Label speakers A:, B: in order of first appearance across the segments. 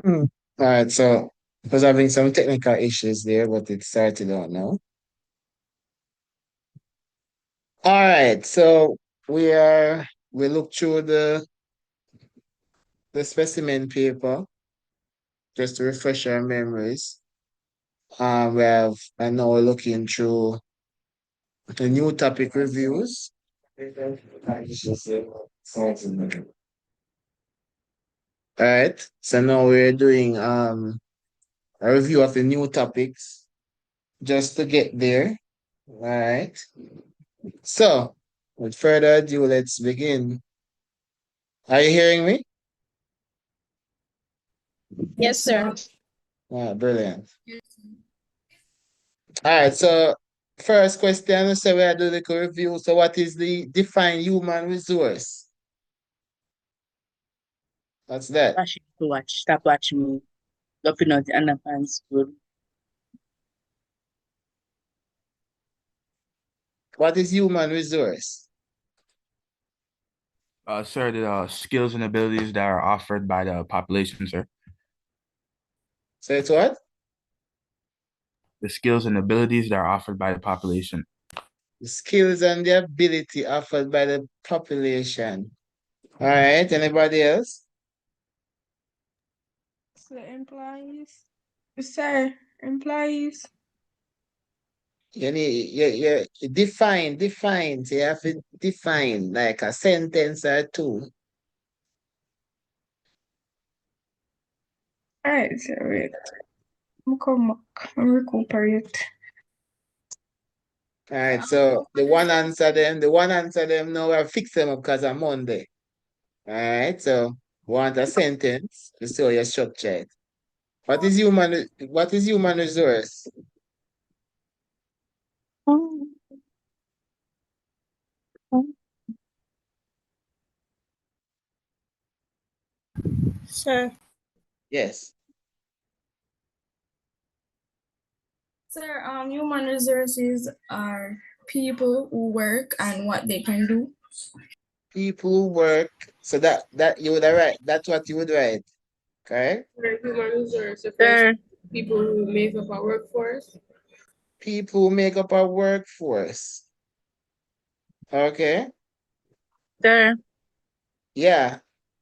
A: All right, so because having some technical issues there, but it started out now. All right, so we look through the specimen paper just to refresh our memories. And now we're looking through the new topic reviews. All right, so now we're doing a review of the new topics just to get there. All right. So, with further ado, let's begin. Are you hearing me?
B: Yes, sir.
A: Brilliant. All right, so first question, so we are doing the review. So what is the defined human resource? What's that?
B: Watch to watch. Stop watching me. Looking at the underpants school.
A: What is human resource?
C: Sir, the skills and abilities that are offered by the population, sir.
A: So it's what?
C: The skills and abilities that are offered by the population.
A: The skills and the ability offered by the population. All right, anybody else?
D: So employees. Sir, employees.
A: You need you define. So you have to define like a sentence or two.
D: Alright, so wait. I'm come back. I'm recuperate.
A: All right, so the one answer them now I'll fix them up because I'm Monday. All right, so want a sentence to show your structure it. What is human resource?
D: Sir.
A: Yes.
D: Sir, human resources are people who work and what they can do.
A: People who work. So that you would write. That's what you would write. Okay?
D: Human resources
B: Sir.
D: people who make up our workforce.
A: People who make up our workforce. Okay?
B: Sir.
A: Yeah.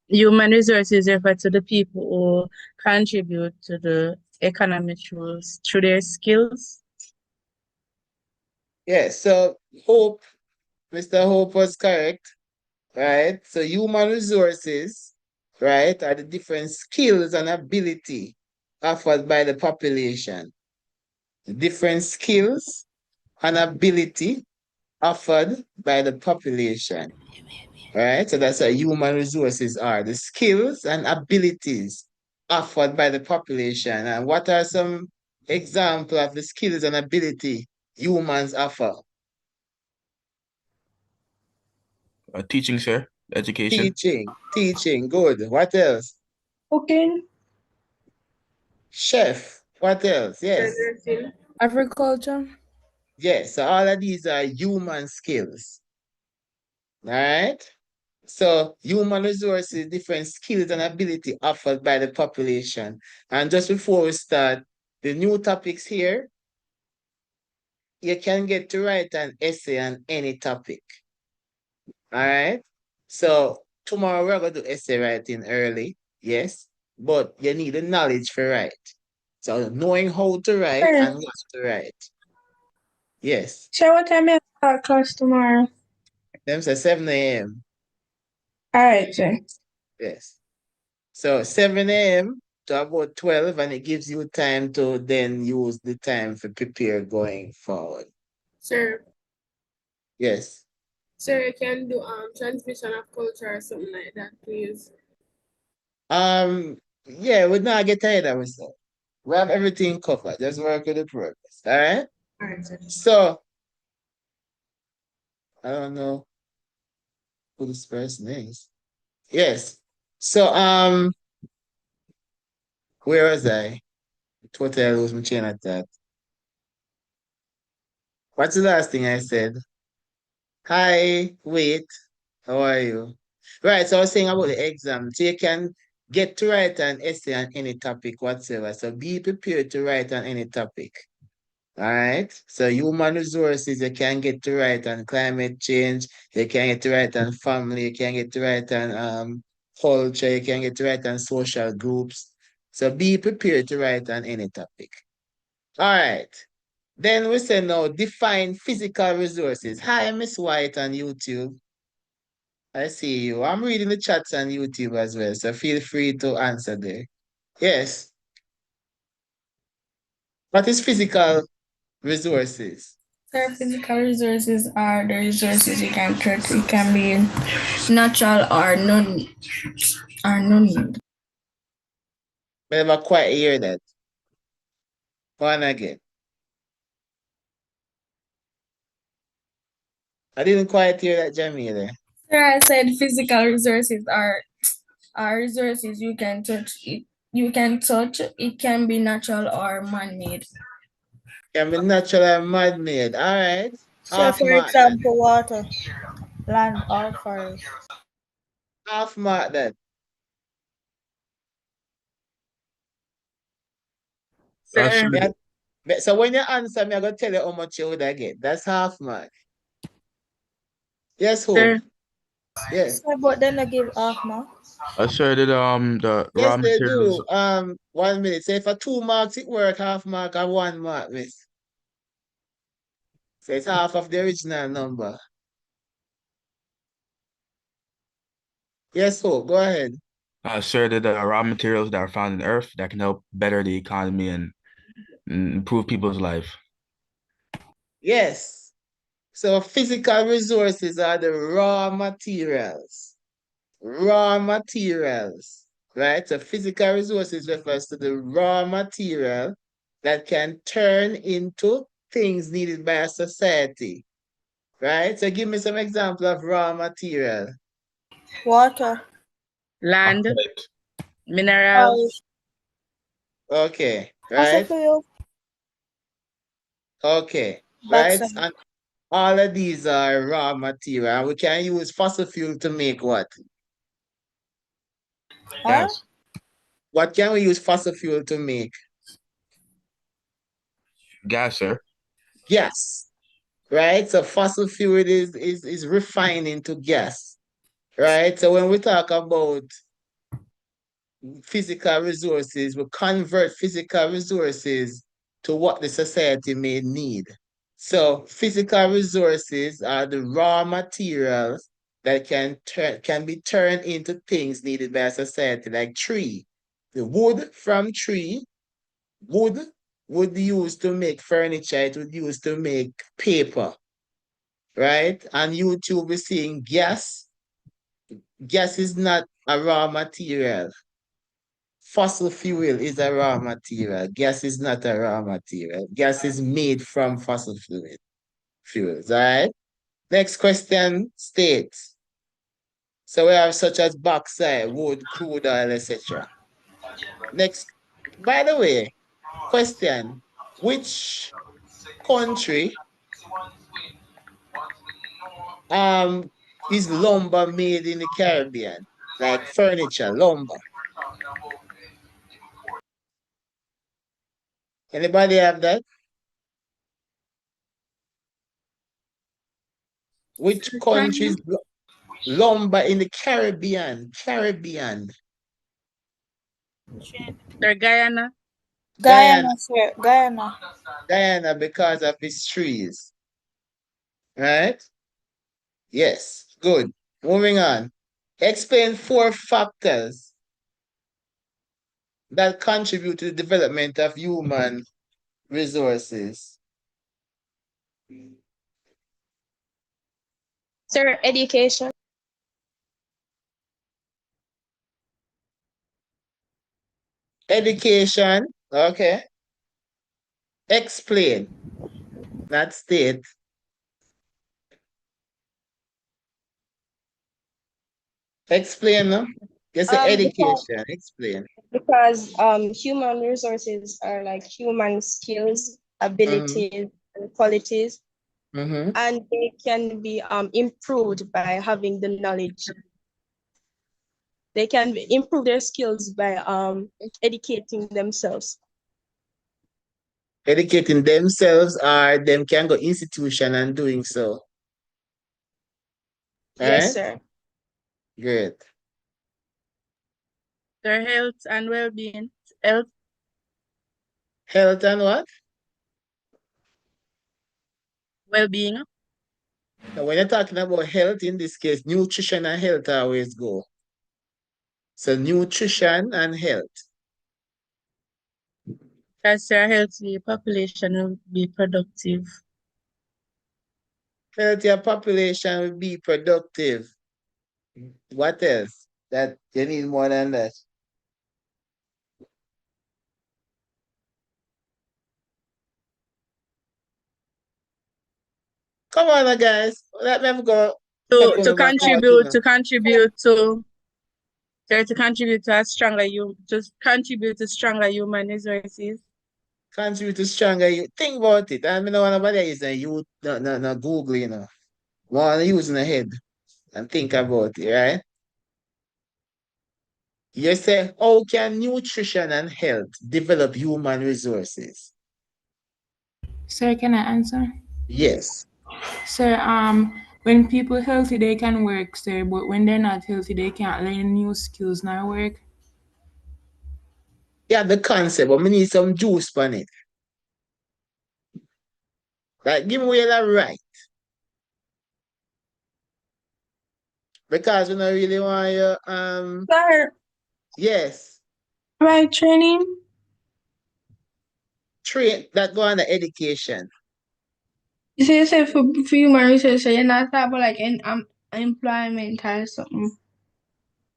B: Human resources refer to the people who contribute to the economy through their skills.
A: Yes. So Hope, Mr. Hope was correct. Right? So human resources, right, are the different skills and ability offered by the population. The different skills and ability offered by the population. Right? So that's what human resources are. The skills and abilities offered by the population. And what are some examples of the skills and ability humans offer?
C: Teaching, sir. Education.
A: Teaching, good. What else?
D: Cooking.
A: Chef. What else? Yes.
D: Agriculture.
A: Yes. So all of these are human skills. All right. So human resources, different skills and ability offered by the population. And just before we start, the new topics here, you can get to write an essay on any topic. All right. So tomorrow we're going to do essay writing early. Yes. But you need the knowledge for write. So knowing how to write
D: Sir.
A: and what to write. Yes.
D: Sir, what time you start class tomorrow?
A: Them say 7 a.m.
D: Alright, sir.
A: Yes. So 7 a.m. to about 12, and it gives you time to then use the time for prepare going forward.
D: Sir.
A: Yes.
D: Sir, you can do transmission of culture or something like that, please.
A: Yeah, we're not get tired of ourselves. We have everything covered. Just work with the progress. All right.
D: Alright, sir.
A: So I don't know who this person is. Yes. So where was I? Totally lose my chain of thought. What's the last thing I said? Hi, wait. How are you? Right, so I was saying about the exam. So you can get to write an essay on any topic whatsoever. So be prepared to write on any topic. All right. So human resources, you can get to write on climate change, you can get to write on family, you can get to write on culture, you can get to write on social groups. So be prepared to write on any topic. All right. Then we say now define physical resources. Hi, Miss White on YouTube. I see you. I'm reading the chats on YouTube as well, so feel free to answer there. Yes. What is physical resources?
D: Sir, physical resources are the resources you can touch. It can be natural or non made.
A: I never quite hear that. One again. I didn't quite hear that, Jamila.
D: Sir, I said physical resources are resources you can touch. You can touch. It can be natural or man-made.
A: Can be natural and man-made. All right.
E: So,
A: Half
E: for
A: mark that.
E: example, water, land, or forest.
A: Half mark that.
B: Sir,
A: So when you answer me, I'm going to tell you how much you would I get. That's half mark. Yes, Hope.
B: sir,
A: Yes.
E: So, but then I give half mark.
C: Sir, did the
A: Yes,
C: raw
A: they
C: materials.
A: do. 1 minute. Say for 2 marks it work, half mark and 1 mark, miss. So it's half of the original number. Yes, Hope. Go ahead.
C: Sir, did the raw materials that are found in Earth that can help better the economy and improve people's life.
A: Yes. So physical resources are the raw materials. Raw materials, right? So physical resources refers to the raw material that can turn into things needed by a society, right? So give me some example of raw material.
E: Water,
B: land,
C: Correct.
B: minerals,
A: Okay,
E: fossil
A: right?
E: fuel,
A: Okay, right?
E: bauxite,
A: And all of these are raw material. And we can use fossil fuel to make what?
E: huh?
C: Gas.
A: What can we use fossil fuel to make?
C: Gas, sir.
A: Gas, right? So fossil fuel is refined into gas, right? So when we talk about physical resources, we convert physical resources to what the society may need. So physical resources are the raw materials that can be turned into things needed by a society, like tree. The wood from tree, wood would use to make furniture, it would use to make paper, right? And YouTube is saying gas. Gas is not a raw material. Fossil fuel is a raw material. Gas is not a raw material. Gas is made from fossil fuels. All right. Next question states. So we have such as bauxite, wood, crude oil, etc. Next, by the way, question: which country is lumber made in the Caribbean? Like furniture, lumber. Anybody have that? Which
B: Sir,
A: countries lumber in the Caribbean? Caribbean.
B: Sir, Guyana,
A: Guyana.
E: Guyana, sir, Guyana.
A: Guyana because of its trees. Right? Yes. Good. Moving on. Explain 4 factors that contribute to the development of human resources.
F: Sir, education.
A: Education. Okay. Explain. Not state. Explain. No? You say
F: Because
A: education. Explain.
F: human resources are like human skills,
A: Mm-hmm.
F: abilities, and qualities,
A: Mm-hmm.
F: and they can be improved by having the knowledge. they can improve their skills by educating themselves.
A: Educating themselves, or them can go institution and doing so. All
F: Yes,
A: right?
F: sir.
A: Great.
B: Their health and well-being. Health,
A: Health and what?
B: well-being.
A: Now, when you're talking about health, in this case, nutrition and health always go. So nutrition and health.
B: As a healthy population will be productive.
A: Healthier population will be productive. What else? That you need more than that. Come on, now, guys. Let me go.
B: To
A: Take
B: to
A: on my part,
B: contribute to contribute to to contribute to a stronger you just contribute to stronger human resources.
A: Contribute to stronger you. Think about it. I mean, no one about is a you no Google, you know. One using the head and think about it, right? You say, how can nutrition and health develop human resources?
G: Sir, can I answer?
A: Yes.
G: Sir, when people healthy, they can work, sir, but when they're not healthy, they can't learn new skills nor work.
A: Yeah, the concept, but we need some juice on it. Like, give me where that right. Because we don't really want you,
D: Sir,
A: yes,
D: right training?
A: train that go on the education.
D: You say for human resources, so you're not talking about like employment or something.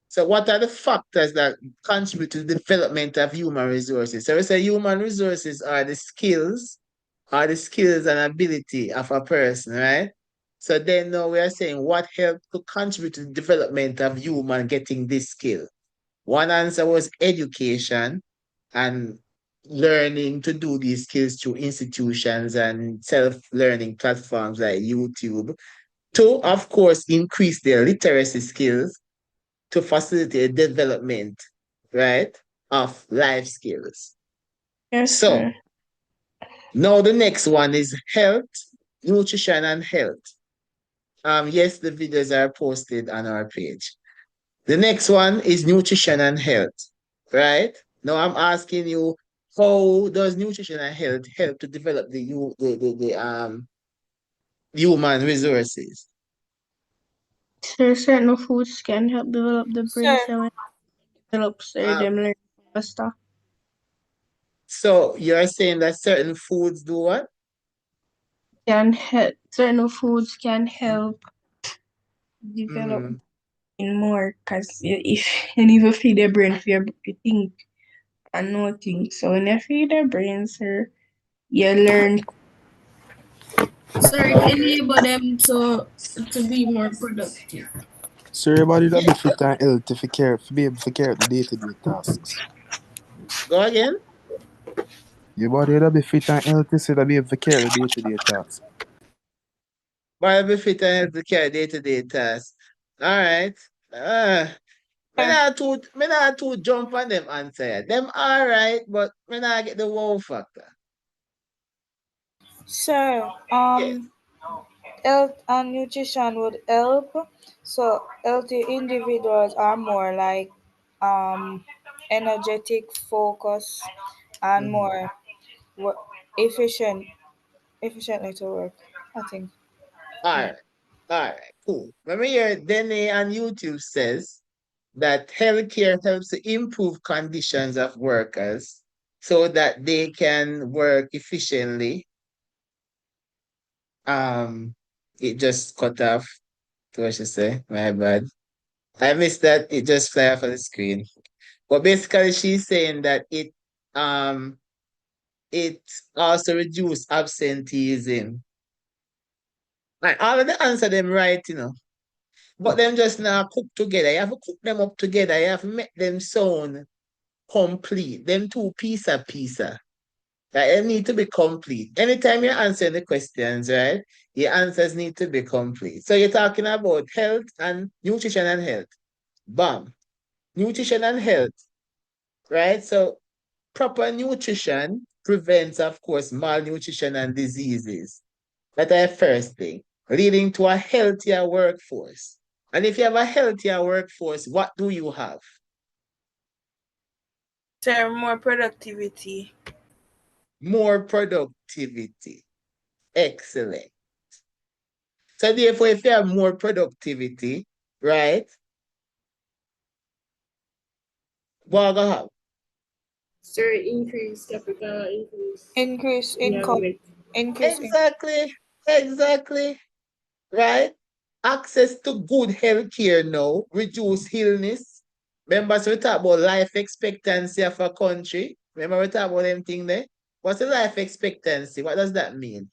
A: So what are the factors that contribute to the development of human resources? So we say human resources are the skills and ability of a person, right? So then now we are saying what helped to contribute to the development of human getting this skill. One answer was education and learning to do these skills through institutions and self-learning platforms like YouTube. Two, of course, increase their literacy skills to facilitate development, right, of life skills.
D: Yes,
A: So
D: sir.
A: now the next one is health, nutrition, and health. Yes, the videos are posted on our page. The next one is nutrition and health, right? Now I'm asking you, how does nutrition and health help to develop the human resources?
D: So certain foods can help develop the brain
E: Sir,
D: cell and develop them learn faster.
A: So you're saying that certain foods do what?
D: Can help certain foods can help develop
A: Mhm.
D: in more because if you need to feed the brain for you think and know things. So when you feed the brain, sir, you learn.
H: So it
A: Okay.
H: enable them to be more productive.
I: So everybody that
A: Yeah.
I: be fit and healthy for care, for be able to carry out the day-to-day tasks.
A: Go again.
I: Your body that be fit and healthy so that be able to carry out the day-to-day tasks.
A: Bible fit and help to carry day-to-day tasks. All right. Me not too jump on them answer. Them all right, but me not get the wow factor.
E: sir,
A: Yes.
E: health and nutrition would help. So healthy individuals are more like energetic, focus, and
A: Mhm.
E: more wo- efficient, efficiently to work. I think.
A: All
E: Yeah.
A: right. All right. Cool. Let me hear Dene on YouTube says that healthcare helps to improve conditions of workers so that they can work efficiently. It just cut off. What should say? My bad. I missed that. It just fly off of the screen. But basically, she's saying that um it also reduce absenteeism. Like all of the answer them right, you know. But them just now cook together. You have to cook them up together. You have to make them sound complete. Them two piece. Like it need to be complete. Anytime you're answering the questions, right? Your answers need to be complete. So you're talking about health and nutrition and health. Bam. Nutrition and health, right? So proper nutrition prevents, of course, malnutrition and diseases. That's the first thing, leading to a healthier workforce. And if you have a healthier workforce, what do you have?
E: Sir, more productivity.
A: More productivity. Excellent. So therefore, if you have more productivity, right, what gonna have?
H: Sir, increase capital,
E: Increase income.
H: environment.
E: Increase in
A: Exactly, right? Access to good health care now, reduce illness. Remember, so we talk about life expectancy of a country. Remember, we talk about them thing there? What's the life expectancy? What does that mean?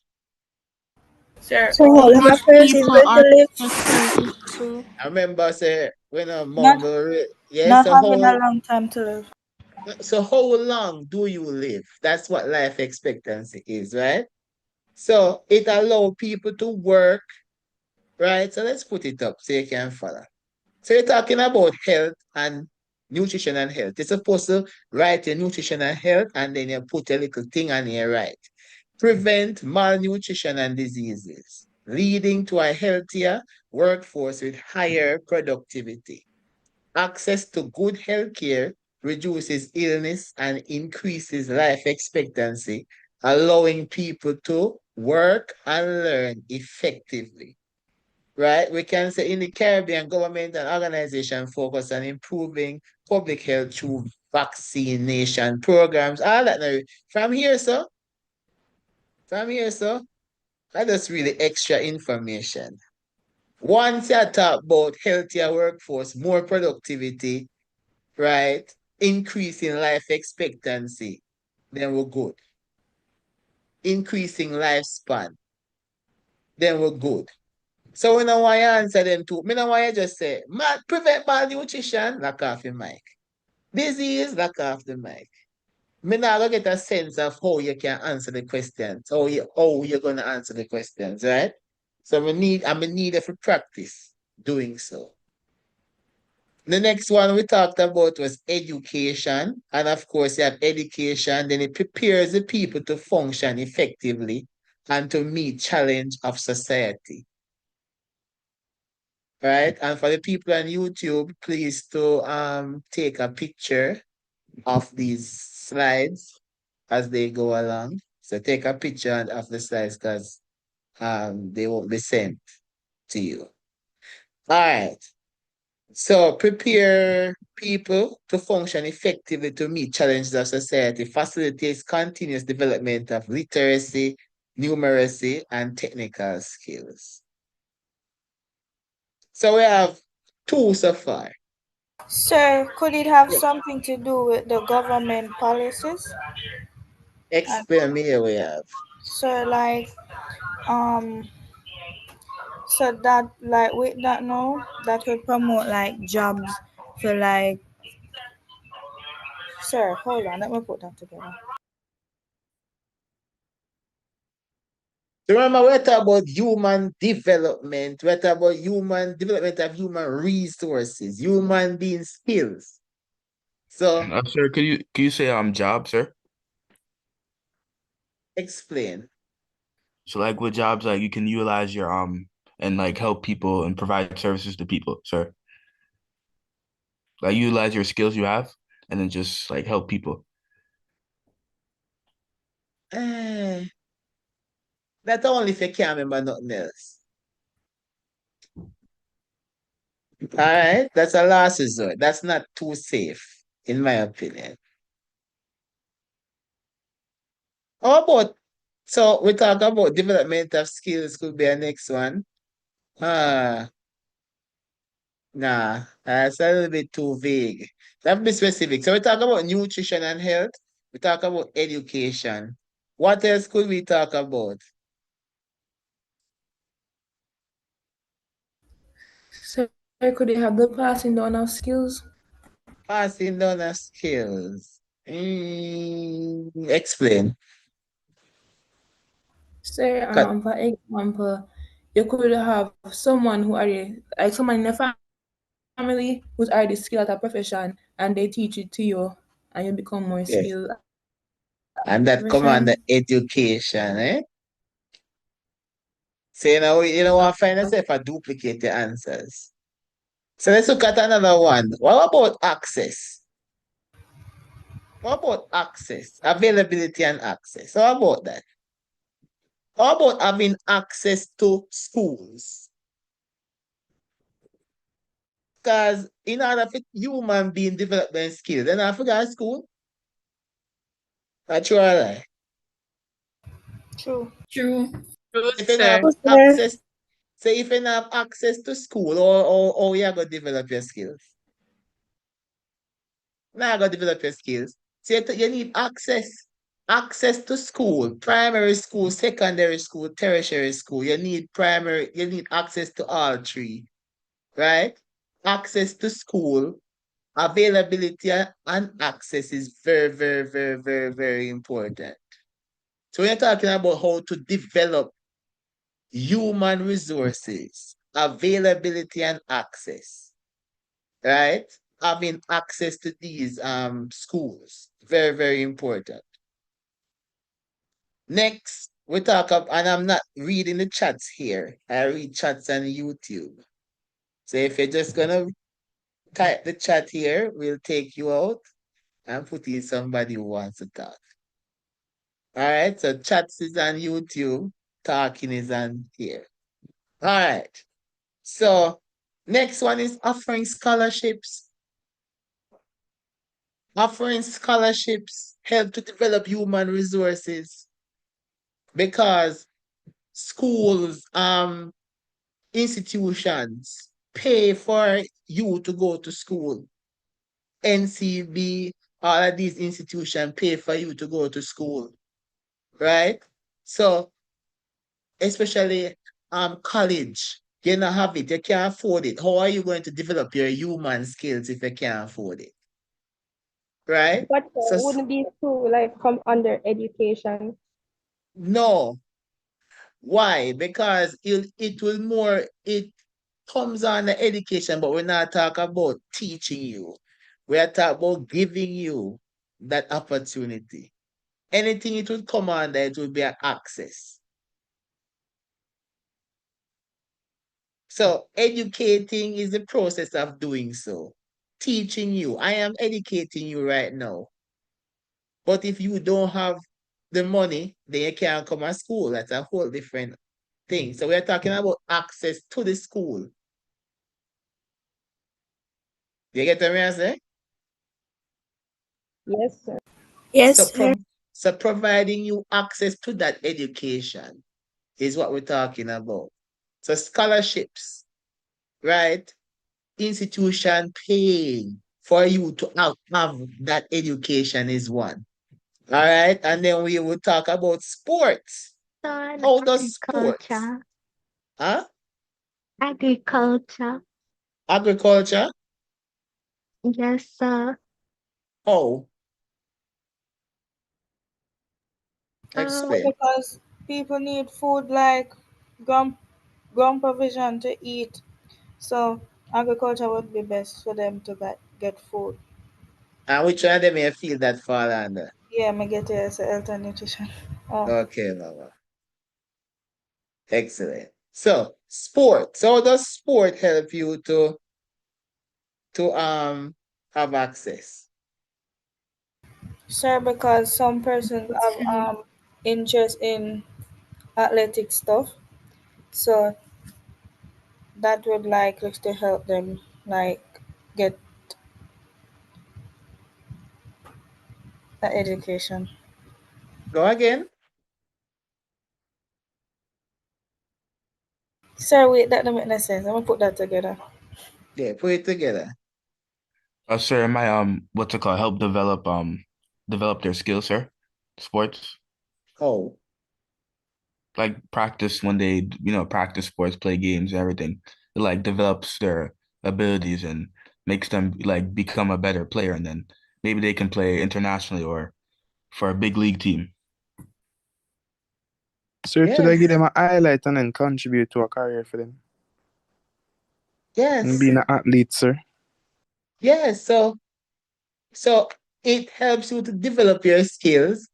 E: Sir,
D: So
E: all
D: how long a
G: Most
D: person
G: people
D: going to
G: are
D: live?
G: successful.
E: to
A: I remember, say, when I
E: not
A: mumble, yeah,
E: not having a long time to live.
A: so how long do you live? That's what life expectancy is, right? So it allows people to work, right? So let's put it up so you can follow. So you're talking about health and nutrition and health. You're supposed to write your nutrition and health and then you put a little thing on here, right? Prevent malnutrition and diseases, leading to a healthier workforce with higher productivity. Access to good health care reduces illness and increases life expectancy, allowing people to work and learn effectively. Right? We can say in the Caribbean, government and organization focus on improving public health through vaccination programs, all that now. From here, sir, from here, sir, that is really extra information. Once you talk about healthier workforce, more productivity, right? Increasing life expectancy, then we're good. Increasing lifespan, then we're good. So we don't want you answer them too. Me don't want you just say, prevent malnutrition, lock off your mic. Disease, lock off the mic. Me not gonna get a sense of how you can answer the questions, how you're gonna answer the questions, right? So I'm gonna need you for practice doing so. The next one we talked about was education. And of course, you have education, then it prepares the people to function effectively and to meet challenge of society. Right? And for the people on YouTube, please to take a picture of these slides as they go along. So take a picture of the slides because they won't be sent to you. All right. So prepare people to function effectively to meet challenges of society, facilitates continuous development of literacy, numeracy, and technical skills. So we have two so far.
E: Sir, could it have
A: Yeah.
E: something to do with the government policies?
A: Explain me here we have.
E: So like um so that like with that no that would promote like jobs for like sir, hold on, let me put that together.
A: So remember, we're talking about human development. We're talking about human development of human resources, human being skills. So
C: Sir, could you say job, sir?
A: explain.
C: So like with jobs, like you can utilize your and like help people and provide services to people, sir. Like utilize your skills you have and then just like help people.
A: Eh, That only if you can't remember nothing else. All right, that's a last resort. That's not too safe, in my opinion. How about, so we talk about development of skills could be a next one. Ah, nah, that's a little bit too vague. That be specific. So we talk about nutrition and health. We talk about education. What else could we talk about?
G: So could you have the passing down of skills?
A: Passing down of skills. Explain.
G: Say,
A: Cut.
G: for example, you could have someone who are like someone in the family family who's already skilled at a profession and they teach it to you and you become more
A: Yes.
G: skilled at
A: And that come under
G: profession.
A: education, eh? So you know what, find yourself a duplicate the answers. So let's look at another one. What about access? What about access? Availability and access. How about that? How about having access to schools? Because in order for human being development skills, then I forgot school. That's true, or lie?
E: True.
G: True.
B: True,
A: If you
B: sir.
A: have access, say if you have access to school, or you are going to develop your skills. Now going to develop your skills. So you need access. Access to school, primary school, secondary school, tertiary school. You need access to all three, right? Access to school, availability and access is very, very, very, very, very important. So when you're talking about how to develop human resources, availability and access, right? Having access to these schools, very, very important. Next, we talk about, and I'm not reading the chats here. I read chats on YouTube. So if you're just gonna type the chat here, we'll take you out and put in somebody who wants to talk. All right, so chats is on YouTube, talking is on here. All right. So next one is offering scholarships. Offering scholarships help to develop human resources because schools, institutions pay for you to go to school. NCB, all of these institutions pay for you to go to school, right? So especially college, you don't have it, you can't afford it. How are you going to develop your human skills if you can't afford it? Right?
F: But
A: So
F: wouldn't these two like come under education?
A: no. Why? Because it comes on the education, but we're not talking about teaching you. We are talking about giving you that opportunity. Anything it will come under, it will be an access. So educating is the process of doing so. Teaching you. I am educating you right now. But if you don't have the money, then you can't come to school. That's a whole different thing. So we're talking about access to the school. You get what I'm saying?
F: Yes, sir.
E: Yes,
A: So,
E: sir.
A: so providing you access to that education is what we're talking about. So scholarships, right? Institution paying for you to have that education is one. All right. And then we will talk about sports. How does sports?
J: Agriculture.
A: Huh?
J: Agriculture.
A: Agriculture?
J: Yes, sir.
A: How?
J: Um,
A: Explain.
E: Because people need food like ground, ground provision to eat. So agriculture would be best for them to get food.
A: And which one of them you feel that fall under?
E: Yeah, me get it as a health and nutrition. Oh,
A: Okay, Mama. Excellent. So sport. So how does sport help you to have access?
E: sure. Because some persons have interest in athletic stuff, so that would likely to help them like get the education.
A: Go again.
E: Sir, wait, that don't make no sense. I'm gonna put that together.
A: Yeah, put it together.
C: Sir, am I what's it called? Help develop their skills, sir. Sports.
A: How?
C: Like practice when they, practice sports, play games, everything. It like develops their abilities and makes them like become a better player, and then maybe they can play internationally or for a big league team.
I: Sir, should I give
A: Yes.
I: them a highlight and then contribute to a career for them?
A: Yes.
I: Being an athlete, sir.
A: Yes. So it helps you to develop your skills,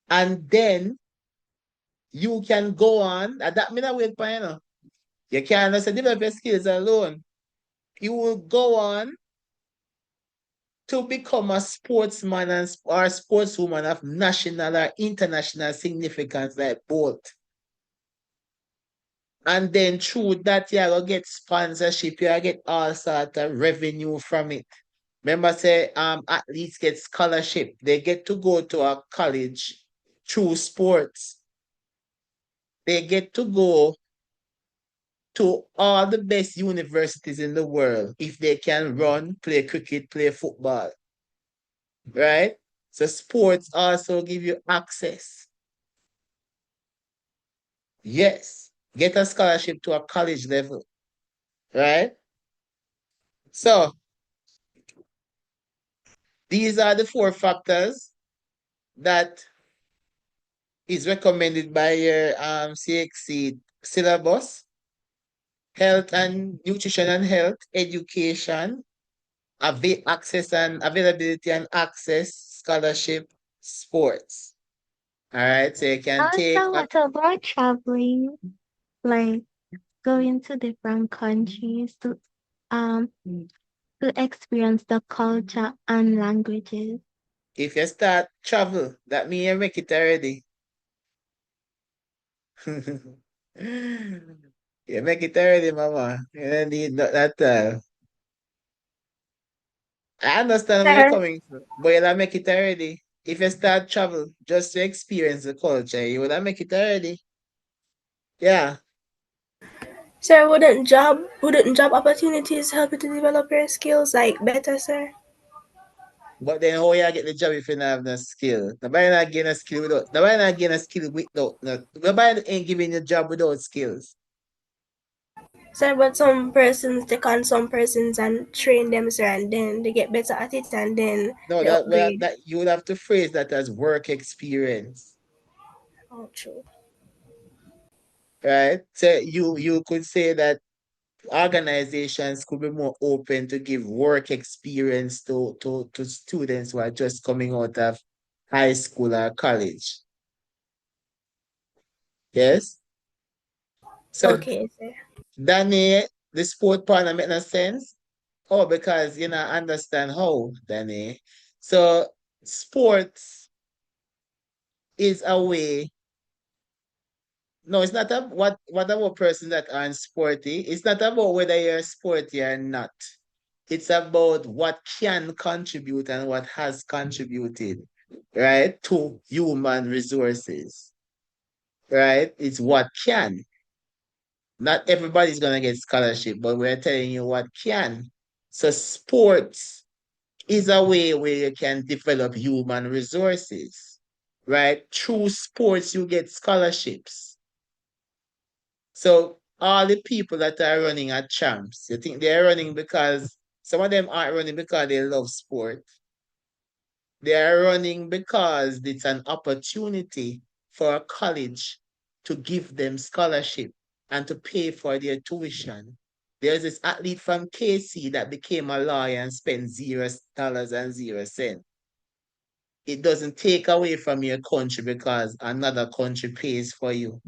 A: and then you can go on. That mean I wait for you know. You can't just develop your skills alone. You will go on to become a sportsman or sportswoman of national or international significance, like both. And then through that, you will get sponsorship, you will get all sort of revenue from it. Remember, say athletes get scholarship. They get to go to a college through sports. They get to go to all the best universities in the world if they can run, play cricket, play football. Right? So sports also give you access. Yes. Get a scholarship to a college level. Right? So these are the 4 factors that is recommended by your CXC syllabus: health and nutrition and health, education, access and availability and access, scholarship, sports. All right, so you can take
J: Also, what about traveling? Like going to different countries um to experience the culture and languages.
A: if you start travel, that means you make it already. You make it already, mama. You don't need that. I understand where you're
D: Sir,
A: coming from, but you'll make it already. If you start travel just to experience the culture, you will make it already. Yeah.
D: sir, wouldn't job opportunities help you to develop your skills like better, sir?
A: But then how you get the job if you don't have no skill? Nobody not gain a skill nobody ain't giving you a job without skills.
D: Sir, but some persons take on some persons and train them, sir, and then they get better at it and then
A: No,
D: they upgrade.
A: that you would have to phrase that as work experience.
D: Oh, true.
A: Right? So you could say that organizations could be more open to give work experience to students who are just coming out of high school or college. Yes? So
D: Okay, sir.
A: Danny, the sport partner make no sense? Oh, because you know understand how, Danny. So sports is a way. No, it's not what about person that aren't sporty. It's not about whether you're sporty or not. It's about what can contribute and what has contributed, right, to human resources. Right? It's what can. Not everybody's gonna get scholarship, but we're telling you what can. So sports is a way where you can develop human resources, right? Through sports, you get scholarships. So all the people that are running are champs. You think they're running because some of them aren't running because they love sport. They are running because it's an opportunity for a college to give them scholarship and to pay for their tuition. There's this athlete from KC that became a lawyer and spent $0 and 0 cents. It doesn't take away from your country because another country pays for you.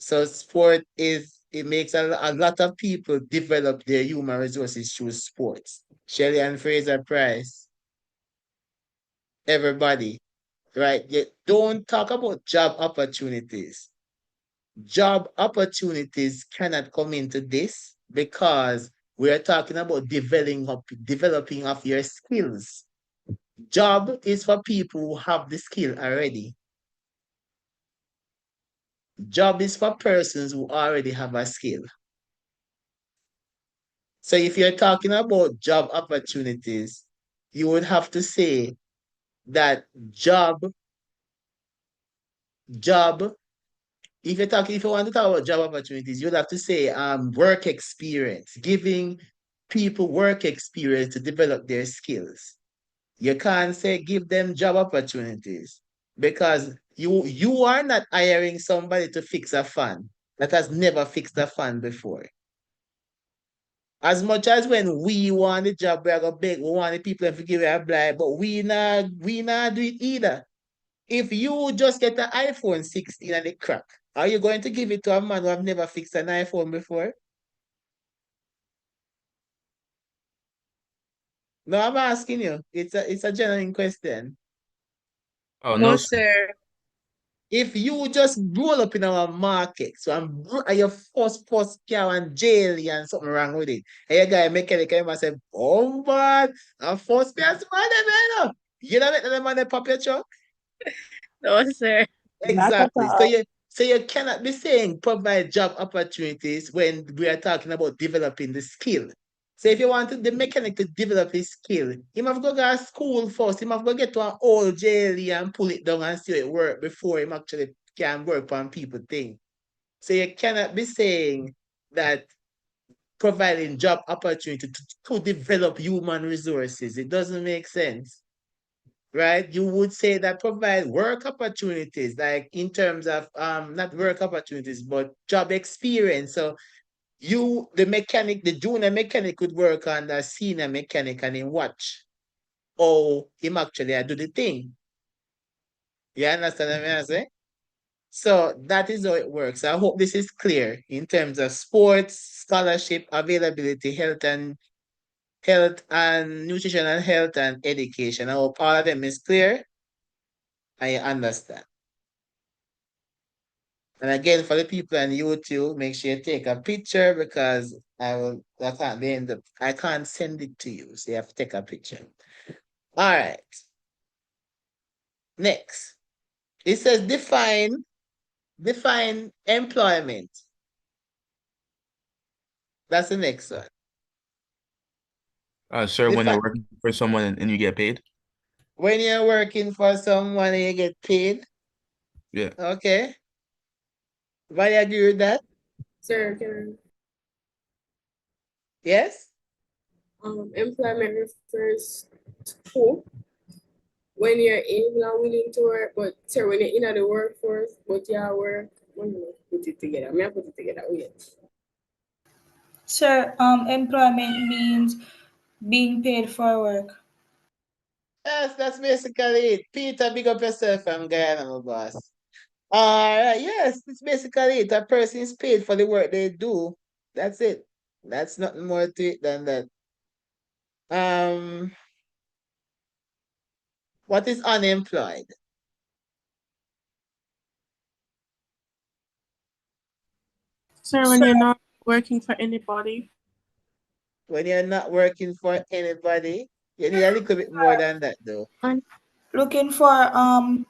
A: So sport it makes a lot of people develop their human resources through sports. Shelley and Fraser Price, everybody, right? Don't talk about job opportunities. Job opportunities cannot come into this because we're talking about developing of your skills. Job is for people who have the skill already. Job is for persons who already have a skill. So if you're talking about job opportunities, you would have to say that job, if you want to talk about job opportunities, you'd have to say work experience, giving people work experience to develop their skills. You can't say give them job opportunities because you are not hiring somebody to fix a fan that has never fixed a fan before. As much as when we want the job, we are gonna beg, we want the people to give it a blind, but we not do it either. If you just get an iPhone 16 and it crack, are you going to give it to a man who have never fixed an iPhone before? No, I'm asking you. It's a genuine question.
C: Oh
B: No,
C: no,
B: sir.
A: If you just roll up in our market, so your first car and jail and something wrong with it, and your guy mechanic came and say, "Oh man, I'm first class man, man." You know, make the man pop your truck.
B: No, sir.
F: Not at
A: Exactly.
F: all.
A: So you cannot be saying provide job opportunities when we are talking about developing the skill. So if you want the mechanic to develop his skill, he must go to school first. He must go get to an old JLE and pull it down and see it work before him actually can work on people thing. So you cannot be saying that providing job opportunity to develop human resources. It doesn't make sense, right? You would say that provide work opportunities, like in terms of not work opportunities, but job experience. So the mechanic, the junior mechanic could work on the senior mechanic and him watch. Or him actually do the thing. You understand what I'm saying? So that is how it works. I hope this is clear in terms of sports, scholarship, availability, health and nutrition and health and education. I hope all of them is clear. I understand. And again, for the people on YouTube, make sure you take a picture because I can't send it to you. So you have to take a picture. All right. Next. It says define employment. That's the next one.
C: sir, when you're
A: Define
C: working for someone and you get paid.
A: when you're working for someone and you get paid.
C: Yeah.
A: Okay. Everybody agree with that?
H: Sir, can
A: Yes?
H: employment refers to when you're able and willing to work, but sir, when you're in the workforce, but you are work, when you put it together. I put it together. Wait.
E: Sir, employment means being paid for work.
A: Yes, that's basically it. Peter, big up yourself from Guyana, my boss. All right, yes, it's basically it. A person is paid for the work they do. That's it. That's nothing more to it than that. Um, what is unemployed?
F: Sir, when
E: Sir,
F: you're not working for anybody.
A: When you're not working for anybody, you need a little bit more than that, though.
E: looking for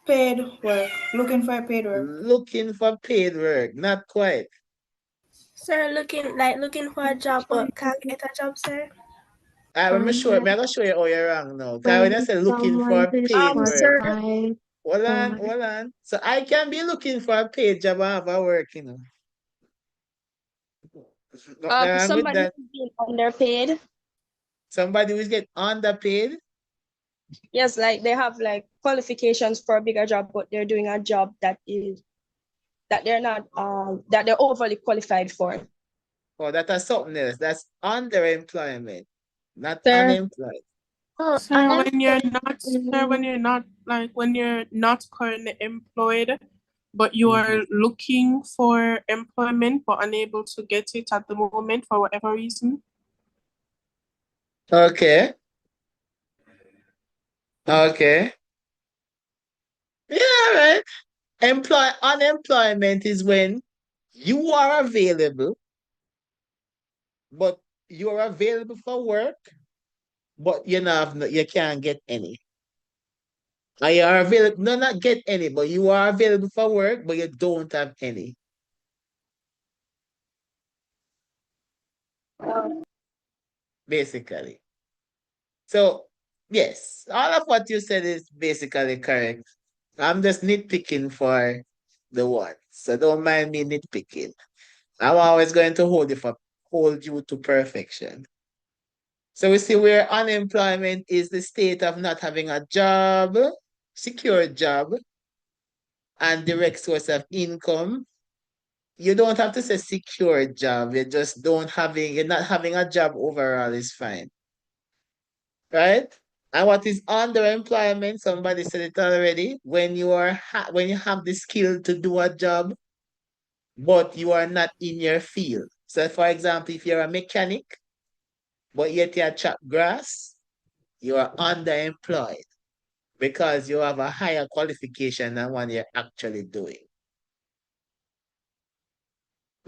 E: paid work. Looking for paid work.
A: Looking for paid work, not quite.
F: Sir, looking for a job but can't get a job, sir.
A: I'm sure, I'm gonna show you how you're wrong now. Because when
J: When
A: I say looking
J: someone
A: for
J: is
A: paid work,
E: Sir,
J: qualified for
A: hold on. So I can be looking for a paid job and have a work, you know. Nothing wrong with
F: Somebody
A: that.
F: who's being underpaid.
A: Somebody who's get underpaid.
F: Yes, like they have like qualifications for a bigger job, but they're doing a job that they're not that they're overly qualified for.
A: Oh, that is something else. That's underemployment, not
F: Sir,
A: unemployed.
J: oh,
F: sir,
J: unemployment.
F: when you're not currently employed, but you
A: Mhm.
F: are looking for employment but unable to get it at the moment for whatever reason.
A: Okay. Okay. Yeah, all right. Unemployment is when you are available, but you are available for work, but you can't get any. Or you are available, no, not get any, but you are available for work, but you don't have any, basically. So, yes, all of what you said is basically correct. I'm just nitpicking for the one. So don't mind me nitpicking. I'm always going to hold you to perfection. So we see where unemployment is the state of not having a job, secure job, and direct source of income, you don't have to say secure job. You're not having a job overall is fine. Right? And what is underemployment? Somebody said it already. When you have the skill to do a job, but you are not in your field. So, for example, if you're a mechanic, but yet you chop grass, you are underemployed because you have a higher qualification than what you're actually doing.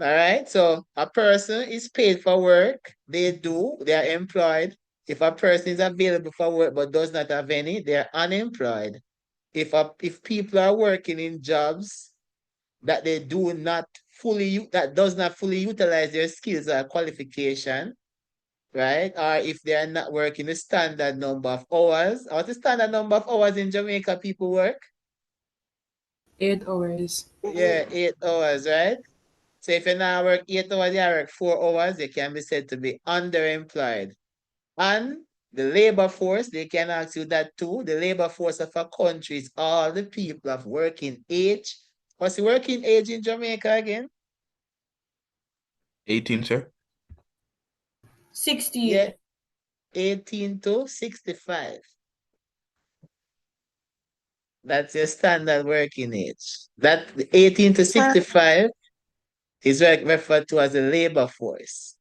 A: All right. So a person is paid for work. They are employed. If a person is available for work but does not have any, they're unemployed. If people are working in jobs that they do not that does not fully utilize their skills or qualification, right? Or if they are not working the standard number of hours. What's the standard number of hours in Jamaica people work?
G: 8 hours.
A: Yeah, 8 hours, right? So if you now work 8 hours, you work 4 hours, you can be said to be underemployed. And the labor force, they can ask you that too. The labor force of a country is all the people of working age. What's the working age in Jamaica again?
C: 18, sir.
E: 60.
A: Yeah, 18 to 65. That's your standard working age. That 18 to
K: Sir,
A: 65 is referred to as a labor force.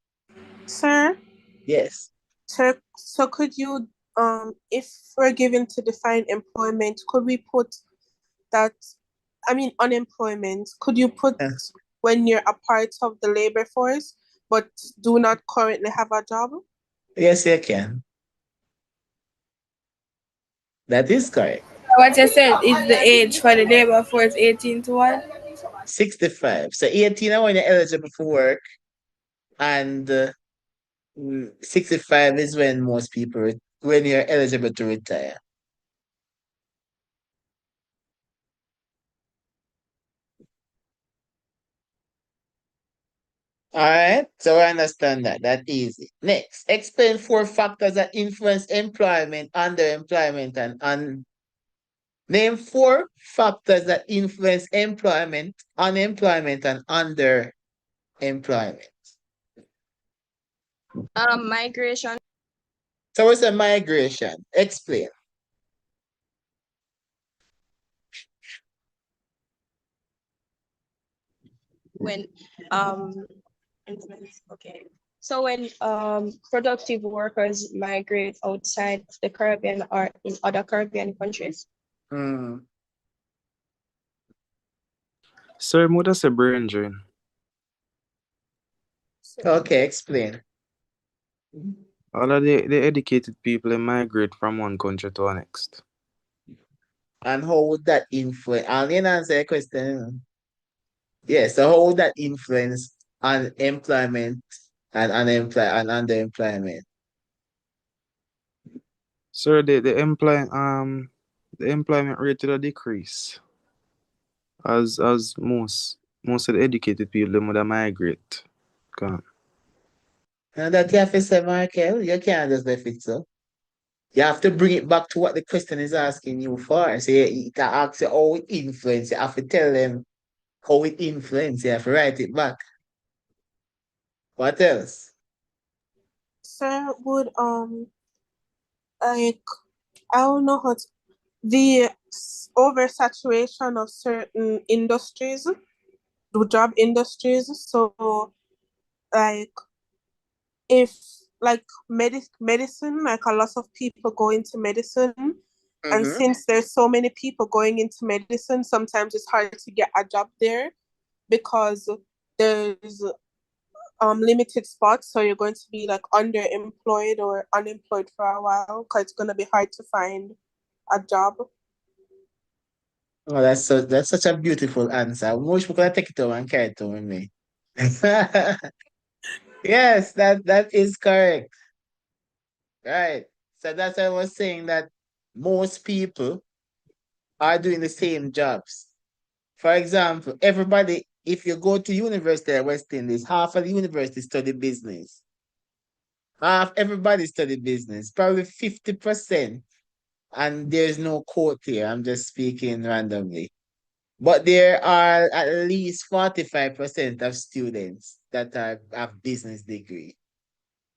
K: sir,
A: Yes.
K: so could you, if we're given to define employment, could we put that, I mean, unemployment, could you put
A: Uh,
K: when you're a part of the labor force, but do not currently have a job?
A: Yes, you can. That is correct.
E: What you said is the age for the labor force 18 to what?
A: 65. So 18 are when you're eligible for work, and 65 is when most people, when you're eligible to retire. All right, so I understand that. That's easy. Next, explain 4 factors that influence employment, underemployment, name 4 factors that influence employment, unemployment, and underemployment.
F: Migration.
A: So what's a migration? Explain.
F: When okay. So when productive workers migrate outside the Caribbean or in other Caribbean countries.
A: Mm.
I: Sir, mo da sa brain drain.
A: Okay, explain.
I: All of the educated people they migrate from one country to the next.
A: And how would that influence? I'll answer your question. Yeah, so how would that influence on employment and underemployment?
I: Sir, the employment rate will decrease as most of the educated people them would migrate. Come.
A: And that you have to say, Michael, you can't just let it so. You have to bring it back to what the question is asking you for. So you can ask you how it influence. You have to tell them how it influence. You have to write it back. What else?
K: Sir, would, like, I don't know how to, the oversaturation of certain industries, the job industries. So, like, if like medicine, like a lot of people go into medicine, and
A: Mm-hmm.
K: since there's so many people going into medicine, sometimes it's hard to get a job there because there's limited spots, so you're going to be like underemployed or unemployed for a while because it's going to be hard to find a job.
A: Oh, that's such a beautiful answer. Most people can take it home and carry it home with me. Yes, that is correct. Right. So that's why I was saying that most people are doing the same jobs. For example, everybody, if you go to university at West Indies, half of the university study business. Half everybody study business, probably 50%. And there's no quote here. I'm just speaking randomly. But there are at least 45% of students that have business degree.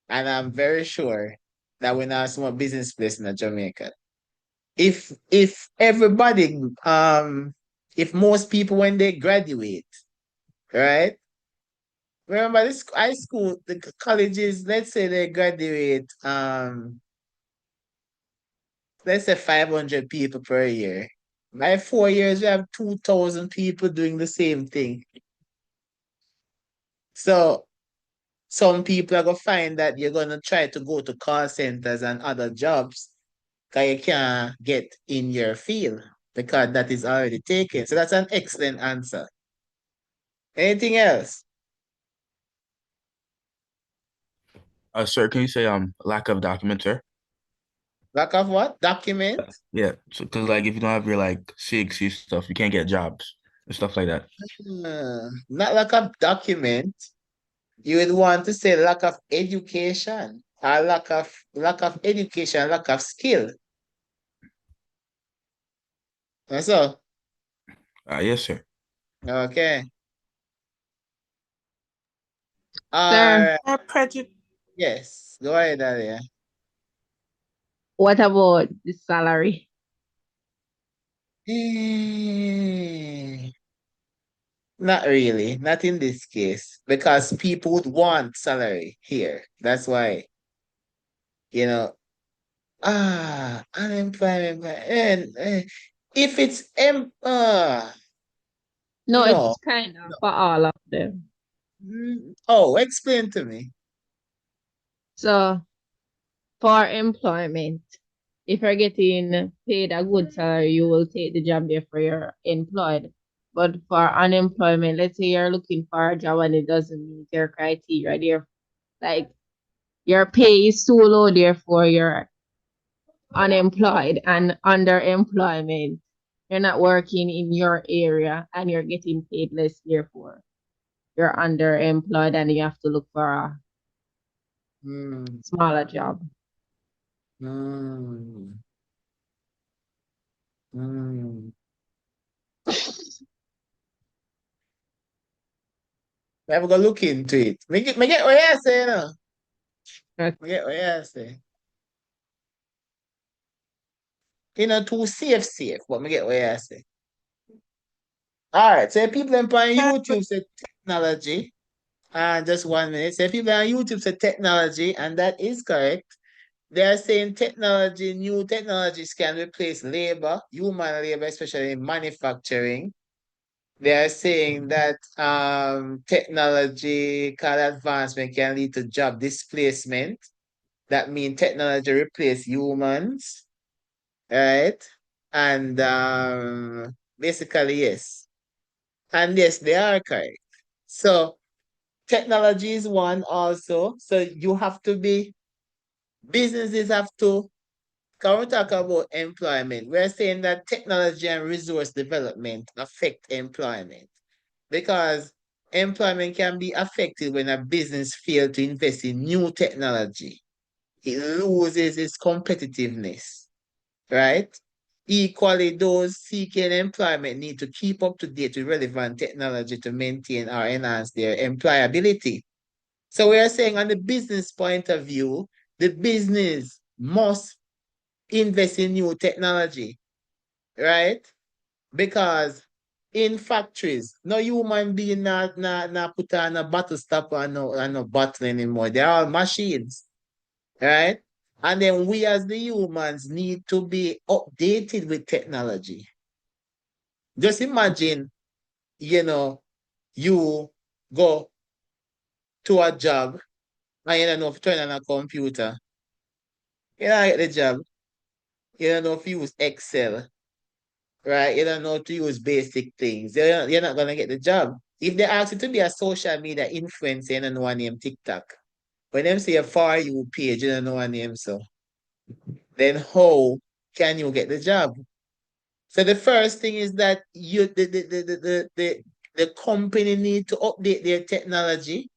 A: And I'm very sure that we now some business place in Jamaica. If everybody if most people when they graduate, right? Remember this high school, the colleges, let's say they graduate let's say 500 people per year. By 4 years, we have 2,000 people doing the same thing. So some people are gonna find that you're gonna try to go to call centers and other jobs because you can't get in your field because that is already taken. So that's an excellent answer. Anything else?
C: Sir, can you say lack of documents, sir?
A: Lack of what? Document?
C: Yeah, so because like if you don't have your like CXC stuff, you can't get jobs and stuff like that.
A: Not lack of document. You would want to say lack of education or lack of education, lack of skill. That's all.
C: Yes, sir.
A: Okay.
L: Sir,
A: Yes. Go ahead, Alia.
L: what about the salary?
A: Not really. Not in this case. Because people would want salary here. That's why, you know, unemployment. If it's
L: No,
A: no.
L: it's kind of for all of them.
A: Oh, explain to me.
L: So for employment, if you're getting paid a good salary, you will take the job therefore you're employed. But for unemployment, let's say you're looking for a job and it doesn't meet your criteria, there like your pay is too low, therefore you're unemployed and underemployment. You're not working in your area and you're getting paid less, therefore you're underemployed and you have to look for a smaller job.
A: Mm. Mm. I'm gonna look into it. Make it what you say, you know. Make it what you say. You know, too safe, but me get what you say. All right, so people on YouTube say technology. Just 1 minute. So people on YouTube say technology, and that is correct. They are saying technology, new technologies can replace labor, human labor, especially in manufacturing. They are saying that technological advancement can lead to job displacement. That means technology replace humans, right? And basically, yes. And yes, they are correct. So technology is one also. So you have to be, businesses have to, can we talk about employment? We're saying that technology and resource development affect employment because employment can be affected when a business fails to invest in new technology. It loses its competitiveness, right? Equally, those seeking employment need to keep up to date with relevant technology to maintain or enhance their employability. So we are saying on the business point of view, the business must invest in new technology, right? Because in factories, no human being not put on a bottle stopper and no bottle anymore. They're all machines, right? And then we as the humans need to be updated with technology. Just imagine, you go to a job and you don't know if you turn on a computer. You don't get the job. You don't know if you use Excel, right? You don't know how to use basic things. You're not gonna get the job. If they ask you to be a social media influencer, you don't know one name TikTok. When them say a For You page, you don't know one name, so then how can you get the job? So the first thing is that the company need to update their technology,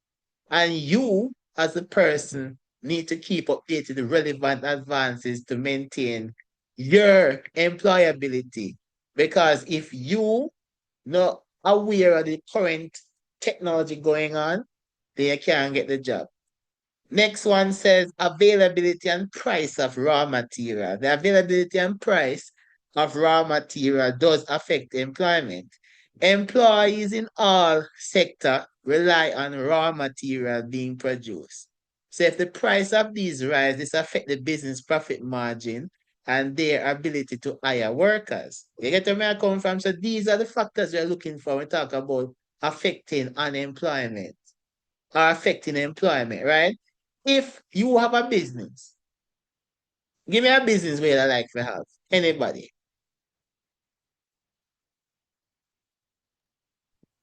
A: and you as a person need to keep updating the relevant advances to maintain your employability. Because if you not aware of the current technology going on, then you can't get the job. Next one says availability and price of raw material. The availability and price of raw material does affect employment. Employees in all sectors rely on raw material being produced. So if the price of these rise, this affects the business profit margin and their ability to hire workers. You get where I come from? So these are the factors we're looking for when we talk about affecting unemployment or affecting employment, right? If you have a business, give me a business where I like to have. Anybody.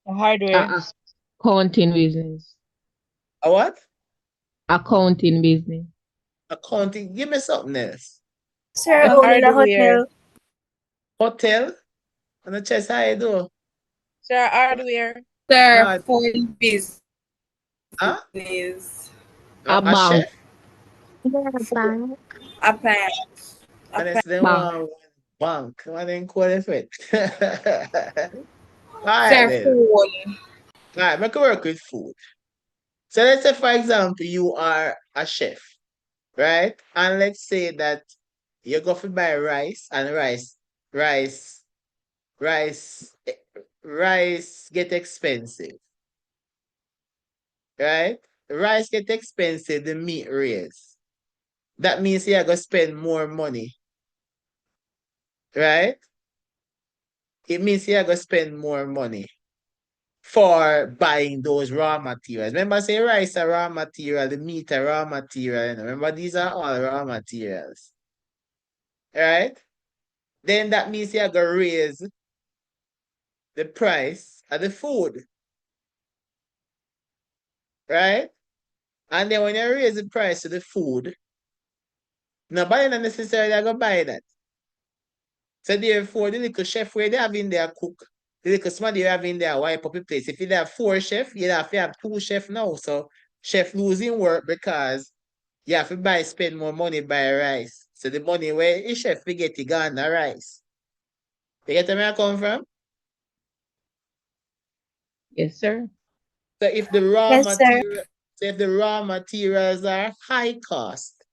B: Hardware.
L: Accounting business.
A: A what?
L: Accounting business.
A: Accounting. Give me something else.
D: Sir, owning a
B: Hardware.
D: hotel.
A: Hotel? And the chest how you do?
B: Sir, hardware.
H: Sir,
A: Ah,
H: phone business.
A: huh?
L: A
A: A chef?
L: bank.
J: The bank.
H: Appliance.
A: And it's the
L: Bank.
A: one bank. What then qualify it? All right
H: Sir,
A: then.
H: phone.
A: All right, make it work with food. So let's say, for example, you are a chef, right? And let's say that you go to buy rice and rice, rice, rice get expensive, right? Rice get expensive, the meat raise. That means you're going to spend more money, right? It means you're going to spend more money for buying those raw materials. Remember, say rice are raw material, the meat are raw material. You know? Remember, these are all raw materials, right? Then that means you're going to raise the price of the food, right? And then when you raise the price of the food, nobody not necessarily going to buy that. So therefore, the little chef where they have in there cook, the little somebody you have in there wipe up the place. If you have 4 chefs, you have to have 2 chefs now. So chef losing work because you have to spend more money buy rice. So the money where a chef we get it gone the rice. You get where I come from?
L: Yes, sir.
A: So if the raw
D: Yes, sir.
A: material, so if the raw materials are high cost,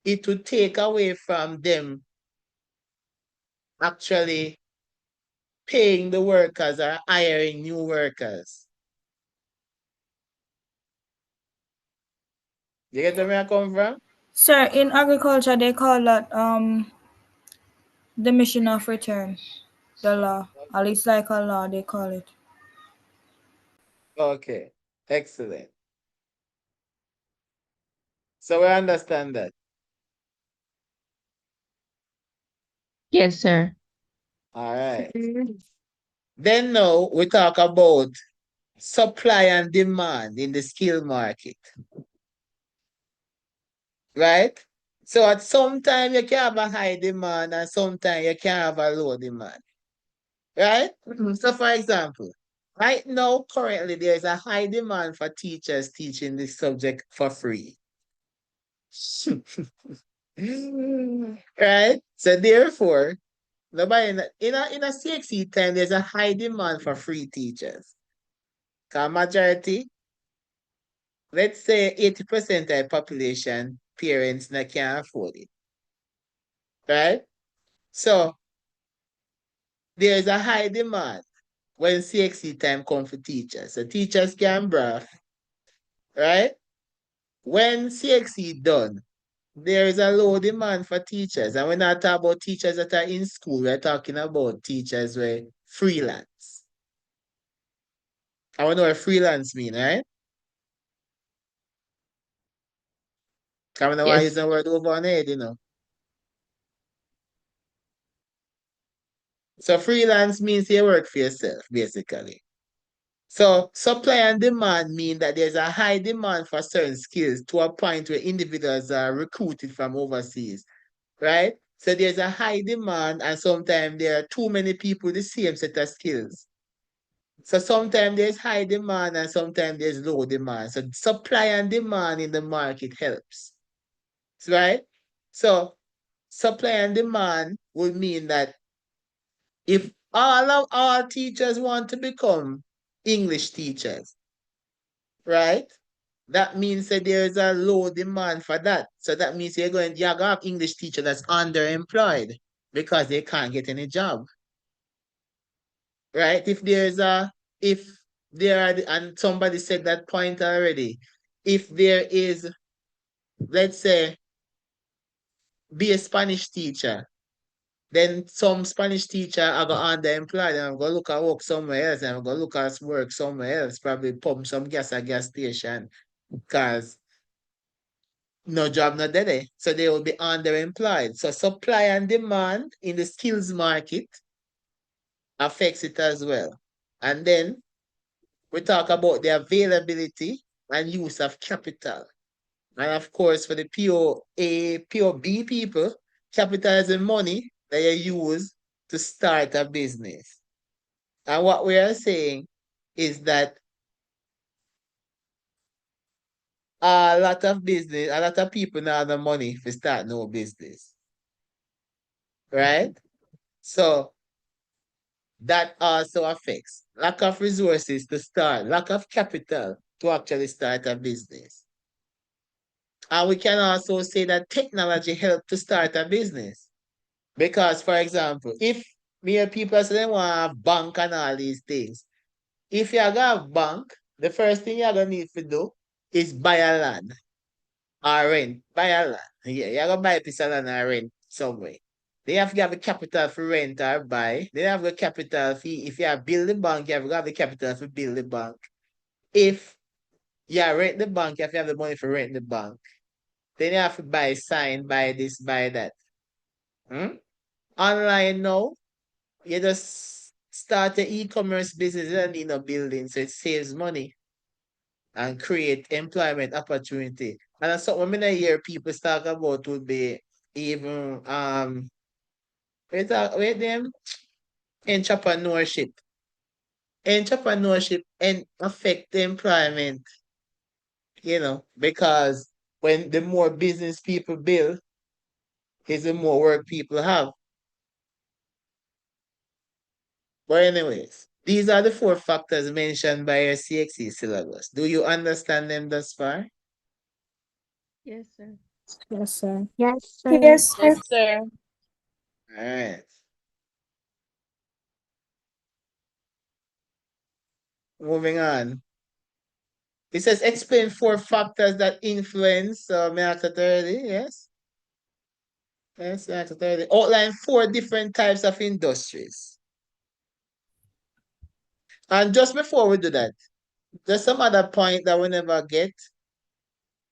A: it would take away from them actually paying the workers or hiring new workers. You get where I come from?
E: Sir, in agriculture they call that the mission of return. The law. At least like a law they call it.
A: Okay, excellent. So we understand that.
L: Yes, sir.
A: All right. Then now we talk about supply and demand in the skill market. Right? So at some time you can have a high demand and sometimes you can have a low demand. Right? So for example, right now currently there is a high demand for teachers teaching this subject for free. Right? So therefore, nobody in a CXC time, there's a high demand for free teachers. Because majority, let's say 80% of the population, parents that can't afford it. Right? So there's a high demand when CXC time comes for teachers. So teachers can breath, right? When CXC done, there is a low demand for teachers. And we're not talking about teachers that are in school, we're talking about teachers who are freelance. I want to know what freelance mean, right? Because I want to use
L: Yes.
A: the word over on head, So freelance means you work for yourself, basically. So supply and demand mean that there's a high demand for certain skills to a point where individuals are recruited from overseas, right? So there's a high demand and sometimes there are too many people with the same set of skills. So sometimes there's high demand and sometimes there's low demand. So supply and demand in the market helps, right? So supply and demand would mean that if all teachers want to become English teachers, right? That means that there's a low demand for that. So that means you're going to have English teacher that's underemployed because they can't get any job, right? If there are, and somebody said that point already, if there is, let's say, be a Spanish teacher, then some Spanish teacher are going to underemployed and I'm going to look at work somewhere else and I'm going to look at work somewhere else, probably pump some gas at gas station because no job, no day. So they will be underemployed. So supply and demand in the skills market affects it as well. And then we talk about the availability and use of capital. And of course, for the POB people, capital is the money that you use to start a business. And what we are saying is that a lot of people now have the money to start no business. Right? So that also affects lack of resources to start, lack of capital to actually start a business. And we can also say that technology helped to start a business. Because, for example, if mere people say they want a bank and all these things, if you have a bank, the first thing you're going to need to do is buy a land or rent. Buy a land. Yeah, you're going to buy a piece of land or rent somewhere. They have to have the capital for rent or buy. They have the capital fee. If you have build the bank, you have to have the capital for build the bank. If you rent the bank, you have to have the money for rent the bank. Then you have to buy sign, buy this, buy that. Online now, you just start an e-commerce business, you don't need no building, so it saves money and create employment opportunity. And that's something I hear people talk about would be even wait them entrepreneurship. Entrepreneurship and affect the employment, because when the more business people build, is the more work people have. But anyways, these are the 4 factors mentioned by your CXE syllabus. Do you understand them thus far?
L: Yes, sir.
E: Yes, sir.
J: Yes, sir.
E: Yes, sir.
B: Yes, sir.
A: All right. Moving on. It says explain 4 factors that influence may I ask it already? Yes. Yes, I asked it already. Outline 4 different types of industries. And just before we do that, there's some other point that we never get.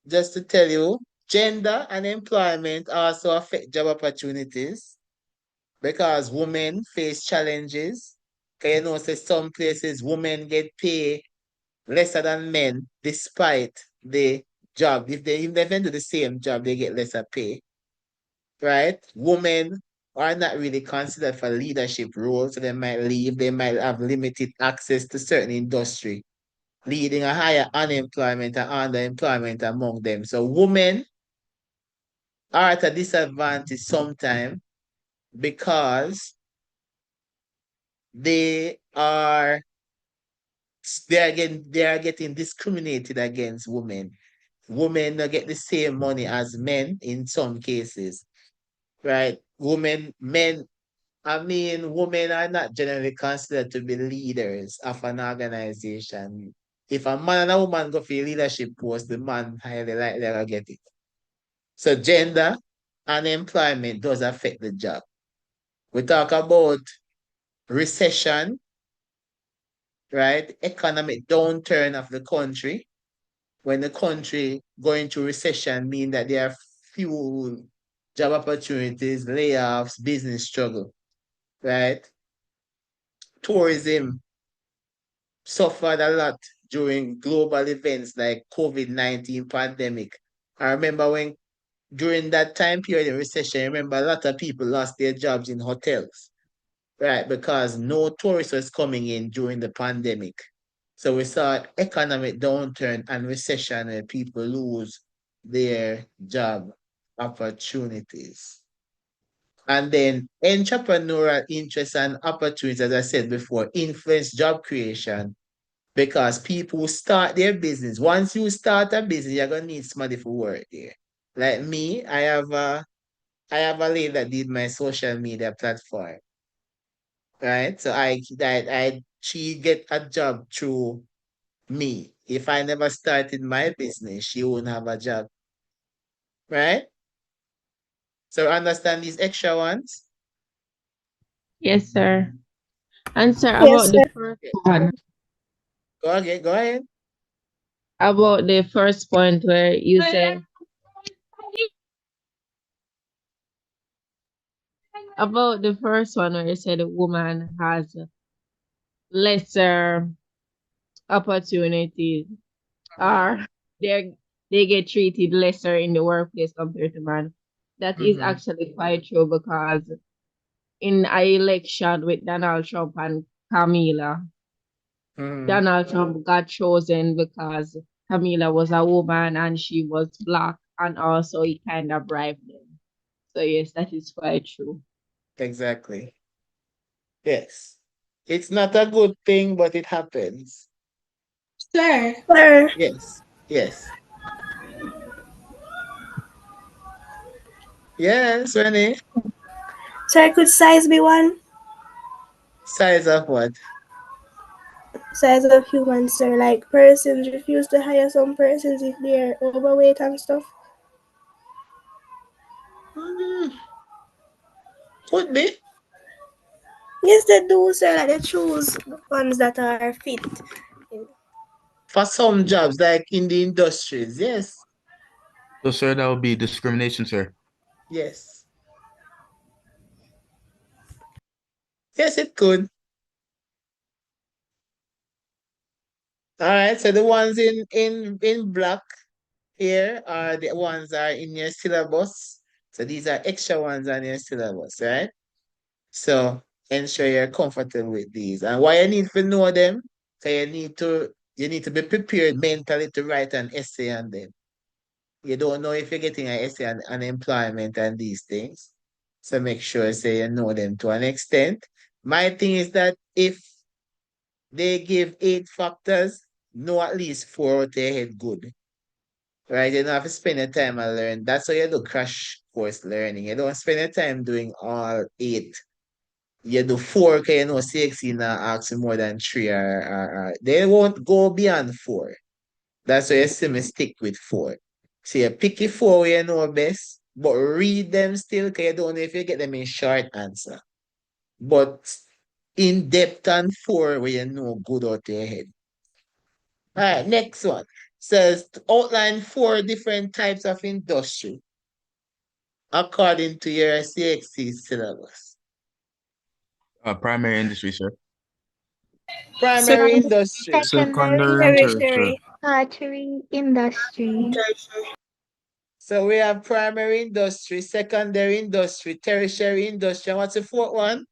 A: Just to tell you, gender and employment also affect job opportunities because women face challenges. Because say some places women get paid lesser than men despite the job. If they even do the same job, they get lesser pay. Right? Women are not really considered for leadership roles, so they might leave, they might have limited access to certain industry, leading a higher unemployment and underemployment among them. So women are at a disadvantage sometimes because they are they are getting discriminated against women. Women don't get the same money as men in some cases, right? Women are not generally considered to be leaders of an organization. If a man and a woman go for a leadership post, the man highly likely to get it. So gender and employment does affect the job. We talk about recession, right? Economic downturn of the country. When the country going through recession mean that there are few job opportunities, layoffs, business struggle, right? Tourism suffered a lot during global events like COVID-19 pandemic. I remember when during that time period in recession, I remember a lot of people lost their jobs in hotels, right? Because no tourists was coming in during the pandemic. So we saw economic downturn and recession where people lose their job opportunities. And then entrepreneurial interests and opportunities, as I said before, influence job creation because people start their business. Once you start a business, you're gonna need somebody for work there. Like me, I have a lady that did my social media platform, right? So she get a job through me. If I never started my business, she wouldn't have a job, right? So understand these extra ones?
L: Yes, sir. And sir,
F: Yes,
L: about the
F: sir.
L: first
A: Yeah.
L: one,
A: Go ahead.
L: about the first point where you say about the first one where you said the woman has lesser opportunities or they they get treated lesser in the workplace compared to man. That is
A: Mm-hmm.
L: actually quite true because in an election with Donald Trump and Camila,
A: Mm-hmm.
L: Donald Trump got chosen because Camila was a woman and she was black, and also he kind of bribed them. So yes, that is quite true.
A: Exactly. Yes. It's not a good thing, but it happens.
D: Sir,
F: Sir,
A: Yes. Yes. Yes, Renee.
F: sir, could size be one?
A: Size of what?
F: Size of humans, sir. Like persons refuse to hire some persons if they're overweight and stuff.
A: Mm, could be.
F: Yes, they do, sir. Like they choose ones that are fit.
A: For some jobs, like in the industries. Yes.
C: So, sir, that would be discrimination, sir.
A: Yes. Yes, it could. All right. So the ones in black here are the ones that are in your syllabus. So these are extra ones on your syllabus, right? So ensure you're comfortable with these. And why you need to know them? So you need to be prepared mentally to write an essay on them. You don't know if you're getting an essay on unemployment and these things. So make sure say you know them to an extent. My thing is that if they give 8 factors, know at least 4 out your head good. Right? You don't have to spend your time and learn. That's why you do crash course learning. You don't spend your time doing all 8. You do 4 because you know CXC now asks you more than 3 or they won't go beyond 4. That's why you see me stick with 4. So you pick your 4 where you know best, but read them still because you don't know if you get them in short answer. But in depth and 4 where you know good out your head. All right, next one says to outline 4 different types of industry according to your CXC syllabus.
C: Primary industry, sir.
A: Primary
J: Um,
A: industry.
I: Secondary
J: secondary,
I: and tertiary.
F: Tertiary.
J: tertiary industry.
A: So we have primary industry, secondary industry, tertiary industry. And what's the 4th one?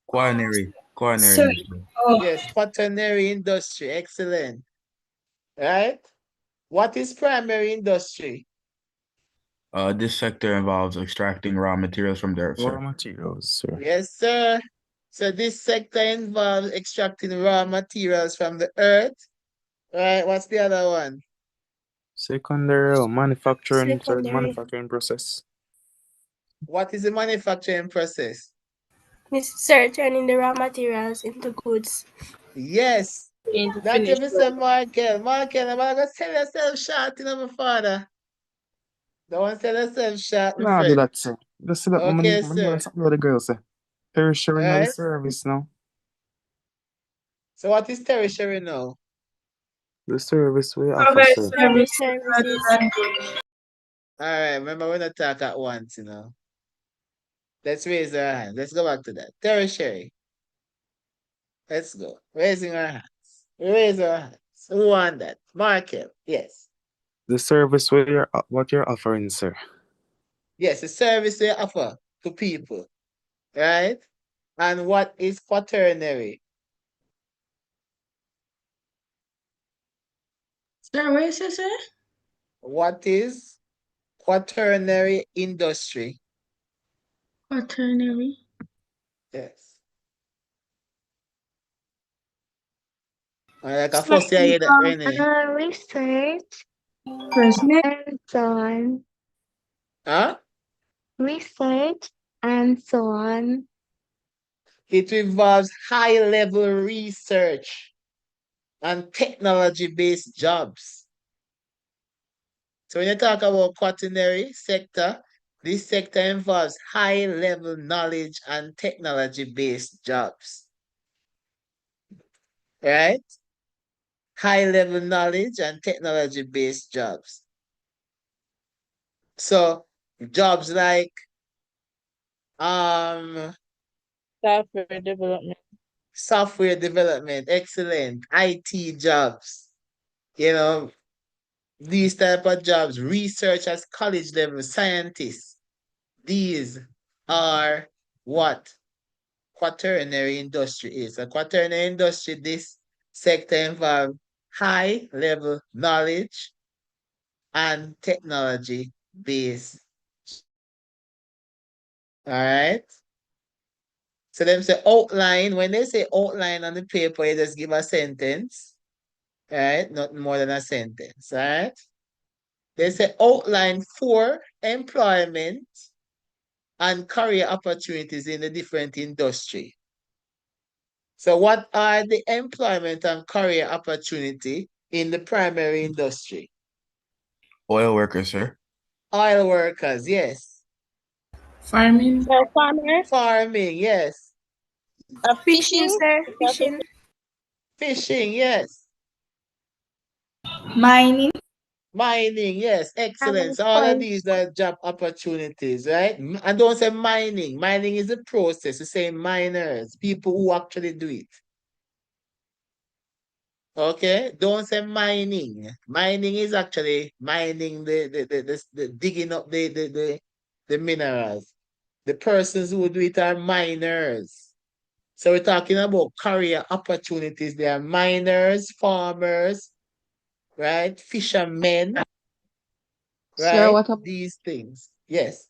C: Quaternary
D: sir.
C: industry.
D: Oh,
A: Yes, quaternary industry. Excellent. Right? What is primary industry?
C: This sector involves extracting raw materials from the earth,
I: Raw
C: sir.
I: materials, sir.
A: Yes, sir. So this sector involves extracting raw materials from the earth. Right? What's the other one?
I: Secondary manufacturing, sir.
F: Secondary.
I: Manufacturing process.
A: What is the manufacturing process?
F: Sir, turning the raw materials into goods.
A: Yes.
D: in the
A: That you
D: finished
A: be say, Michael. Michael, I'm gonna sell yourself short, you know, my father. Don't sell yourself short, my
I: Nah, do
A: friend.
I: that, sir. Just see that money,
A: Okay,
I: money learn
A: sir.
I: something about the girls, sir. Tertiary now the
A: Right?
I: service now.
A: So what is tertiary now?
I: The service we offer,
D: provide
I: sir.
F: Provide
D: services rather
F: services.
D: than goods.
A: All right, remember we're not talk at once, you know. Let's raise our hand. Let's go back to that. Tertiary. Let's go. Raising our hands. Raise our hands. Who want that? Michael. Yes.
I: The service what you're offering, sir.
A: Yes, the service they offer to people. Right? And what is quaternary?
D: Sir, what you say, sir?
A: What is quaternary industry.
D: Quaternary.
A: Yes. Like I
D: So
A: first hear that, Renee.
J: Research
D: President.
J: and so on.
A: Huh?
J: Research and so on.
A: It involves high-level research and technology-based jobs. So when you talk about quaternary sector, this sector involves high-level knowledge and technology-based jobs. Right? High-level knowledge and technology-based jobs. So jobs like
B: Software development.
A: software development, excellent, IT jobs, you know, these type of jobs, research at college level, scientists, these are what quaternary industry is. A quaternary industry, this sector involves high level knowledge and technology base. All right. So them say outline. When they say outline on the paper, you just give a sentence. Right? Not more than a sentence. Right? They say outline for employment and career opportunities in the different industry. So what are the employment and career opportunity in the primary industry?
C: Oil workers, sir.
A: Oil workers, yes.
G: Farming.
E: So farmer,
A: Farming, yes.
D: Fishing,
E: fishing,
D: sir. Fishing.
A: Fishing, yes.
D: Mining.
A: Mining, yes. Excellent. So all of these are job opportunities, right? And don't say mining. Mining is a process. You say miners, people who actually do it. Okay, don't say mining. Mining is actually mining the digging up the minerals. The persons who do it are miners. So we're talking about career opportunities. They are miners, farmers, right? Fishermen,
L: Sir,
A: right?
L: what about
A: These things. Yes.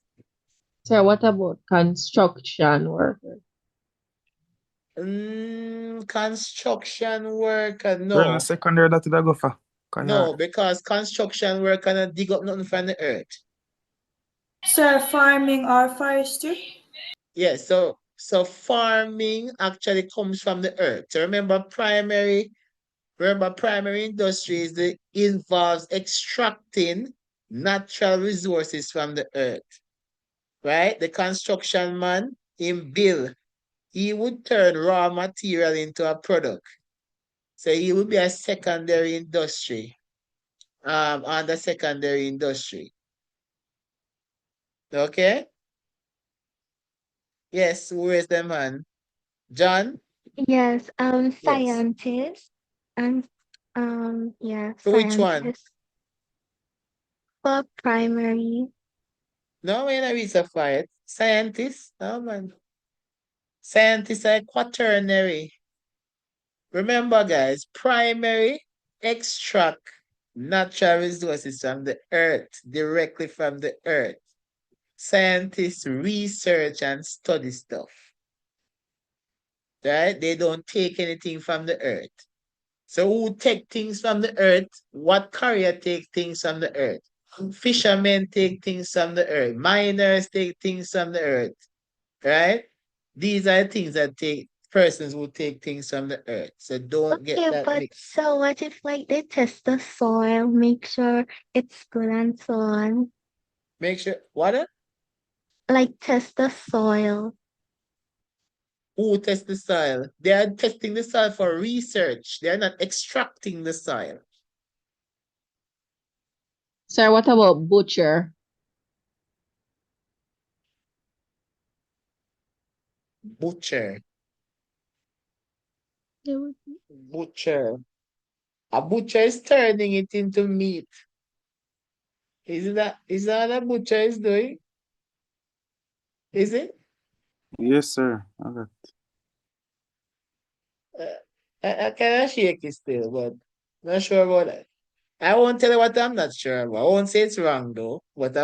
L: construction worker?
A: Construction worker,
I: Run a
A: no.
I: secondary that to go for.
A: No, because construction work cannot dig up nothing from the earth.
D: Sir, farming or forestry.
A: Yes, so farming actually comes from the earth. So remember primary industries that involves extracting natural resources from the earth. Right? The construction man in Bill, he would turn raw material into a product. So he would be a secondary industry. On the secondary industry. Okay? Yes, who is the man? John?
J: Yes,
A: Yes.
J: scientists and yeah,
A: For which one?
J: scientists for primary.
A: No, when I reach a fight. Scientists? No, man. Scientists are quaternary. Remember, guys, primary extract natural resources from the earth, directly from the earth. Scientists research and study stuff. Right? They don't take anything from the earth. So who take things from the earth? What carrier take things from the earth? Fishermen take things from the earth. Miners take things from the earth. Right? These are things that take persons who take things from the earth. So don't get
J: Okay,
A: that
J: but
A: mixed.
J: so what if like they test the soil, make sure it's good and so on?
A: Make sure what?
J: Like test the soil.
A: Who test the soil? They are testing the soil for research. They are not extracting the soil.
L: Sir, what about butcher?
A: Butcher.
L: There would
A: Butcher. A butcher is turning it into meat. Is that what a butcher is doing? Is it?
I: Yes, sir. Okay.
A: I kind of shake it still, but not sure about that. I won't tell you what I'm not sure about. I won't say it's wrong though, but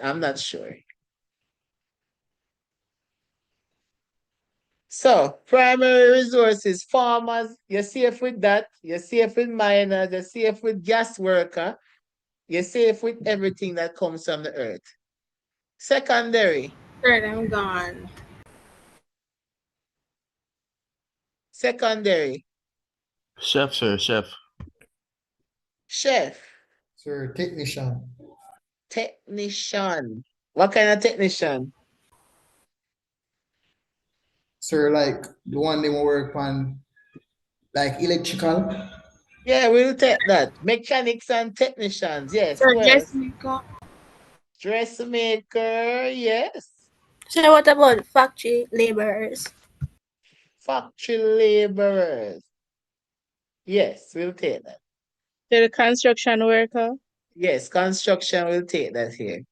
A: I'm not sure. So, primary resources, farmers, you're safe with that. You're safe with miners, you're safe with gas worker, you're safe with everything that comes from the earth. Secondary.
H: Right, I'm gone.
A: Secondary.
C: Chef, sir, chef.
A: Chef.
M: Sir, technician.
A: Technician. What kind of technician?
M: Sir, like the one they work on, like electrical.
A: Yeah, we'll take that. Mechanics and technicians. Yes.
H: Sir,
A: Who else?
H: dressmaker.
A: Dressmaker. Yes.
E: So what about factory laborers?
A: Factory laborers. Yes, we'll take that.
B: The construction worker.
A: Yes, construction will take that here.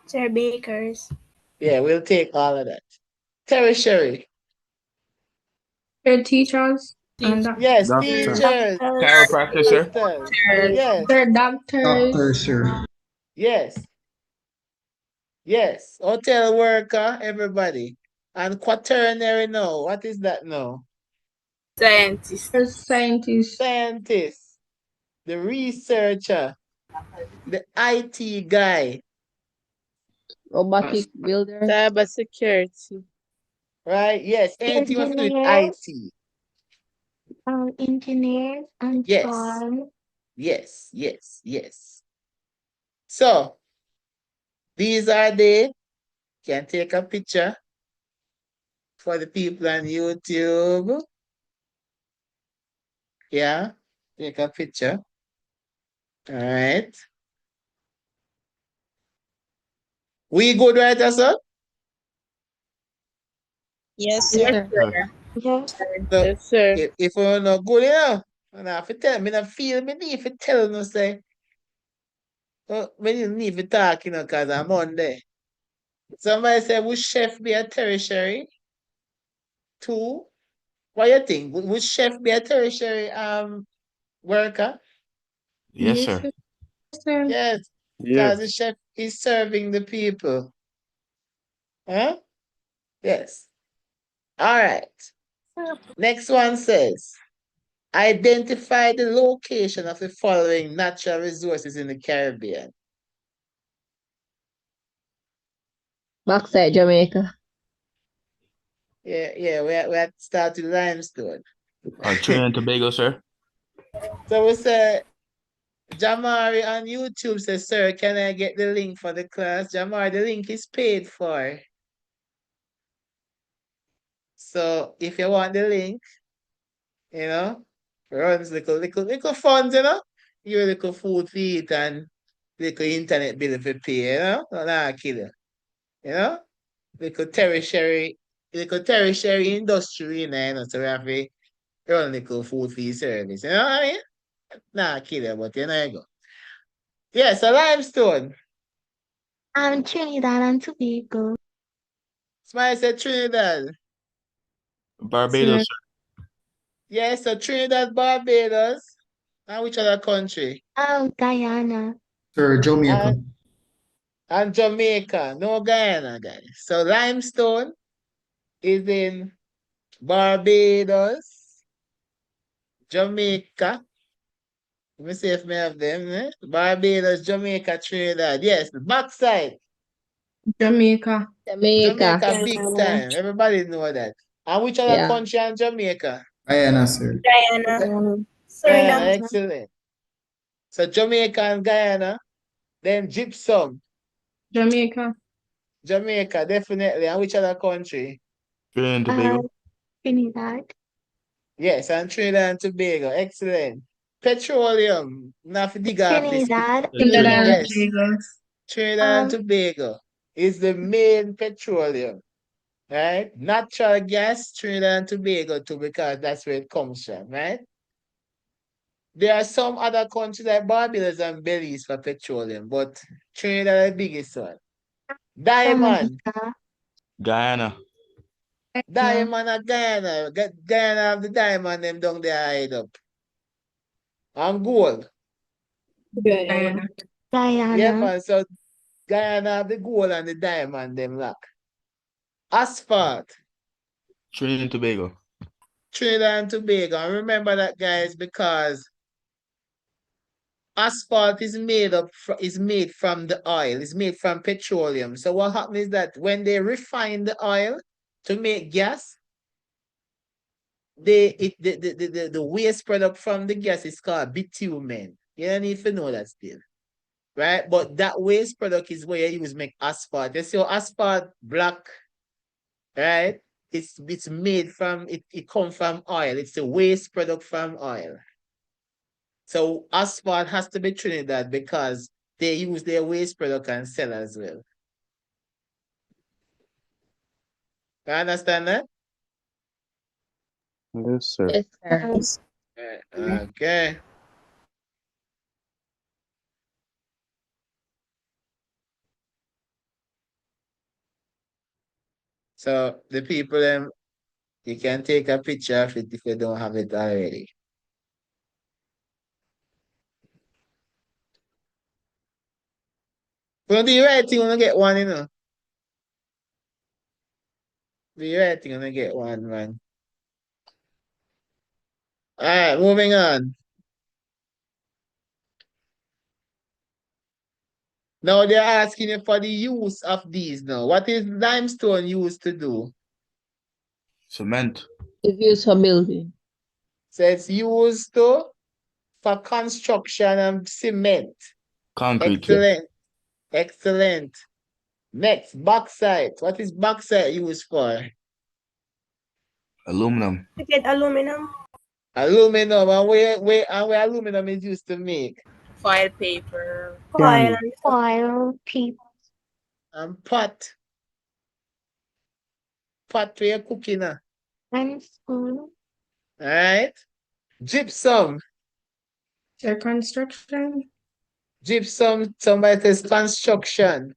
E: Sir, bakers.
A: Yeah, we'll take all of that. Tertiary.
D: Sir, teachers. And
A: Yes,
C: Doctor.
A: teachers.
C: Chiropractor, sir.
A: Doctors. Yes.
D: Sir, doctors.
M: Doctor, sir.
A: Yes. Yes. Hotel worker, everybody. And quaternary now. What is that now?
H: Scientist.
D: Sir, scientists.
A: Scientist. The researcher. The IT guy.
L: Robotic builder.
B: Cyber security.
A: Right? Yes. Anything to do with IT.
J: Engineers and
A: Yes.
J: farm.
A: Yes. Yes. Yes. So, these are the, can take a picture for the people on YouTube. Yeah, take a picture. All right. We good, right, sir?
E: Yes,
L: Yes,
E: sir.
L: sir.
J: Yes.
A: So,
B: Yes, sir.
A: if we're not good, I have to tell me, I feel me need to tell them, say, me need to talk, because I'm on there. Somebody said, would chef be a tertiary? Two? What you think? Would chef be a tertiary worker?
C: Yes,
D: Yes,
C: sir.
D: sir.
A: Yes, because the
I: Yes.
A: chef is serving the people. Huh? Yes. All right. Next one says, identify the location of the following natural resources in the Caribbean.
L: Backside Jamaica.
A: Yeah, we had to start with limestone.
C: Trinidad and Tobago, sir.
A: So we say, Jamari on YouTube says, sir, can I get the link for the class? Jamari, the link is paid for. So if you want the link, runs little funds, your little food to eat and little internet bill for pay, Not kill you. Little tertiary industry, so we have to run little food fee service. You know what I mean? Nah, kill you, but you go. Yeah, so limestone.
J: Trinidad and Tobago.
A: Somebody said Trinidad.
C: Barbados,
B: Sir.
C: sir.
A: Yeah, so Trinidad, Barbados. And which other country?
J: Guyana.
M: Sir, Jamaica.
A: And Jamaica. No Guyana, guys. So limestone is in Barbados, Jamaica. Let me see if we have them. Barbados, Jamaica, Trinidad. Yes, the backside.
D: Jamaica.
A: Jamaica, big time. Everybody know that. And which other
L: Yeah.
A: country in Jamaica?
M: Guyana, sir.
E: Guyana.
A: Guyana, excellent. So Jamaica and Guyana. Then gypsum.
D: Jamaica.
A: Jamaica, definitely. And which other country?
C: Trinidad and Tobago.
J: Trinidad.
A: Yes, and Trinidad and Tobago. Excellent. Petroleum. Not dig off this.
J: Trinidad.
D: Trinidad and
A: Yes.
D: Tobago.
A: Trinidad and Tobago is the main petroleum, right? Natural gas, Trinidad and Tobago too, because that's where it comes from, right? There are some other countries like Barbados and Belize for petroleum, but Trinidad is the biggest one. Diamond.
C: Guyana.
A: Diamond and Guyana. Guyana have the diamond them down there hide up. and gold.
D: Guyana.
A: Yeah,
J: Guyana.
A: man. So Guyana have the gold and the diamond them lock. Asphalt,
C: Trinidad and Tobago.
A: Trinidad and Tobago. And remember that, guys, because asphalt is made from the oil, is made from petroleum. So what happens is that when they refine the oil to make gas, the waste product from the gas is called bitumen. You don't need to know that still. Right? But that waste product is where you use make asphalt. You see how asphalt black, right? It's made from it comes from oil. It's the waste product from oil. So asphalt has to be Trinidad because they use their waste product and sell as well. You understand that?
I: Yes, sir.
L: Yes, sir.
A: Okay. So the people you can take a picture of it if you don't have it already. Don't do the right thing when you get one, you know. Do the right thing when you get one, man. All right, moving on. Now they're asking you for the use of these now. What is limestone used to do?
C: Cement.
L: It's used for building.
A: So it's used to for construction and cement.
C: Concrete. Yeah.
A: Excellent. Excellent. Next, bauxite. What is bauxite used for?
C: Aluminum.
F: To get aluminum.
A: Aluminum. And where aluminum is used to make?
B: Foil paper.
F: Oil and stuff.
J: Oil, people.
A: And pot. Pot where you're cooking.
J: And school.
A: Alright. Gypsum.
D: So construction.
A: Gypsum, somebody says construction.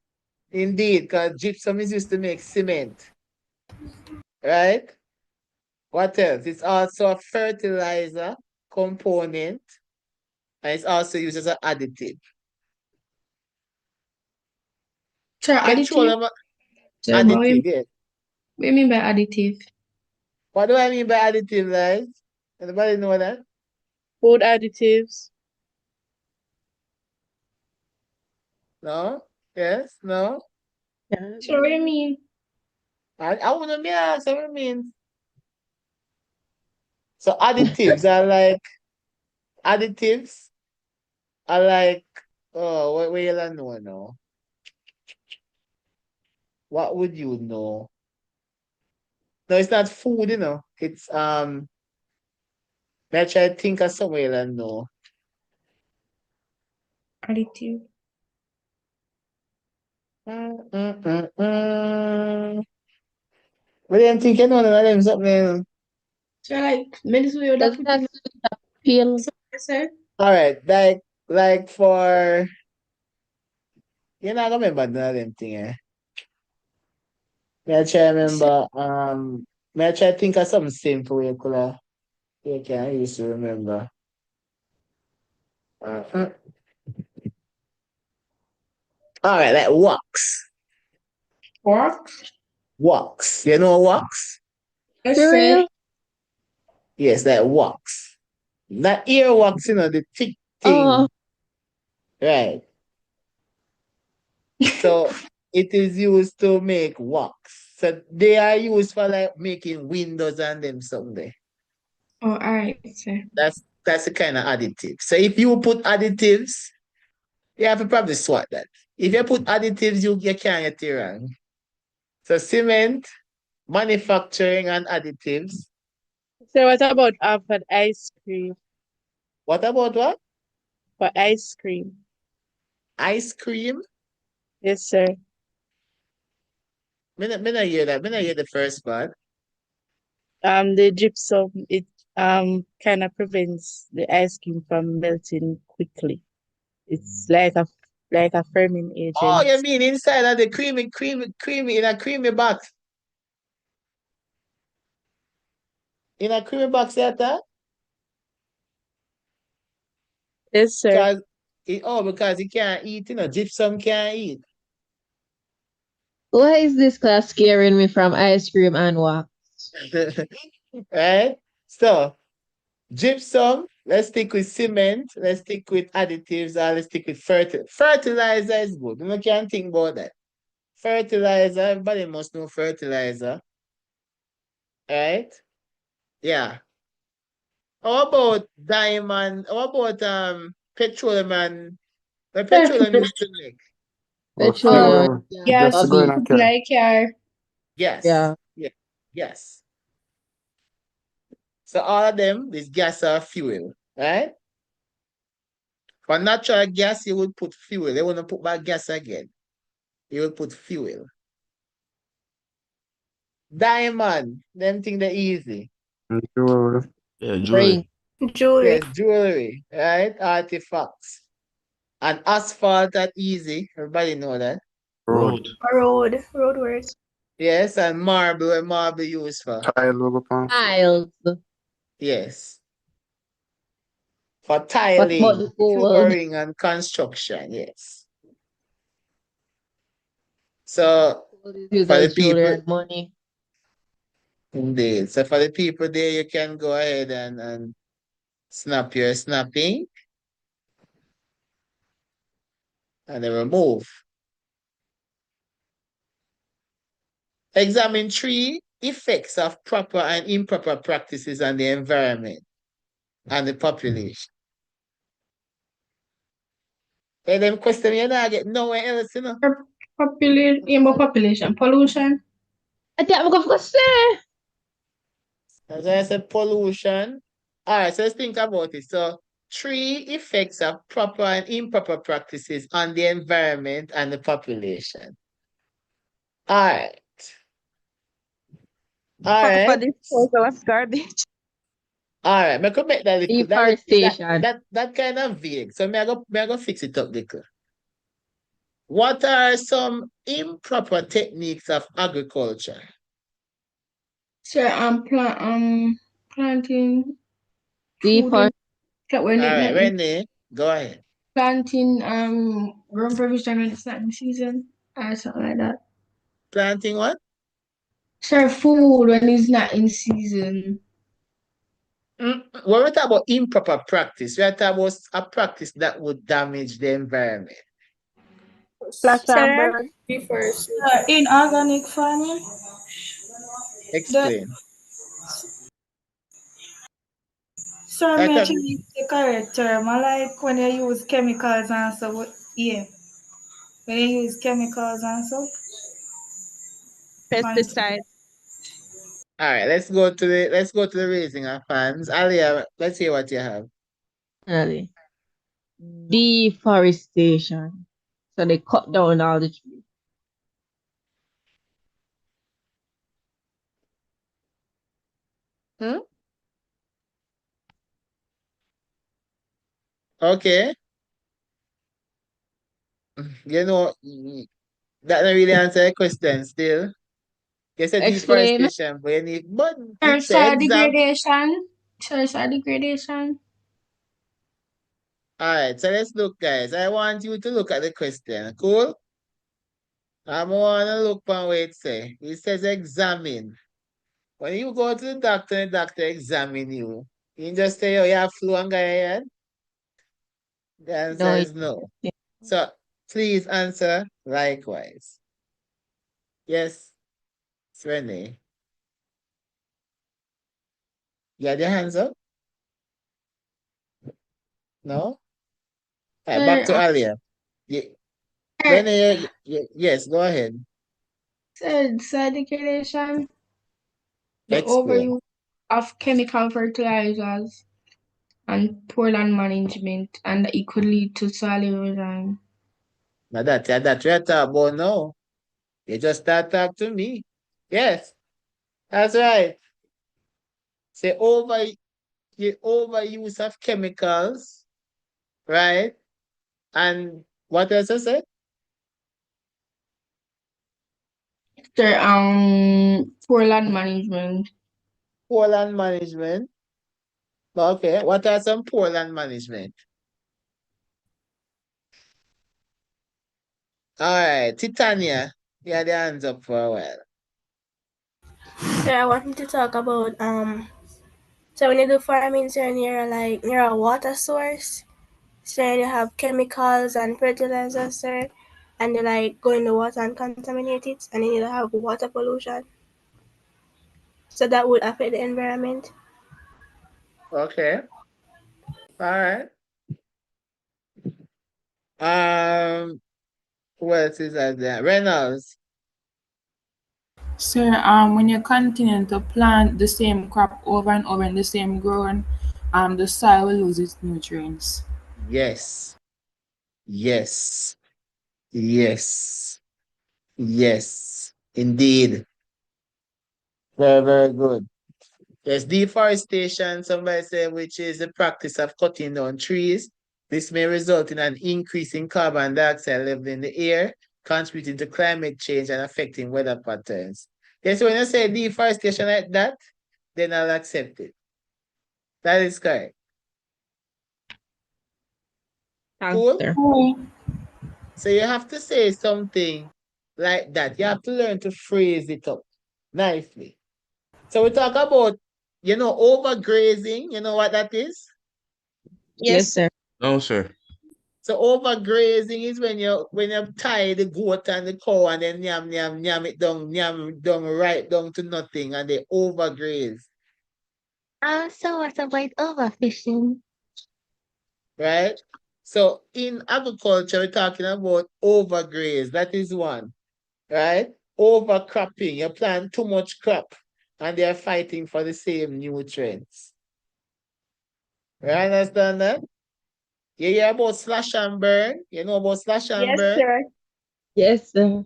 A: Indeed, because gypsum is used to make cement. Right? What else? It's also a fertilizer component. And it's also used as an additive.
D: So additive.
A: Petroleum
D: So
A: additive, yes.
D: what do you mean by additive?
A: What do I mean by additive, guys? Anybody know that?
B: Food additives.
A: No? Yes? No?
B: Yeah.
D: So what do you mean?
A: I wouldn't be asked what it means. So additives are like what will you know now? What would you know? No, it's not food, you know. It's let's try to think of some way I know.
D: Additive.
A: What do you think you know none of them something?
D: So like medicine you would
L: Does
D: put
L: that
D: in
L: peel?
D: say?
A: All right, like for you're not gonna remember none of them thing, eh? May I try remember may I try think of something simple you can use to remember. Uh, All right, like wax.
D: What?
A: Wax. You know wax?
D: Let's
L: For
D: say
L: real?
A: Yes, like wax. Not ear wax, you know, the thick
L: Oh,
A: thing. Right. So it is used to make wax. So they are used for like making windows and them someday.
D: oh alright, so
A: That's the kind of additive. So if you put additives, you have to probably swat that. If you put additives, you can't get it wrong. So cement, manufacturing and additives.
B: So what about for ice cream?
A: What about what?
B: For ice cream.
A: Ice cream?
B: Yes, sir.
A: Me not hear that. Me not hear the first part.
B: The gypsum, it kind of prevents the ice cream from melting quickly. It's like a firming
A: Oh,
B: agent.
A: you mean inside of the creamy in a creamy box. In a creamy box like that?
B: Yes, sir.
A: Because he can't eat, gypsum can't eat.
L: Why is this class scaring me from ice cream and wax?
A: Right? So, gypsum, let's stick with cement, let's stick with additives, or let's stick with fertilizer is good. You can't think about that. Fertilizer, everybody must know fertilizer. Right? Yeah. How about diamond? How about petroleum and the petroleum used to make?
I: Oh,
L: Petroleum,
I: fuel.
D: Gas,
I: Just go in
L: hobby.
I: a car.
D: like car.
A: Yes.
L: Yeah.
A: Yeah. Yes. So all of them, this gas are fuel, right? For natural gas, you would put fuel. They want to put back gas again. You will put fuel. Diamond, them think they're easy.
I: Fuel.
C: Yeah,
L: Ring.
C: jewelry.
D: Jewelry.
A: Yes, jewelry, right? Artifacts. And asphalt, that easy. Everybody know that.
I: Road.
C: Road.
D: Road work.
A: Yes, and marble, what marble used for?
I: Tile logo pan.
L: Tiles.
A: Yes. For
L: What about
A: tiling,
L: the gold?
A: flooring, and construction, yes. So
L: Gold is used
A: for the
L: as jewelry
A: people,
L: and money.
A: indeed. So for the people there, you can go ahead and snap your snapping and then remove. Examine 3 effects of proper and improper practices on the environment and the population. And them question you not get nowhere else,
D: Population, pollution.
L: I think I'm going to say.
A: As I said, pollution. All right, so let's think about it. So 3 effects of proper and improper practices on the environment and the population. All right. All
F: Proper
A: right.
F: disposal of garbage.
A: All right. I could make that little,
L: Deforestation.
A: that kind of vague. So may I go fix it up little. What are some improper techniques of agriculture?
D: So planting food
L: Deforestation.
D: when
A: All
D: it
A: right,
D: not
A: Renee, go ahead.
D: planting ground provision when it's not in season or something like that.
A: Planting what?
D: Serve food when it's not in season.
A: When we talk about improper practice, we are talking about a practice that would damage the environment.
F: Slash and
E: Sir,
F: burn.
H: Deforestation.
E: in organic farming, the
A: Explain.
E: sir,
A: That
E: me
A: a,
E: actually use the correct term. I like when you use chemicals and so. Yeah, when you use chemicals and so. Man,
F: Pesticide.
A: all right, let's go to the raising of funds. Alia, let's hear what you have.
L: Definitely. Deforestation. So they cut down all the trees.
A: Hmm? Okay. You know, that don't really answer the question still. You said
L: Explain.
A: deforestation, but you need, but it's an
D: Soil
A: exam.
D: degradation. Soil degradation.
A: All right, so let's look, guys. I want you to look at the question. Cool? I want to look on what it says. It says examine. When you go to the doctor examine you. You just say, oh, you have flu and go ahead. The answer
L: No,
A: is no. So please answer likewise. Yes, it's Renee. You had your hands up? No? All right, back to Alia. Renee, yes, go ahead.
D: Soil degradation. The
A: Explain.
D: overuse of chemical fertilizers and poor land management, and it could lead to soil erosion.
A: Now that we're talking about now. You just start talk to me. Yes, that's right. Say overuse of chemicals, right? And what else I said?
D: The poor land management.
A: Poor land management. Okay, what are some poor land management? All right, Titania, you had your hands up for a while.
D: Yeah, I wanted to talk about so when you do farming, so near a water source, so you have chemicals and fertilizers, sir, and they like go in the water and contaminate it, and then you have water pollution. So that would affect the environment.
A: Okay. All right. Who else is that there? Reynolds.
G: Sir, when you continue to plant the same crop over and over in the same ground, the soil will lose its nutrients.
A: Yes. Yes. Yes. Yes. Indeed. Very, very good. There's deforestation, somebody said, which is the practice of cutting down trees. This may result in an increase in carbon dioxide level in the air, contributing to climate change and affecting weather patterns. Yes, when you say deforestation like that, then I'll accept it. That is correct.
L: Thanks,
A: Cool?
L: sir.
A: So you have to say something like that. You have to learn to phrase it up nicely. So we talk about, overgrazing. You know what that is?
L: Yes, sir.
C: No, sir.
A: So overgrazing is when you tie the goat and the cow and then yam it down right down to nothing and they overgraze,
J: So what about overfishing?
A: right? So in agriculture, we're talking about overgraze. That is one, right? Overcropping. You plant too much crop and they're fighting for the same nutrients. You understand that? You hear about slash and burn? You know about slash and
F: Yes,
A: burn?
F: sir.
L: Yes, sir.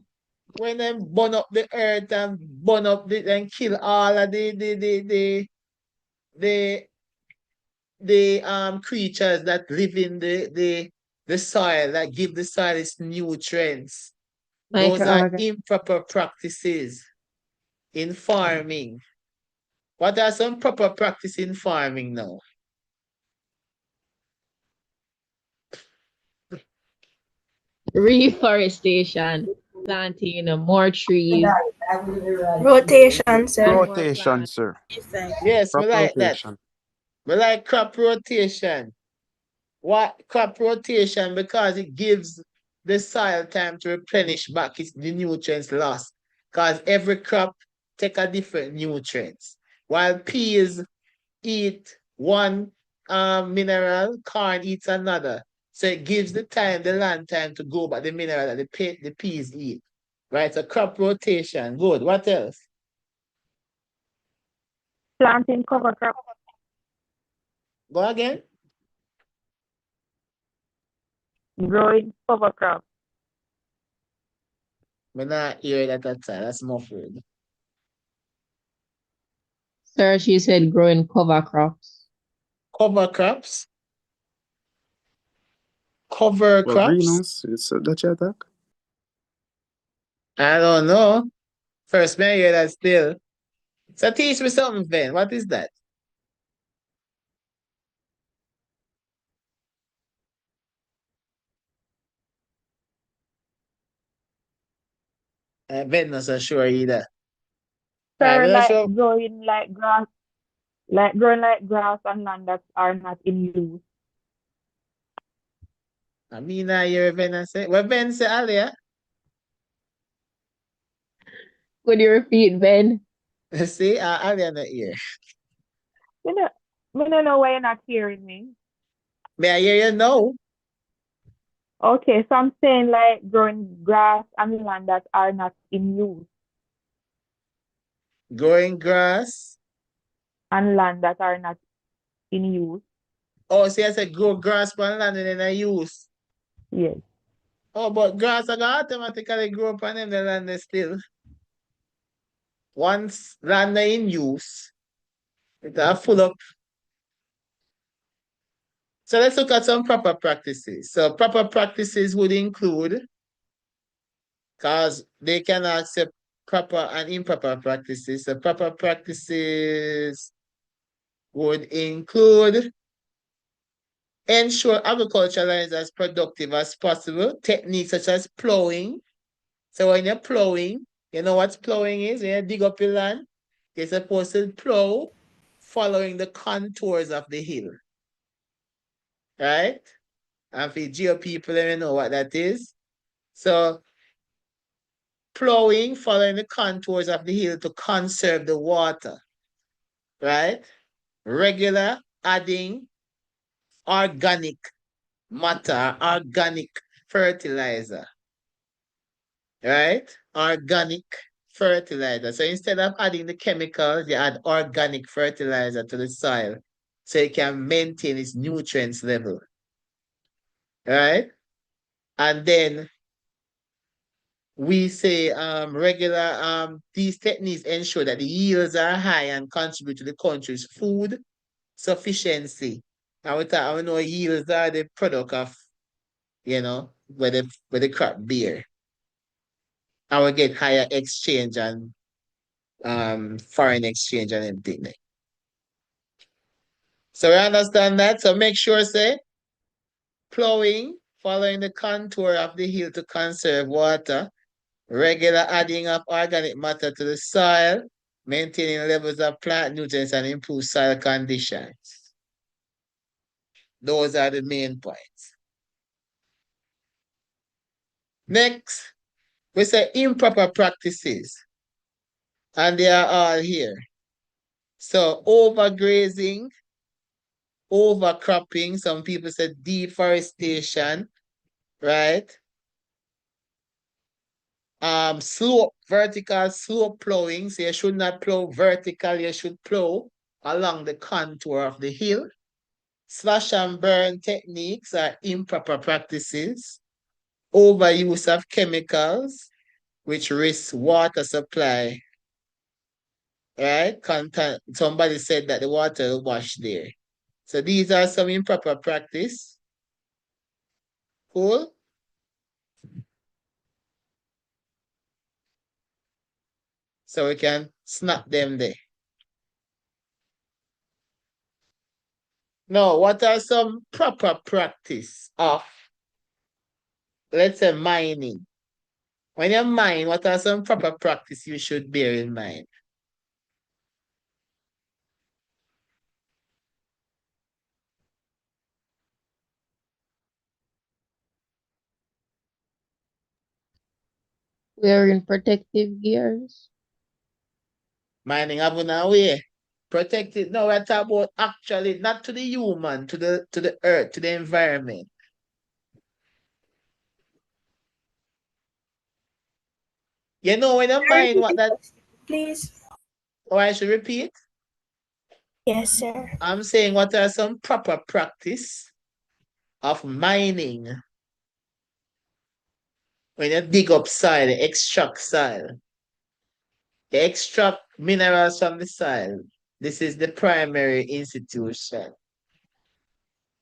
A: When them burn up the earth and burn up and kill all of the creatures that live in the soil, that give the soil its nutrients. Those are
L: Microorganisms.
A: improper practices in farming. What are some proper practice in farming now?
L: Reforestation, planting more trees,
D: Rotation, sir.
L: more
I: Rotation,
L: plants.
I: sir.
A: Yes, we
I: Crop
A: like that.
I: rotation.
A: We like crop rotation. What crop rotation? Because it gives the soil time to replenish back the nutrients lost. Because every crop take a different nutrients. While peas eat one mineral, corn eats another. So it gives the land time to go back the mineral that the peas eat. Right? So crop rotation. Good. What else?
B: Planting cover crop,
A: Go again.
B: growing cover crop.
A: Me not hear that at all. That's muffled.
L: Sir, she said growing cover crops.
A: Cover crops. Cover
I: Well,
A: crops.
I: greenhouse, it's that you attack.
A: I don't know. First man hear that still. So teach me something, Ben. What is that? Ben not so sure either. I'm
B: Sir,
A: not
B: like
A: sure.
B: growing like grass on land that are not in use.
A: I mean, I hear Ben say. What Ben say earlier?
L: Could you repeat, Ben?
A: See, earlier not here.
B: You know, I don't know why you're not hearing me.
A: May I hear you now?
B: Okay, so I'm saying like growing grass on land that are not in use,
A: Growing grass.
B: and land that are not in use.
A: Oh, see, I said grow grass on land and then I use.
B: Yes.
A: Oh, but grass are gonna automatically grow up on them the land is still. Once land are in use, it are full up. So let's look at some proper practices. So proper practices would include, because they can accept proper and improper practices. So proper practices would include ensure agricultural land is as productive as possible. Techniques such as plowing. So when you're plowing, you know what plowing is? When you dig up your land, you're supposed to plow following the contours of the hill. Right? And for geo people, let me know what that is. So plowing following the contours of the hill to conserve the water. Right? Regular adding organic matter, organic fertilizer. Right? Organic fertilizer. So instead of adding the chemicals, you add organic fertilizer to the soil so it can maintain its nutrients level. Right? And then we say these techniques ensure that the yields are high and contribute to the country's food sufficiency. And we know yields are the product of, where the crop bear. And we get higher exchange and foreign exchange and everything. So we understand that. So make sure, say, plowing, following the contour of the hill to conserve water, regular adding of organic matter to the soil, maintaining levels of plant nutrients and improve soil conditions. Those are the main points. Next, we say improper practices. And they are all here. So overgrazing, overcropping, some people say deforestation, right? Vertical slope plowing. So you should not plow vertical, you should plow along the contour of the hill. Slash and burn techniques are improper practices. Overuse of chemicals, which risks water supply. Right? Somebody said that the water will wash there. So these are some improper practice. Cool? So we can snap them there. Now, what are some proper practice of, let's say, mining? When you mine, what are some proper practice you should bear in mind?
L: Wearing protective gears.
A: Mining have a way. Protected. No, we're talking about actually not to the human, to the earth, to the environment. You know when you mine what that,
D: Please.
A: oh, I should repeat?
D: Yes, sir.
A: I'm saying what are some proper practice of mining when you dig up soil, extract soil. You extract minerals from the soil. This is the primary institution.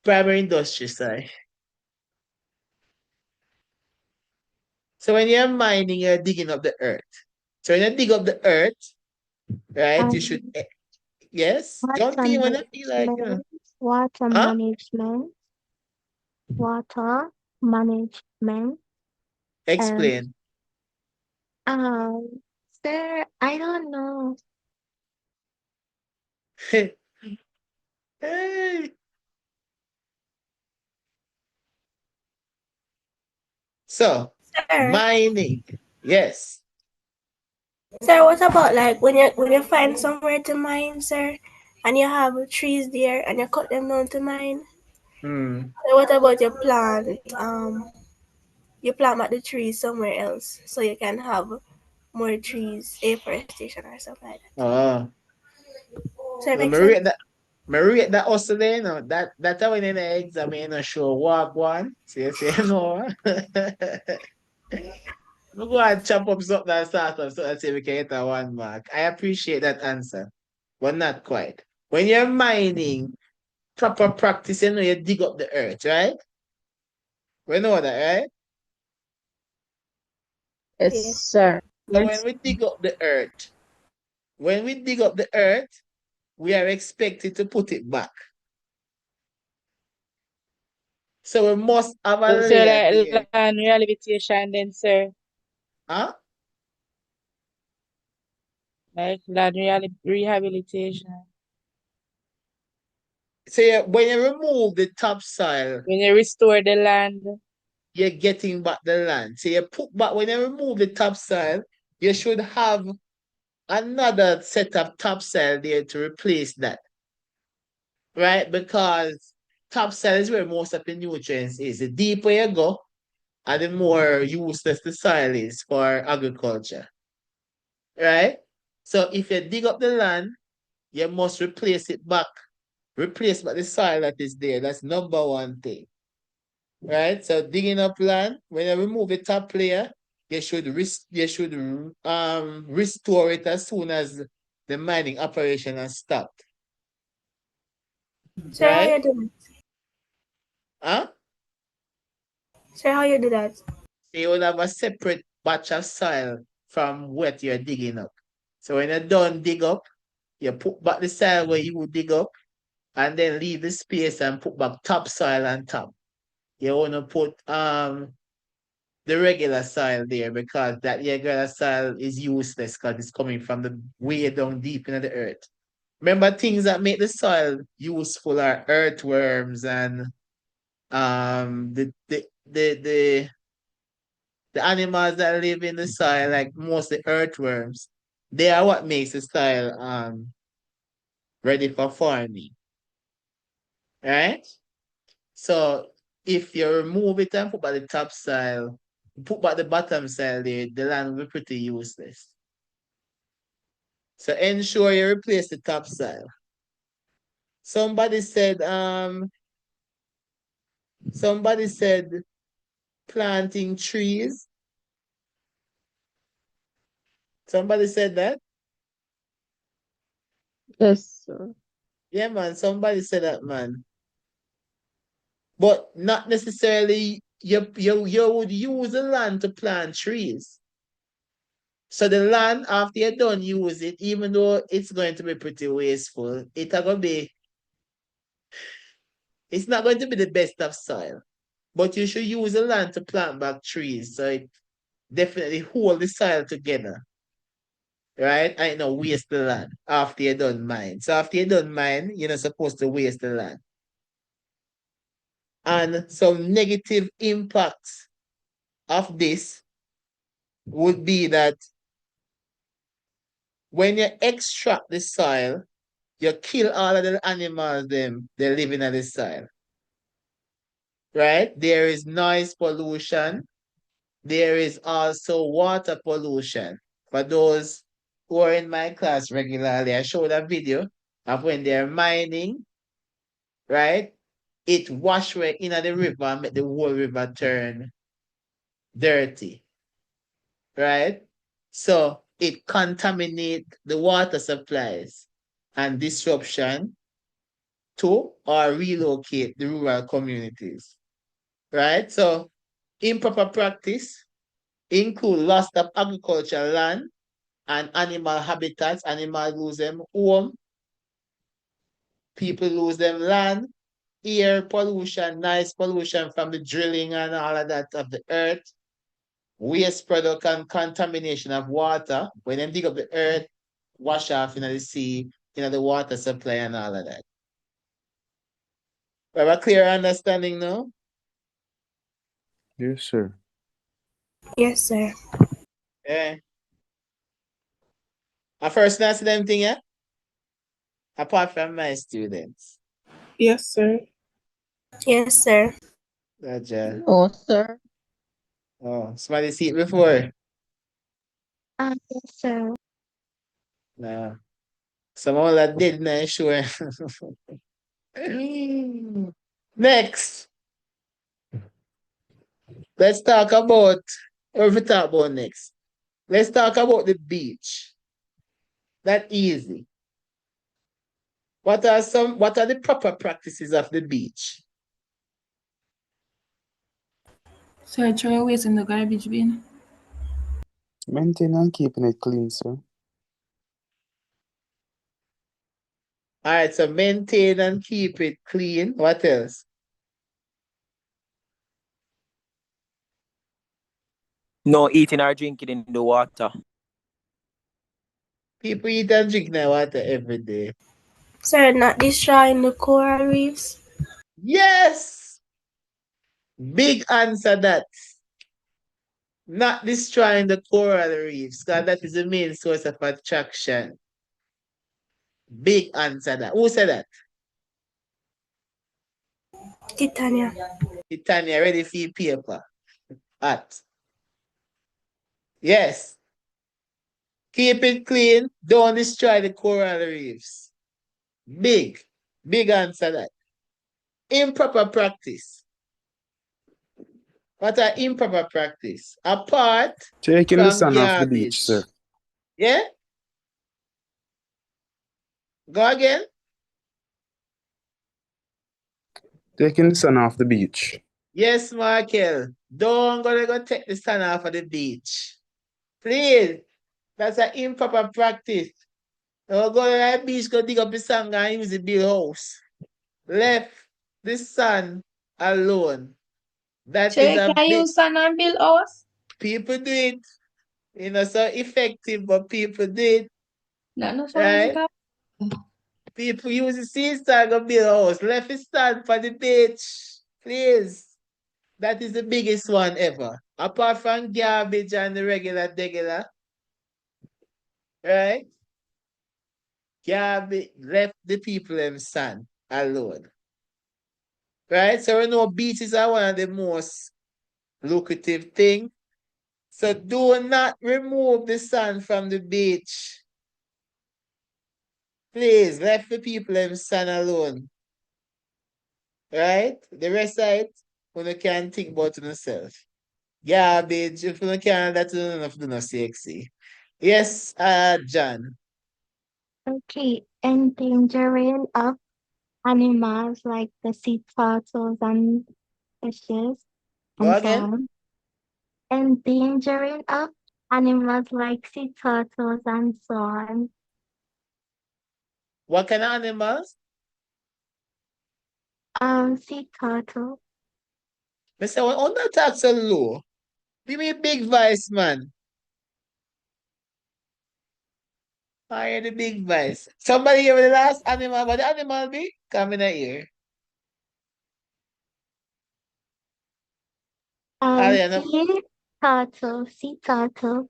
A: Primary industry, sorry. So when you're mining, you're digging up the earth. So when you dig up the earth, right, you should, yes, jump in when you feel like,
J: Water
A: huh?
J: management, water management.
A: Explain.
J: Sir, I don't know.
A: Hey. So,
D: Sir.
A: mining, yes.
D: Sir, what about like when you find somewhere to mine, sir, and you have trees there and you cut them down to mine? So what about your plant? You plant the trees somewhere else so you can have more trees, afforestation or something like that.
A: Oh.
D: So it
A: So,
D: makes sense.
A: me rate that also there, you know, that when in the exam, you know, show walk one. So you say, no. We go and chop up something and start up so that say we can get a 1 mark. I appreciate that answer, but not quite. When you're mining, proper practice, you know, you dig up the earth, right? We know that, right?
L: Yes, sir.
A: So when we dig up the earth, we are expected to put it back. So we must have a
B: So
A: layer
B: like
A: there.
B: land rehabilitation then, sir.
A: Huh?
B: Like land rehabilitation.
A: So when you remove the topsoil,
B: When you restore the land.
A: you're getting back the land. So you put back, when you remove the topsoil, you should have another set of topsoil there to replace that. Right? Because topsoil is where most of the nutrients is. The deeper you go, and the more useless the soil is for agriculture. Right? So if you dig up the land, you must replace it back. Replace back the soil that is there. That's number one thing. Right? So digging up land, when you remove the top layer, you should restore it as soon as the mining operation has stopped.
D: So how you
A: Right?
D: do that?
A: Huh?
D: So how you do that?
A: You will have a separate batch of soil from what you're digging up. So when you're done dig up, you put back the soil where you would dig up and then leave the space and put back topsoil on top. You want to put the regular soil there because that regular soil is useless because it's coming from the way down deep into the earth. Remember, things that make the soil useful are earthworms and the animals that live in the soil, like mostly earthworms. They are what makes the soil ready for farming. Right? So if you remove it and put back the top soil, put back the bottom soil there, the land will be pretty useless. So ensure you replace the topsoil. Somebody said planting trees. Somebody said that?
L: Yes, sir.
A: Yeah, man. Somebody said that, man. But not necessarily you would use the land to plant trees. So the land, after you're done use it, even though it's going to be pretty wasteful, it's not going to be the best of soil. But you should use the land to plant back trees. So it definitely hold the soil together. Right? I know waste the land after you're done mine. So after you're done mine, you're not supposed to waste the land. And some negative impacts of this would be that when you extract the soil, you kill all of the animals they live in the soil. Right? There is noise pollution. There is also water pollution. For those who are in my class regularly, I showed a video of when they're mining, right? It wash right into the river and make the whole river turn dirty, right? So it contaminate the water supplies and disruption to or relocate the rural communities, right? So improper practice include loss of agricultural land and animal habitats. Animals lose them home, people lose them land, air pollution, noise pollution from the drilling and all of that of the earth, waste product and contamination of water. When they dig up the earth, wash off into the sea, the water supply and all of that. We have a clear understanding now?
I: Yes, sir.
D: Yes, sir.
A: Yeah. I first answer them thing, yeah? Apart from my students.
K: Yes, sir.
D: Yes, sir.
A: Gotcha.
L: No, sir.
A: Oh, somebody see it before?
J: Yes, sir.
A: No. Someone that did, not sure. Next, let's talk about, what we talk about next? Let's talk about the beach. That easy. What are the proper practices of the beach?
G: So I throw your waste in the garbage bin.
I: Maintain and keeping it clean, sir.
A: All right, so maintain and keep it clean. What else?
N: No eating or drinking in the water.
A: People eat and drink their water every day.
D: Sir, not destroying the coral reefs.
A: Yes! Big answer that. Not destroying the coral reefs, because that is the main source of attraction. Big answer that. Who said that?
D: Titania.
A: Titania, ready for your paper. Hot. Yes. Keep it clean. Don't destroy the coral reefs. Big. Big answer that. Improper practice. What are improper practice? Apart
I: Taking the
A: from
I: sun off the beach, sir.
A: garbage. Yeah? Go again?
I: Taking the sun off the beach.
A: Yes, Michael. Don't go take the sun off of the beach. Please. That's an improper practice. Don't go to the beach, go dig up the sand and use the big house. Left the sun alone. That
L: So
A: is
L: you
A: a
L: can
A: big...
L: use sun and build house?
A: People do it. You know, so effective, but people do it.
L: Not no
A: Right? People use the seaside to build a house. Left it stand for the beach. Please. That is the biggest one ever. Apart from garbage and the regular. Right? Garbage left the people in sand alone. Right? So we know beaches are one of the most lucrative thing. So do not remove the sand from the beach. Please, left the people in sand alone. Right? The rest of it, when you can think about yourself. Garbage, if you can't, that's enough to not sexy. Yes, John.
J: Okay, endangering of animals like the sea turtles and fishes
A: Go
J: and so
A: again.
J: on. Endangering of animals like sea turtles and so on.
A: What kind of animals?
J: Sea turtle.
A: Mr. On that talk so low. Give me a big voice, man. I hear the big voice. Somebody hear the last animal, what the animal be? Come in here. Ariana,
J: Sea turtle, sea turtle.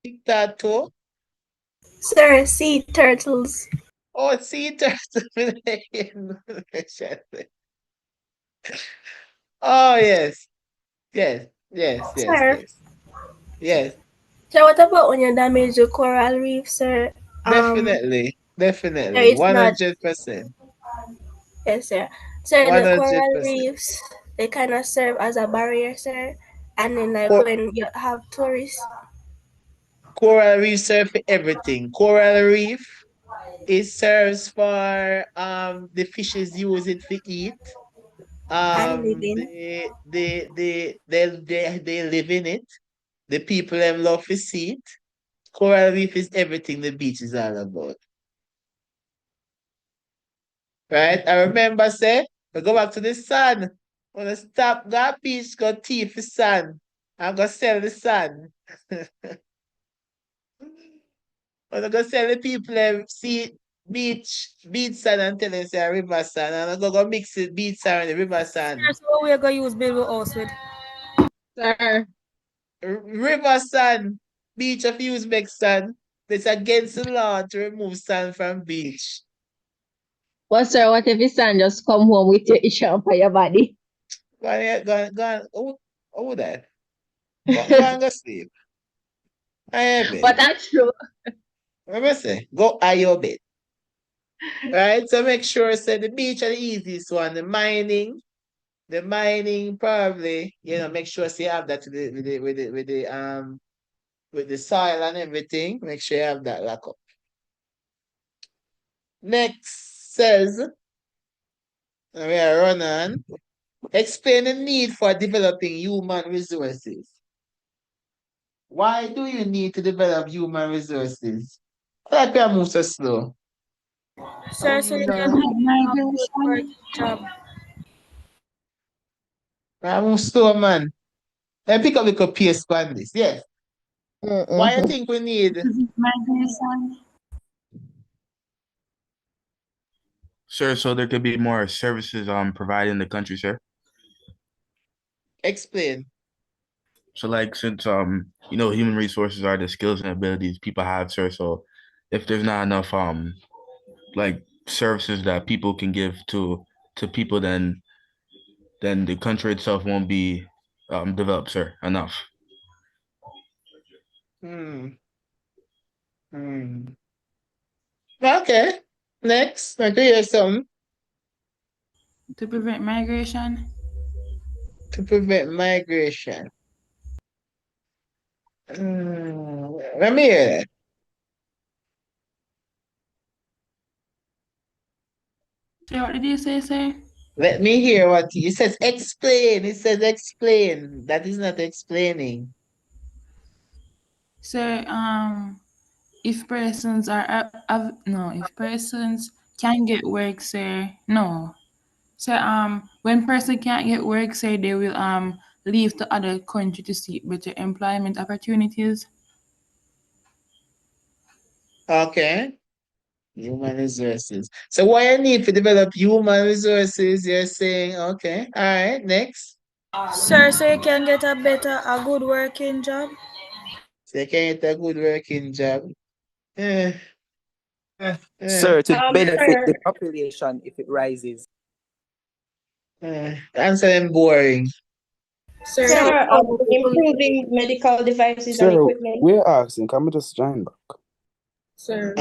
A: sea turtle.
D: Sir, sea turtles.
A: Oh, sea turtle. Oh, yes. Yes.
D: Sir.
A: Yes.
D: So what about when you damage the coral reef, sir?
A: Definitely.
D: It's not.
A: 100%.
D: Yes, sir. So the coral
A: 100%.
D: reefs, they kind of serve as a barrier, sir. And then like
A: Co-
D: when you have tourists.
A: Coral reef serve for everything. Coral reef, it serves for the fishes use it to eat.
D: And living.
A: They live in it. The people them love to see it. Coral reef is everything the beach is all about. Right? I remember say, we go back to the sun. When I stop that beach, go thief the sun. I'm gonna sell the sun. When I go sell the people them see beach sand and tell them say river sand. And I go mix it beach sand and the river sand.
O: Sir, so what we are going to use build a house with?
L: Sir.
A: River sand, beach of Uzbek sand. It's against the law to remove sand from beach.
L: Well, sir, what if your son just come home with your issue on your body?
A: Go on. Who that? Go and go sleep. I have it.
L: But that's true.
A: What am I say? Go eye your bed. Right? So make sure say the beach are the easiest one. The mining probably, make sure say you have that with the soil and everything. Make sure you have that lock up. Next says, we are running. Explain the need for developing human resources. Why do you need to develop human resources? Why can I move so slow?
O: Sir, so you can have a good working job.
A: I move slow, man. And pick up the pace on this. Yes. Why you think we need
G: Migration.
C: Sir, so there could be more services provided in the country, sir.
A: explain?
C: So like since human resources are the skills and abilities people have, sir. So if there's not enough like services that people can give to people, then the country itself won't be developed, sir, enough.
A: Hmm. Hmm. Okay. Next. I can hear some.
G: To prevent migration.
A: To prevent migration. Let me hear that.
G: So what did you say, sir?
A: Let me hear what he says. Explain. It says explain. That is not explaining.
G: So if persons are if persons can get work, say no. So when person can't get work, say they will leave to other country to seek better employment opportunities.
A: Okay. Human resources. So why you need to develop human resources? You're saying, okay. All right. Next.
E: Sir, so you can get a good working job.
A: So you can get a good working job. Eh,
N: Sir, to benefit
F: Sir,
N: the population if it rises.
A: Answer them boring.
H: Sir,
F: sir,
H: to promote the
F: improving medical devices and
I: Sir,
F: equipment.
I: we're asking, can we just join back?
H: Sir.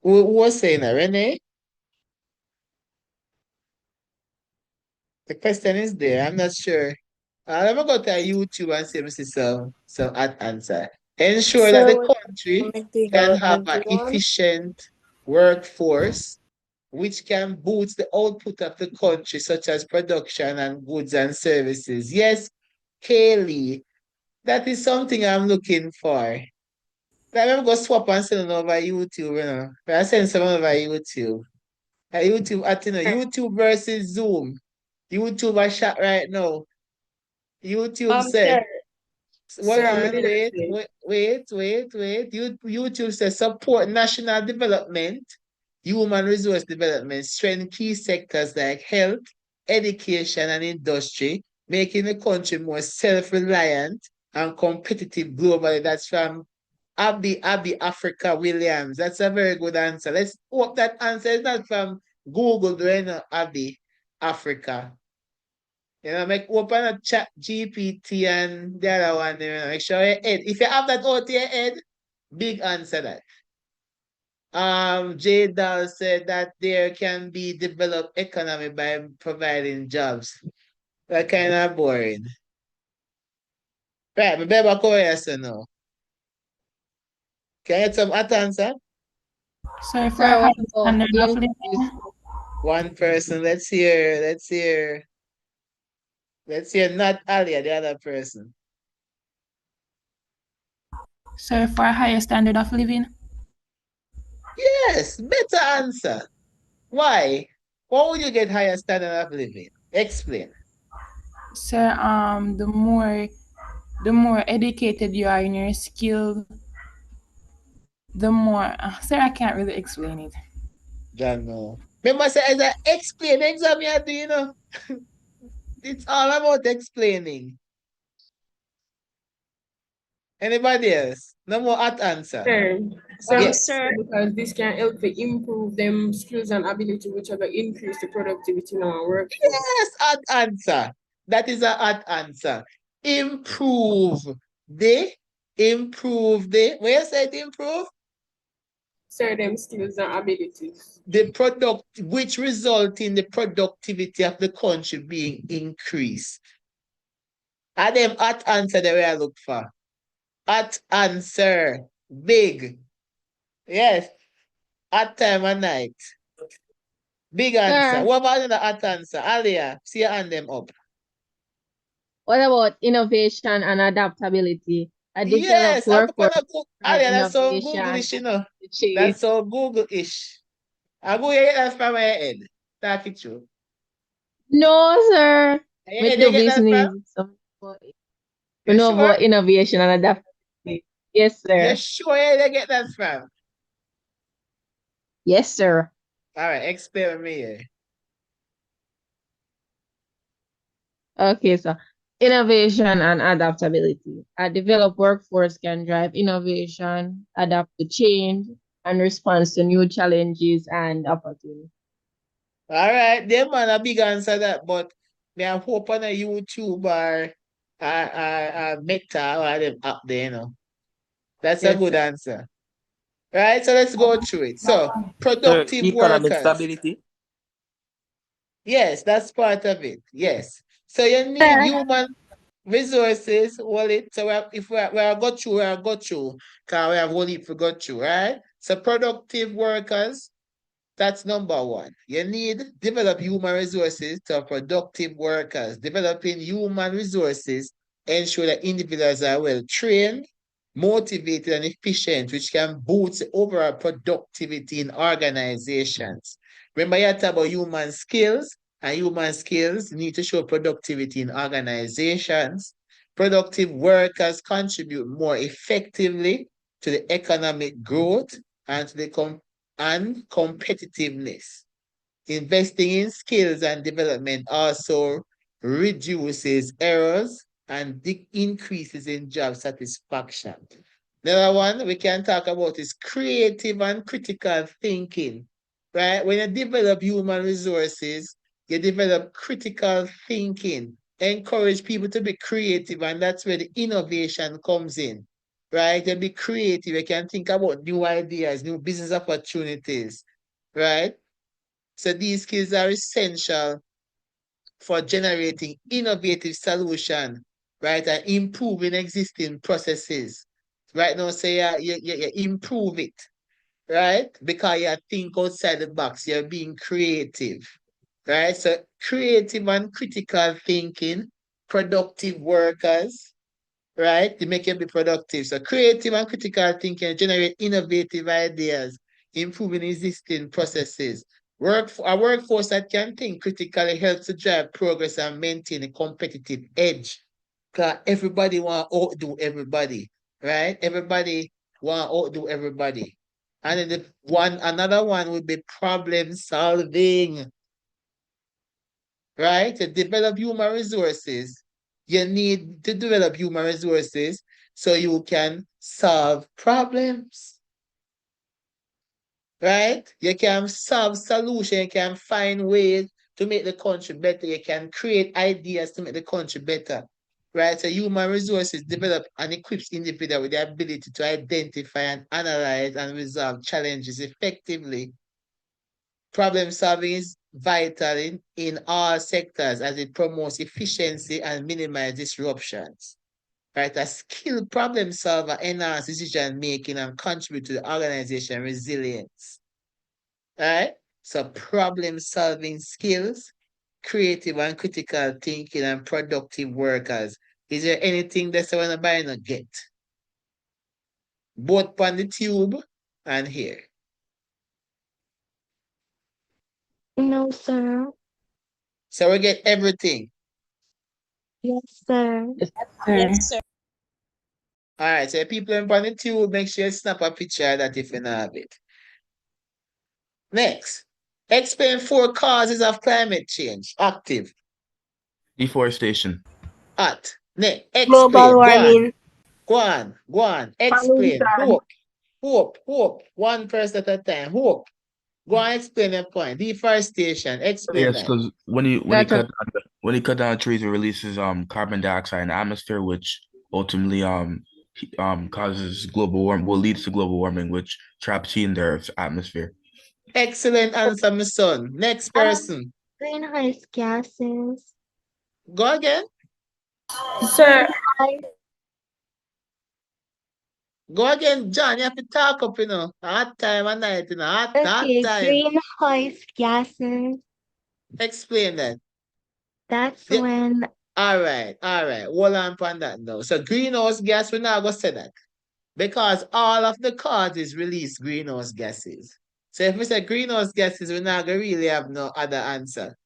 A: Who was saying that? Renee? The question is there. I'm not sure. Let me go to YouTube and see if I see some answer. Ensure that
K: Sir,
A: the
K: we're
A: country
K: commenting
A: can
K: on
A: have an
K: everyone.
A: efficient workforce which can boost the output of the country, such as production and goods and services. Yes, Kaylee, that is something I'm looking for. Let me go swap and send it over YouTube, you know. I send some over YouTube. YouTube versus Zoom. YouTube a shot right now. YouTube say,
F: Sir,
A: hold
H: Sir, me
A: on,
H: did I say?
A: wait. YouTube says support national development, human resource development, strengthen key sectors like health, education, and industry, making the country more self-reliant and competitive globally. That's from Abby Africa Williams. That's a very good answer. Let's hope that answer is not from Google, doing Abby Africa. Make open a chat GPT and the other one, make sure your head. If you have that out to your head, big answer that. J Dahl said that there can be developed economy by providing jobs. That kind of boring. Right, but better go yes or no. Can you get some hot answer?
G: So for
L: Sir,
G: a high
L: what about
G: standard of living.
A: One person. Let's hear. Let's hear not Alia, the other person.
G: So for a higher standard of living.
A: Yes, better answer. Why? Why would you get higher standard of living? Explain.
G: So the more educated you are in your skill, the more sir, I can't really explain it.
A: Don't know. Remember, say, as I explain the exam you do, you know. It's all about explaining. Anybody else? No more hot answer. Yes.
F: sir,
H: Because this can help to improve them skills and ability, which are going to increase the productivity in our workforce.
A: Yes, hot answer. That is a hot answer. Improve where you said improve?
H: Sir, them skills and abilities.
A: The product, which result in the productivity of the country being increased. And them hot answer that we are look for. Hot answer. Big. Yes. Hot time and night. Big answer.
L: Sir,
A: What about the hot answer? Alia, see your hand them up.
L: what about innovation and adaptability? A developed
A: Yes, I'm
L: workforce
A: gonna go.
L: and
A: Alia, that's so
L: innovation
A: Google-ish, you know.
L: to change.
A: That's so Google-ish. I go get that from my head. Talk it through.
L: No, sir.
A: Where
L: Me
A: you
L: do
A: get that from?
L: business. So, We
A: You
L: know
A: sure?
L: about innovation and adaptability. Yes,
A: You
L: sir.
A: sure you get that from?
L: Yes, sir.
A: All right, explain with me here.
L: Okay, so innovation and adaptability. A developed workforce can drive innovation, adapt to change, and respond to new challenges and opportunities.
A: All right, them man a big answer that, but me I hope on a YouTube or Meta or them up there, you know. That's a
L: Yes,
A: good
L: sir.
A: answer. Right, so let's go through it. So,
N: Sir,
A: productive
N: economic
A: workers.
N: stability.
A: Yes, that's part of it. Yes. So you need human resources, wallet. So if we are go through, we are go through. Because we have only to go through, right? So productive workers, that's number one. You need develop human resources to productive workers. Developing human resources ensure that individuals are well trained, motivated, and efficient, which can boost the overall productivity in organizations. Remember, you talk about human skills, and human skills need to show productivity in organizations. Productive workers contribute more effectively to the economic growth and to the and competitiveness. Investing in skills and development also reduces errors and increases in job satisfaction. Another one we can talk about is creative and critical thinking. Right? When you develop human resources, you develop critical thinking. Encourage people to be creative, and that's where the innovation comes in. Right? You be creative, you can think about new ideas, new business opportunities. Right? So these skills are essential for generating innovative solution, right, and improving existing processes. Right now, say you improve it, right, because you think outside the box, you're being creative, right? So creative and critical thinking, productive workers, right? To make you be productive. So creative and critical thinking generate innovative ideas, improving existing processes. A workforce that can think critically helps to drive progress and maintain a competitive edge. Because everybody want to outdo everybody, right? Everybody want to outdo everybody. And then another one would be problem solving, right? To develop human resources, you need to develop human resources so you can solve problems, right? You can solve solutions, you can find ways to make the country better, you can create ideas to make the country better, right? So human resources develop and equips individuals with the ability to identify and analyze and resolve challenges effectively. Problem solving is vital in all sectors as it promotes efficiency and minimizes disruptions. Right? A skilled problem solver enhances decision making and contribute to the organization resilience. Right? So problem solving skills, creative and critical thinking, and productive workers. Is there anything that's want to buy and get? Both on the tube and here.
J: No, sir.
A: So we get everything.
J: Yes, sir.
F: Yes, sir.
A: All right, so people on the tube, make sure you snap a picture of that if you don't have it. Next, explain 4 causes of climate change. Active.
C: Deforestation.
A: At. Next,
D: Global
A: explain. Go on.
D: warming.
A: Go on. Go on. Explain.
B: Pollution.
A: Hope. Hope. Hope. One person at a time. Hope. Go on, explain your point. Deforestation. Explain
C: Yes,
A: that.
C: because
L: That's a
C: when you cut down trees, it releases carbon dioxide in the atmosphere, which ultimately causes global warming, will lead to global warming, which traps heat in the Earth's atmosphere.
A: Excellent answer, my son. Next person.
J: Greenhouse gases.
A: Go again.
D: Sir,
A: Go again, John. You have to talk up, Hot time at night, Hot
J: Okay,
A: time.
J: greenhouse gases.
A: Explain that.
J: That's
A: Yeah.
J: when
A: All right. Hold on on that now. So greenhouse gas, we're not gonna say that. Because all of the causes release greenhouse gases. So if we say greenhouse gases, we're not gonna really have no other answer.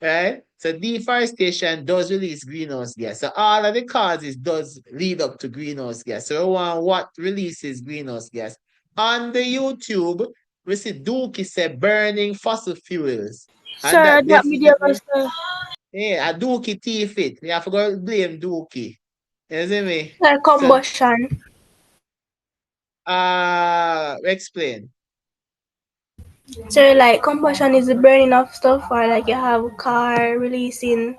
A: right? So deforestation does release greenhouse gas. So all of the causes does lead up to greenhouse gas. So we want what releases greenhouse gas. On the YouTube, we see Dookie say burning fossil fuels. And
D: Sir,
A: that
D: that media
A: definitely,
D: sir.
A: yeah, a Dookie thief it. We have to go blame Dookie. You see me?
D: Sir,
A: So
D: combustion.
A: explain.
D: So like combustion is the burning of stuff, or like you have a car releasing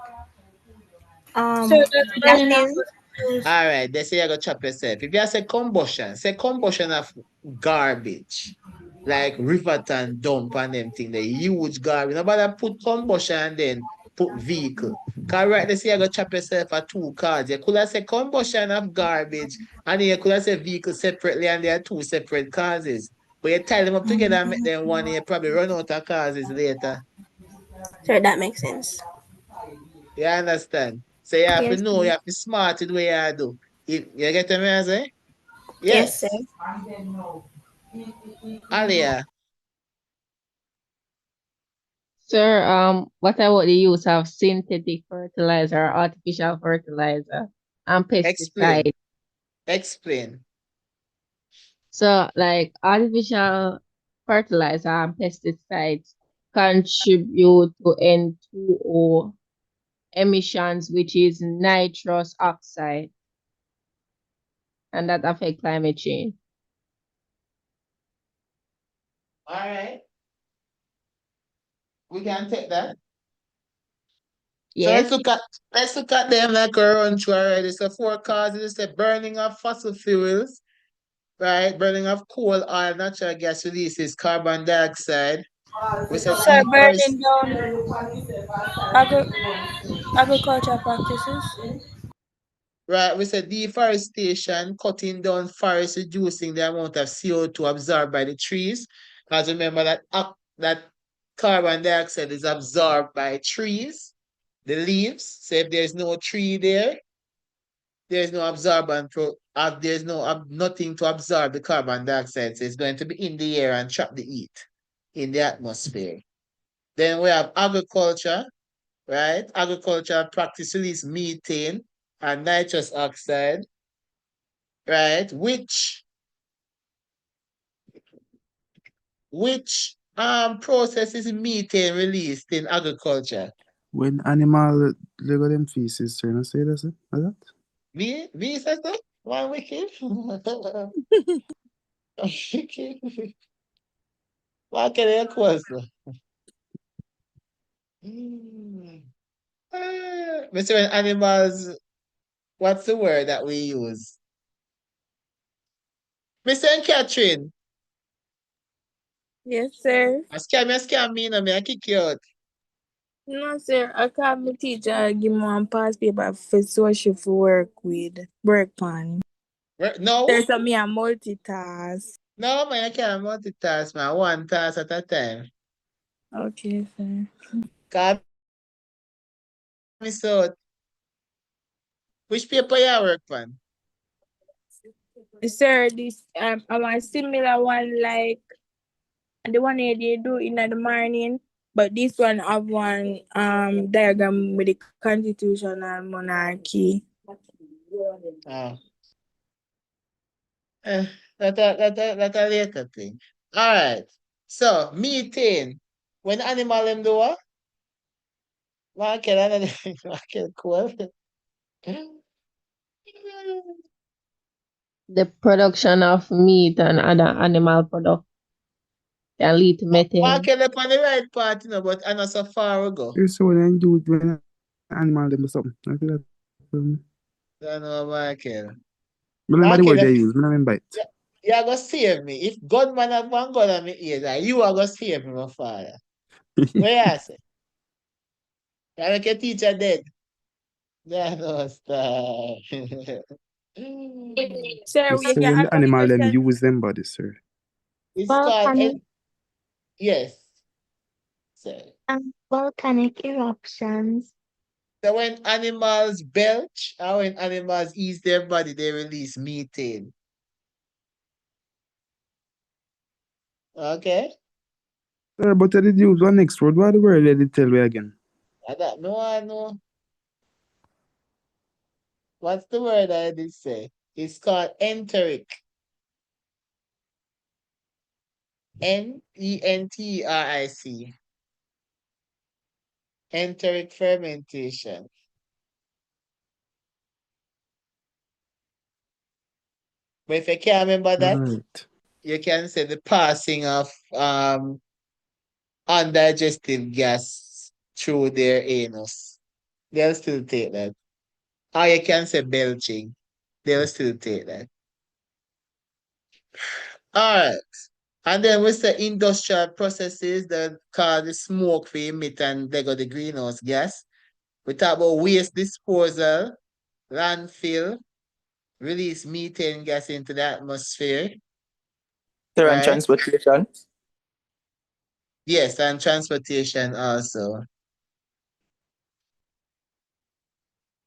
E: So that's burning of
D: gases.
E: fuels.
A: All right, they say you go chop yourself. If you say combustion of garbage, like Riverton dump and them thing, the huge garbage. Nobody put combustion then put vehicle. Cause right, they say you go chop yourself at two cars. You could have said combustion of garbage, and then you could have said vehicle separately, and they are two separate causes. But you tie them up together and make them one, you probably run out of causes later.
D: Sure, that makes sense.
A: You understand? So you have to
D: Yes,
A: know, you
D: sir.
A: have to smart it way you do. If you get me, I say?
D: Yes, sir.
A: Yes. Alia,
L: Sir, what about the use of synthetic fertilizer, artificial fertilizer, and
A: explain.
L: pesticide?
A: Explain.
L: So, like artificial fertilizer and pesticides contribute to N2O emissions, which is nitrous oxide, and that affect climate change.
A: All right. We can take that. So
L: Yes.
A: let's look at them like a run through already. So four causes, the burning of fossil fuels, right? Burning of coal, oil, natural gas releases carbon dioxide. We said
E: Sir,
A: deforest,
E: burning down agriculture practices.
A: right? We said deforestation, cutting down forests, reducing the amount of CO2 absorbed by the trees. Because remember that carbon dioxide is absorbed by trees, the leaves. So if there's no tree there, there's no absorbent there's nothing to absorb the carbon dioxide. So it's going to be in the air and trap the heat in the atmosphere. Then we have agriculture, right? Agriculture practice release methane and nitrous oxide, right? Which process is methane released in agriculture?
I: When animal lego them feces, sir, you say that, sir? Like that?
A: Me says that? One wicked? What can I question? Mr. When animals, what's the word that we use? Mr. and Catherine,
K: Yes, sir.
A: scam me, no, me, I kick you out.
K: No, sir. I call my teacher, give me one past paper for social for work on.
A: No,
K: There's me a multitask.
A: no, man, I can't multitask, man. One task at a time.
K: Okay, sir.
A: Call me so. Which paper you work on?
K: Sir, this I want similar one like the one that they do in the morning, but this one have one diagram with the constitutional monarchy.
A: Oh. That a later thing. All right. So, methane. When animal them do what? Market cool.
L: The production of meat and other animal products can lead to methane.
A: Market up on the right part, but I know so far ago.
I: Here's so when do it when animal them do something. I feel that.
A: Don't know Michael.
I: Remember the word
A: Michael,
I: they use, I remember it.
A: you are gonna save me. If Godman have one God on me ears, you are gonna save me, my father. Where I say? You make your teacher dead. Yeah, no, stop.
K: Sir,
I: It's
K: we
I: so
K: can
I: when
K: ask
I: the
K: a
I: animal them
K: question.
I: use them body, sir.
A: It's called,
J: Volcanic,
A: yes. So,
J: volcanic eruptions.
A: so when animals belch or when animals ease their body, they release methane. Okay?
I: Sir, but I did use one next word. What the word did it tell me again?
A: I don't know. I know. What's the word I did say? It's called enteric. Nenteric. Enteric fermentation. But if you can't remember that,
I: Right.
A: you can say the passing of undigested gas through their anus. They'll still take that. Or you can say belching. They'll still take that. All right. And then we say industrial processes that cause the smoke for emit and they got the greenhouse gas. We talk about waste disposal, landfill, release methane gas into the atmosphere,
N: Sir, and
A: right?
N: transportation.
A: Yes, and transportation also.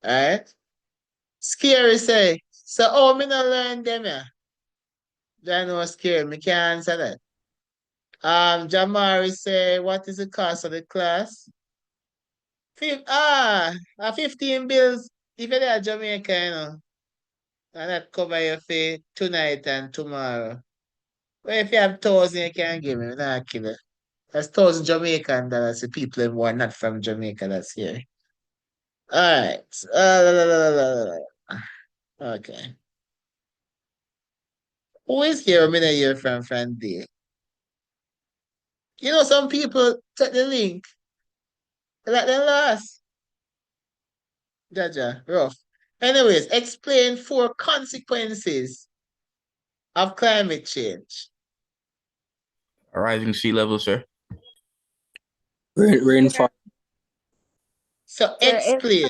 A: All right. Scary say. So how me not learn them yeah? I know scary. Me can't answer that. Jamari say, what is the cost of the class? 15 bills. If you're at Jamaica, you know, and that cover your fee tonight and tomorrow. Well, if you have 1,000, you can give me. Nah, kill it. That's 1,000 Jamaican dollars. The people who are not from Jamaica that's here. All right. La, la, la, la. Okay. Who is here? I'm gonna hear from D. You know, some people take the link like they lost. Jaja, rough. Anyways, explain 4 consequences of climate change.
C: A rising sea level, sir.
N: Rainfall.
A: So
J: Sir,
A: explain.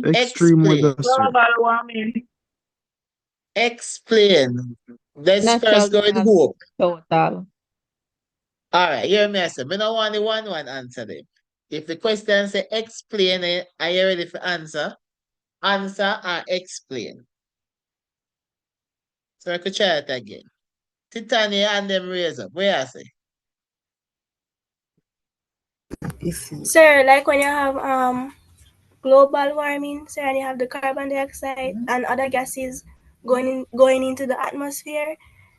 I: Extreme weather, sir.
B: Global warming.
A: Explain. Let's
L: Natural
A: first go with
L: gas
A: hope.
L: total.
A: All right, hear me, I say. I don't want the one answer them. If the question say explain it, are you ready for answer? Answer or explain. So I could try it again. Titania and them raise up. Where I say?
D: Sir, like when you have global warming, sir, and you have the carbon dioxide and other gases going into the atmosphere,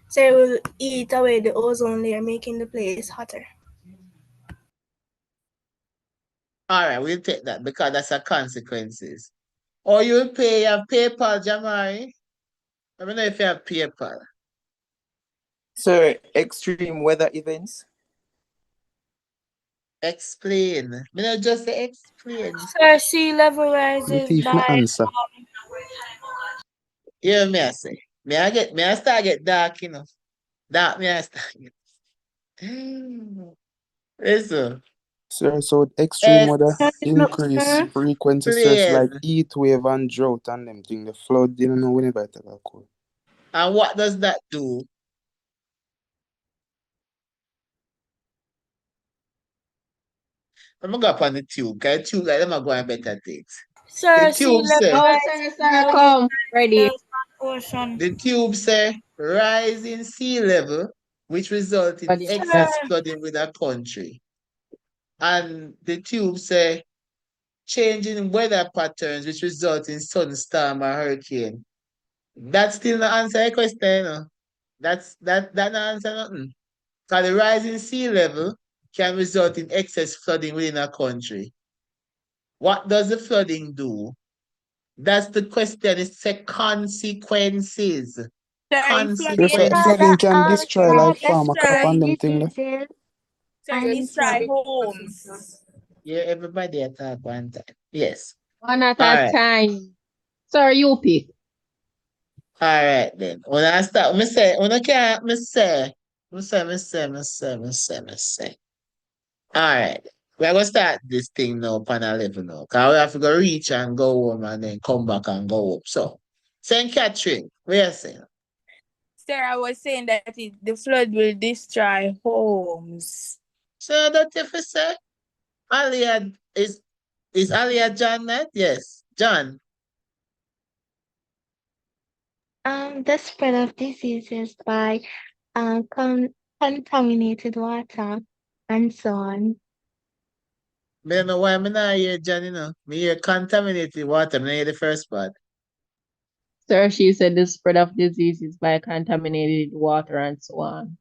D: so it will eat away the ozone layer, making the place hotter.
A: All right, we'll take that because that's a consequences. Or you'll pay your PayPal, Jamari. I don't know if you have PayPal.
N: Sir, extreme weather events.
A: Explain. Me not just say explain.
D: Sir, sea level
I: The
D: rises
I: thief me
D: by
I: answer.
A: Hear me I say. Me I start get dark, you know. Dark me I start get. Listen.
I: Sir, so extreme weather increase
A: Explain.
I: frequency stress like heat wave and drought and them thing. The flood, you know, whenever I take a call.
A: And what does that do? I'm gonna go up on the tube, because the tube like them are going better things.
D: Sir,
A: The
D: sea
A: tube
D: level
A: say
L: Oh,
D: rise
L: sir, come. Ready.
D: ocean.
A: the tube say rise in sea level, which result in
L: Ready.
A: excess flooding with a country. And the tube say change in weather patterns, which result in sunstorm or hurricane. That's still not answer your question, you know. That not answer nothing. Because the rise in sea level can result in excess flooding within a country. What does the flooding do? That's the question. It's the consequences.
J: It cause
I: Flooding can destroy like
J: the
I: farmer crop
J: spread
I: and them thing.
J: diseases and so.
A: Yeah, everybody attack one time. Yes.
L: One at
A: All
L: a
A: right.
L: time. Sir, you pick.
A: All right then. When I start, me say, when I can't, me say. All right. We're gonna start this thing now, panel level now. Cause we have to go reach and go home and then come back and go home. So, St. Catherine, where you saying?
B: Sir, I was saying that the flood will destroy homes.
A: So that if you say Alia is Alia John that? Yes. John.
J: The spread of diseases by contaminated water and so on.
A: I don't know why I'm not here, John, you know. Me hear contaminated water. I hear the first part.
L: Sir, she said the spread of diseases by contaminated water and so on.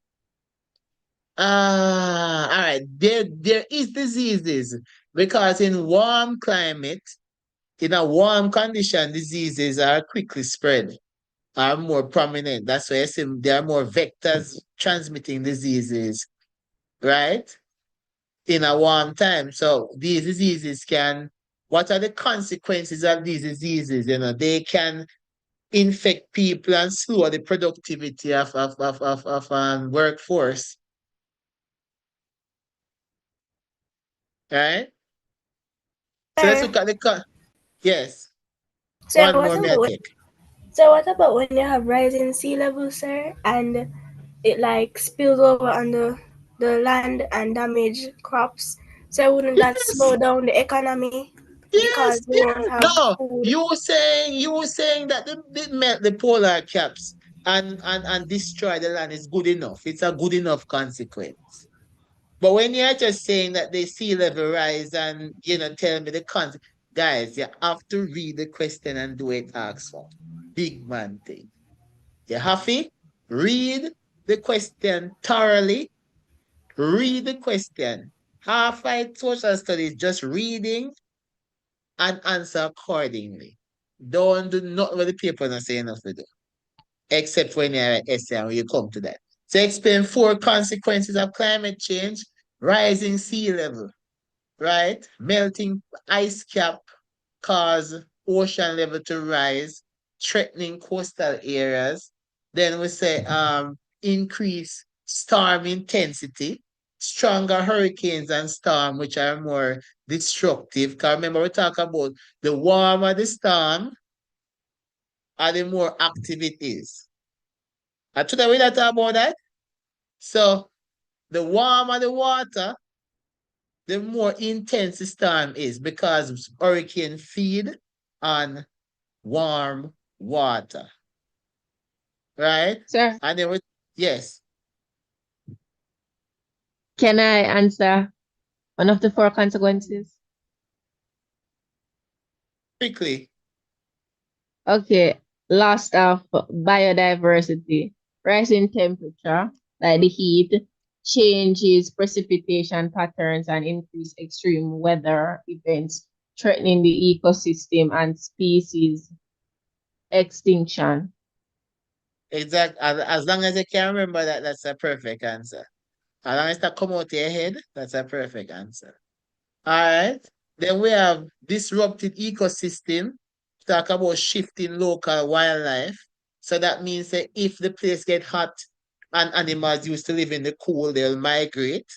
A: Ah, all right. There is diseases because in warm climate, in a warm condition, diseases are quickly spread, are more prominent. That's why I say there are more vectors transmitting diseases, right? In a warm time. So these diseases can, what are the consequences of these diseases? You know, they can infect people and slow the productivity of workforce, right? So let's
D: Sir,
A: look at yes.
D: sir,
A: One more may I take.
D: what about when you have rising sea level, sir, and it like spills over on the land and damage crops? So wouldn't that
A: Yes.
D: slow down the economy
A: Yes,
D: because we won't
A: yes.
D: have
A: No,
D: food?
A: you were saying that they melt the polar caps and destroy the land is good enough. It's a good enough consequence. But when you're just saying that the sea level rise and tell me the consequence, guys, you have to read the question and do it ask for. Big man thing. You have to read the question thoroughly. Read the question. Half-fight social studies, just reading and answer accordingly. Don't do not what the paper not saying enough to do, except when you're an essay and when you come to that. So explain 4 consequences of climate change: rising sea level, right? Melting ice cap cause ocean level to rise, threatening coastal areas. Then we say increase storm intensity, stronger hurricanes and storm, which are more destructive. Because remember, we talk about the warmer the storm, or the more active it is. And today we don't talk about that. So the warmer the water, the more intense the storm is because hurricane feed on warm water, right?
L: Sir,
A: And then yes,
L: can I answer one of the 4 consequences?
A: quickly.
L: Okay, loss of biodiversity, rising temperature, like the heat, changes precipitation patterns, and increased extreme weather events threatening the ecosystem and species extinction.
A: Exact. As long as you can remember that, that's a perfect answer. As long as that come out of your head, that's a perfect answer. All right. Then we have disrupted ecosystem. Talk about shifting local wildlife. So that means that if the place get hot and animals used to live in the cool, they'll migrate,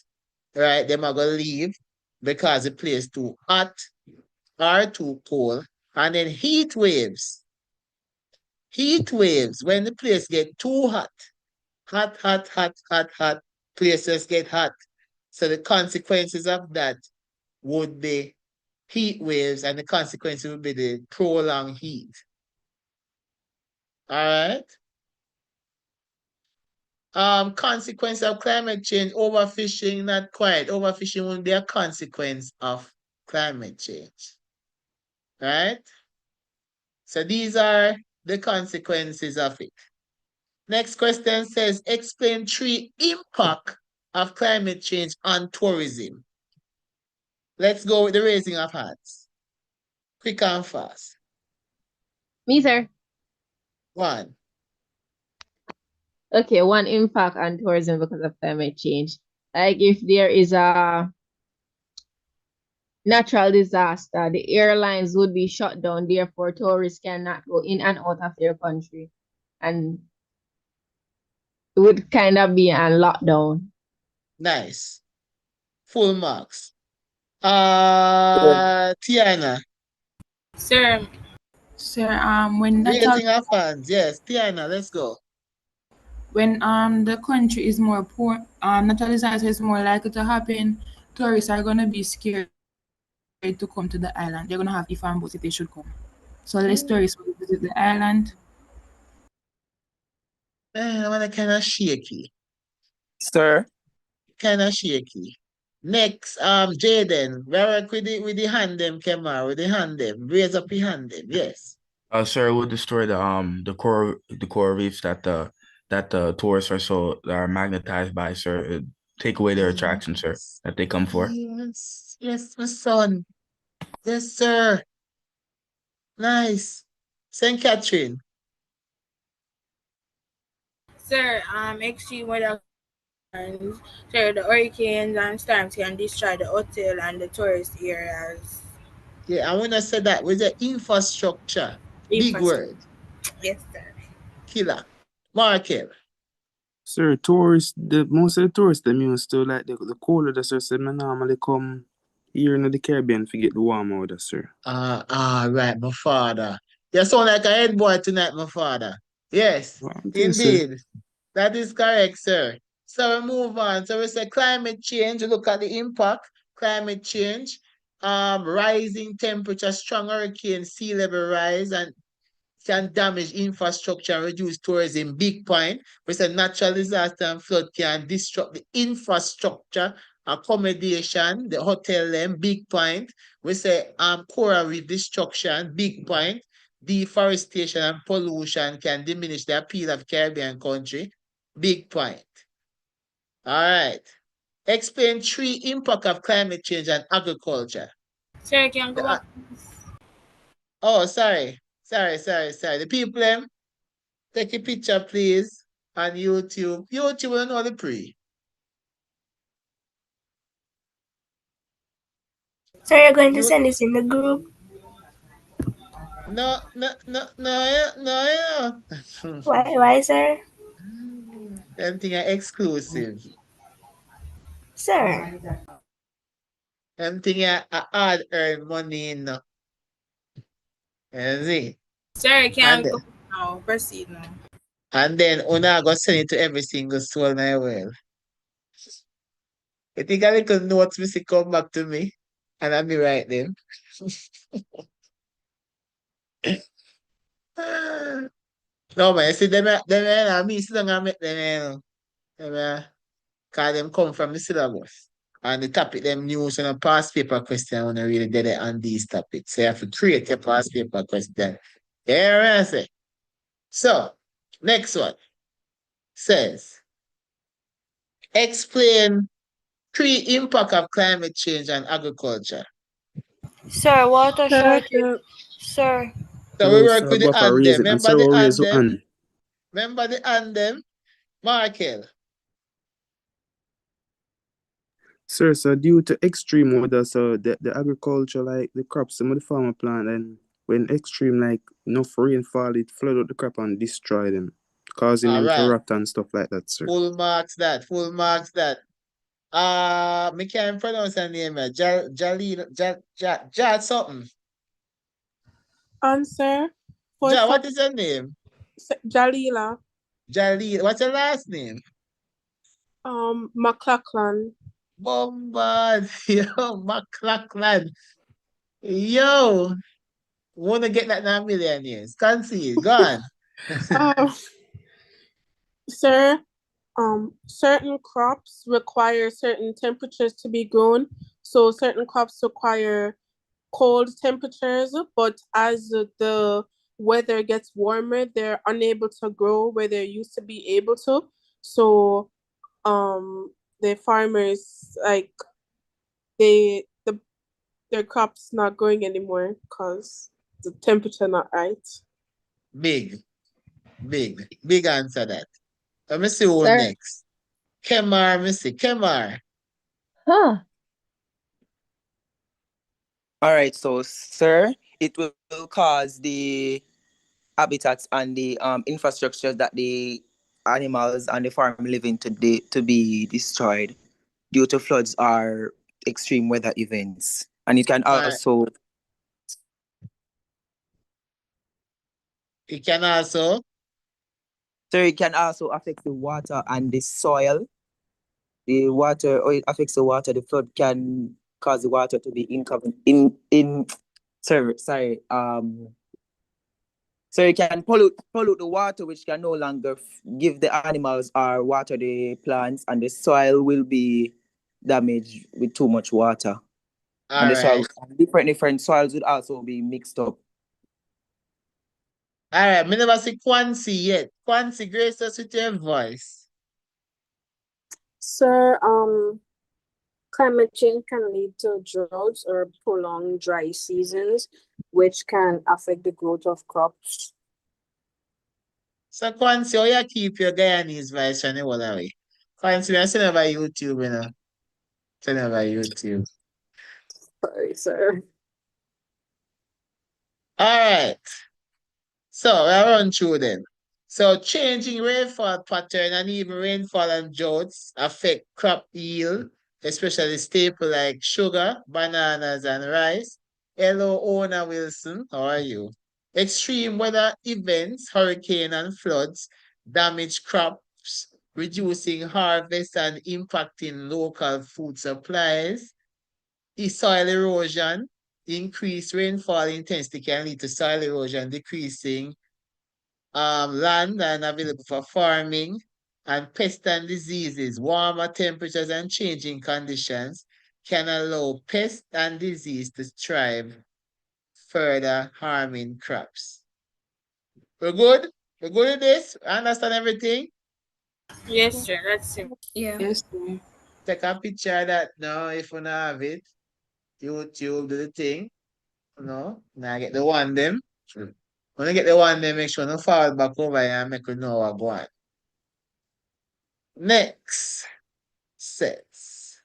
A: right? Them are gonna leave because the place too hot or too cold. And then heat waves. Heat waves when the place get too hot. Hot, hot, hot, hot, hot. Places get hot. So the consequences of that would be heat waves, and the consequence would be the prolonged heat. All right. Consequence of climate change: overfishing, not quite. Overfishing won't be a consequence of climate change. Right? So these are the consequences of it. Next question says, explain 3 impact of climate change on tourism. Let's go with the raising of hands. Quick and fast.
L: Me, sir.
A: 1.
L: Okay, one impact on tourism because of climate change. Like if there is a natural disaster, the airlines would be shut down, therefore tourists cannot go in and out of their country. And it would kind of be on lockdown.
A: Nice. Full marks.
N: Yeah.
A: Tiana.
G: Sir, when natural
A: Raising of hands. Yes, Tiana, let's go.
G: when the country is more poor, natural disaster is more likely to happen. Tourists are gonna be scared to come to the island. They're gonna have if and boats if they should come. So less tourists will visit the island.
A: Man, I'm kind of shaky.
N: Sir,
A: Kind of shaky. Next, Jaden, we work with the hand them, Kemar, with the hand them. Raise up your hand them, yes.
C: Sir, it would destroy the coral reefs that the tourists are magnetized by, sir. It'd take away their attraction, sir, that they come for.
A: Yes, yes, my son. Yes, sir. Nice. St. Catherine.
P: Sir, extreme weather conditions, sir, the hurricanes and storms can destroy the hotel and the tourist areas.
A: Yeah, I want to say that with the infrastructure. Big word.
P: Yes, sir.
A: Killer. Markel.
I: Sir, most of the tourists them used to like the colder the sir said normally come here in the Caribbean to get the warm weather, sir.
A: Right, my father. You sound like a head boy tonight, my father. Yes, indeed. That is correct, sir. So we move on. So we say climate change, look at the impact, climate change, rising temperature, strong hurricane, sea level rise, and can damage infrastructure and reduce tourism. Big point. We say natural disaster and flood can disrupt the infrastructure, accommodation, the hotel them. Big point. We say coral reef destruction. Big point. Deforestation and pollution can diminish the appeal of Caribbean country. Big point. All right. Explain three impact of climate change and agriculture.
P: Sir, can go back.
A: Oh, sorry. The people them, take a picture, please, on YouTube. YouTube will know the pre.
D: So you're going to send this in the group?
A: No.
D: Why, sir?
A: Everything are exclusive.
D: Sir.
A: Everything are hard earned money, no. You see?
P: Sir, can go now. Proceed now.
A: And then una go send it to every single soul in the world. You think a little notes me come back to me and I me write them. No man, you see them me sit down and make them cause them come from the syllabus. And the topic them news and a past paper question when I really did it on these topics. So you have to create a past paper question. Yeah, what I say. So, next one says, explain three impact of climate change and agriculture.
D: Sir, water shortage. Sir.
A: So we work with the anthem.
I: Remember the anthem?
A: Remember the anthem? Markel.
I: Sir, so due to extreme weather, so the agriculture, like the crops, some of the farmer plant, and when extreme, like enough rainfall, it flood out the crop and destroy them, causing them to rot and stuff like that, sir.
A: Full marks that. Me can't pronounce her name. Something.
K: Answer.
A: What is her name?
K: Jalila.
A: What's her last name?
K: McLachlan.
A: Bombard. Yo, McLachlan. Yo. Wanna get that 9 million years. Can't see it. Go on.
K: Sir, certain crops require certain temperatures to be grown. So certain crops require cold temperatures, but as the weather gets warmer, they're unable to grow where they used to be able to. So the farmers their crops not growing anymore because the temperature not right.
A: Big answer that. Let me see who next. Kemar, Missy. Kemar.
Q: Huh. All right, so sir, it will cause the habitats and the infrastructure that the animals and the farm live in to be destroyed due to floods or extreme weather events. And it can also
A: Sir,
Q: it can also affect the water and the soil. The water, or it affects the water. The flood can cause the water to be so it can pollute the water, which can no longer give the animals or water the plants, and the soil will be damaged with too much water.
A: All
Q: And the soil,
A: right.
Q: different soils would also be mixed up.
A: All right, me never see Quancy yet. Quancy, grace us with your voice.
H: Sir, climate change can lead to droughts or prolonged dry seasons, which can affect the growth of crops.
A: So Quancy, how you keep your Guyanese voice from the whole away? Quancy, I seen over YouTube, you know. Seen over YouTube.
H: Sorry, sir.
A: All right. So I run through them. So changing rainfall pattern and even rainfall and droughts affect crop yield, especially staple like sugar, bananas, and rice. Hello, Ona Wilson. How are you? Extreme weather events, hurricane and floods, damage crops, reducing harvest and impacting local food supplies. Soil erosion, increased rainfall intensity can lead to soil erosion, decreasing land and available for farming, and pests and diseases. Warmer temperatures and changing conditions can allow pests and disease to thrive, further harming crops. We're good? We're good at this? Understand everything?
P: Yes, sir. That's it.
D: Yeah.
G: Yes, sir.
A: Take a picture of that now if you don't have it. YouTube do the thing. No, now get the one them. When you get the one them, make sure no fall back over here and make you know what go on. Next sets.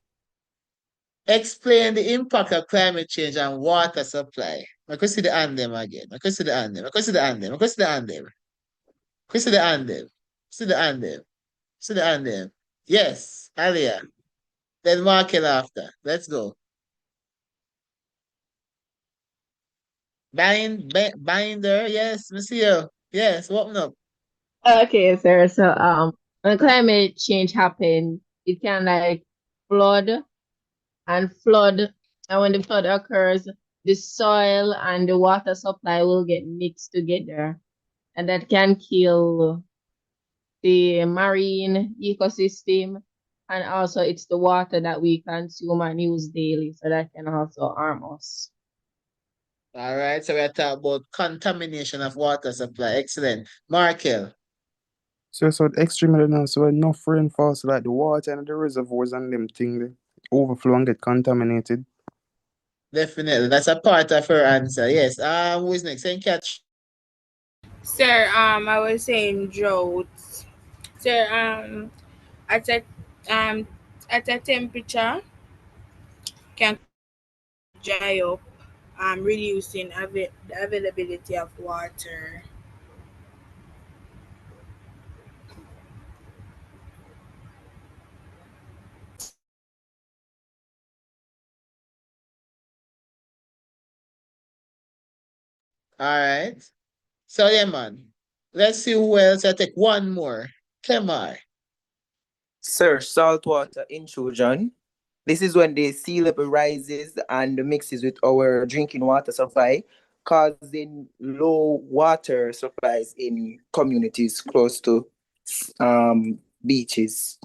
A: Explain the impact of climate change on water supply. I could see the hand them again. I could see the hand them. I could see the hand them. I could see the hand them. I could see the hand them. See the hand them. See the hand them. Yes, Alia. Then mark it after. Let's go. Binder. Yes, monsieur. Yes, open up.
L: Okay, sir. So when climate change happen, it can like flood and flood. And when the flood occurs, the soil and the water supply will get mixed together. And that can kill the marine ecosystem. And also it's the water that we consume and use daily. So that can also harm us.
A: All right, so we're talking about contamination of water supply. Excellent. Markel.
I: So the extreme weather now, so when enough rainfall, so like the water and the reservoirs and them thing they overflow and get contaminated.
A: Definitely. That's a part of her answer. Yes. Who is next? Saint Catch.
P: Sir, I was saying droughts. Sir, at a um at a temperature can dry up, reducing the availability of water.
A: All right. So yeah, man. Let's see who else. I take one more. Kemar.
Q: Sir, saltwater intrusion. This is when the sea level rises and mixes with our drinking water supply, causing low water supplies in communities close to beaches.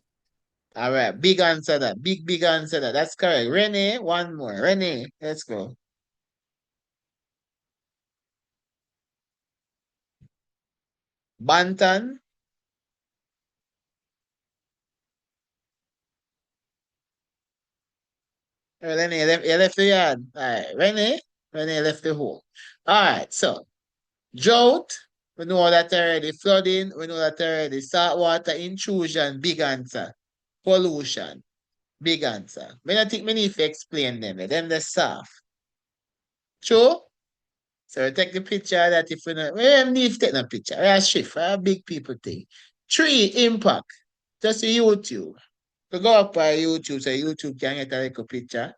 A: All right. Big answer that. Big answer that. That's correct. Renee, one more. Renee, let's go. Bantan. Renee, you left the yard. All right. Renee left the home. All right. So drought. We know that already. Flooding. We know that already. Saltwater intrusion. Big answer. Pollution. Big answer. I don't think many if explain them. Them the soft. True? So take the picture that if we not, we don't need to take no picture. We are shift. We are big people thing. Three, impact. Just YouTube. So go up by YouTube so YouTube can get a little picture.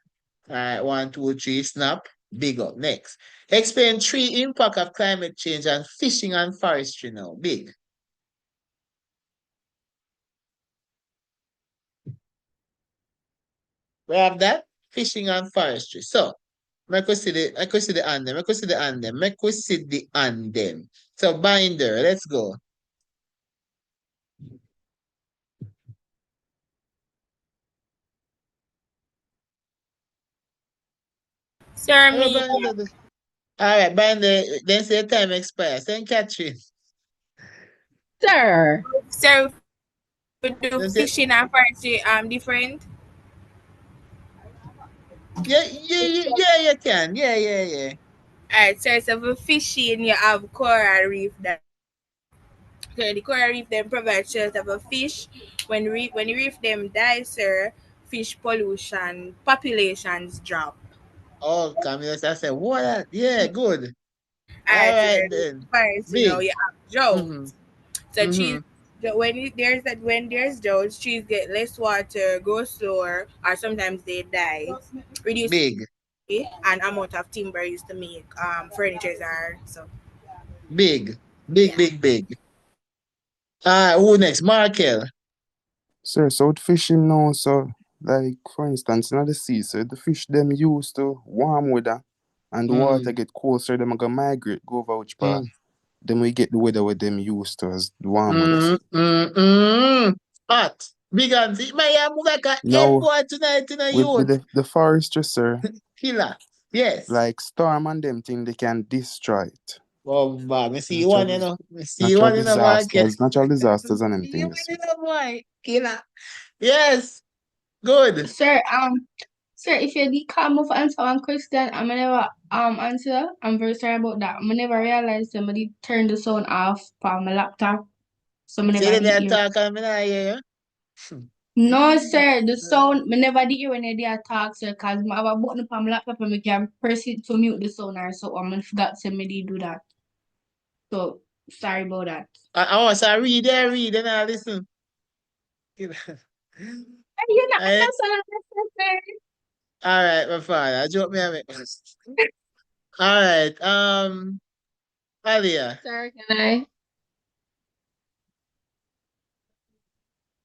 A: All right, 1, 2, 3, snap. Big up. Next. Explain three impact of climate change and fishing and forestry now. Big. We have that. Fishing and forestry. So I could see the and them. I could see the and them. I could see the and them. So binder, let's go.
D: Sir,
A: Oh,
D: me.
A: Brandon. All right, Brandon. Then say time expires. Then Catherine.
L: Sir.
D: Sir, we do
A: Then say,
D: fishing and forestry different.
A: yeah, you can. Yeah.
D: Alright, so for fishing you have coral reef that so the coral reef then provide shelter for fish. When the reef them die, sir, fish pollution populations drop.
A: Oh, Camille, I said, what? Yeah, good. All
D: Alright, so
A: right
D: then
A: then.
D: first,
A: Big.
D: you have drought.
A: Mm-hmm.
D: So
A: Mm-hmm.
D: trees when there's drought, trees get less water, grow slower, or sometimes they die. Reduce
A: Big.
D: and amount of timber used to make furniture are so
A: Big.
D: yeah.
A: Big. Who next? Markel.
I: Sir, so with fishing now, so like for instance, in the sea, so the fish them used to warm weather and the water
A: Mm,
I: get cold, so them gonna migrate, go over which part.
A: mm,
I: Then we get the weather with them used to as the warm weather. So.
A: Hot. Big auntie. My move like a head
I: Now
A: boy tonight in a
I: with
A: youth.
I: the forestry, sir,
A: Killer. Yes.
I: like storm and them thing they can destroy it.
A: Oh, man. Me see
I: Natural,
A: one, you know. Me see
I: natural
A: one in the market.
I: natural disasters and them
A: See one
I: things.
A: in the boy. Killer. Yes. Good.
R: Sir, if you did come off answer one question, I'm never answer. I'm very sorry about that. I never realized somebody turned the sound off from my laptop. So I
A: See
R: never
A: the
R: did
A: day
R: hear.
A: talk and me not hear you.
R: No, sir, the sound, me never did hear when they talk, sir, because I have a button up on my laptop and I can press it to mute the sound or so. I forgot somebody do that. So sorry about that.
A: Oh, so I read and I listen. Killer.
R: You're not
A: I,
R: answering sir.
A: all right, my father. I joke me a bit. All right. Alia.
L: Sir, can I?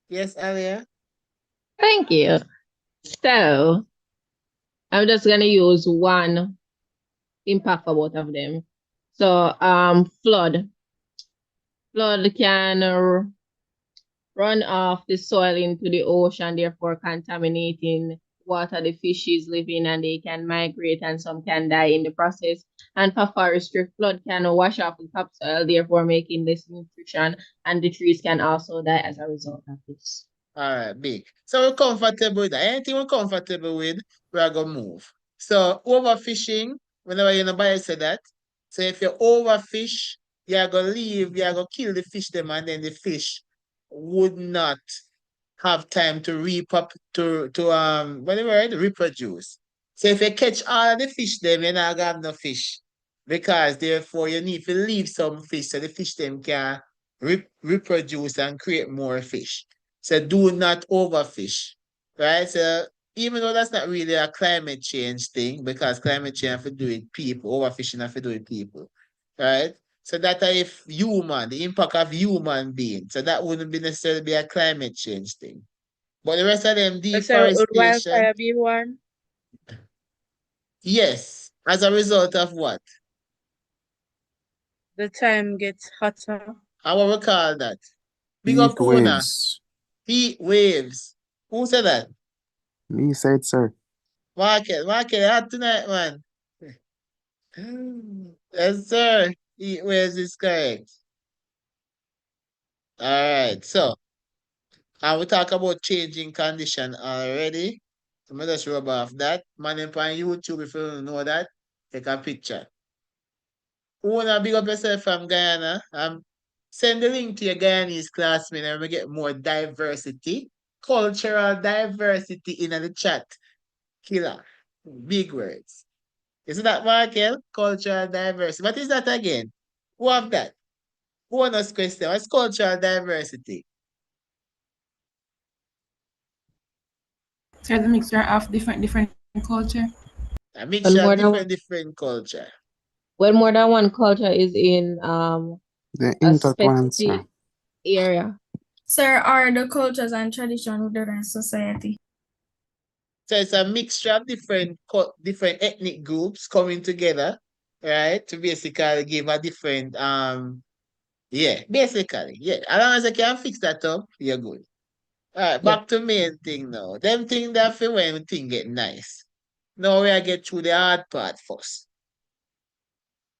A: Yes, Alia.
L: Thank you. So I'm just gonna use one impact for both of them. So flood. Flood can run off the soil into the ocean, therefore contaminating water the fishes live in, and they can migrate and some can die in the process. And for forestry, flood can wash off the topsoil, therefore making less nutrition, and the trees can also die as a result of this.
A: All right, big. So we're comfortable with that. Anything we're comfortable with, we're gonna move. So overfishing, whenever you know buy say that. So if you overfish, you're gonna leave, you're gonna kill the fish them, and then the fish would not have time to whatever right, reproduce. So if you catch all the fish them, you're not gonna have no fish. Because therefore you need to leave some fish so the fish them can reproduce and create more fish. So do not overfish. Right? So even though that's not really a climate change thing, because climate change have to do with people, overfishing have to do with people. Right? So that if human, the impact of human being, so that wouldn't be necessarily be a climate change thing. But the rest of them,
B: So would
A: deforestation,
B: wildfire be one?
A: yes, as a result of what?
B: The time gets hotter.
A: How will we call that? Big
I: Heat
A: up Una.
I: waves.
A: Heat waves. Who said that?
I: Me said, sir.
A: Market, hot tonight, man. Yes, sir. Heat waves is correct. All right, so and we talk about changing condition already. So let us rub off that. Man, on YouTube, if you don't know that, take a picture. Who wanna big up yourself from Guyana? Send the link to your Guyanese classmate and we get more diversity, cultural diversity in the chat. Killer. Big words. Isn't that Michael? Cultural diversity. What is that again? Who have that? Bonus question. What's cultural diversity?
G: So the mixture of different culture.
A: A
L: When
A: mixture
L: more
A: of
L: than
A: different culture.
L: when more than one culture is in
I: The
L: a
I: intertwine, sir.
L: specific area.
S: Sir, are the cultures and tradition within a society?
A: So it's a mixture of different ethnic groups coming together, right? To basically give a different yeah, basically. Yeah. As long as I can fix that up, you're good. All right,
L: Yeah.
A: back to main thing now. Them thing that feel when thing get nice. Now we are get through the hard part first.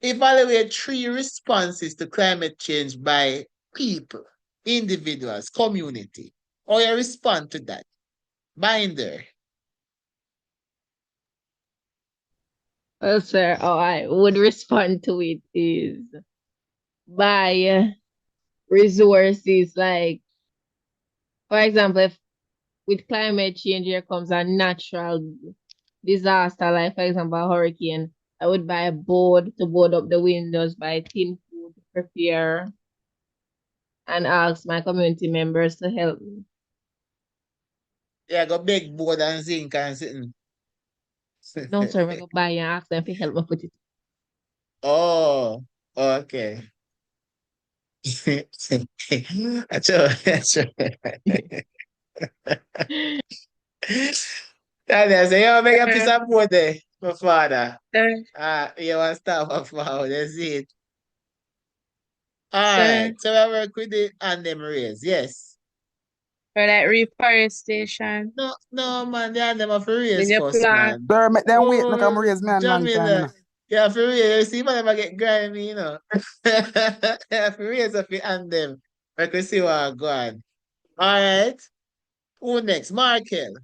A: Evaluate 3 responses to climate change by people, individuals, community. How you respond to that? Binder.
L: Well, sir, how I would respond to it is by resources like, for example, if with climate change here comes a natural disaster, like for example, a hurricane, I would buy a board to board up the windows, buy tin food to prepare, and ask my community members to help me.
A: Yeah, go big board and zinc and sitting.
L: No, sir, I go buy and ask them to help me put it.
A: Oh, okay. That's all. That's all. Daniel say, yo, make a piece of board there, my father. You want to start my father, that's it. All
B: Sir.
A: right, so I work with the and them raise, yes.
B: For like reforestation.
A: No, man, they and them have to raise
B: When you
A: first,
B: plant.
A: man.
I: Sir, make them wait, make them
A: Oh,
I: raise me and man time, you
A: Jamila,
I: know.
A: you have to raise, see, man, never get grimy, you know. You have to raise up your and them. I can see what I go on. All right, who next? Markel.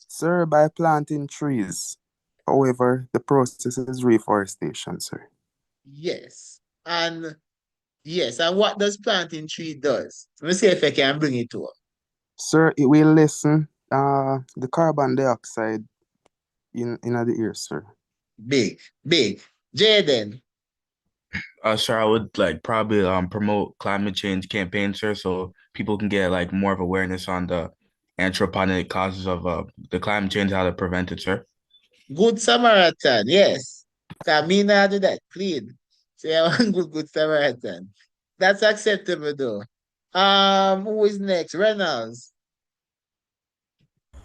I: Sir, by planting trees. However, the process is reforestation, sir.
A: Yes. And yes, and what does planting tree does? Let me see if I can bring it to up.
I: Sir, it will lessen the carbon dioxide in the air, sir.
A: Big. Jaden.
C: Sir, I would like probably promote climate change campaigns, sir, so people can get like more of awareness on the anthropogenic causes of the climate change, how to prevent it, sir.
A: Good Samaritan, yes. Kamina do that, clean. Say I want good Samaritan. That's acceptable though. Who is next? Reynolds.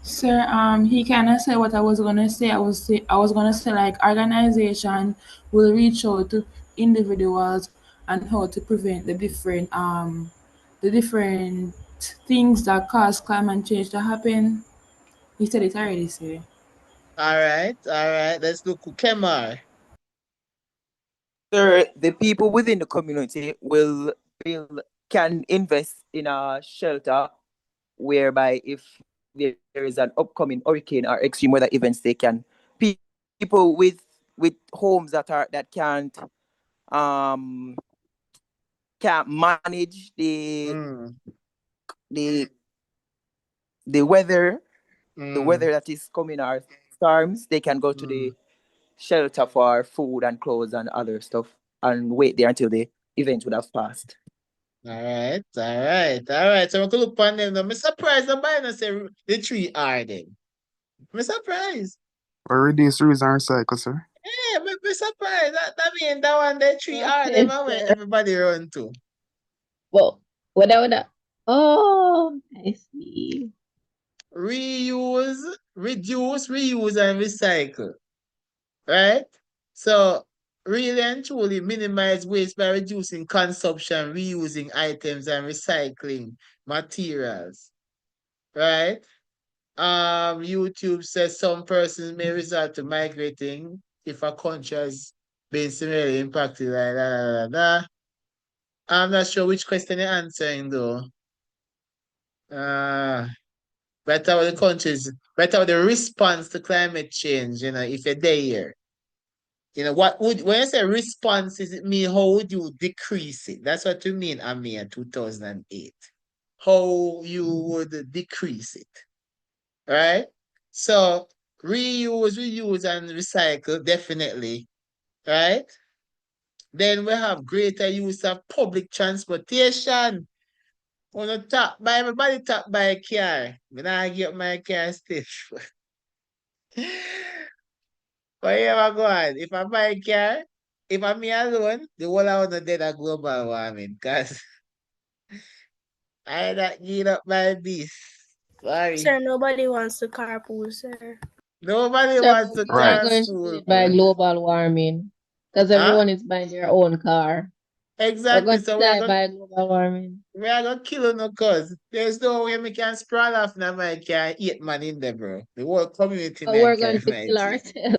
G: Sir, he kind of said what I was gonna say. I was gonna say like organization will reach out to individuals and how to prevent the different things that cause climate change to happen. He said it already, sir.
A: All right. Let's look who Kemar.
Q: Sir, the people within the community can invest in a shelter whereby if there is an upcoming hurricane or extreme weather events, they can people with homes um can't manage the the weather the weather that is coming or storms, they can go to the shelter for food and clothes and other stuff and wait there until the event would have passed.
A: All right. So we could look upon them now. I'm surprised nobody not say the tree are them. I'm surprised.
I: Or reduce, reuse, and recycle, sir.
A: Yeah, I'm surprised. That mean that one the tree are them and where everybody run to.
L: Well, what? Oh, I see.
A: Reuse, reduce, reuse, and recycle. Right? So really and truly minimize waste by reducing consumption, reusing items, and recycling materials. Right? YouTube says some persons may resort to migrating if a country has been severely impacted. I'm not sure which question you're answering though. Right how the countries, right how the response to climate change, if you're there here. What would when you say response, is it mean how would you decrease it? That's what you mean, Amir, 2008. How you would decrease it. Right? So reuse, and recycle, definitely. Right? Then we have greater use of public transportation. Everybody tap by a car. When I get my car still. But yeah, go on. If I buy a car, if I'm me alone, the whole I want to dead a global warming. Because I not get up my beast. Sorry.
D: Sir, nobody wants to carpool, sir.
A: Nobody
L: So
A: wants to
L: we're going to do
A: carpool.
L: it by global warming because everyone is buying their own car.
A: Exactly.
L: going to
A: So
L: die by global warming.
A: we are gonna kill you no cause there's no way we can sprawl off now my can 8 man in there, bro. The whole community
L: But
A: may
L: we're going
A: carry
L: to kill
A: 90.
L: ourselves.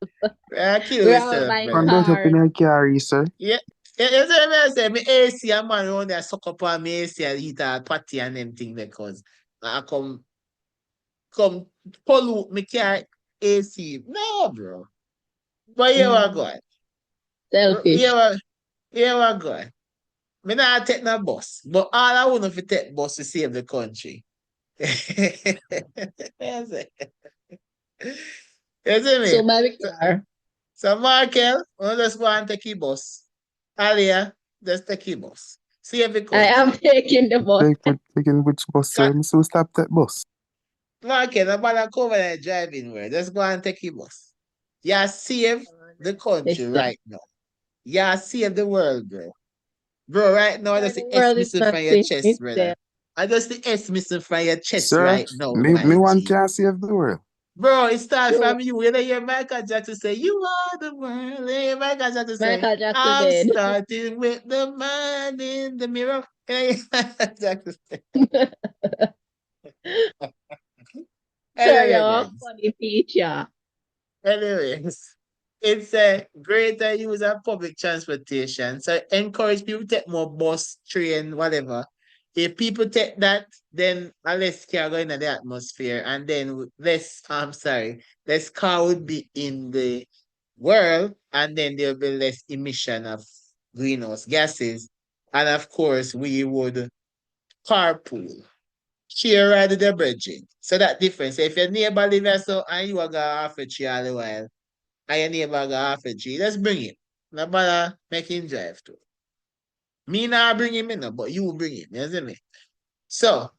A: We are kill
L: We're all
A: ourselves,
L: buying
A: brother.
I: Convert up in
L: cars.
I: a carry, sir.
A: Yeah. You see me I say me AC a man around there suck up on me AC and eat a patty and them thing because I come pollute me car AC. No, bro. But here we go.
L: Selfish.
A: Here we go. Me not take no bus, but all I want to take bus to save the country. Yes, you see me?
L: So my
A: So,
L: car.
A: so Markel, we just go and take a bus. Alia, just take a bus. Save the
L: I am
A: country.
L: taking the bus.
I: Taking which bus, sir? Me so stop that bus.
A: Markel, no bother cover that driving where. Just go and take a bus. You save the country
L: Sister.
A: right now. You save the world, bro. Bro, right now,
L: Sir,
A: just
L: the
A: the S
L: world is
A: missing
L: not
A: from your
L: saving
A: chest, brother.
L: itself.
A: I just the S missing from your chest
I: Sir,
A: right now,
I: me
A: my
I: one
A: G.
I: can save the world.
A: Bro, it starts
L: True.
A: from you. You know, hear Michael Jackson say, "You are the world." You hear Michael Jackson say,
L: Michael Jackson
A: "I'm
L: dead.
A: starting with the man in the mirror." You hear Michael Jackson say.
L: Sir, you're
A: Anyway,
L: a
A: guys.
L: funny teacher.
A: Anyways, it's a greater use of public transportation. So encourage people to take more bus, train, whatever. If people take that, then less car go into the atmosphere, and then less car would be in the world, and then there'll be less emission of greenhouse gases. And of course, we would carpool. Share ride with the bridging. So that difference. If your neighbor live here so and you are going half a tree all the while, and your neighbor got half a tree, let's bring him. No bother make him drive too. Me not bring him in, but you bring him. You see me? So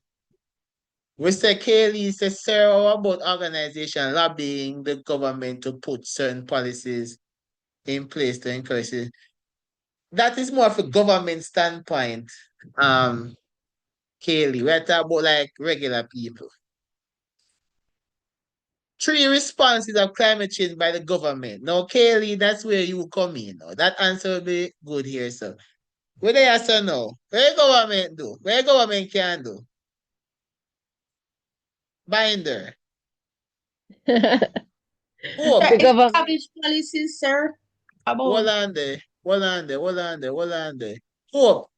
A: we say Kaylee says, sir, how about organization lobbying the government to put certain policies in place to encourage it? That is more of a government standpoint, Kaylee. We're talking about like regular people. Three responses of climate change by the government. Now, Kaylee, that's where you come in. Now. That answer will be good here, sir. What they answer now? Where government do? Where government can do? Binder. Hope.
L: The government.
R: Establish policies, sir,
A: Hold
R: about
A: on there. Hold on there. Hold on there. Hold on there. Hope.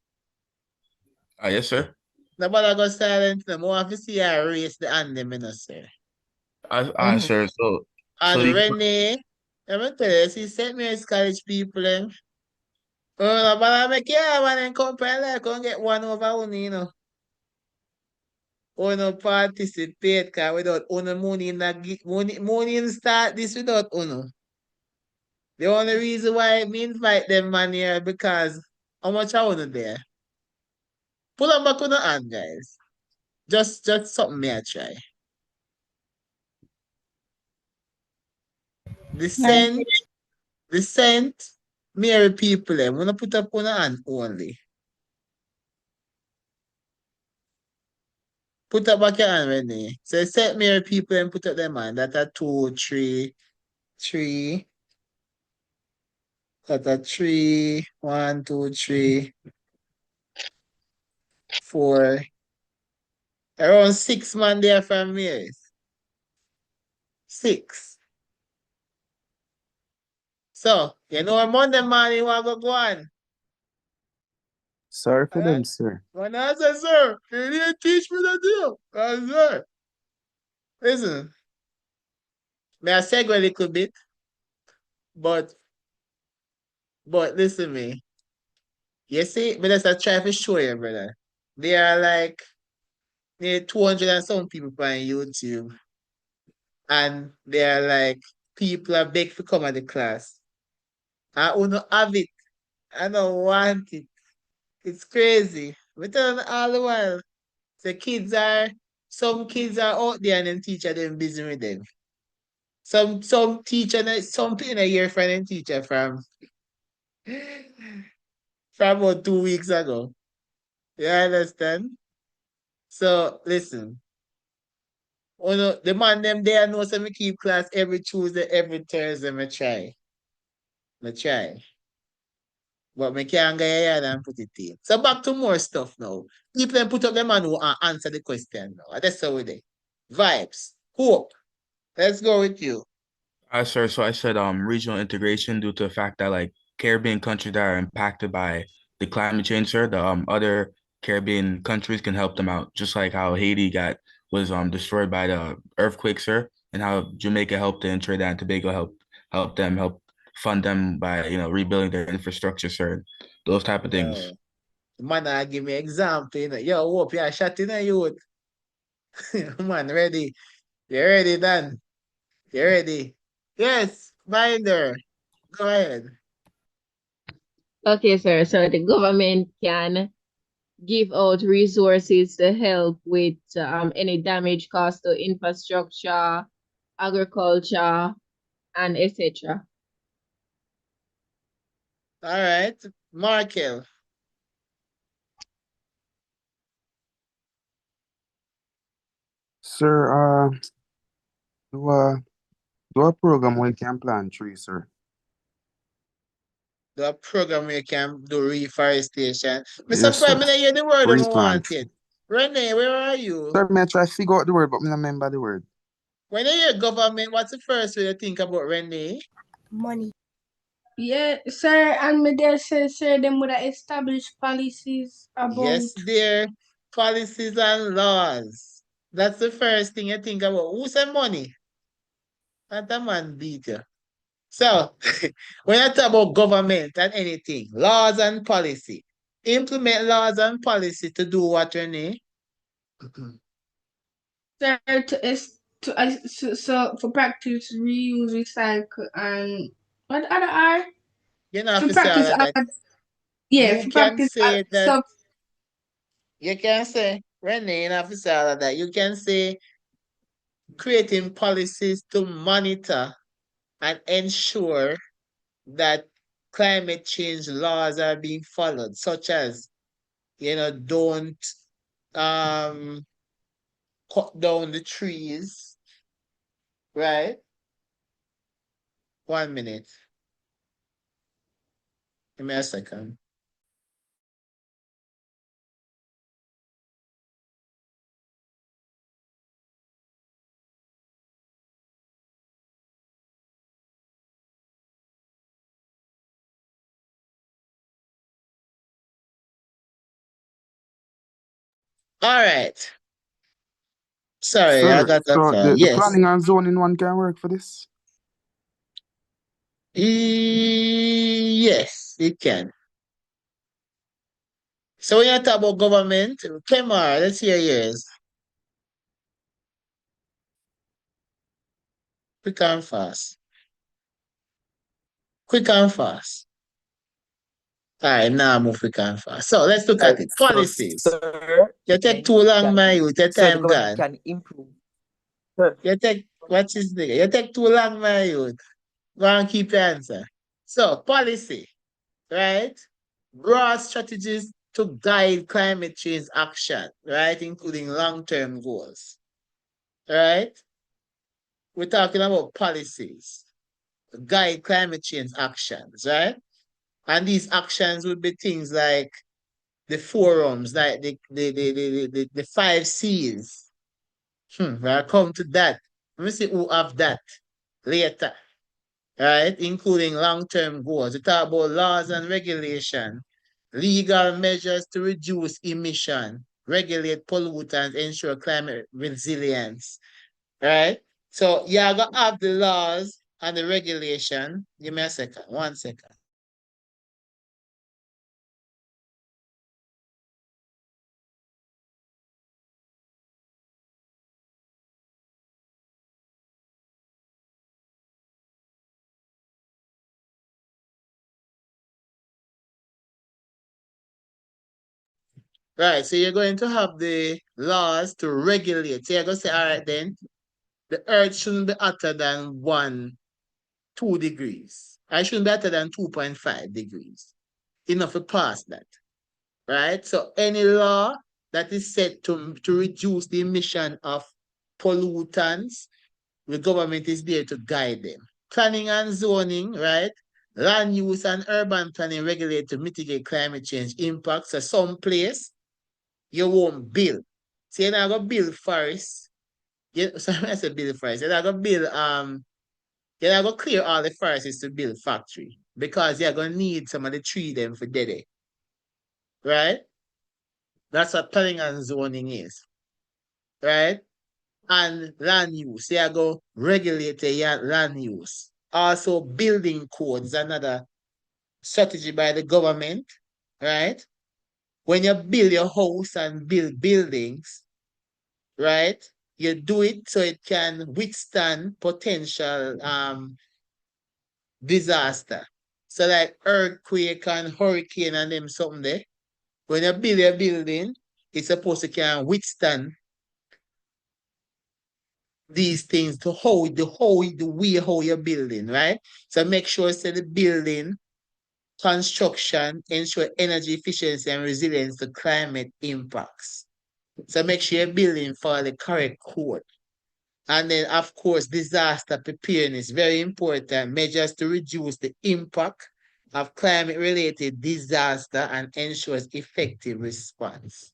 C: Yes, sir.
A: Nobody go silent. No more to see I raise the hand them, sir.
C: Sir. So
A: And
C: you
A: Renee, let me tell you, see St. Mary's College people, them. Oh, no, but I make yeah, man, and compare like, come get one over one, you know. Uno participate, cause without uno money in the money in start this without uno. The only reason why me invite them man here because how much I wanna there. Pull them back on the hand, guys. Just something me I try. The scent, the scent, Mary people, I'm gonna put up on the hand only. Put up back your hand, Renee. So St. Mary people and put up them hand. That are 2, 3, 3. That are 3, 1, 2, 3, 4. Around 6 man there from Mary's. 6. So, you know, Monday morning you want to go on.
I: Sorry for them,
A: Alright?
I: sir.
A: When I say, sir, you didn't teach me the deal. Sir. Listen, may I segue a little bit, but listen me. You see, but that's a try to show you, brother. There are like near 200 and some people on YouTube, and they are like people are beg to come at the class. I don't have it. I don't want it. It's crazy. We tell them all the while. Some kids are out there and them teacher them busy with them. Some teacher, some in a year from them teacher from about 2 weeks ago. You understand? So listen. Oh no, the man them there know so me keep class every Tuesday, every Thursday, me try. Me try. But me can't go here and put it in. So back to more stuff now. People then put up them and who answer the question now. That's how we do. Vibes. Hope. Let's go with you.
C: Sir, so I said regional integration due to the fact that like Caribbean countries that are impacted by the climate change, sir, the other Caribbean countries can help them out, just like how Haiti was destroyed by the earthquake, sir, and how Jamaica helped and Trinidad and Tobago help fund them by rebuilding their infrastructure, sir, those type of things.
A: Yo. Man, I give me example. Yo, hope you're shot in a youth. Man, ready. You ready, Dan? You ready? Yes, Binder. Go ahead.
L: Okay, sir. So the government can give out resources to help with any damage caused to infrastructure, agriculture, and etc.
A: All right. Markel.
I: Sir, do a program where you can plant trees, sir.
A: The program where you can do reforestation. Me
I: Yes,
A: surprised
I: sir.
A: me not hear the word I
I: Replant.
A: wanted. Renee, where are you?
I: Sir, me try to figure out the word, but me not remember the word.
A: When you hear government, what's the first way you think about Renee?
D: Money.
R: Yeah, sir, and me there say, sir, them would have established policies about.
A: Yes, dear. Policies and laws. That's the first thing you think about. Who said money? That a man beat you. So, when you talk about government and anything, laws and policy, implement laws and policy to do what, Renee?
R: Sir, so for practice, reuse, recycle, and what other are?
A: You know,
R: For
A: to say all
R: practice,
A: of that.
R: yeah,
A: You
R: for
A: can
R: practice
A: say that.
R: stuff.
A: You can say, Renee, you know, to say all of that. You can say creating policies to monitor and ensure that climate change laws are being followed, such as, don't um cut down the trees, right? 1 minute. Give me a second. All right. Sorry, I
I: Sir,
A: got a
I: so
A: call.
I: the
A: Yes.
I: planning and zoning one can work for this?
A: Yes, it can. So when you talk about government, Kemar, let's hear yours. Quick and fast. Quick and fast. All right, now move quick and fast. So let's look at it.
Q: So,
A: Policies.
Q: sir,
A: You take too long, my youth. Your
Q: so the
A: time
Q: government
A: gone.
Q: can improve. Sir,
A: You take, what's his name? You take too long, my youth. Go and keep your answer. So, policy, right? Broad strategies to guide climate change action, right? Including long-term goals, right? We're talking about policies, guide climate change actions, right? And these actions would be things like the forums, like the 5 C's. I'll come to that. Let me see who have that later, right? Including long-term goals. We talk about laws and regulation, legal measures to reduce emission, regulate pollutants, ensure climate resilience, right? So you're gonna have the laws and the regulation. Give me a second, 1 second. Right, so you're going to have the laws to regulate. So you're going to say, all right, then the earth shouldn't be hotter than 2 degrees. I shouldn't be hotter than 2.5 degrees. Enough to pass that, right? So any law that is set to reduce the emission of pollutants, the government is there to guide them. Planning and zoning, right? Land use and urban planning regulate to mitigate climate change impacts. So some place you won't build. So you're not gonna build forests. Sorry, I said build forests. You're not gonna build you're not gonna clear all the forests to build factory because you're gonna need some of the tree them for dead. Right? That's what planning and zoning is. Right? And land use. You're gonna regulate your land use. Also, building codes, another strategy by the government, right? When you build your house and build buildings, right? You do it so it can withstand potential disaster. So like earthquake and hurricane and them something there. When you build your building, it's supposed to can withstand these things to the way how you're building, right? So make sure the building construction ensure energy efficiency and resilience to climate impacts. So make sure you're building for the correct code. And then, of course, disaster preparedness, very important. Measures to reduce the impact of climate-related disaster and ensures effective response.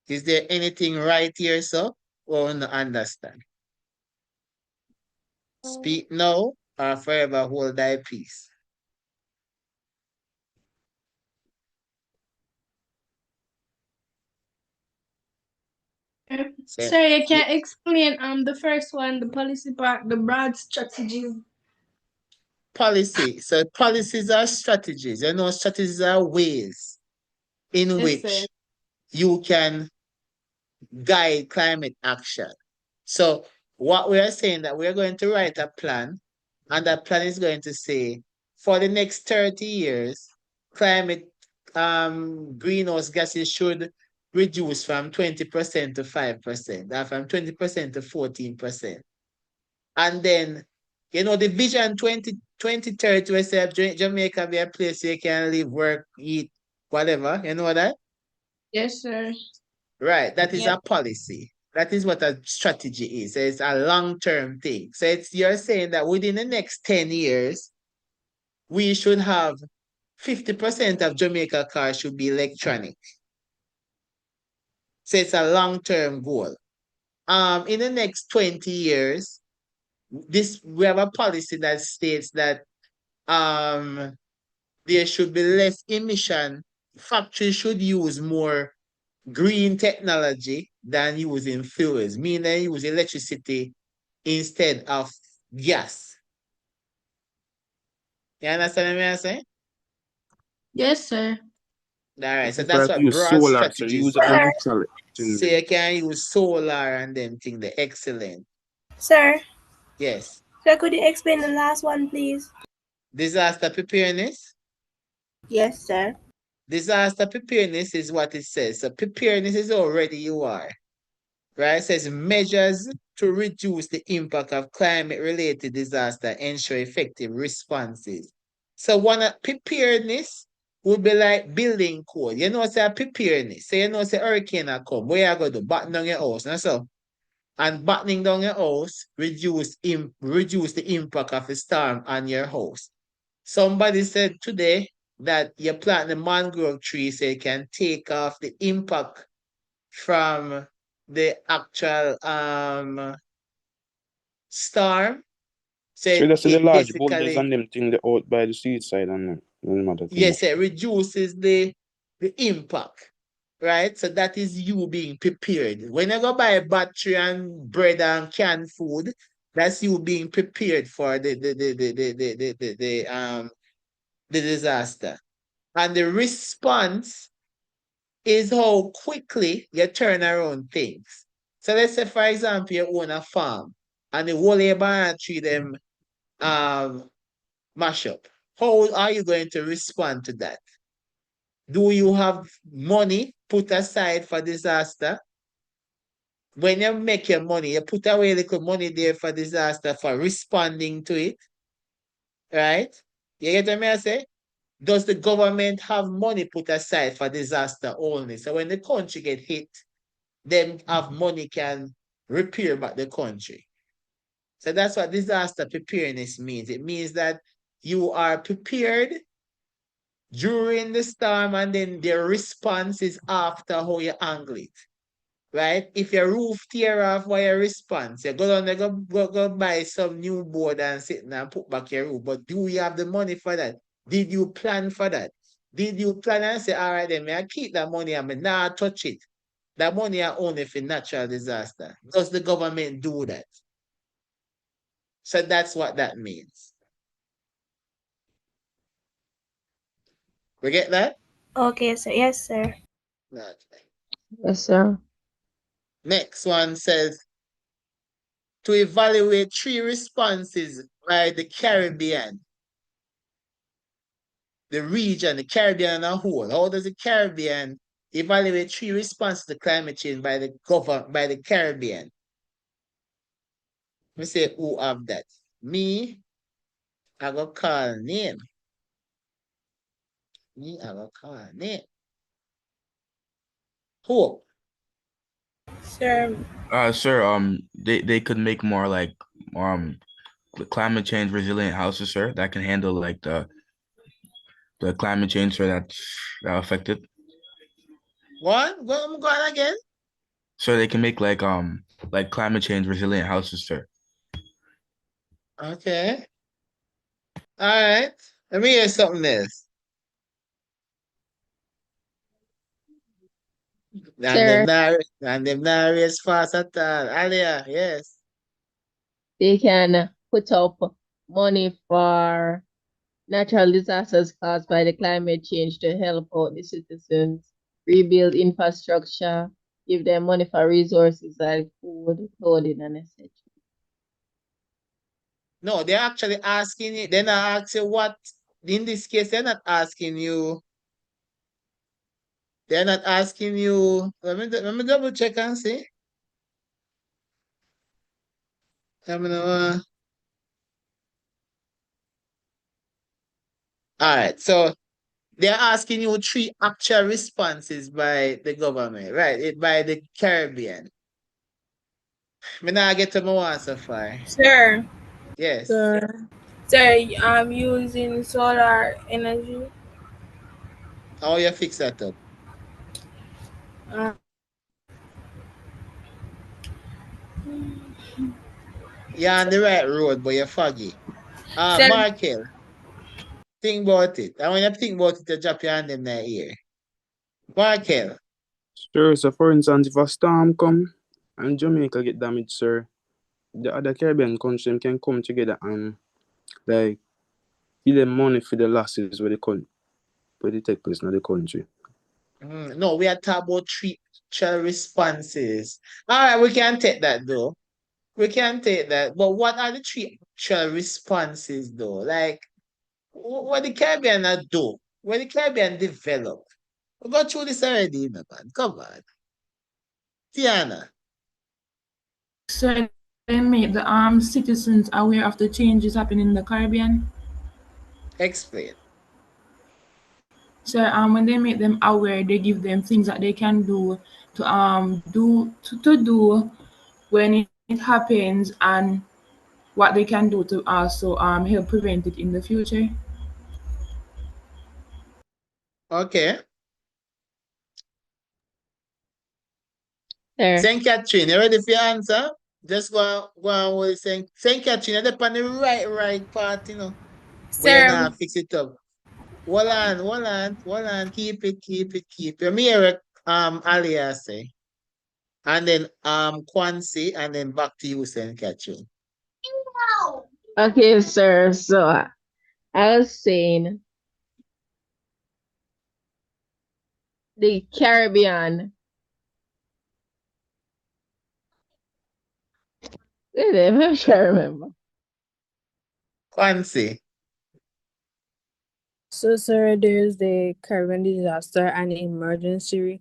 A: Is there anything right here, sir? Or not understand? Speak now or forever hold thy peace. So,
R: So you can explain the first one, the policy part, the broad strategies.
A: policy. So policies are strategies. You know, strategies are ways in
R: Yes,
A: which
R: sir.
A: you can guide climate action. So what we are saying that we're going to write a plan, and that plan is going to say for the next 30 years, climate greenhouse gases should reduce from 20% to 5%, and from 20% to 14%. And then, you know, the vision 2030 we say Jamaica be a place where you can live, work, eat, whatever. You know that?
R: Yes, sir.
A: Right. That is
R: Yep.
A: a policy. That is what a strategy is. So it's a long-term thing. So it's you're saying that within the next 10 years, we should have 50% of Jamaica cars should be electronic. So it's a long-term goal. In the next 20 years, we have a policy that states that there should be less emission. Factories should use more green technology than using fuels, meaning use electricity instead of gas. You understand what I'm saying?
R: Yes, sir.
A: All right, so
I: If
A: that's
I: I
A: what
I: use
A: broad
I: solar, so
A: strategies
I: use a
A: are.
I: natural thing
A: So
I: there.
A: you can use solar and them thing, the excellent.
D: Sir,
A: Yes.
D: sir, could you explain the last one, please?
A: Disaster preparedness.
D: Yes, sir.
A: Disaster preparedness is what it says. So preparedness is already you are. Right? It says measures to reduce the impact of climate-related disaster, ensure effective responses. So one preparedness would be like building code. You know, say preparedness. So you know, say hurricane will come. Where you go to batten down your house, and so. And battening down your house reduce the impact of the storm on your house. Somebody said today that you plant the mangrove tree so you can take off the impact from the actual storm. So
I: So that's the
A: it
I: large boulders
A: basically,
I: and them thing the out by the seaside and them other things.
A: yes, it reduces the impact, right? So that is you being prepared. When you go buy battery and bread and canned food, that's you being prepared for the disaster. And the response is how quickly you turn around things. So let's say, for example, you own a farm and the whole of banana tree them mash up. How are you going to respond to that? Do you have money put aside for disaster? When you make your money, you put away a little money there for disaster for responding to it, right? You get what I say? Does the government have money put aside for disaster only? So when the country get hit, them have money can repair back the country. So that's what disaster preparedness means. It means that you are prepared during the storm, and then the response is after how you handle it. Right? If your roof tear off, what your response? You go down there, go buy some new board and sit and put back your roof. But do you have the money for that? Did you plan for that? Did you plan and say, all right, then may I keep that money and may not touch it? That money are only for natural disaster. Does the government do that? So that's what that means. We get that?
D: Okay, sir. Yes, sir.
A: Okay.
L: Yes, sir.
A: Next one says to evaluate 3 responses by the Caribbean, the region, the Caribbean as a whole. How does the Caribbean evaluate 3 responses to climate change by the Caribbean? Let me say who have that. Me, I go call name. Me, I go call name. Who?
D: Sir.
C: Sir, they could make more like climate change resilient houses, sir, that can handle like the climate change, sir, that's affected.
A: What? Go on again.
C: So they can make like climate change resilient houses, sir.
A: Okay. All right. Let me hear something else.
L: Sir,
A: And them not raise fast at all. Alia, yes.
L: they can put up money for natural disasters caused by the climate change to help out the citizens, rebuild infrastructure, give them money for resources like food, clothing, and etc.
A: No, they're actually asking you. They're not asking what. In this case, they're not asking you. They're not asking you. Let me double check and see. Let me know. All right. So they're asking you 3 actual responses by the government, right? By the Caribbean. Me not get to my answer far.
P: Sir.
A: Yes.
P: Sir. Sir, I'm using solar energy.
A: How you fix that up?
P: Uh,
A: You're on the right road, but you're foggy.
P: Sir.
A: Markel, think about it. And when you think about it, you drop your hand in the ear. Markel.
I: Sure, so for instance, if a storm come and Jamaica get damaged, sir, the other Caribbean countries can come together and like give them money for the losses where they take place in the country.
A: No, we are talking about 3 actual responses. All right, we can take that though. We can take that. But what are the 3 actual responses though? Like, what the Caribbean do? What the Caribbean develop? We got through this already, you know, man. Come on. Tiana.
G: So they make the citizens aware of the changes happening in the Caribbean.
A: Explain.
G: So when they make them aware, they give them things that they can do to do when it happens, and what they can do to also help prevent it in the future.
A: Okay.
L: Sir.
A: Saint Catherine, you ready for your answer? Just go on with Saint Catherine, you're on the right part, you know. But you're
P: Sir.
A: not fix it up. Hold on. Keep it. Let me hear Alia say. And then Kwanzi, and then back to you, Saint Catherine.
L: Okay, sir. So I was saying the Caribbean. Wait, I'm not sure I remember.
A: Kwanzi.
T: So, sir, there's the Caribbean Disaster and Emergency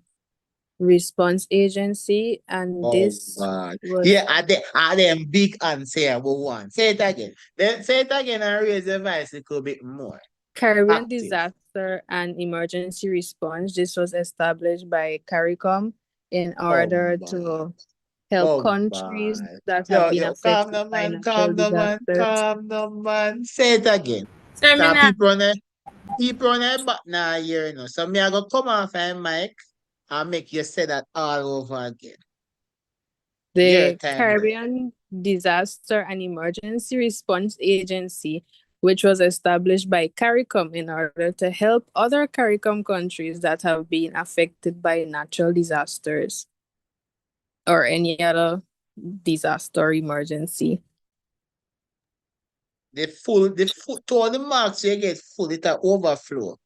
T: Response Agency, and this
A: God.
T: was
A: Yeah, are them big answer we want. Say it again. Then say it again and raise your voice a little bit more.
T: Caribbean
A: Active.
T: Disaster and Emergency Response. This was established by CARICOM in order to help countries that have been affected by natural disasters.
A: Calm down, man. Say it again.
P: Sir, me
A: So
P: not.
A: people on the back now here, you know. So me I go come off my mic and make you say that all over again. Your
T: The
A: time now.
T: Caribbean Disaster and Emergency Response Agency, which was established by CARICOM in order to help other CARICOM countries that have been affected by natural disasters or any other disaster emergency.
A: The to all the marks you get full, it a overflow.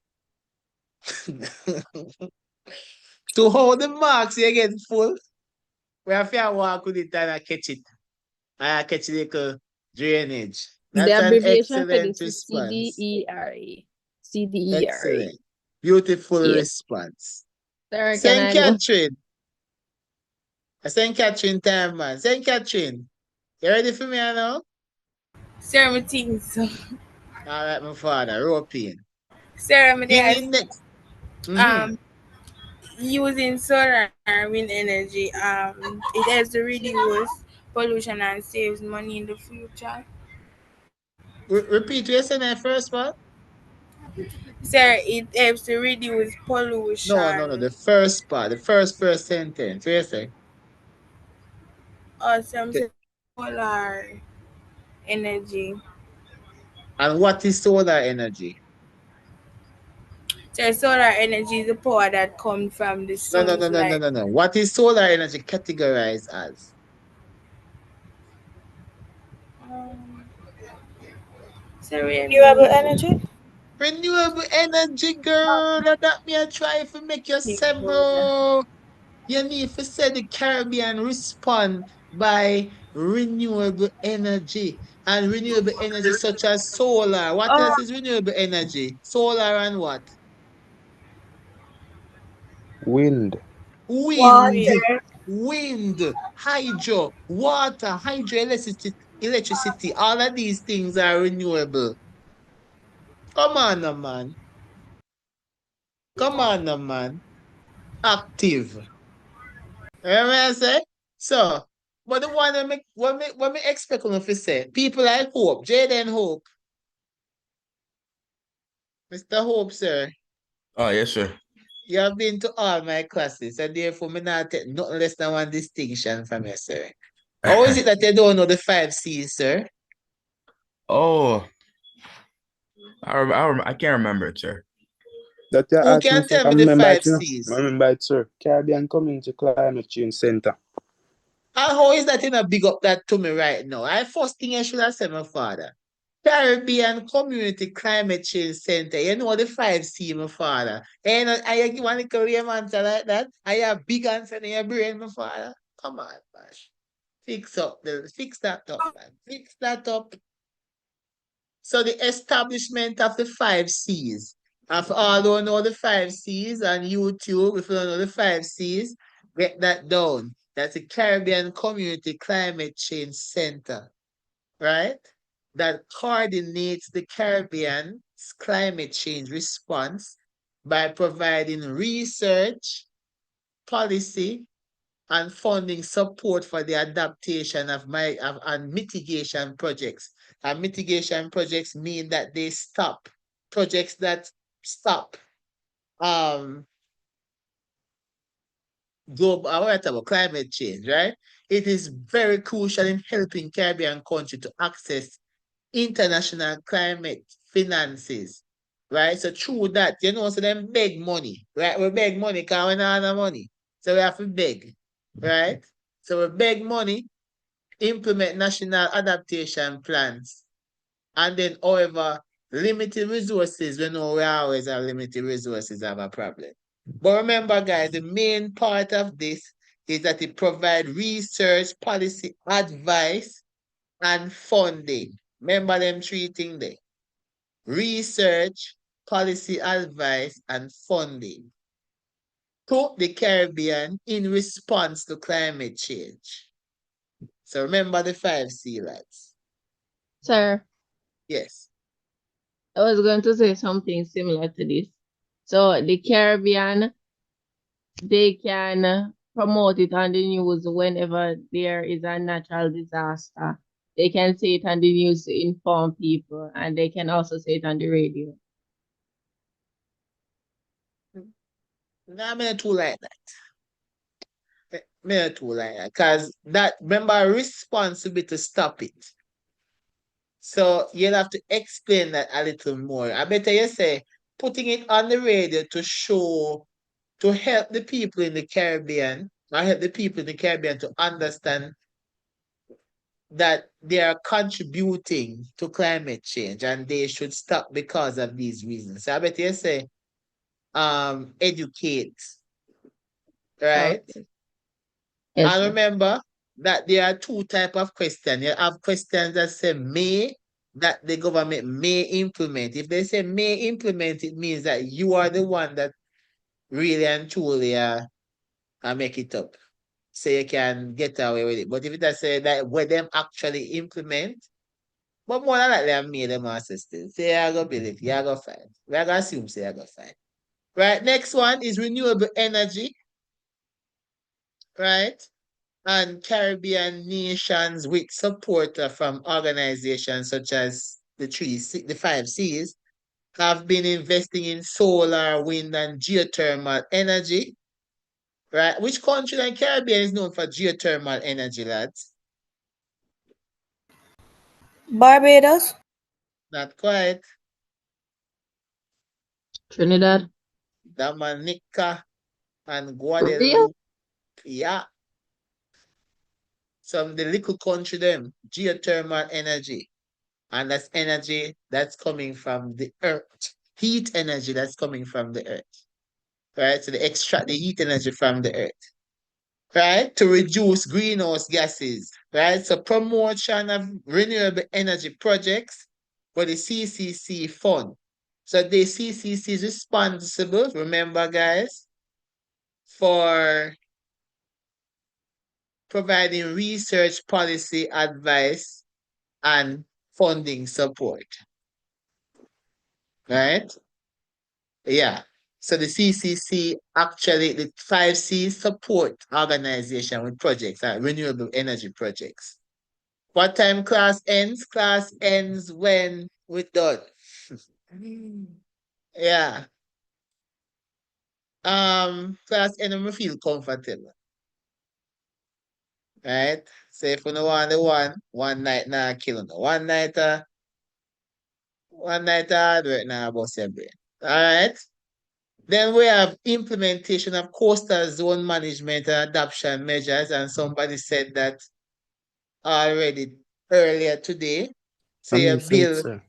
A: To all the marks you get full, we have to walk with it and catch it. I catch the drainage.
T: The
A: That's an
T: abbreviation for
A: excellent
T: this is
A: response.
T: CDERA. CDERA.
A: Excellent. Beautiful
T: Yes.
A: response.
L: Sir, can
A: Saint
L: I go?
A: Catherine. Saint Catherine time, man. Saint Catherine. You ready for me now?
P: Sir, me think so.
A: All right, my father. Rope in.
P: Sir, me
A: Give
P: dey
A: me next.
P: using solar and wind energy, it helps to reduce pollution and saves money in the future.
A: Repeat what you said in the first part.
P: Sir, it helps to reduce
A: No.
P: pollution.
A: The first part. The first sentence. What you say?
P: Awesome solar energy.
A: And what is solar energy?
P: So solar energy is the power that comes from the sun's light.
A: No. What is solar energy categorized as?
P: Um, Sorry,
E: Renewable energy?
A: Renewable energy, girl. That me I try to make you say, bro. You need to say the Caribbean respond by renewable energy. And renewable energy such as solar. What else is renewable energy? Solar and what?
I: Wind.
A: Wind.
E: Water.
A: Wind. Hydro. Water. Hydroelectricity. Electricity. All of these things are renewable. Come on, now, man. Come on, now, man. Active. Remember what I say? So, but the one that make what me expect on to say, people like Hope, Jaden Hope, Mr. Hope, sir,
C: Oh, yes, sir.
A: you have been to all my classes, and therefore me not take nothing less than one distinction from you, sir. How is it that you don't know the 5 C's, sir?
C: Oh, I can't remember it, sir.
I: That you
A: Who
I: asked me
A: can
I: for,
A: tell
I: I
A: me the
I: remember it,
A: five
I: you know.
A: C's?
I: I remember it, sir. Caribbean Community Climate Change Center.
A: And how is that you not big up that to me right now? I first thing I should have said, my father. Caribbean Community Climate Change Center. You know the 5 C, my father. And I give one little lame answer like that. I have big answer in your brain, my father. Come on, man. Fix that up, man. Fix that up. So the establishment of the 5 C's. Of all who know the 5 C's on YouTube, if you don't know the 5 C's, get that down. That's the Caribbean Community Climate Change Center, right? That coordinates the Caribbean's climate change response by providing research, policy, and funding support for the adaptation and mitigation projects. And mitigation projects mean that they stop projects that stop global about climate change, right? It is very crucial in helping Caribbean countries to access international climate finances, right? So through that, so them beg money, right? We beg money because we don't have no money. So we have to beg, right? So we beg money, implement national adaptation plans, and then, however, limited resources, we know we always have limited resources have a problem. But remember, guys, the main part of this is that it provides research, policy advice, and funding. Remember them 3 things there. Research, policy advice, and funding to the Caribbean in response to climate change. So remember the 5 C, lads.
L: Sir,
A: Yes.
L: I was going to say something similar to this. So the Caribbean, they can promote it on the news whenever there is a natural disaster. They can say it on the news to inform people, and they can also say it on the radio.
A: No, I'm not too like that. Me not too like that. Because that, remember, responsibility to stop it. So you'll have to explain that a little more. I better you say, putting it on the radio to show, to help the people in the Caribbean, or help the people in the Caribbean to understand that they are contributing to climate change and they should stop because of these reasons. So I bet you say, educate, right?
L: Okay. Yes,
A: And
L: sir.
A: remember that there are two type of questions. You have questions that say may, that the government may implement. If they say may implement, it means that you are the one that really and truly make it up. So you can get away with it. But if it does say that where them actually implement, but more than likely I made them assistants. Say I go believe, you go find. We are gonna assume say I go find. Right, next one is renewable energy, right? And Caribbean nations with support from organizations such as the 5 Cs have been investing in solar, wind, and geothermal energy. Right? Which country in Caribbean is known for geothermal energy, lads?
E: Barbados.
A: Not quite.
L: Trinidad.
A: Dominica and
L: For real?
A: Guadeloupe. Yeah. Some of the little country them, geothermal energy. And that's energy that's coming from the earth. Heat energy that's coming from the earth. Right? So they extract the heat energy from the earth. Right? To reduce greenhouse gases. Right? So promotion of renewable energy projects for the CCC fund. So the CCC is responsible, remember guys, for providing research policy advice and funding support. Right? Yeah. So the CCC actually, the 5C support organization with projects, renewable energy projects. What time class ends? Class ends when we're done. Yeah. Class end when we feel comfortable. Right? So if you don't want the one night now kill no. One night hard work now bust your brain. Alright? Then we have implementation of coastal zone management and adoption measures, and somebody said that already earlier today. So
I: I
A: you
I: mean, said,
A: build,
I: sir.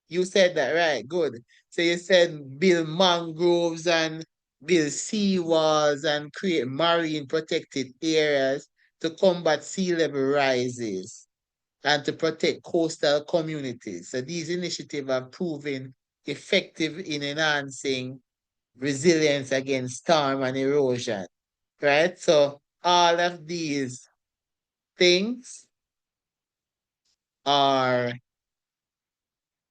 A: you said that, right? Good. So you said build mangroves and build seawalls and create marine protected areas to combat sea level rises and to protect coastal communities. So these initiatives have proven effective in enhancing resilience against storm and erosion, right? So all of these things are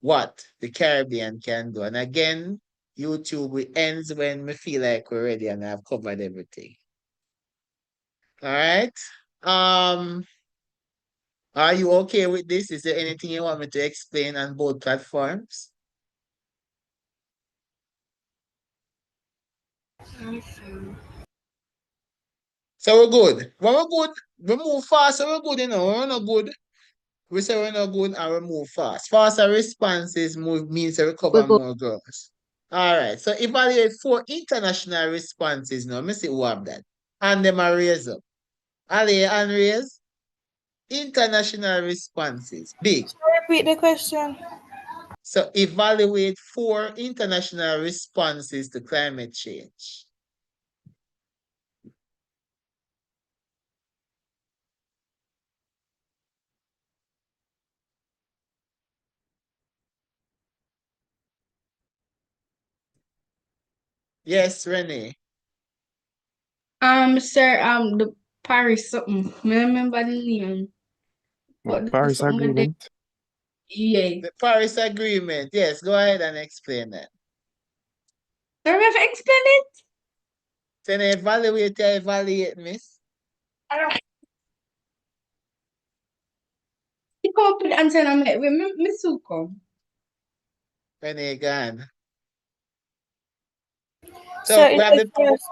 A: what the Caribbean can do. And again, YouTube it ends when we feel like we're ready and I've covered everything. All right. Um, are you okay with this? Is there anything you want me to explain on both platforms? So we're good. When we're good, we move fast, so we're good, you know. We're not good. We say we're not good and we move fast. Faster responses move means we
L: We
A: cover
L: go.
A: more girls. All right. So evaluate 4 international responses now. Let me see who have that. And them are raise up. Ali and raise. International responses. Big.
E: Repeat the question.
A: So evaluate 4 international responses to climate change. Yes, Renee.
R: Sir, the Paris something. Me remember the name.
I: What,
R: But the
I: Paris
R: something with the
I: Agreement?
R: yeah.
A: The Paris Agreement. Yes, go ahead and explain that.
R: Sir, have you explained it?
A: Then evaluate, miss.
R: come up with the answer and I'm like, Miss Suko.
A: Renee gone.
E: So
A: So
E: it
A: we have
E: is
A: the
E: first.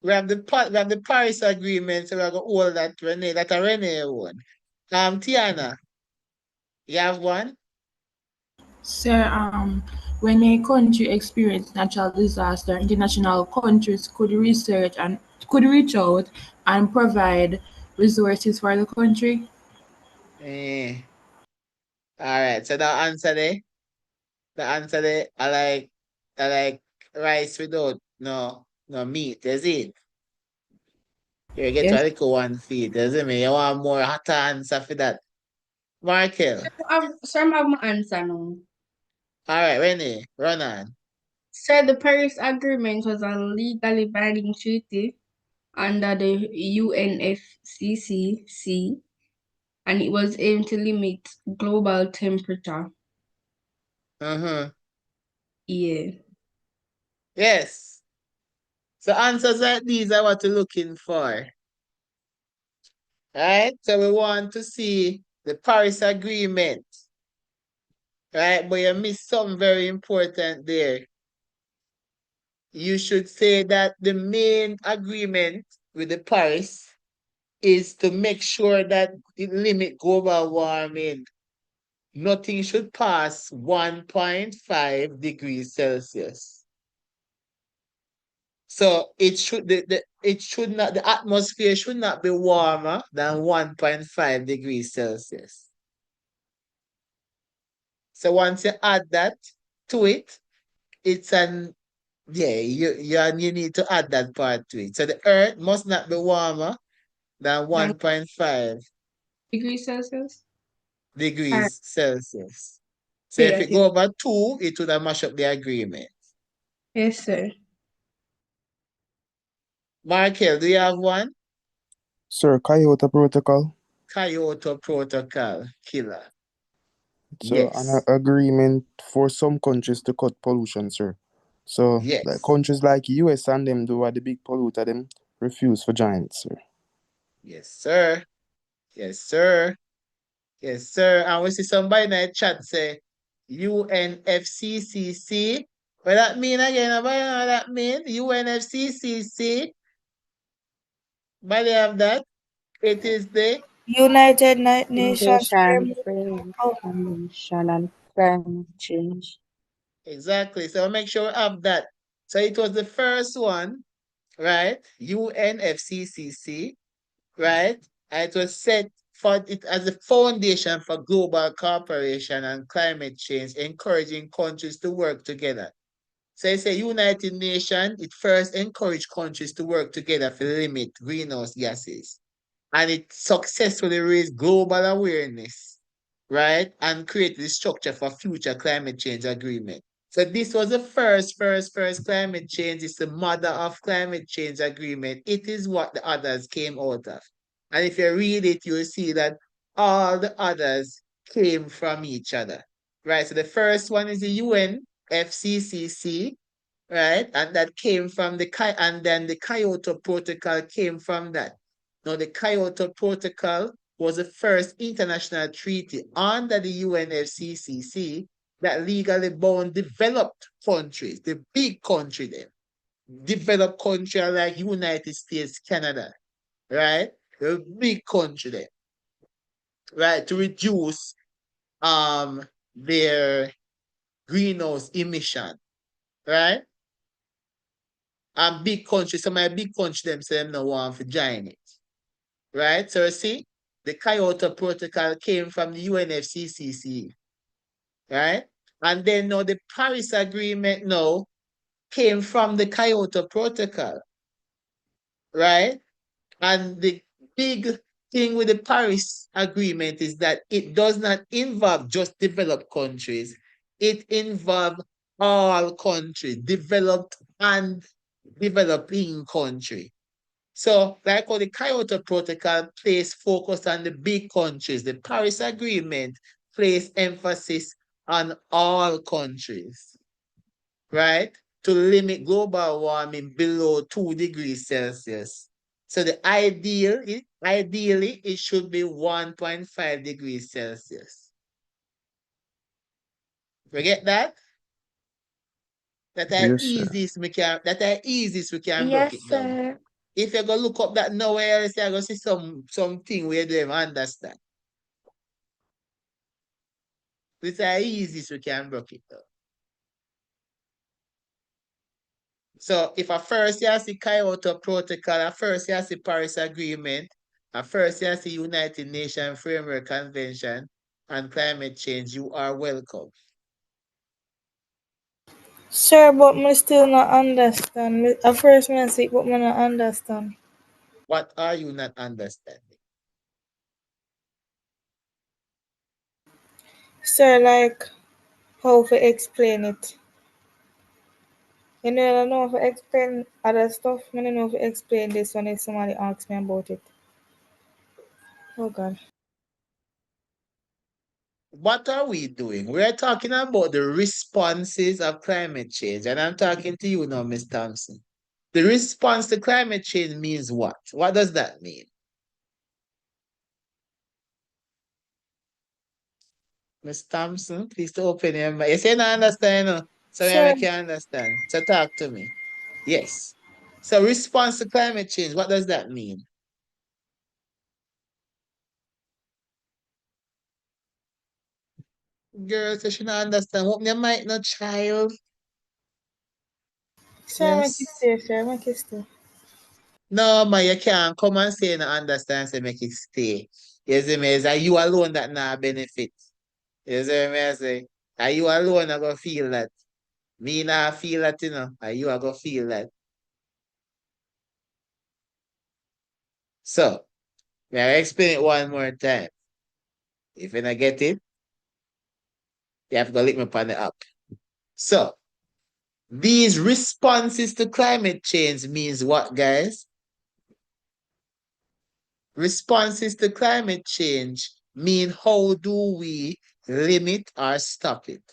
A: we have the Paris Agreement, so we're gonna hold that Renee, that a Renee one. Tiana, you have one?
G: Sir, when a country experiences natural disaster, international countries could reach out and provide resources for the country.
A: Eh. All right. So the answer there, I like rice without no meat, is it? You get
R: Yes.
A: a little one feed, doesn't mean you want more hot answer for that. Markel.
R: So I have my answer now.
A: All right, Renee, run on.
R: So the Paris Agreement was a legally binding treaty under the UNFCCC, and it was aimed to limit global temperature. Yeah.
A: Yes. So answers like these are what you're looking for. Right? So we want to see the Paris Agreement. Right? But you missed something very important there. You should say that the main agreement with the Paris is to make sure that it limit global warming. Nothing should pass 1.5 degrees Celsius. So it should the atmosphere should not be warmer than 1.5 degrees Celsius. So once you add that to it, it's an you need to add that part to it. So the earth must not be warmer than 1.5
R: Degrees Celsius?
A: degrees Celsius. So
R: Say
A: if
R: that
A: it go over 2, it would have mashed up the agreement.
R: Yes, sir.
A: Markel, do you have one?
I: Sir, Kyoto Protocol.
A: Kyoto Protocol, killer.
I: So an
A: Yes.
I: agreement for some countries to cut pollution, sir. So
A: Yes.
I: like countries like US and them do are the big polluter, them refuse for giants, sir.
A: Yes, sir. Yes, sir. Yes, sir. And we see somebody in the chat say UNFCCC. What that mean again? What that mean? UNFCCC. But they have that. It is the
E: United Nations
B: Innovation,
E: Framework.
B: Convention, and Climate Change.
A: exactly. So make sure we have that. So it was the first one, right? UNFCCC, right? And it was set for it as a foundation for global cooperation and climate change, encouraging countries to work together. So it's a United Nations, it first encouraged countries to work together to limit greenhouse gases. And it successfully raised global awareness, right? And created the structure for future climate change agreement. So this was the first climate change. It's the mother of climate change agreement. It is what the others came out of. And if you read it, you'll see that all the others came from each other, right? So the first one is the UN FCCC, right? And that came from and then the Kyoto Protocol came from that. Now, the Kyoto Protocol was the first international treaty under the UNFCCC that legally bound developed countries, the big country them, developed country like United States, Canada, right? The big country there, right? To reduce their greenhouse emission, right? And big country, some of the big country them say them no want to join it. Right? So you see, the Kyoto Protocol came from the UNFCCC, right? And then now the Paris Agreement now came from the Kyoto Protocol, right? And the big thing with the Paris Agreement is that it does not involve just developed countries. It involves all countries, developed and developing country. So, like how the Kyoto Protocol placed focus on the big countries, the Paris Agreement placed emphasis on all countries, right? To limit global warming below 2 degrees Celsius. So the ideally, it should be 1.5 degrees Celsius. Forget that? That are
I: Yes, sir.
A: easiest we can break
J: Yes,
A: it down.
J: sir.
A: If you go look up that nowhere else, you're gonna see something where you don't even understand. This are easiest we can break it down. So if at first you see Kyoto Protocol, at first you see Paris Agreement, at first you see United Nations Framework Convention on climate change, you are welcome.
E: Sure, but me still not understand. At first me see, but me not understand.
A: What are you not understanding?
E: Sir, like how to explain it. You know, I don't know how to explain other stuff. I don't know how to explain this when if somebody asks me about it. Oh God.
A: What are we doing? We're talking about the responses of climate change, and I'm talking to you now, Ms. Thompson. The response to climate change means what? What does that mean? Ms. Thompson, please to open your mouth. You say no understand, so I
E: Sure.
A: make you understand. So talk to me. Yes. So response to climate change, what does that mean? Girls, you should not understand. Open your mic, no child.
E: Sure, make it
A: Yes.
E: stay, sure, make it stay.
A: No, man, you can't come and say no understand, say make it stay. You see me? It's you alone that not benefit. You see me? I say, are you alone I go feel that? Me not feel that, Are you I go feel that? So, may I explain it one more time? If you not get it, you have to go lick me upon the app. So, these responses to climate change means what, guys? Responses to climate change mean how do we limit or stop it?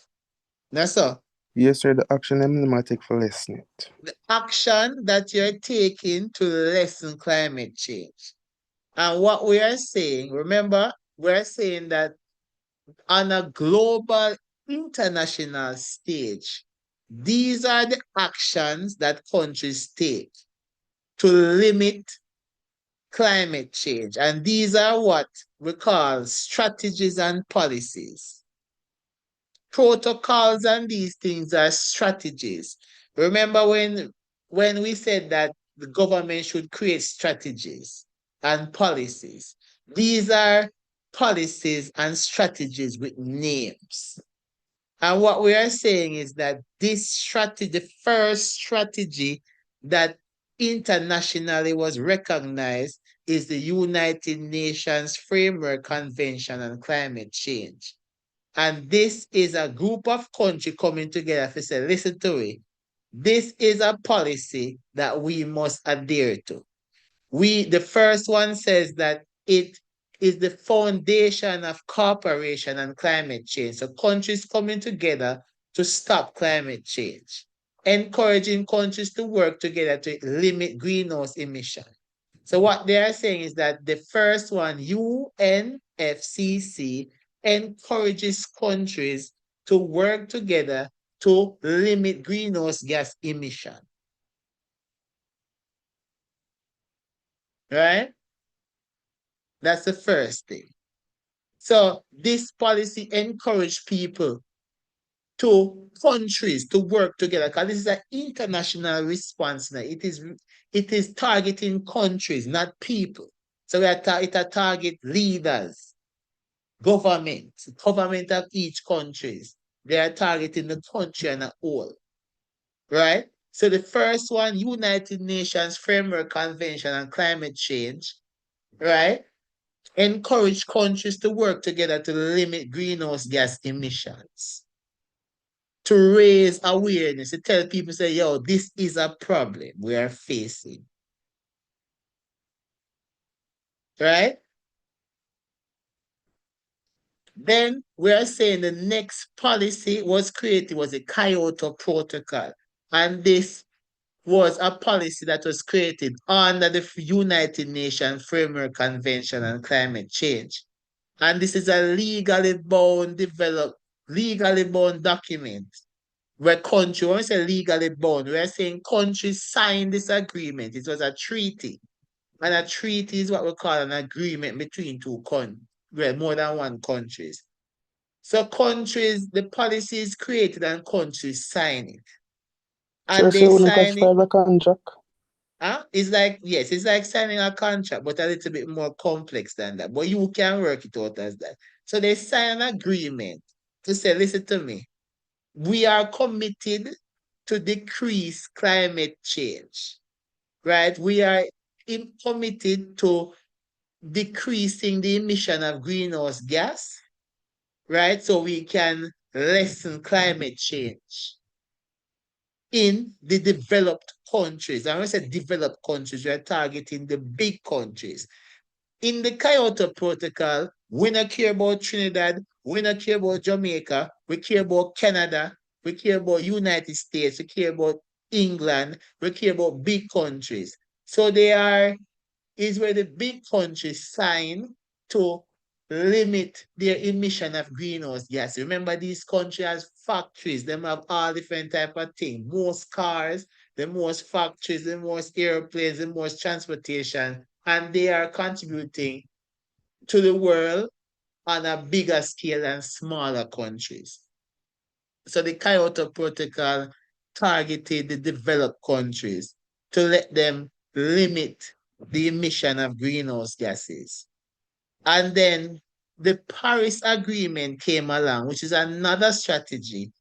A: That's all.
I: Yes, sir. The action I'm gonna take for lessen it.
A: The action that you're taking to lessen climate change. And what we are saying, remember, we're saying that on a global international stage, these are the actions that countries take to limit climate change. And these are what we call strategies and policies. Protocols and these things are strategies. Remember when we said that the government should create strategies and policies. These are policies and strategies with names. And what we are saying is that this strategy, the first strategy that internationally was recognized is the United Nations Framework Convention on Climate Change. And this is a group of countries coming together to say, listen to it. This is a policy that we must adhere to. The first one says that it is the foundation of cooperation on climate change. So countries coming together to stop climate change, encouraging countries to work together to limit greenhouse emission. So what they are saying is that the first one, UNFCCC, encourages countries to work together to limit greenhouse gas emission. Right? That's the first thing. So this policy encourage people countries to work together because this is an international response now. It is targeting countries, not people. So it target leaders, government of each countries. They are targeting the country and a whole. Right? So the first one, United Nations Framework Convention on Climate Change, right? Encourage countries to work together to limit greenhouse gas emissions, to raise awareness, to tell people, say, yo, this is a problem we are facing. Right? Then we are saying the next policy was created was a Kyoto Protocol. And this was a policy that was created under the United Nations Framework Convention on Climate Change. And this is a legally bound document where country, when we say legally bound, we are saying countries signed this agreement. It was a treaty. And a treaty is what we call an agreement between two countries, where more than one countries. So countries, the policy is created and countries sign it. And
I: Sir,
A: they
I: so when
A: sign it.
I: classify the contract.
A: It's like, yes, it's like signing a contract, but a little bit more complex than that. But you can work it out as that. So they sign an agreement to say, listen to me, we are committed to decrease climate change, right? We are committed to decreasing the emission of greenhouse gas, right? So we can lessen climate change in the developed countries. And when I say developed countries, we are targeting the big countries. In the Kyoto Protocol, we don't care about Trinidad, we don't care about Jamaica, we care about Canada, we care about United States, we care about England, we care about big countries. So is where the big countries sign to limit their emission of greenhouse gas. Remember, these countries have factories, them have all different type of things. Most cars, the most factories, the most airplanes, the most transportation, and they are contributing to the world on a bigger scale than smaller countries. So the Kyoto Protocol targeted the developed countries to let them limit the emission of greenhouse gases. And then the Paris Agreement came along, which is another strategy,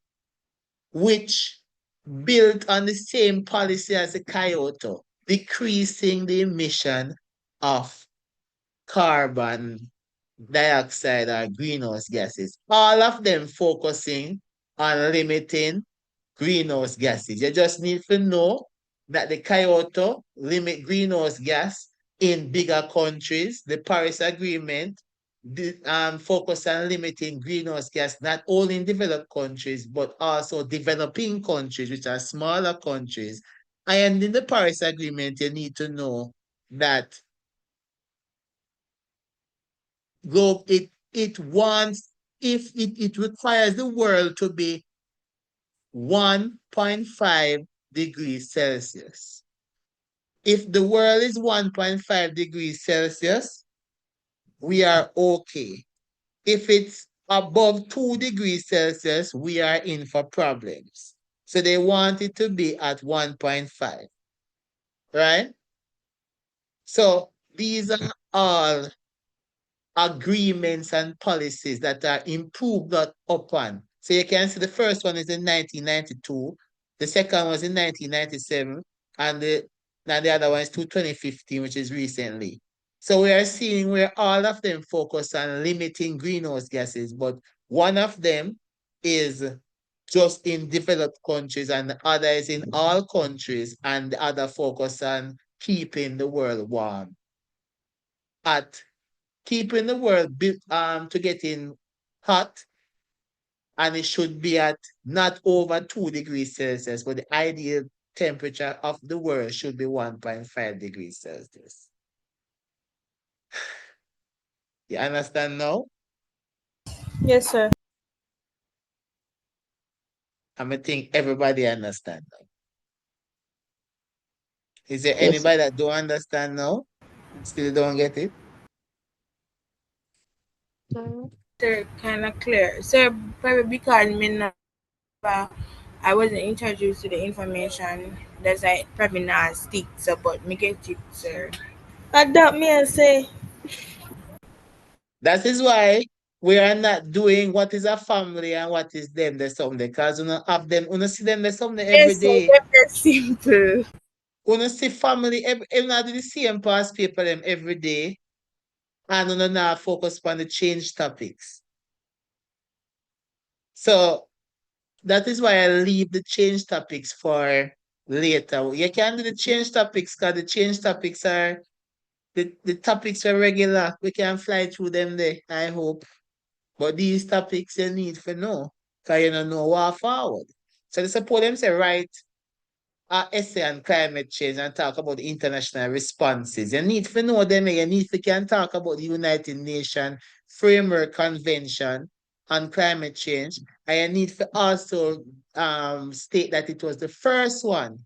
A: which built on the same policy as the Kyoto, decreasing the emission of carbon dioxide or greenhouse gases. All of them focusing on limiting greenhouse gases. You just need to know that the Kyoto limit greenhouse gas in bigger countries. The Paris Agreement focus on limiting greenhouse gas not only in developed countries but also developing countries, which are smaller countries. And in the Paris Agreement, you need to know that it wants, if it requires the world to be 1.5 degrees Celsius. If the world is 1.5 degrees Celsius, we are okay. If it's above 2 degrees Celsius, we are in for problems. So they want it to be at 1.5, right? So these are all agreements and policies that are improved upon. So you can see the first one is in 1992, the second was in 1997, and the other one is to 2015, which is recently. So we are seeing where all of them focus on limiting greenhouse gases, but one of them is just in developed countries and the other is in all countries, and the other focus on keeping the world warm. At keeping the world to getting hot, and it should be at not over 2 degrees Celsius, but the ideal temperature of the world should be 1.5 degrees Celsius. You understand now?
E: Yes, sir.
A: I think everybody understand now. Is there
L: Yes.
A: anybody that don't understand now? Still don't get it?
P: They're kind of clear. So probably because me I wasn't introduced to the information, that's like probably not stick. So but me get it, sir.
E: Adopt me and say,
A: That is why we are not doing what is a family and what is them there's something, because you know have them, you see them there's something every
P: Yes, sir.
A: day.
P: Very simple.
A: When you see family, every not do the same past paper them every day, and you now focus on the change topics. So that is why I leave the change topics for later. You can do the change topics because the change topics are the topics are regular. We can fly through them there, I hope. But these topics you need to know, because you don't know what forward. So the support them say, right, an essay on climate change and talk about the international responses. You need to know them. You need to can talk about the United Nations Framework Convention on climate change. And you need to also state that it was the first one.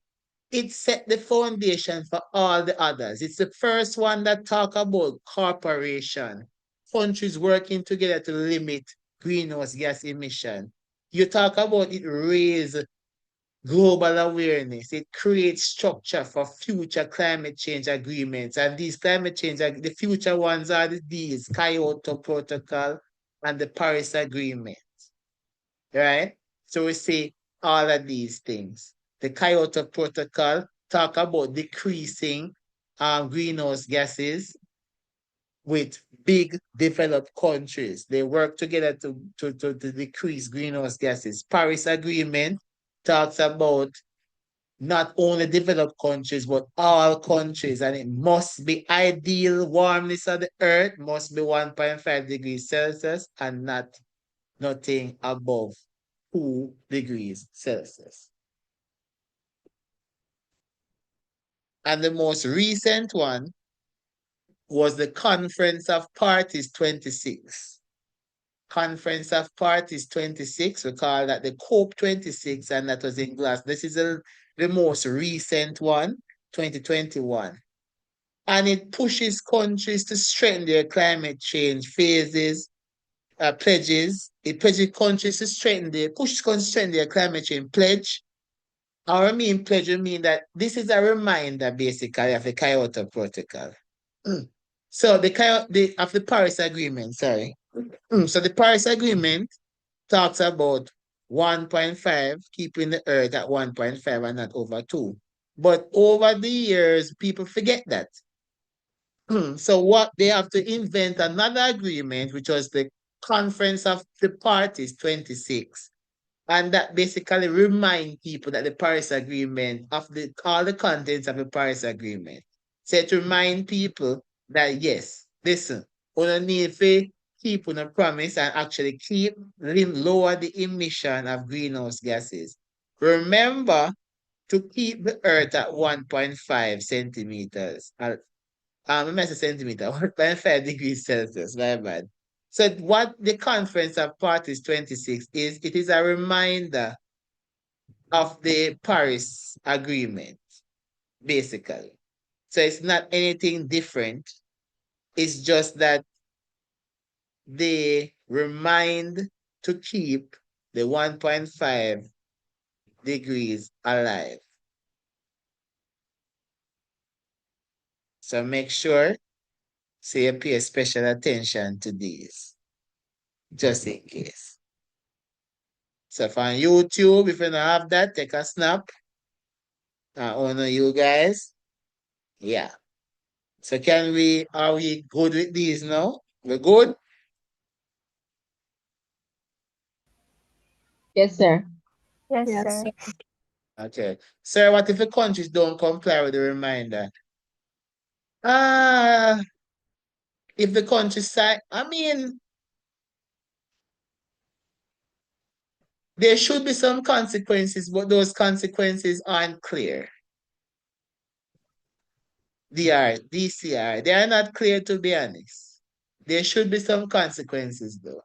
A: It set the foundation for all the others. It's the first one that talk about cooperation, countries working together to limit greenhouse gas emission. You talk about it raise global awareness. It creates structure for future climate change agreements. And these climate change, the future ones are these Kyoto Protocol and the Paris Agreement, right? So we see all of these things. The Kyoto Protocol talk about decreasing greenhouse gases with big developed countries. They work together to decrease greenhouse gases. Paris Agreement talks about not only developed countries, but all countries, and it must be ideal warmness of the earth, must be 1.5 degrees Celsius and nothing above 2 degrees Celsius. And the most recent one was the Conference of Parties 26. Conference of Parties 26, we call that the COP 26, and that was in Glasgow. This is the most recent one, 2021. And it pushes countries to strengthen their climate change phases, pledges. It pushes countries to pushes countries to strengthen their climate change pledge. Our mean pledge will mean that this is a reminder basically of the Kyoto Protocol. So of the Paris Agreement, sorry. So the Paris Agreement talks about 1.5, keeping the earth at 1.5 and not over 2. But over the years, people forget that. So what they have to invent another agreement, which was the Conference of the Parties 26. And that basically remind people that the Paris Agreement of all the contents of the Paris Agreement. So to remind people that yes, listen, we don't need to keep on a promise and actually lower the emission of greenhouse gases. Remember to keep the earth at 1.5 centimeters. I meant a centimeter, 1.5 degrees Celsius, my bad. So what the Conference of Parties 26 is, it is a reminder of the Paris Agreement, basically. So it's not anything different. It's just that they remind to keep the 1.5 degrees alive. So make sure you pay special attention to these, just in case. So if on YouTube, if you don't have that, take a snap. I honor you guys. Yeah. So are we good with these now? We're good?
L: Yes, sir.
J: Yes,
D: Yes,
J: sir.
D: sir.
A: Okay. Sir, what if the countries don't comply with the reminder? Ah, if the countries sign, there should be some consequences, but those consequences aren't clear. DCR, they are not clear, to be honest. There should be some consequences though.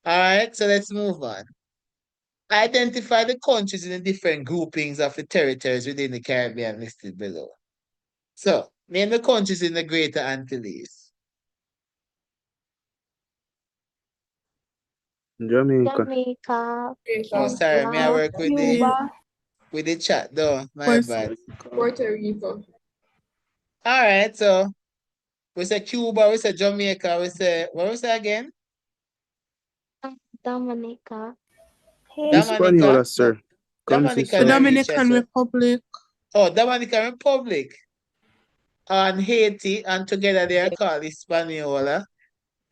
A: All right, so let's move on. Identify the countries in the different groupings of the territories within the Caribbean listed below. So, name the countries in the Greater Antilles.
I: Jamaica.
J: Jamaica,
A: Oh, sorry, may I work with
D: Cuba.
A: the chat though? My bad.
H: Puerto Rico.
A: All right, so we say Cuba, we say Jamaica, we say, what we say again?
J: Dominica,
A: Dominica?
I: Hispaniola, sir.
A: Dominica,
K: The
I: Consistent.
K: Dominican Republic.
A: Oh, Dominican Republic. And Haiti, and together they are called Hispaniola.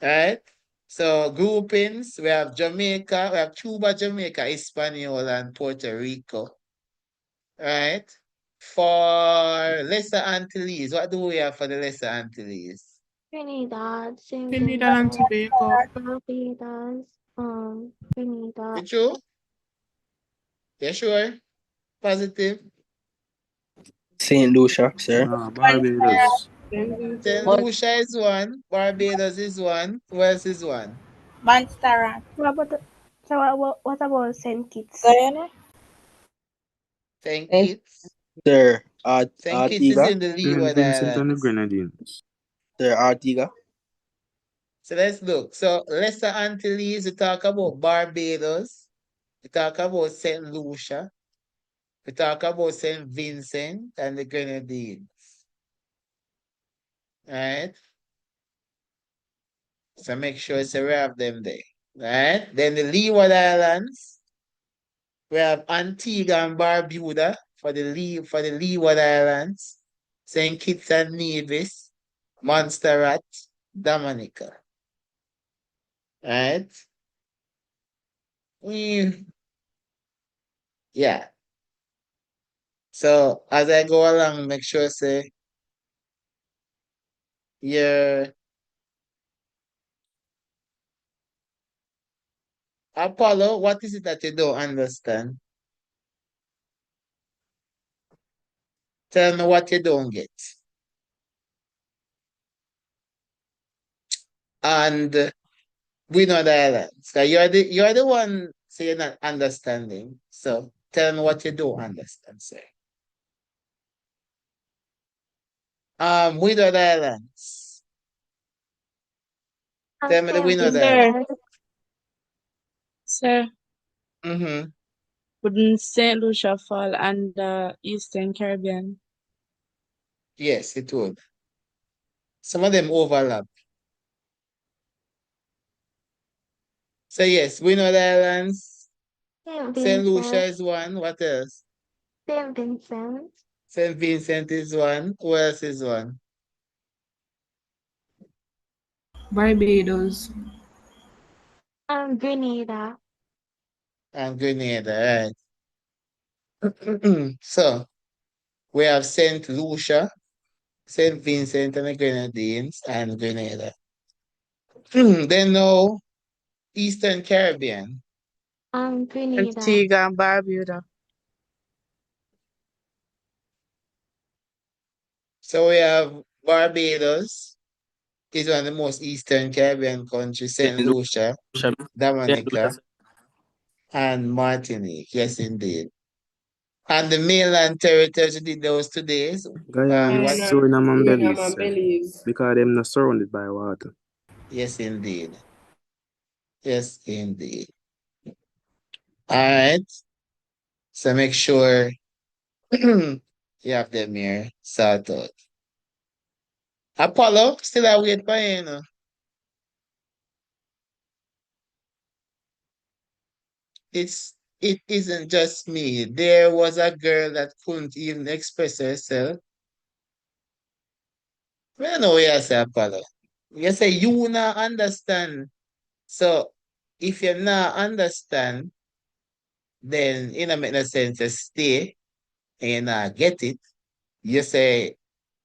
A: Right? So groupings, we have Jamaica, we have Cuba, Jamaica, Hispaniola, and Puerto Rico. Right? For Lesser Antilles, what do we have for the Lesser Antilles?
J: Trinidad, Saint
K: Trinidad and
J: Vincent,
K: Tobago.
J: Barbados, Trinidad,
A: True? You sure? Positive?
U: Saint Lucia, sir.
I: Barbados.
A: St. Lucia is one. Barbados is one. Who else is one?
P: Montserrat.
D: What about Saint Kitts?
P: Guyana?
A: St. Kitts.
U: Sir,
A: St. Kitts is
U: Artiga.
A: in the
I: Saint
A: Leeward
I: Vincent and the
A: Islands.
I: Grenadines.
U: Sir, Artiga.
A: So let's look. So Lesser Antilles, we talk about Barbados. We talk about St. Lucia. We talk about St. Vincent and the Grenadines. Right? So make sure so we have them there. Right? Then the Leeward Islands. We have Antigua and Barbuda for the Leeward Islands. St. Kitts and Nevis, Montserrat, Dominica. Right? Yeah. So as I go along, make sure say your Apollo, what is it that you don't understand? Tell me what you don't get. And we know the islands. So you're the one saying not understanding. So tell me what you don't understand, sir. We know the islands. Tell me the we know the islands.
B: Sir,
A: Mm-hmm.
B: wouldn't St. Lucia fall under Eastern Caribbean?
A: Yes, it would. Some of them overlap. So yes, we know the islands. St. Lucia is one. What else?
J: Saint Vincent.
A: St. Vincent is one. Who else is one?
G: Barbados.
J: Grenada.
A: And Grenada, right. So we have St. Lucia, St. Vincent and the Grenadines, and Grenada. Then no Eastern Caribbean.
J: Grenada.
B: Antigua and Barbuda.
A: So we have Barbados, is one of the most Eastern Caribbean countries, St. Lucia, Dominica, and Martinique. Yes, indeed. And the mainland territories, we did those 2 days.
I: Guyana,
A: What?
I: Suriname and
H: Suriname
I: Belize,
H: and
I: sir.
H: Belize.
I: Because them not surrounded by water.
A: Yes, indeed. Yes, indeed. All right. So make sure you have them here sorted out. Apollo, still I wait for you, know. It isn't just me. There was a girl that couldn't even express herself. I don't know what you say, Apollo. You say you not understand. So if you not understand, then it don't make no sense to stay and you not get it. You say,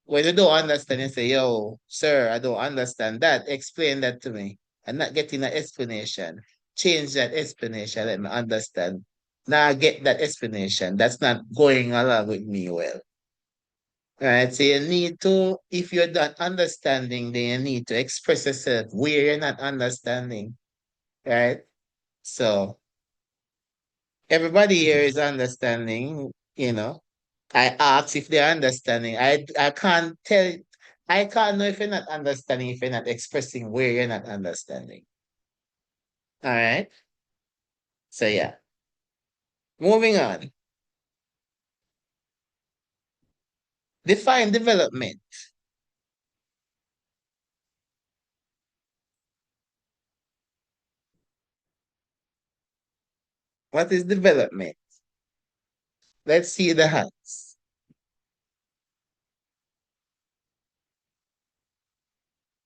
A: when you don't understand, you say, yo, sir, I don't understand that. Explain that to me. I'm not getting an explanation. Change that explanation. Let me understand. Now I get that explanation. That's not going along with me well. Right? So you need to, if you're not understanding, then you need to express yourself where you're not understanding. Right? So everybody here is understanding, you know. I ask if they're understanding. I can't tell. I can't know if you're not understanding if you're not expressing where you're not understanding. All right. So yeah. Moving on. Define development. What is development? Let's see the hands.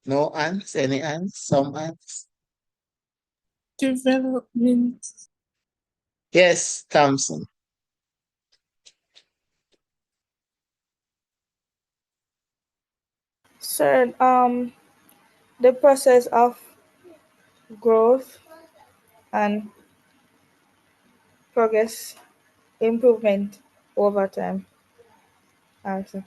A: No hands? Any hands? Some hands?
B: Development.
A: Yes, Thompson.
E: So, the process of growth and progress improvement over time. Also.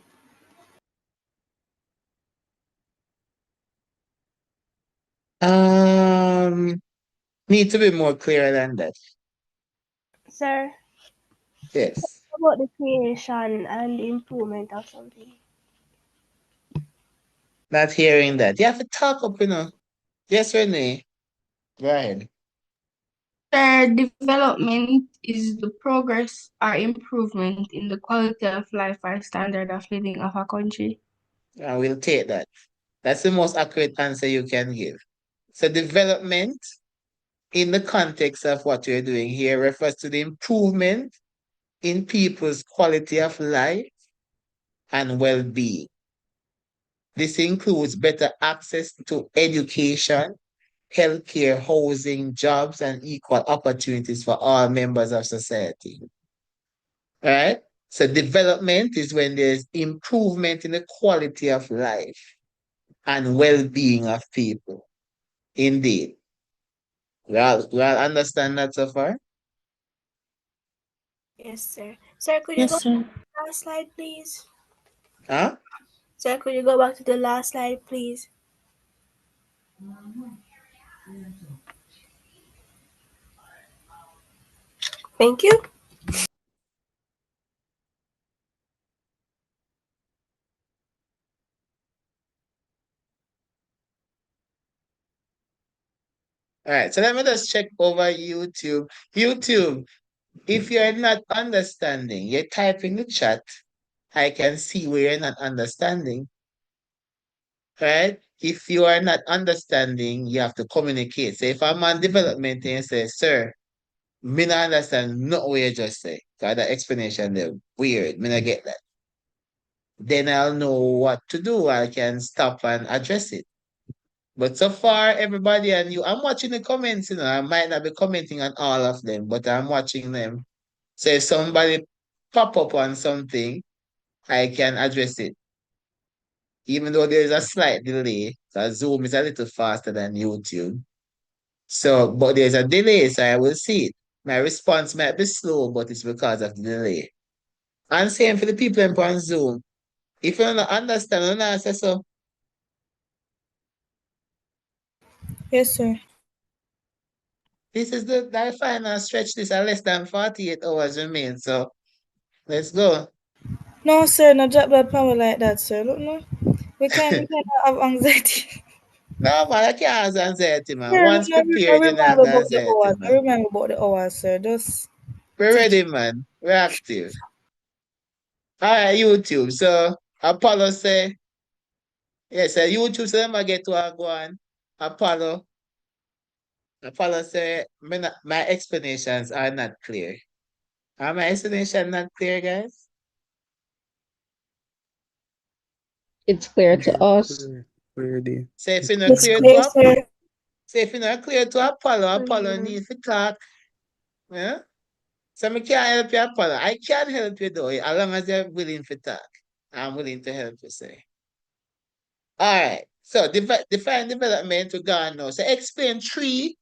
A: Need to be more clear than that.
D: Sir,
A: Yes.
D: about the creation and the improvement of something.
A: Not hearing that. You have to talk up, Yes, Renee. Go ahead.
R: Development is the progress or improvement in the quality of life or standard of living of a country.
A: I will take that. That's the most accurate answer you can give. So development in the context of what you're doing here refers to the improvement in people's quality of life and well-being. This includes better access to education, healthcare, housing, jobs, and equal opportunities for all members of society. All right? So development is when there's improvement in the quality of life and well-being of people. Indeed. We all understand that so far?
D: Yes, sir. Sir, could you
S: Yes,
D: go
S: sir.
D: to the last slide, please?
A: Huh?
D: Sir, could you go back to the last slide, please? Thank you.
A: All right, so let me just check over YouTube. YouTube, if you're not understanding, you type in the chat. I can see where you're not understanding. Right? If you are not understanding, you have to communicate. So if I'm on development and you say, sir, me not understand not what you just say. Because that explanation there weird. Me not get that. Then I'll know what to do. I can stop and address it. But so far, everybody and you, I'm watching the comments, I might not be commenting on all of them, but I'm watching them. So if somebody pop up on something, I can address it. Even though there's a slight delay, because Zoom is a little faster than YouTube. So, but there's a delay, so I will see it. My response might be slow, but it's because of the delay. And same for the people on Zoom. If you don't understand, don't answer so.
E: Yes, sir.
A: This is the final stretch. This are less than 48 hours remain. So let's go.
E: No, sir, no drop that power like that, sir. Look, no. We cannot have anxiety.
A: No, man, I can't have anxiety, man.
E: Sir,
A: Once
E: no,
A: prepared, you don't
E: remind
A: have
E: me
A: the
E: about the
A: anxiety,
E: hours.
A: man.
E: Remind me about the hours, sir. Just
A: We're
E: teach.
A: ready, man. We're active. All right, YouTube. So Apollo say, yes, YouTube say, I get to go on. Apollo. Apollo say, my explanations are not clear. Are my explanation not clear, guys?
L: It's clear to us.
I: Clear day.
A: Say if you're not
E: It's
A: clear
E: clear,
A: to
E: sir.
A: say if you're not clear to Apollo
J: Clear.
A: needs to talk. Yeah? So I can't help you, Apollo. I can help you though, as long as you're willing to talk. I'm willing to help you, say. All right. So define development to God now. So explain three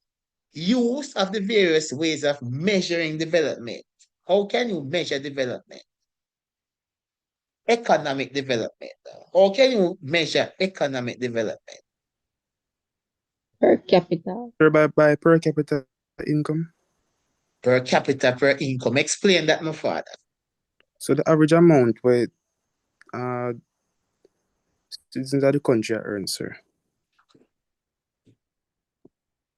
A: use of the various ways of measuring development. How can you measure development? Economic development. How can you measure economic development?
L: Per capita.
I: By per capita income.
A: Per capita per income. Explain that, my father.
I: So the average amount where citizens of the country earn, sir.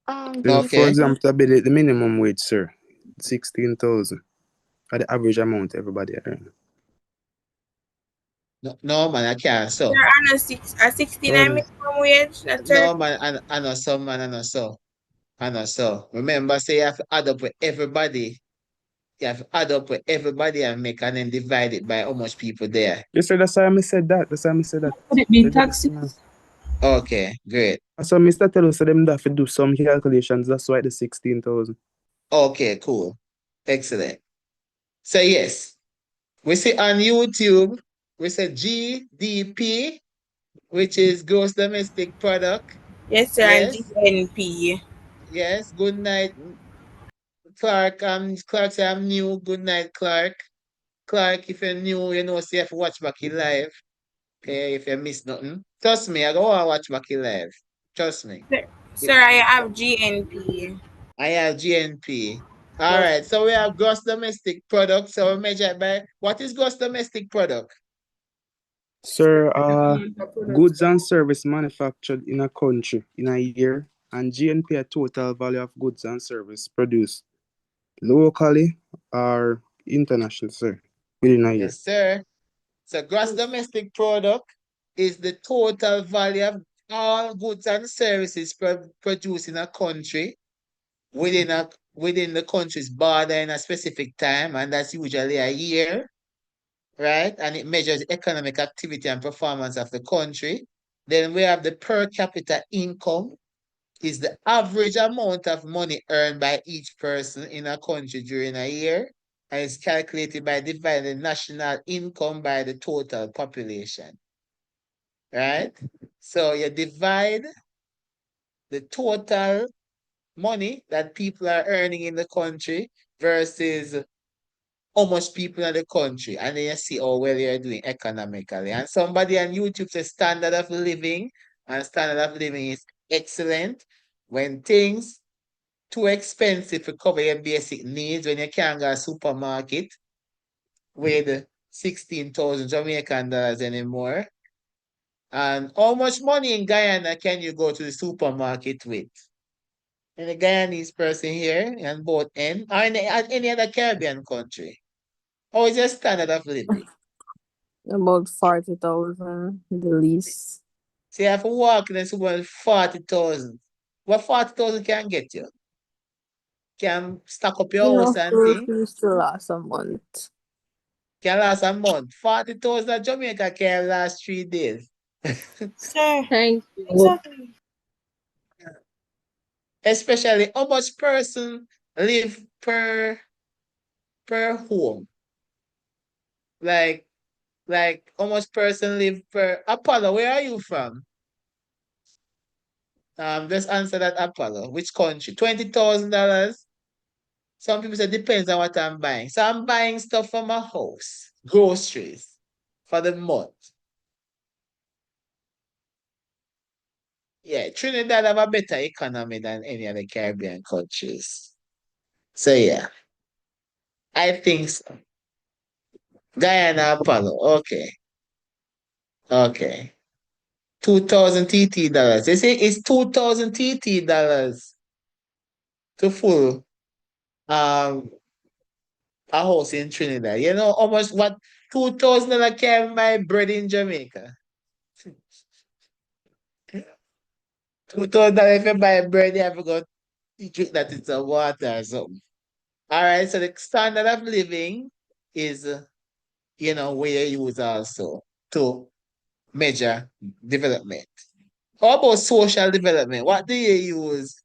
I: For
A: Okay.
I: example, the minimum wage, sir, 16,000. Are the average amount everybody earn.
A: No, man, I can't. So
P: You're on a 69 minimum wage. That's
A: no, man, I know so, man, I know so. I know so. Remember, say you have to add up with everybody. You have to add up with everybody and make and then divide it by how much people there.
I: Yes, sir, that's why I said that.
G: Could it be taxes?
A: Okay, great.
I: So Mr. tell us so them have to do some calculations. That's why the 16,000.
A: Okay, cool. Excellent. So yes, we see on YouTube, we say GDP, which is gross domestic product.
P: yes, sir, and
A: Yes.
P: GNP.
A: Yes. Good night. Clark say I'm new. Good night, Clark. Clark, if you're new, you know, see, you have to watch back your live. Okay, if you miss nothing. Trust me, I go and watch back your live. Trust me.
P: Sir, I have GNP.
A: I have GNP. All right, so we have gross domestic product. So we measure it by what is gross domestic product?
I: Sir, goods and service manufactured in a country in a year, and GNP a total value of goods and service produced locally or international, sir, within a year.
A: Yes, sir. So gross domestic product is the total value of all goods and services produced in a country within the country's border in a specific time, and that's usually a year, right? And it measures economic activity and performance of the country. Then we have the per capita income, is the average amount of money earned by each person in a country during a year, and it's calculated by dividing national income by the total population, right? So you divide the total money that people are earning in the country versus how much people in the country, and then you see how well you're doing economically. And somebody on YouTube says standard of living, and standard of living is excellent when things too expensive to cover your basic needs, when you can't go to a supermarket with 16,000 Jamaican dollars anymore. And how much money in Guyana can you go to the supermarket with? And a Guyanese person here in both end, or in any other Caribbean country? How is your standard of living?
T: About 40,000, the least.
A: So you have to walk in the supermarket 40,000. What 40,000 can get you? Can stack up your house
T: Enough
A: and thing?
T: groceries to last a month.
A: Can last a month. 40,000 Jamaica can last 3 days.
P: Sir,
T: Thank you.
P: exactly.
A: Especially how much person live per home? Like how much person live per Apollo? Where are you from? Just answer that, Apollo. Which country? $20,000? Some people say depends on what I'm buying. So I'm buying stuff for my house, groceries for the month. Yeah, Trinidad have a better economy than any other Caribbean countries. So yeah, I think so. Guyana, Apollo. Okay. Okay. 2,000 TT dollars. They say it's 2,000 TT dollars to full um a house in Trinidad. You know how much what $2,000 can buy bread in Jamaica? $2,000 if you buy bread, you have to go drink that it's a water or something. All right, so the standard of living is where you use also to measure development. How about social development? What do you use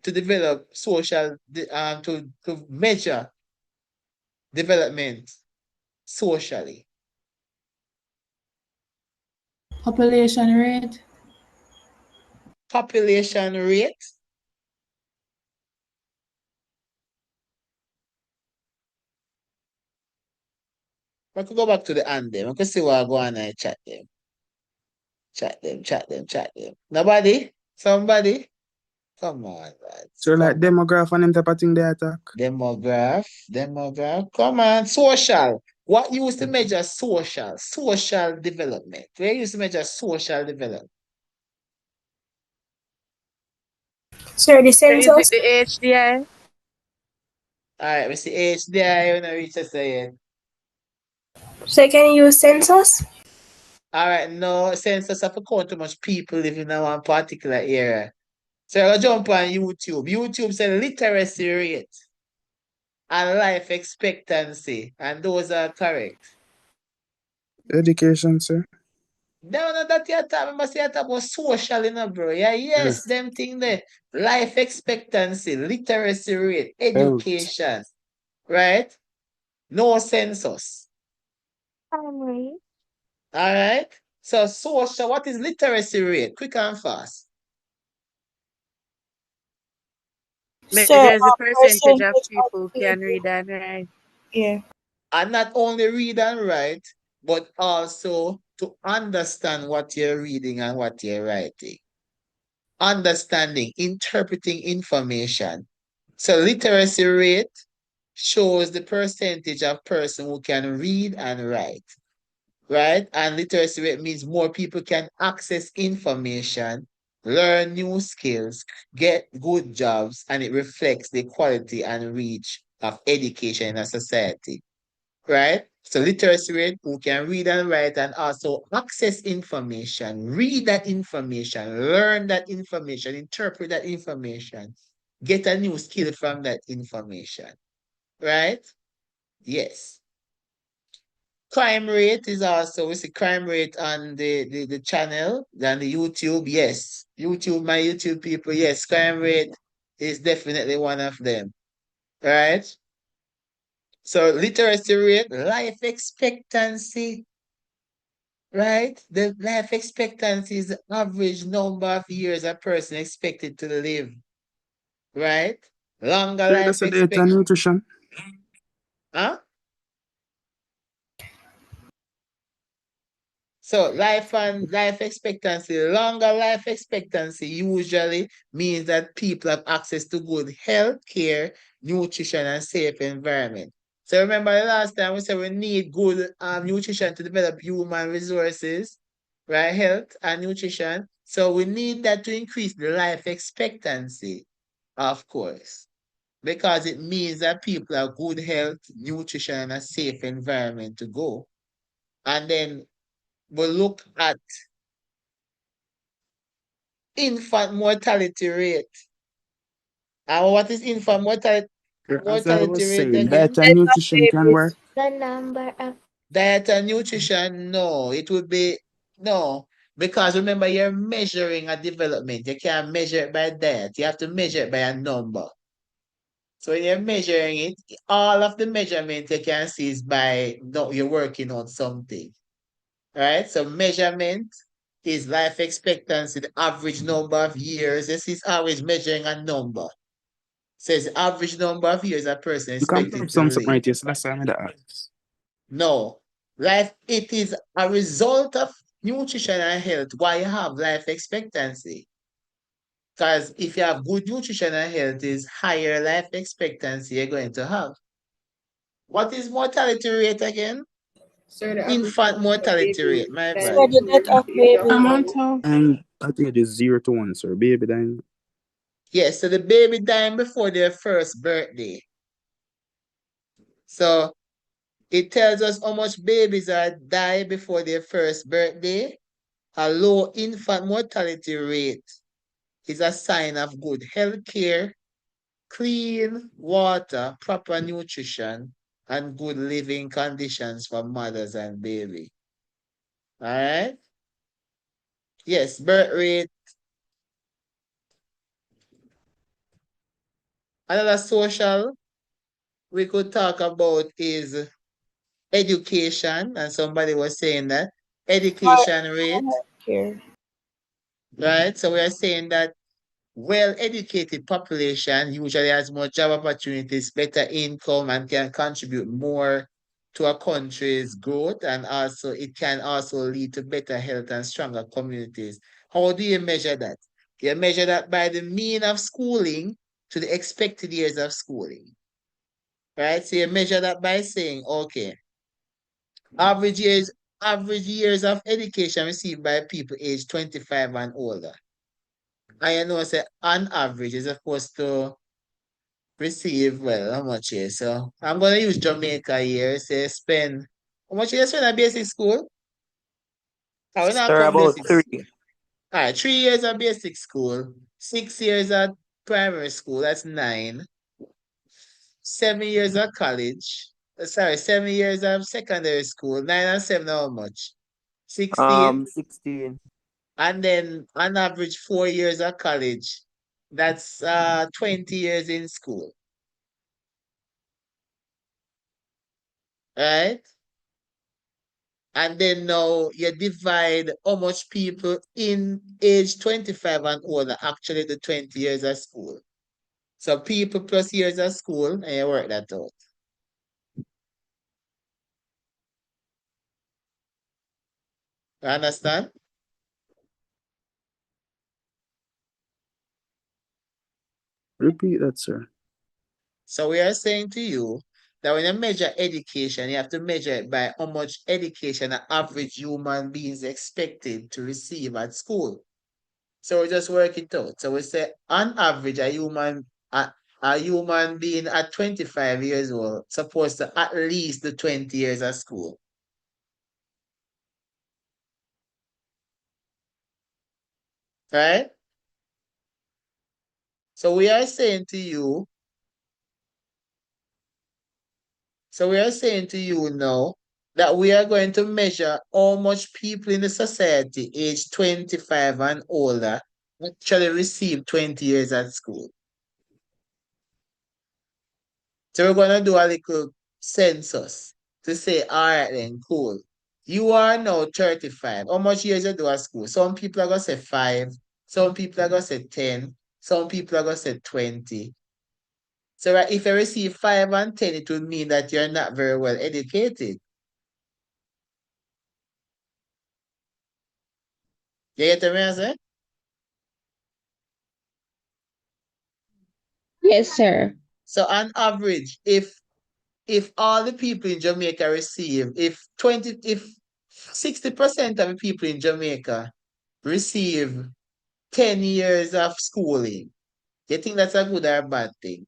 A: to develop to measure development socially?
G: Population rate.
A: Population rate? I could go back to the end them. I could see what I go on and chat them. Chat them, chat them, chat them. Nobody? Somebody? Come on, lads.
I: So like demograph and them type of thing they attack.
A: Demograph. Come on, social. What you used to measure social development? Where you used to measure social development?
D: Sir, the
T: Is it
D: census?
T: the HDI?
A: All right, we see HDI when I reach to say it.
D: So can you use census?
A: All right, no, census have to count how much people live in one particular area. So I'll jump on YouTube. YouTube said literacy rate and life expectancy, and those are correct.
I: Education, sir.
A: No, that you talk, remember say you talk about social, bro. Yeah, yes, them thing there. Life expectancy, literacy rate, education, right? No census.
J: Primary.
A: All right. So social, what is literacy rate? Quick and fast.
E: So
T: Measures the percentage of
E: percentage of
T: people can
E: people.
T: read and write.
E: Yeah.
A: And not only read and write, but also to understand what you're reading and what you're writing. Understanding, interpreting information. So literacy rate shows the percentage of person who can read and write, right? And literacy rate means more people can access information, learn new skills, get good jobs, and it reflects the quality and reach of education in a society, right? So literacy rate, who can read and write and also access information, read that information, learn that information, interpret that information, get a new skill from that information, right? Yes. Crime rate is also, we see crime rate on the channel, on the YouTube, yes. YouTube, my YouTube people, yes, crime rate is definitely one of them, right? So literacy rate, life expectancy, right? The life expectancy is the average number of years a person expected to live, right? Longer
I: Sir,
A: life
I: that's a data
A: expectancy.
I: nutrition.
A: Huh? So life expectancy, longer life expectancy usually means that people have access to good health care, nutrition, and safe environment. So remember the last time we said we need good nutrition to develop human resources, right? Health and nutrition. So we need that to increase the life expectancy, of course, because it means that people have good health, nutrition, and a safe environment to go. And then we look at infant mortality rate. And what is infant
I: As I was
A: rate
I: saying,
A: again?
I: diet and nutrition can work.
J: The number of
A: Diet and nutrition, no. It would be no. Because remember, you're measuring a development. You can't measure it by diet. You have to measure it by a number. So when you're measuring it, all of the measurement you can see is by no, you're working on something. Right? So measurement is life expectancy, the average number of years. This is always measuring a number. Says the average number of years a person
I: You can prove
A: expected to
I: something
A: live.
I: right here, so that's why I'm in the ask.
A: No. Life, it is a result of nutrition and health why you have life expectancy. Because if you have good nutrition and health, is higher life expectancy you're going to have. What is mortality rate again?
H: So the average
A: Infant
H: amount of
A: mortality
H: baby
A: rate, my
E: So
A: bad.
H: dying
E: the
H: before
E: death of
H: the age of
E: babies.
G: Amount
H: 1.
G: of
I: And I think it is 0 to 1, sir. Baby dying.
A: Yes, so the baby dying before their first birthday. So it tells us how much babies are die before their first birthday. A low infant mortality rate is a sign of good health care, clean water, proper nutrition, and good living conditions for mothers and baby. All right? Yes, birth rate. Another social we could talk about is education, and somebody was saying that education rate,
E: Here.
A: right? So we are saying that well-educated population usually has more job opportunities, better income, and can contribute more to a country's growth, and also it can also lead to better health and stronger communities. How do you measure that? You measure that by the mean of schooling to the expected years of schooling, right? So you measure that by saying, okay, average years of education received by people aged 25 and older. I know say on average is supposed to receive, well, how much here? So I'm gonna use Jamaica here. Say spend how much you spend at basic school? I will not
Q: Sir,
A: come
Q: about
A: basic school.
Q: 3.
A: All right, 3 years at basic school, 6 years at primary school, that's 9. 7 years at college. Sorry, 7 years of secondary school, 9 and 7, how much? 16.
Q: 16.
A: And then on average 4 years at college. That's 20 years in school. Right? And then now you divide how much people in age 25 and older actually the 20 years of school. So people plus years of school, and you work that out. You understand?
I: Repeat that, sir.
A: So we are saying to you that when you measure education, you have to measure it by how much education an average human being is expected to receive at school. So we just work it out. So we say on average, a human being at 25 years old supposed to at least do 20 years of school. Right? So we are saying to you, now that we are going to measure how much people in the society age 25 and older actually receive 20 years at school. So we're going to do a little census to say, all right then, cool. You are now 35. How much years you do at school? Some people are going to say 5. Some people are going to say 10. Some people are going to say 20. So right, if you receive 5 and 10, it would mean that you're not very well educated. You get what I'm saying?
L: Yes, sir.
A: So on average, if all the people in Jamaica receive, if 60% of the people in Jamaica receive 10 years of schooling, you think that's a good or a bad thing?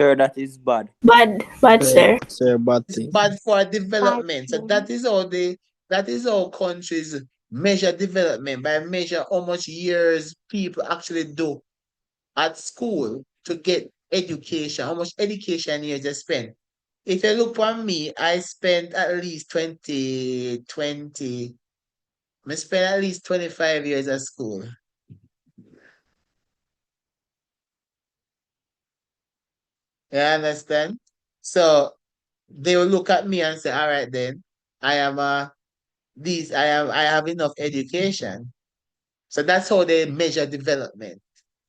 Q: Sir, that is bad.
D: Bad, sir.
U: Sir, bad
A: It's
U: thing.
A: bad for
J: Bad
A: development. So
J: thing.
A: that is how countries measure development, by measure how much years people actually do at school to get education, how much education years they spend. If you look on me, I spent at least 20. I spent at least 25 years at school. You understand? So they will look at me and say, all right then, I am I have enough education. So that's how they measure development,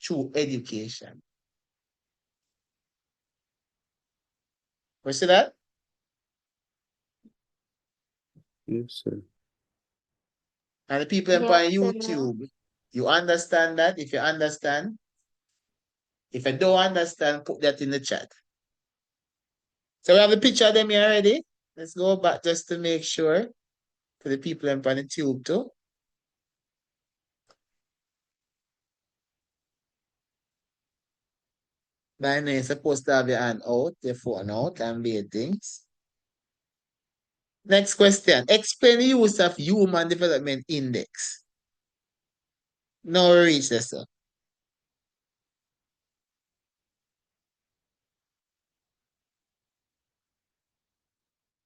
A: through education. You see that?
I: Yes, sir.
A: And the people on
J: Yes, sir.
A: YouTube, you understand that? If you understand, if you don't understand, put that in the chat. So we have the picture of them here already. Let's go back just to make sure for the people on the tube too. By now, you're supposed to have your hand out, your phone out, and be things. Next question. Explain the use of Human Development Index. Now we reach this. Sir.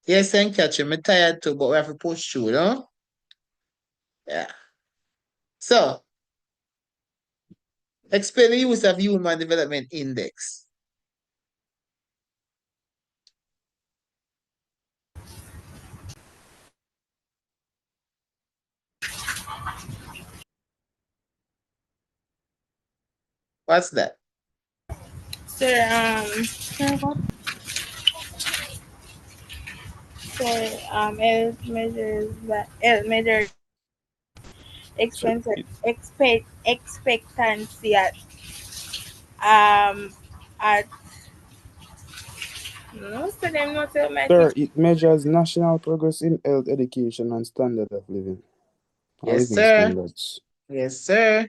A: Yes, I'm catching. I'm tired too, but we have to push through, no? Yeah. So, explain the use of Human Development Index. What's that?
P: Sir, it measures
I: So
P: expectancy um at no, so them not tell my
I: sir,
P: teacher.
I: it measures national progress in health, education, and standard of living.
A: Yes,
I: Living
A: sir.
I: standards.
A: Yes, sir.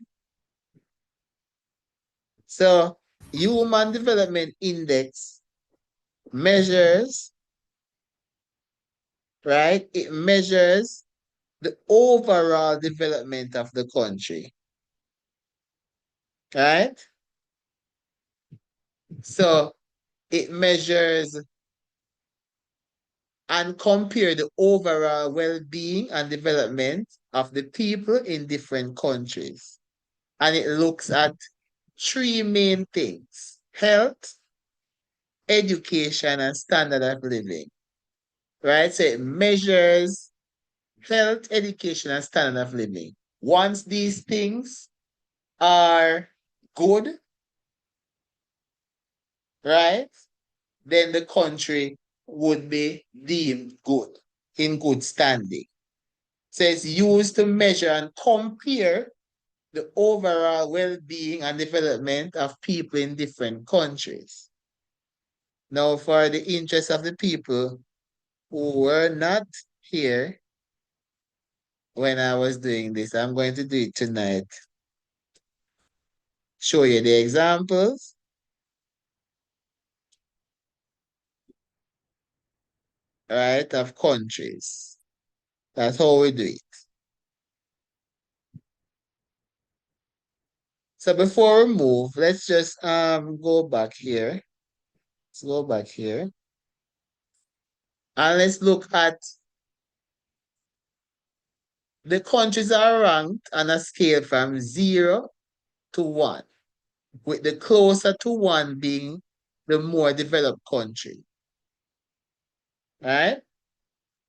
A: So, Human Development Index measures, right? It measures the overall development of the country, right? So, it measures and compare the overall well-being and development of the people in different countries. And it looks at 3 main things: health, education, and standard of living. Right? So it measures health, education, and standard of living. Once these things are good, right? Then the country would be deemed good, in good standing. So it's used to measure and compare the overall well-being and development of people in different countries. Now, for the interest of the people who were not here when I was doing this, I'm going to do it tonight. Show you the examples. Right, of countries. That's how we do it. So before we move, let's just go back here. Let's go back here. And let's look at the countries are ranked on a scale from 0 to 1, with the closer to 1 being the more developed country. Right?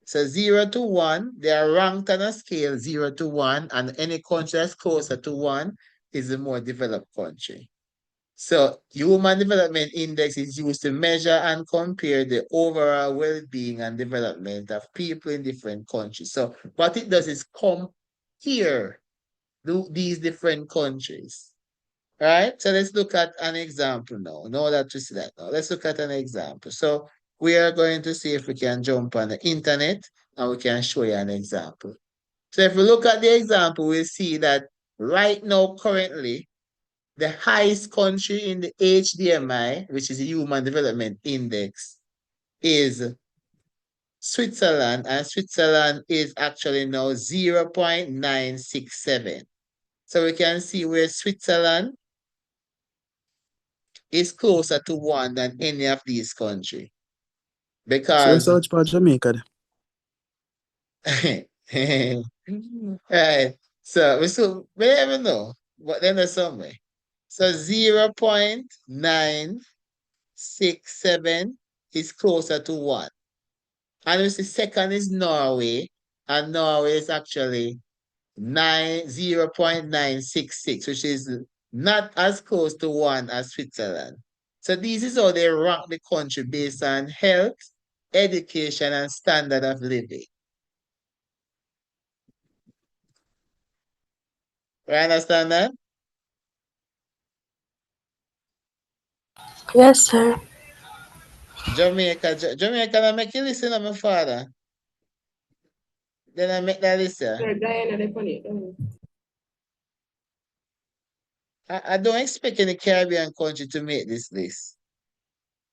A: So 0 to 1, they are ranked on a scale 0 to 1, and any country that's closer to 1 is the more developed country. So Human Development Index is used to measure and compare the overall well-being and development of people in different countries. So what it does is compare these different countries. Right? So let's look at an example now. Now that we see that now, let's look at an example. So we are going to see if we can jump on the internet and we can show you an example. So if we look at the example, we'll see that right now, currently, the highest country in the HDMI, which is the Human Development Index, is Switzerland, and Switzerland is actually now 0.967. So we can see where Switzerland is closer to 1 than any of these countries.
I: Sir,
A: Because
I: which part Jamaica?
A: right. So we never know, but then there's somewhere. So 0.967 is closer to 1. And we see second is Norway, and Norway is actually 0.966, which is not as close to 1 as Switzerland. So this is how they rank the country based on health, education, and standard of living. You understand that?
D: Yes, sir.
A: Jamaica, I make you listen to my father. Then I make that listen.
H: Sir, Diana, they funny.
A: I don't expect any Caribbean country to make this list.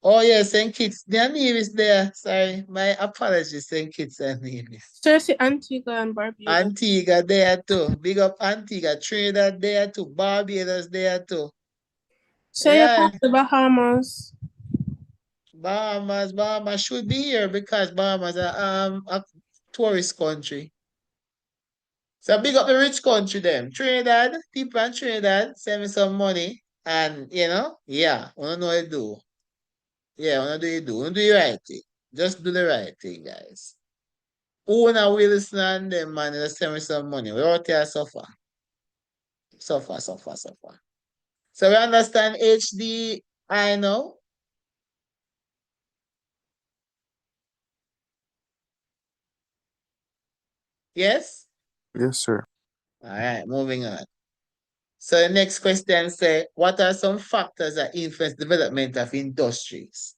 A: Oh, yeah, St. Kitts. Their name is there. Sorry. My apologies, St. Kitts and Nevis.
K: Sir, see Antigua and Barbuda.
A: Antigua there too. Big up Antigua. Trinidad there too. Barbados there too.
K: So you have the Bahamas.
A: Bahamas should be here because Bahamas are a tourist country. So big up the rich country them. Trinidad, people in Trinidad, send me some money. And yeah, I don't know what to do. Yeah, I do you do. I do the right thing. Just do the right thing, guys. Una Wilson and them man, just send me some money. We out here suffer. Suffer. So we understand HD, I know. Yes?
I: Yes, sir.
A: All right, moving on. So the next question says, what are some factors that influence development of industries?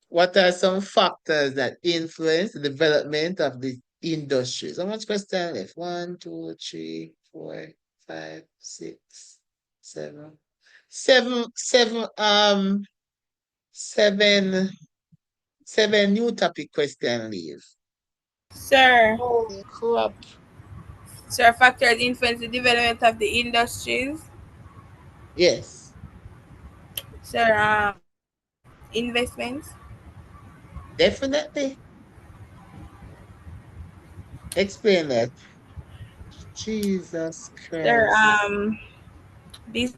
A: What are some factors that influence the development of the industries? How much question left? 1, 2, 3, 4, 5, 6, 7. Seven new topic question leave.
P: Sir.
A: Oh, crap.
P: Sir, factors influence the development of the industries.
A: Yes.
P: Sir, investments.
A: Definitely. Explain that. Jesus
P: Sir,
A: Christ.
P: these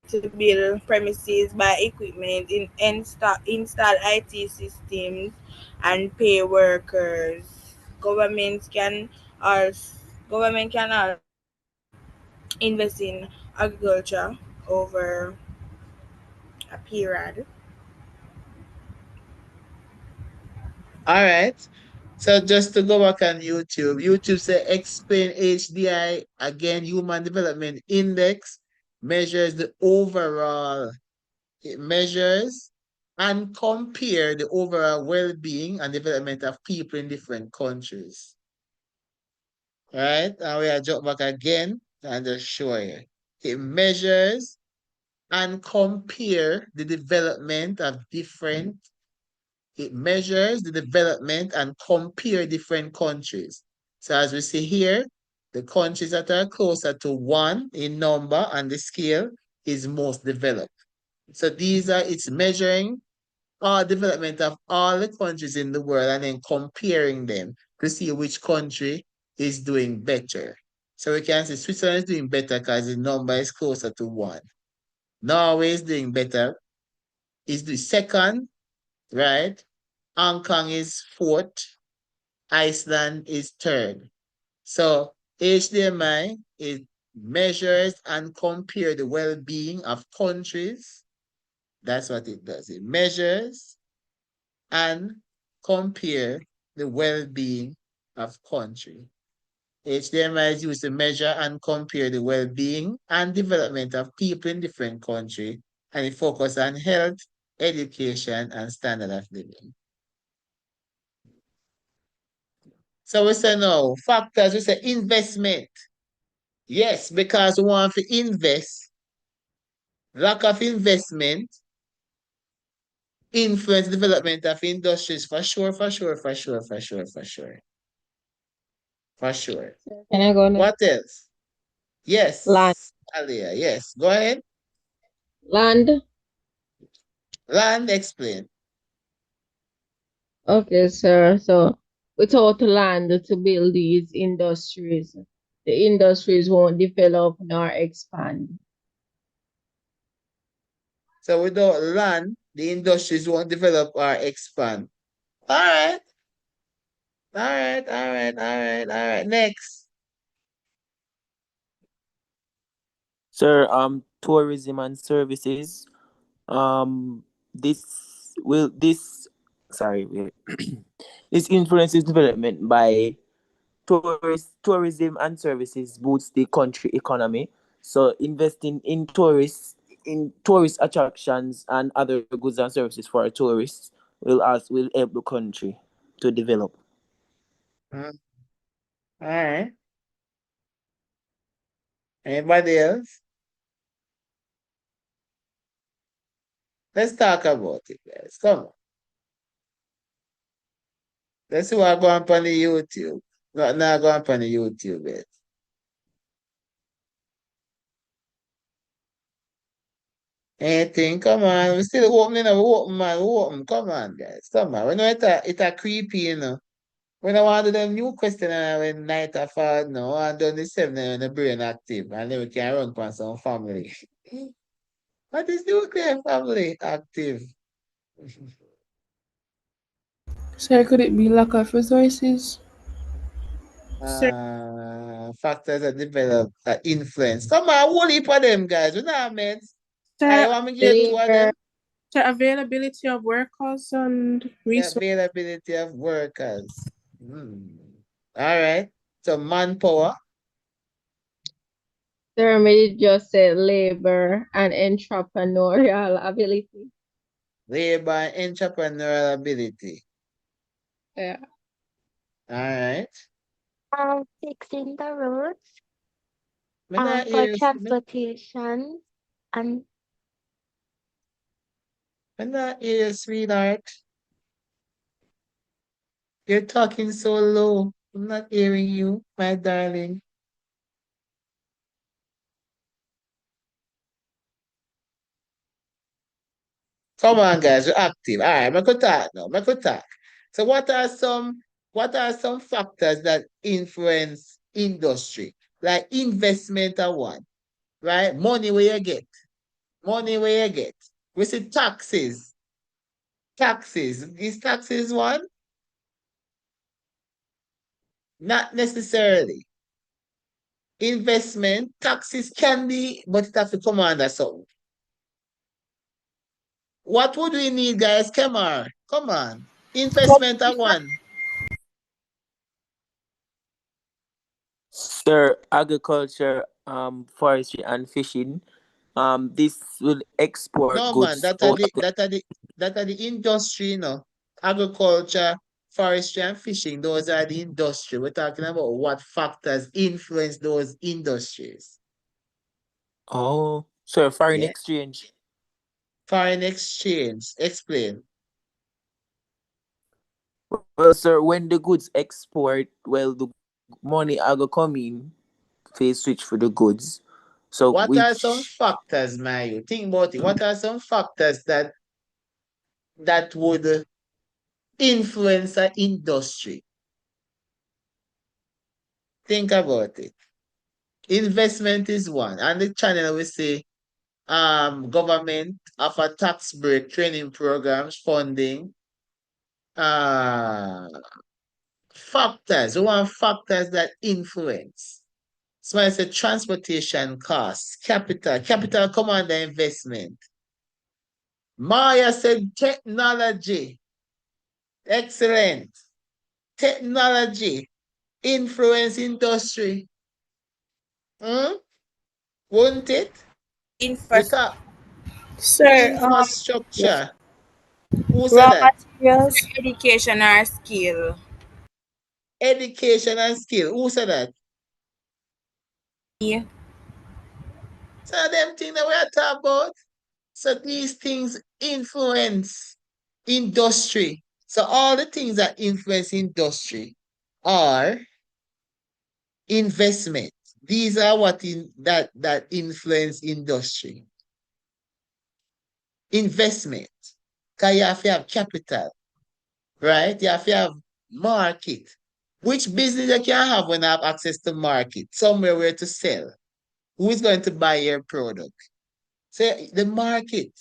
P: to build premises, buy equipment, install IT systems, and pay workers. Government can also invest in agriculture over a period.
A: All right. So just to go back on YouTube, YouTube say explain HDI again, Human Development Index measures the overall, it measures and compare the overall well-being and development of people in different countries. Right? And we are jump back again and just show you. It measures and compare the development of different, it measures the development and compare different countries. So as we see here, the countries that are closer to 1 in number on the scale is most developed. So these are, it's measuring all development of all the countries in the world and then comparing them to see which country is doing better. So we can see Switzerland is doing better because the number is closer to 1. Norway is doing better, is the second, right? Hong Kong is 4th, Iceland is 3rd. So HDMI, it measures and compare the well-being of countries. That's what it does. It measures and compare the well-being of country. HDMI is used to measure and compare the well-being and development of people in different countries, and it focuses on health, education, and standard of living. So we say no, factors, we say investment. Yes, because we want to invest. Lack of investment influence development of industries for sure, for sure, for sure, for sure, for sure. For sure.
L: Can I go now?
A: What else?
L: Land.
A: Yes, Alia, yes. Go ahead.
L: Land.
A: Land, explain.
L: Okay, sir. So without land to build these industries, the industries won't develop nor expand.
A: So without land, the industries won't develop or expand. All right. All right, all right, all right, all right. Next.
U: Sir, tourism and services. This will this sorry, wait. This influences development by tourism and services boosts the country economy. So investing in tourist attractions and other goods and services for tourists will help the country to develop.
A: All right. Anybody else? Let's talk about it, guys. Come on. Let's see what going on the YouTube. Not going on the YouTube yet. Anything, come on. We still opening up, we open, man. We open. Come on, guys. Come on. We know it's a creepy, you know. We don't want to do them new question when night or fall, no. We want to do the 7 when the brain active. And then we can run for some family. What is nuclear family active?
G: Sir, could it be lack of resources?
A: Factors that develop that influence. Come on, whole heap of them, guys. We're not mates. I want to get 2 of them.
K: The availability of workers and
A: The
K: resources.
A: availability of workers. All right. So manpower.
L: Sir, may just say labor and entrepreneurial ability.
A: Labor and entrepreneurial ability.
L: Yeah.
A: All right.
J: Fixing the roads.
A: Me not
J: For
A: hear you.
J: transportation and
A: Me not hear you, sweetheart. You're talking so low. I'm not hearing you, my darling. Come on, guys, we're active. All right, I could talk now. I could talk. So what are some factors that influence industry? Like investment are one, right? Money where you get. Money where you get. We see taxes. Taxes. Is taxes one? Not necessarily. investment, taxes can be, but it has to come under something. What would we need, guys? Come on. Investment at one.
U: Sir, agriculture, forestry and fishing. This will export
A: No, man,
U: goods out of
A: that are the industry, you know. Agriculture, forestry, and fishing. Those are the industry. We're talking about what factors influence those industries.
U: Oh, sir, foreign
A: Yeah.
U: exchange.
A: Foreign exchange. Explain.
U: Well, sir, when the goods export, well, the money are gonna come in, face switch for the goods. So
A: What are some
U: which
A: factors, Mayu? Think about it. What are some factors that would influence an industry? Think about it. Investment is one. And the channel we say government offer tax break, training programs, funding. Factors. We want factors that influence. So I say transportation costs, capital come under investment. Maya said technology. Excellent. Technology influence industry. Won't it? We talk
P: Sir,
A: infrastructure. Who said
P: raw
A: that?
P: materials, education or skill.
A: Education and skill. Who said that?
P: Yeah.
A: So them things that we are talking about. So these things influence industry. So all the things that influence industry are investment. These are what that influence industry. Investment. Because you have to have capital, right? You have to have market. Which business you can have when you have access to market? Somewhere where to sell. Who is going to buy your product? So the market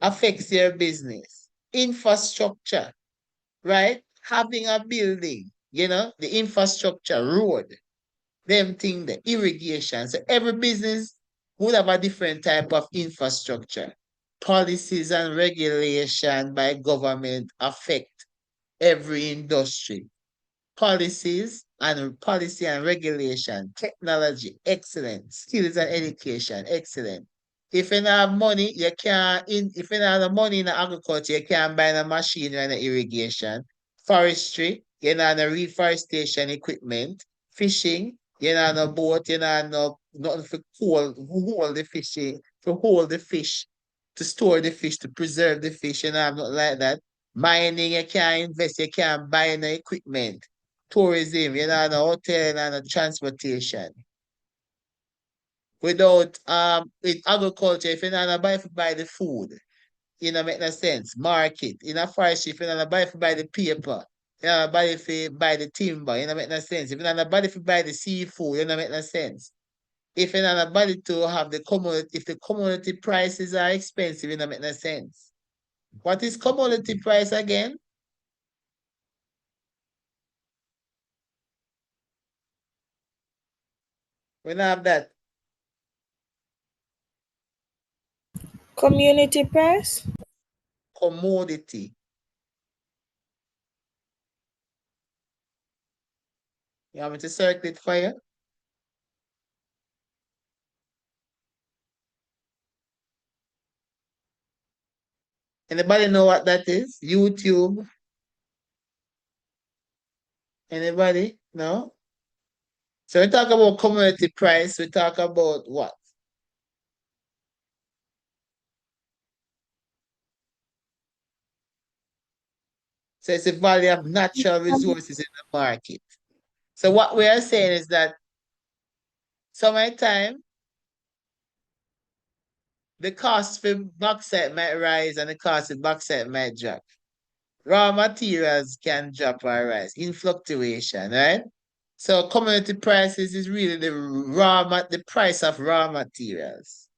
A: affects your business. Infrastructure, right? Having a building, the infrastructure, road, them thing, the irrigation. So every business would have a different type of infrastructure. Policies and regulation by government affect every industry. Policy and regulation, technology, excellent. Skills and education, excellent. If you don't have money, you can't if you don't have money in agriculture, you can't buy a machine and irrigation. Forestry, you don't have no reforestation equipment. Fishing, you don't have no boat, you don't have no nothing for hold the fish, to hold the fish, to store the fish, to preserve the fish, you don't have nothing like that. Mining, you can't invest, you can't buy no equipment. Tourism, you know, the hotel and the transportation. Without in agriculture, if you not buy the food, you know, make no sense. Market, in a forestry, if you not buy the paper, you know, buy the timber, you know, make no sense. If you not buy the seafood, you know, make no sense. If you not to have the commodity, if the commodity prices are expensive, you know, make no sense. What is commodity price again? We don't have that.
P: Community press.
A: Commodity. You want me to circle it for you? Anybody know what that is? YouTube? Anybody? No? So we talk about commodity price, we talk about what? So it's the value of natural resources in the market. So what we are saying is that sometimes the cost for bauxite might rise and the cost of bauxite might drop. Raw materials can drop or rise in fluctuation, right? So commodity prices is really the price of raw materials,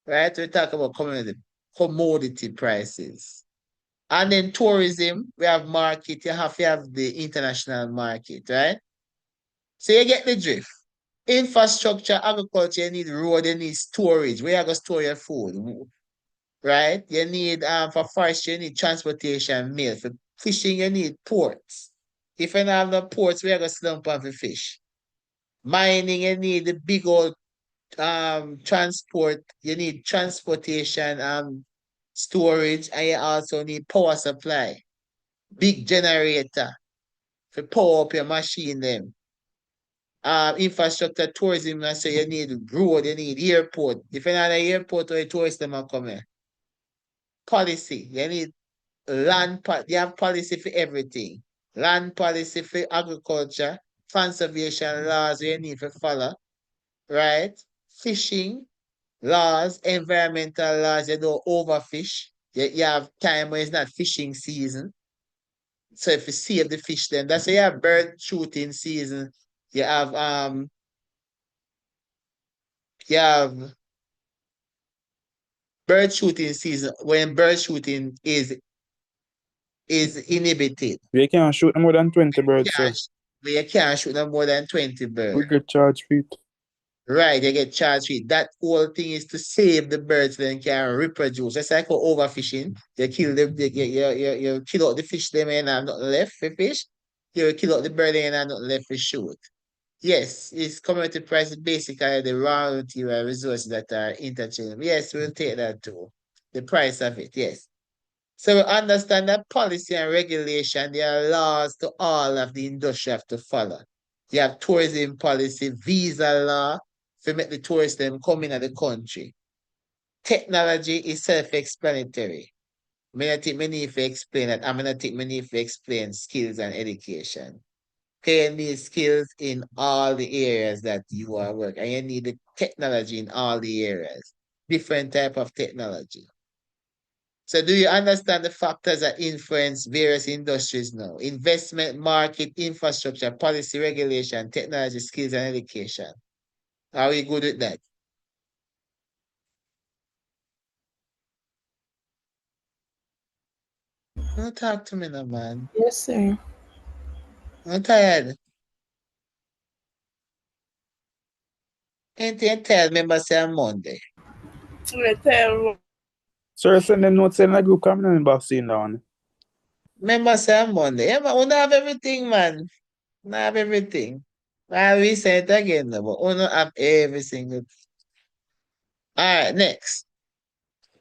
A: right? We talk about commodity prices. And then tourism, we have market, you have to have the international market, right? So you get the drift. infrastructure, agriculture, you need road, you need storage. Where you going to store your food? Right? You need for forestry, you need transportation, mail. For fishing, you need ports. If you don't have no ports, where you going to slump on for fish? Mining, you need the big old transport, you need transportation, storage, and you also need power supply. Big generator to power up your machine them. Infrastructure, tourism, and so you need road, you need airport. If you're not an airport or a tourist, them are coming. Policy, you need land, you have policy for everything. Land policy for agriculture, conservation laws you need to follow, right? Fishing laws, environmental laws, you don't overfish. You have time when it's not fishing season. So if you save the fish, then that's why you have bird shooting season. You have bird shooting season when bird shooting is inhibited.
I: We can't shoot no more than 20 birds, sir.
A: But you can't shoot no more than 20 birds.
I: We get charged for it.
A: Right, you get charged for it. That whole thing is to save the birds so they can reproduce. That's like overfishing. You kill them, you kill out the fish, them and have nothing left for fish. You kill out the bird and have nothing left for shoot. Yes, it's commodity price is basically the raw material resources that are interchangeable. Yes, we'll take that too. The price of it, yes. So we understand that policy and regulation, there are laws to all of the industry have to follow. You have tourism policy, visa law, to make the tourists them come in at the country. Technology is self-explanatory. I think many need to explain that. I'm gonna think many need to explain skills and education. Okay, you need skills in all the areas that you are working. And you need the technology in all the areas. Different type of technology. So do you understand the factors that influence various industries now? Investment, market, infrastructure, policy, regulation, technology, skills, and education. Are we good with that? Don't talk to me now, man.
G: Yes, sir.
A: I'm tired. Anything tell me say on Monday.
I: Sir, send them notes in the group coming in boxing down.
A: Remember say on Monday. Yeah, man, we don't have everything, man. We don't have everything. We say it again, but we don't have every single. All right, next.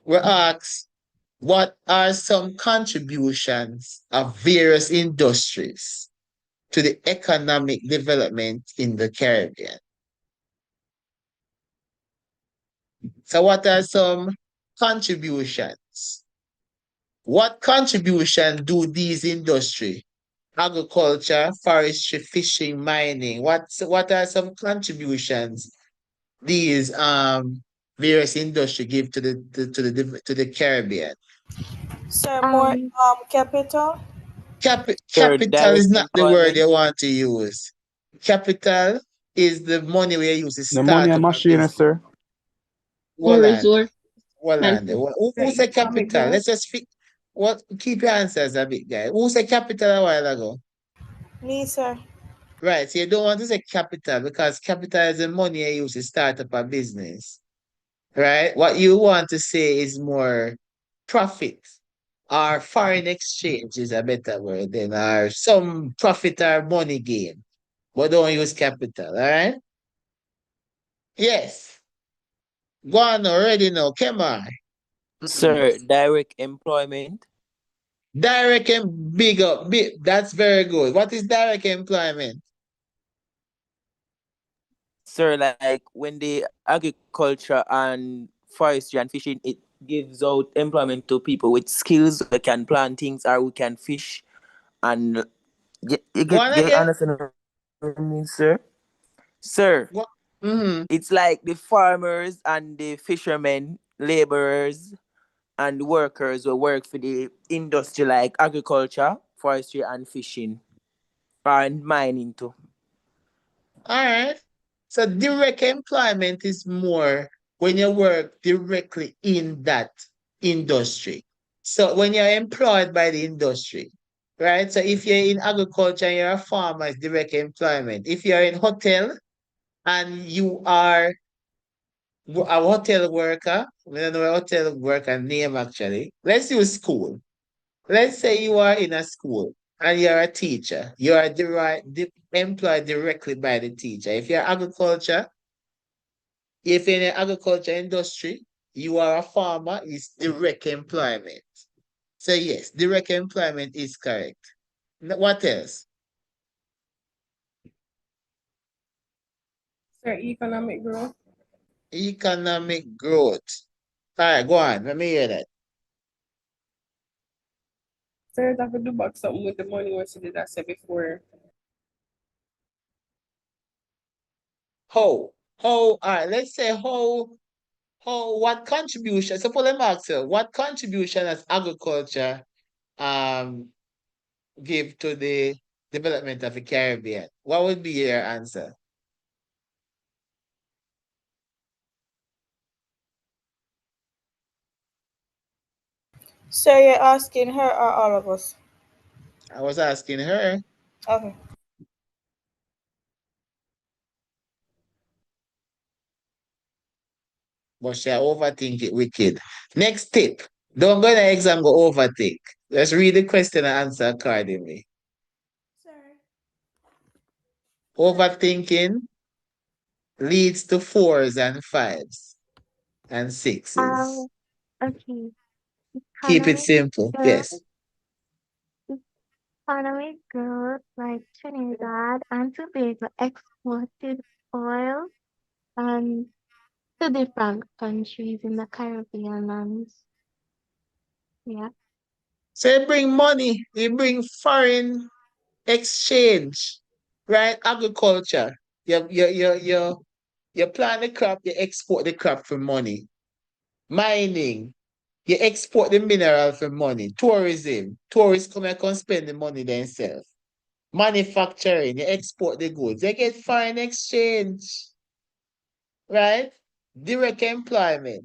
A: We're asked, what are some contributions of various industries to the economic development in the Caribbean? So what are some contributions? What contribution do these industries, agriculture, forestry, fishing, mining, what are some contributions these various industries give to the Caribbean?
E: So more capital.
U: Sir,
A: Capital is
U: direct
A: not the word
U: employment.
A: they want to use. Capital is the money we use to
I: The money
A: start
I: and
A: up a
I: machine,
A: business.
I: sir.
A: Hold on.
L: Resource
A: Hold
L: and
A: on. Who said capital? Let's just keep your answers a bit, guy. Who said capital a while ago?
E: Me, sir.
A: Right. So you don't want to say capital because capital is the money you use to start up a business. Right? What you want to say is more profit or foreign exchange is a better word than or some profit or money gain. But don't use capital, all right? Yes. Go on already now. Come on.
U: Sir, direct employment.
A: Direct and big up. That's very good. What is direct employment?
U: Sir, like when the agriculture and forestry and fishing, it gives out employment to people with skills. We can plant things or we can fish, and you
A: Go on
U: get
A: again.
U: understand what I mean, sir? Sir, it's like the farmers and the fishermen, laborers, and workers who work for the industry like agriculture, forestry, and fishing, and mining too.
A: All right. So direct employment is more when you work directly in that industry. So when you're employed by the industry, right? So if you're in agriculture and you're a farmer, it's direct employment. If you're in hotel, and you are a hotel worker. We don't know a hotel worker name actually. Let's use school. Let's say you are in a school and you're a teacher. You are employed directly by the teacher. If you're agriculture, if in the agriculture industry, you are a farmer, it's direct employment. So yes, direct employment is correct. What else?
H: Sir, economic growth.
A: Economic growth. All right, go on. Let me hear that.
H: Sir, that could do back something with the money what you did I said before.
A: How? All right, let's say what contribution, suppose let me ask you, what contribution has agriculture um give to the development of the Caribbean? What would be your answer?
E: So you're asking her or all of us?
A: I was asking her.
E: Okay.
A: But she overthink it wicked. Next tip. Don't go in the exam, go overthink. Let's read the question and answer accordingly.
D: Sorry.
A: Overthinking leads to 4s and 5s and 6s.
J: Okay.
A: Keep it
J: Economic
A: simple.
J: growth,
A: Yes.
J: economic growth like Trinidad and Tobago exported oil and to different countries in the Caribbean lands. Yeah.
A: So you bring money, you bring foreign exchange, right? Agriculture. You plant the crop, you export the crop for money. Mining, you export the mineral for money. Tourism, tourists come and come spend the money themselves. Manufacturing, you export the goods. You get foreign exchange, right? Direct employment.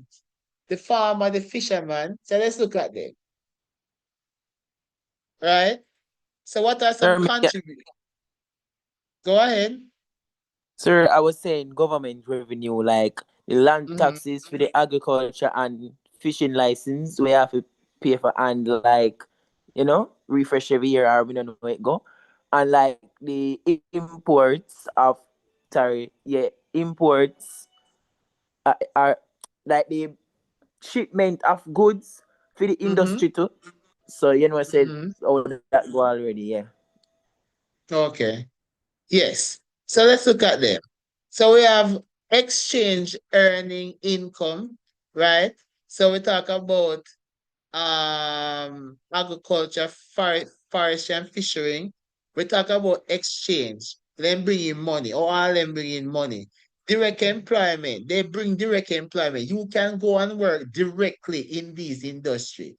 A: The farmer, the fisherman. So let's look at them, right? So what are some
U: Sir,
A: contributors? Go ahead.
U: sir, I was saying government revenue, like the land
A: Mhm.
U: taxes for the agriculture and fishing license, we have to pay for and like, refresh every year or we don't know where it go. And like the imports of, sorry, yeah, imports are like the shipment of goods for the
A: Mm-hmm.
U: industry too. So I said,
A: Mm-hmm.
U: oh, that go already, yeah.
A: Okay. Yes. So let's look at them. So we have exchange earning income, right? So we talk about agriculture, forestry and fishing. We talk about exchange, them bringing money, or all them bringing money. Direct employment, they bring direct employment. You can go and work directly in these industry.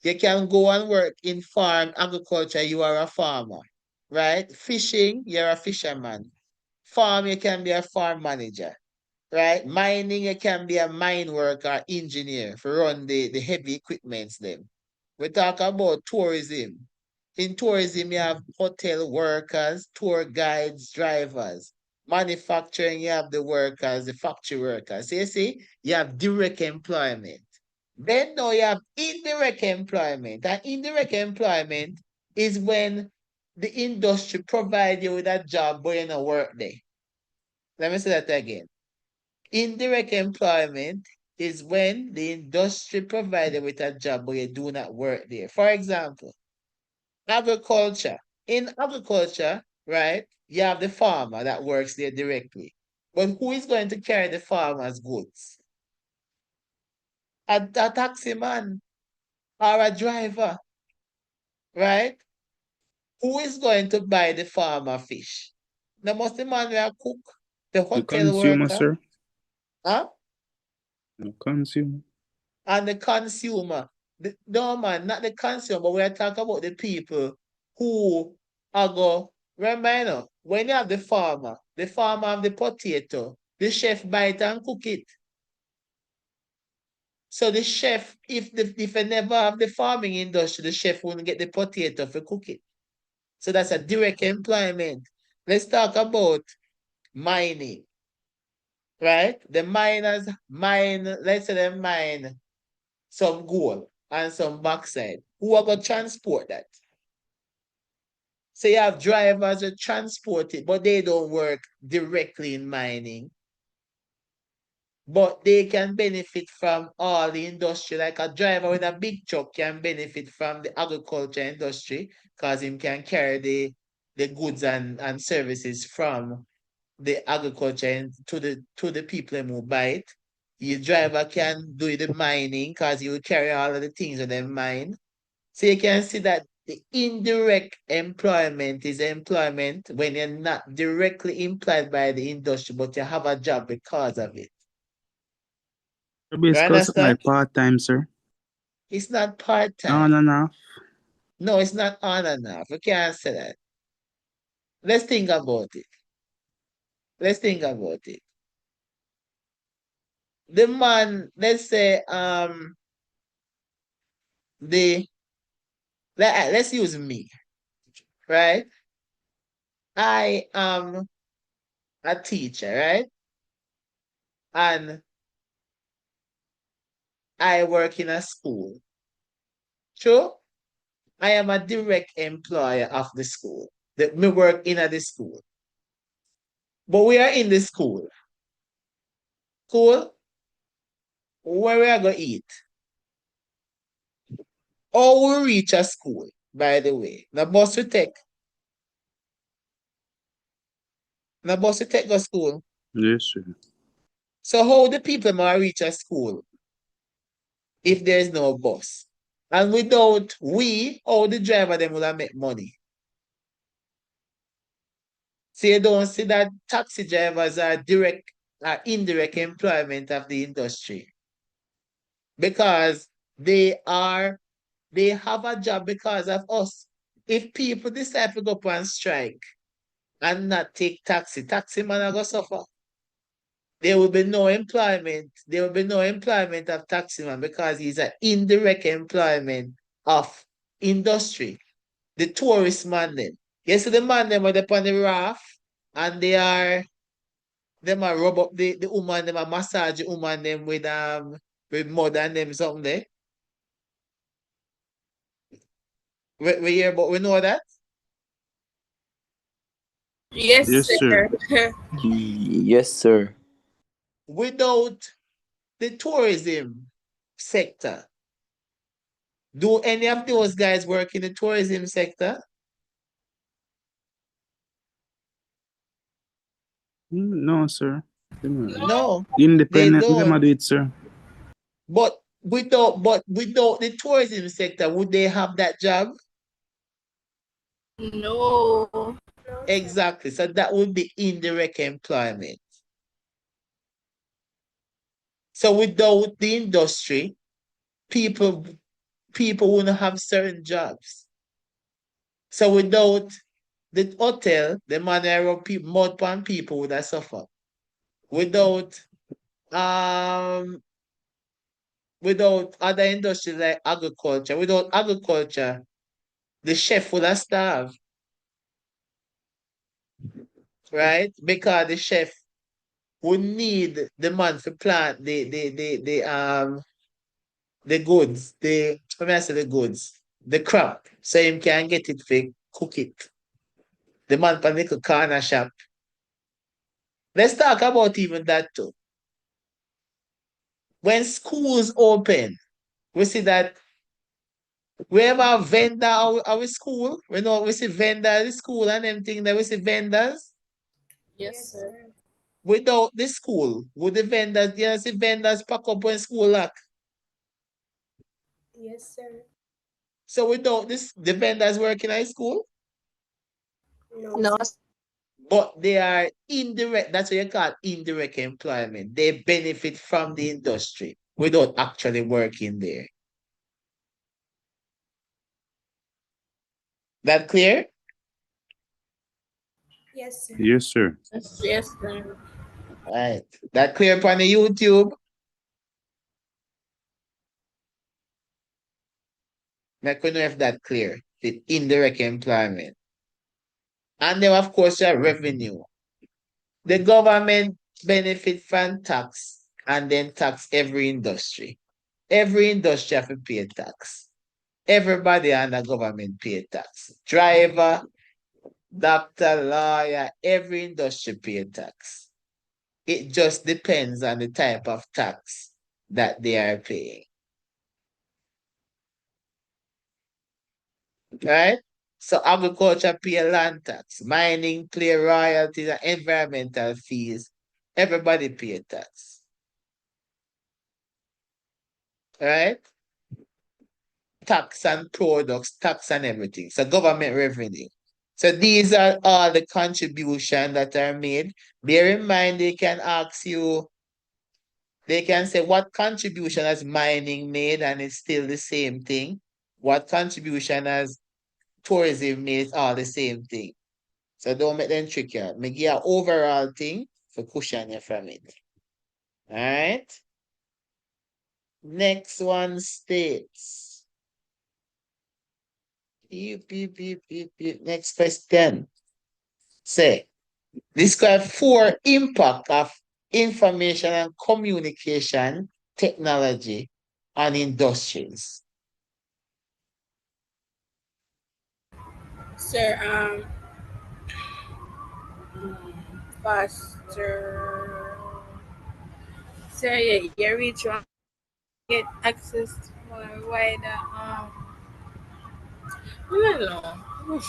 A: You can go and work in farm agriculture, you are a farmer, right? Fishing, you're a fisherman. Farm, you can be a farm manager, right? Mining, you can be a mine worker, engineer for run the heavy equipments them. We talk about tourism. In tourism, you have hotel workers, tour guides, drivers. Manufacturing, you have the workers, the factory workers. So you see, you have direct employment. Then now you have indirect employment. And indirect employment is when the industry provide you with a job but you don't work there. Let me say that again. Indirect employment is when the industry provided with a job but you do not work there. For example, agriculture. In agriculture, right, you have the farmer that works there directly. But who is going to carry the farmer's goods? A taxi man or a driver, right? Who is going to buy the farmer fish? The must the man will cook, the
I: The
A: hotel
I: consumer,
A: worker,
I: sir.
A: huh?
I: The consumer.
A: And the consumer. No man, not the consumer, but we are talking about the people who are go. Remember, when you have the farmer have the potato, the chef buy it and cook it. So the chef, if they never have the farming industry, the chef won't get the potato for cook it. So that's a direct employment. Let's talk about mining. right? The miners mine, let's say they mine some gold and some backside. Who are going to transport that? So you have drivers that transport it, but they don't work directly in mining. But they can benefit from all the industry. Like a driver with a big truck can benefit from the agriculture industry because him can carry the goods and services from the agriculture and to the people who buy it. Your driver can do the mining because he will carry all of the things that they mine. So you can see that the indirect employment is employment when you're not directly employed by the industry, but you have a job because of it. You
I: Basically, something
A: understand?
I: like part-time, sir.
A: It's not part-time.
I: On and off.
A: No, it's not on and off. You can't say that. Let's think about it. Let's think about it. The man, let's say, let's use me, right? I am a teacher, right? And I work in a school. True? I am a direct employer of the school. Me work in the school. But we are in the school. Cool? Where we are going to eat? Or we reach a school, by the way. The bus we take. The bus we take go school.
I: Yes, sir.
A: So how the people might reach a school if there is no bus? And without we, how the driver them will make money? So you don't see that taxi drivers are indirect employment of the industry. Because they have a job because of us. If people decide to go up and strike and not take taxi man are gonna suffer. There will be no employment. There will be no employment of taxi man because he's an indirect employment of industry. The tourist man then. You see the man them are on the raft and them are rub up the woman, them are massage the woman them with mud and them something there. We hear but we know that?
P: Yes,
I: Yes, sir.
P: sir.
U: Yes, sir.
A: Without the tourism sector, do any of those guys work in the tourism sector?
I: No, sir.
A: No, they
I: Independently, them a
A: don't.
I: do it, sir.
A: But without the tourism sector, would they have that job?
P: No.
A: Exactly. So that would be indirect employment. So without the industry, people wouldn't have certain jobs. So without the hotel, the money around people, mud pan people would have suffered. Without um without other industries like agriculture, the chef would have starved, right? Because the chef would need the man to plant the goods, let me say the goods, the crop, so him can get it for cook it. The man from the corner shop. Let's talk about even that too. When schools open, we see that we have a vendor our school. We see vendors at the school and them thing that we see vendors.
H: Yes, sir.
A: Without the school, would the vendors, you see vendors pack up when school lock?
H: Yes, sir.
A: So without this, the vendors work in high school,
H: No, sir.
A: but they are indirect. That's what you call indirect employment. They benefit from the industry without actually working there. That clear?
H: Yes, sir.
I: Yes, sir.
P: Yes, sir.
A: Right. That clear upon the YouTube? Make we know if that clear. The indirect employment. And then of course your revenue. The government benefit from tax and then tax every industry. Every industry have to pay tax. Everybody under government pay tax. Driver, doctor, lawyer, every industry pay tax. It just depends on the type of tax that they are paying. Right? So agriculture pay land tax, mining pay royalties and environmental fees. Everybody pay tax. Right? Tax and products, tax and everything. So government revenue. So these are all the contributions that are made. Bear in mind, they can ask you, they can say what contribution has mining made, and it's still the same thing. What contribution has tourism made, it's all the same thing. So don't make them tricky. Me give you an overall thing for cushion you from it. All right. Next one states. Next question. Say, describe 4 impact of information and communication technology on industries.
P: Sir, faster. Sir, yeah, you reach one, get access to more wider, I don't know.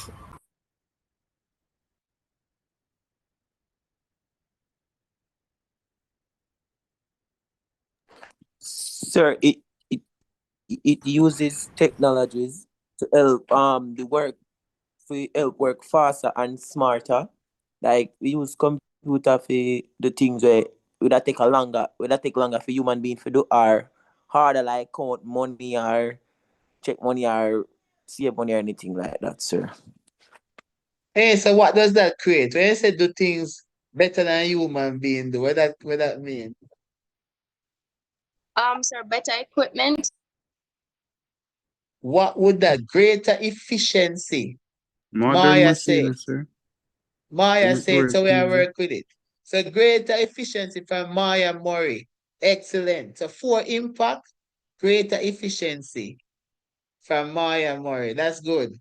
U: Sir, it uses technologies to help the work for help work faster and smarter. Like we use computer for the things where would that take longer for human being to do or harder like count money or check money or save money or anything like that, sir.
A: Hey, so what does that create? When you say do things better than human being do, what that mean?
F: Sir, better equipment.
A: What would that greater efficiency?
I: Modern
A: Maya said.
I: machine, sir. To
A: Maya
I: make
A: said,
I: work
A: so we are
I: easy.
A: work with it. So greater efficiency from Maya Murray. Excellent. So 4 impact, greater efficiency from Maya Murray. That's good.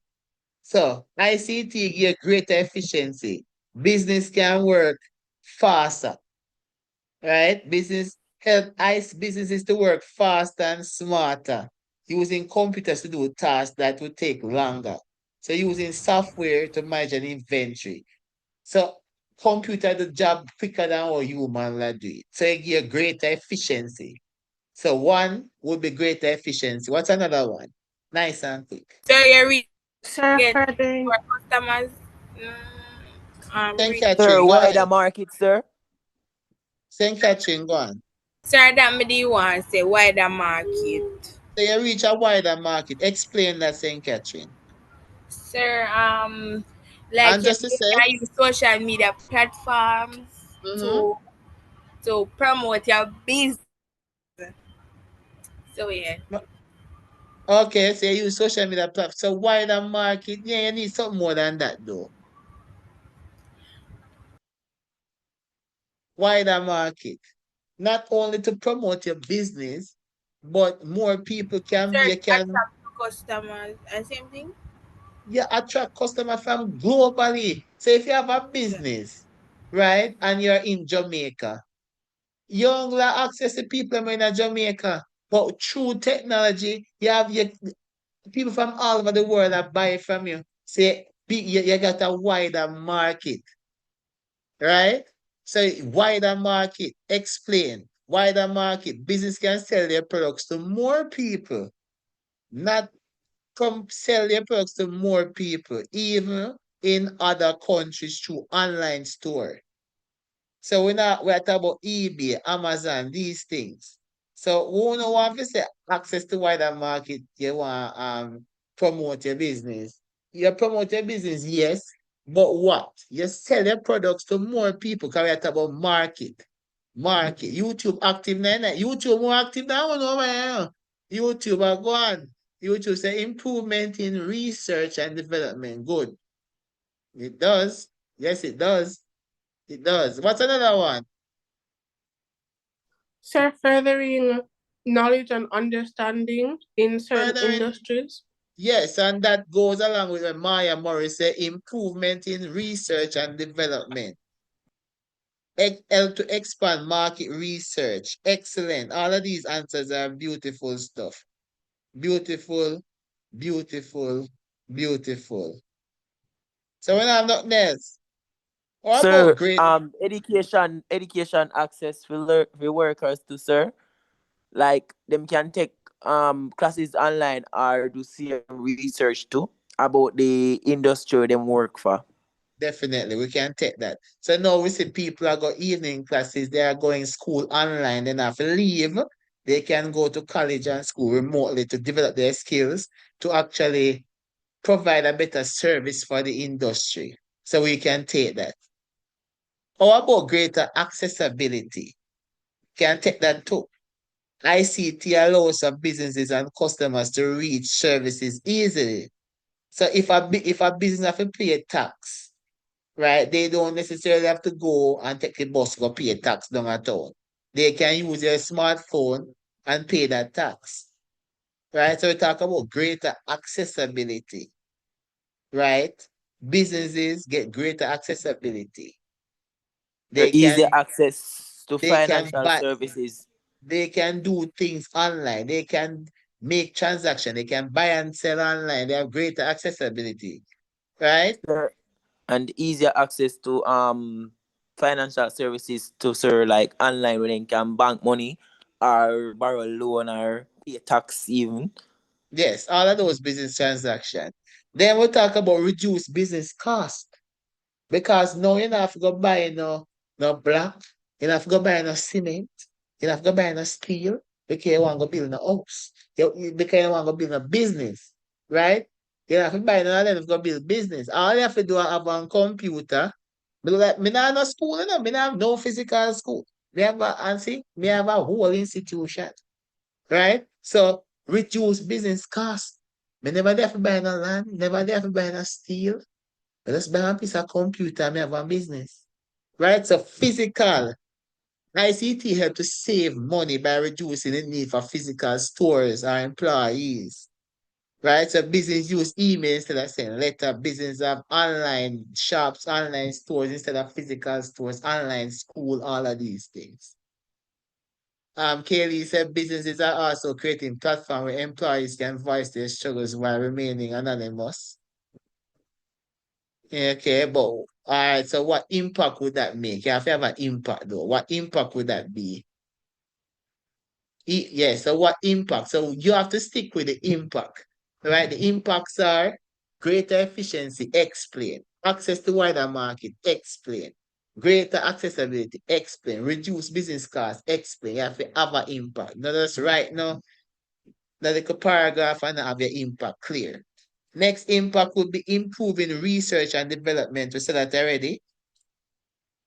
A: So ICT give greater efficiency. Business can work faster, right? Business help ICE businesses to work faster and smarter, using computers to do tasks that would take longer. So using software to manage an inventory. So computer the job quicker than how human will do it. So it give greater efficiency. So 1 would be greater efficiency. What's another one? Nice and quick.
P: So you reach
K: Sir,
P: get
K: for the
P: more customers.
A: St.
P: Reach.
U: Sir,
A: Catherine, go
U: wider
A: ahead.
U: market, sir.
A: St. Catherine, go on.
P: Sir, that me the one say wider market.
A: So you reach a wider market. Explain that, St. Catherine.
P: Sir, like
A: And
P: you
A: just to say,
P: can use social media platforms to promote your business. So yeah.
A: okay, so you use social media platform. So wider market, yeah, you need something more than that though. Wider market. Not only to promote your business, but more people can
P: Sir,
A: you can
P: attract customers and same thing.
A: you attract customers from globally. So if you have a business, right, and you're in Jamaica, you only access to people in Jamaica. But through technology, you have your people from all over the world that buy from you. Say you got a wider market, right? So wider market, explain. Wider market, business can sell their products to more people, not come sell their products to more people, even in other countries through online store. So we're talking about eBay, Amazon, these things. So who no want to say access to wider market, you want promote your business. You promote your business, yes, but what? You sell your products to more people because we're talking about market. Market. YouTube active now. YouTube more active now over here. YouTube go on. YouTube say improvement in research and development. Good. It does. Yes, it does. It does. What's another one?
K: Sir, furthering knowledge and understanding in certain industries.
A: Yes, and that goes along with what Maya Morris said, improvement in research and development. Help to expand market research. Excellent. All of these answers are beautiful stuff. Beautiful, beautiful, beautiful. So when I'm not else, what
U: Sir,
A: about great
U: education access for workers too, sir. Like them can take classes online or do some research too about the industry them work for.
A: Definitely, we can take that. So now we see people are going evening classes, they are going school online, then have to leave. They can go to college and school remotely to develop their skills to actually provide a better service for the industry. So we can take that. How about greater accessibility? Can take that too. ICT allows some businesses and customers to reach services easily. So if a business have to pay a tax, right? They don't necessarily have to go and take the bus to go pay tax down at all. They can use their smartphone and pay that tax, right? So we talk about greater accessibility, right? Businesses get greater accessibility. They
U: Easy
A: can
U: access to
A: they can
U: financial
A: buy
U: services.
A: they can do things online. They can make transactions. They can buy and sell online. They have greater accessibility, right?
U: Sir, and easier access to financial services to sir like online where they can bank money or borrow loan or pay tax even.
A: Yes, all of those business transactions. Then we talk about reduced business cost. Because now you don't have to go buy no block, you don't have to go buy no cement, you don't have to go buy no steel because you want to build a house. Because you want to build a business, right? You don't have to buy none of them to go build business. All you have to do is have a computer. But like, me not have no school, you know? Me not have no physical school. Me have a, and see, me have a whole institution, right? So reduce business cost. Me never have to buy no land, never have to buy no steel. I just buy a piece of computer and I have a business. Right? So physical ICT help to save money by reducing the need for physical stores or employees. Right? So business use email instead of sending letter. Business have online shops, online stores instead of physical stores, online school, all of these things. Kaylee said businesses are also creating platform where employees can voice their struggles while remaining anonymous. Okay, but all right, so what impact would that make? You have to have an impact though. What impact would that be? Yes, so what impact? So you have to stick with the impact, right? The impacts are greater efficiency, explain. Access to wider market, explain. Greater accessibility, explain. Reduce business costs, explain. You have to have an impact. Not just right now, the little paragraph and have your impact clear. Next impact would be improving research and development. We said that already.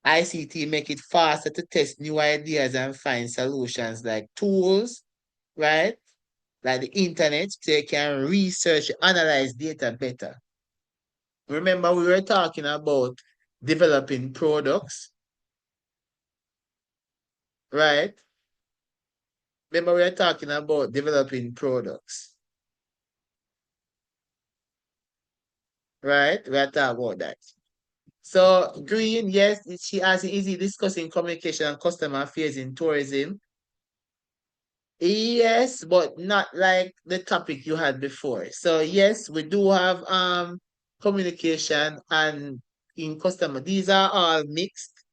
A: ICT make it faster to test new ideas and find solutions like tools, right? Like the internet, so you can research, analyze data better. Remember, we were talking about developing products, right? Remember, we were talking about developing products, right? We are talking about that. So Green, yes, she has easy discussing communication and customer affairs in tourism. Yes, but not like the topic you had before. So yes, we do have communication and in customer. These are all mixed,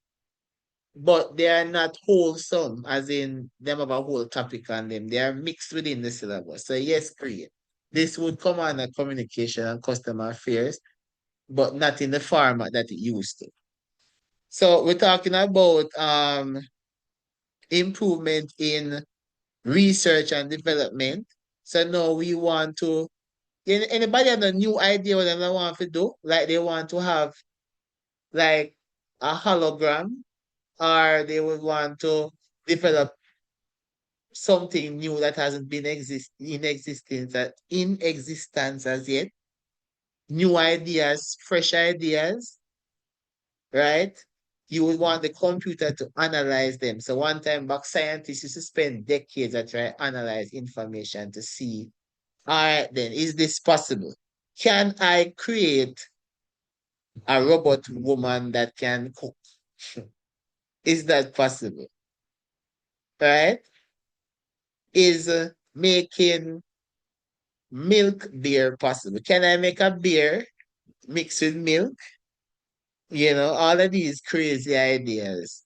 A: but they are not wholesome, as in them have a whole topic on them. They are mixed within the syllabus. So yes, great. This would come under communication and customer affairs, but not in the format that it used to. So we're talking about improvement in research and development. So now we want to, anybody have a new idea what they want to do? Like they want to have like a hologram, or they would want to develop something new that hasn't been in existence as yet. New ideas, fresh ideas, right? you would want the computer to analyze them. So one time back, scientists used to spend decades at trying to analyze information to see, all right, then, is this possible? Can I create a robot woman that can cook? Is that possible? Right? Is making milk beer possible? Can I make a beer mixed with milk? You know, all of these crazy ideas.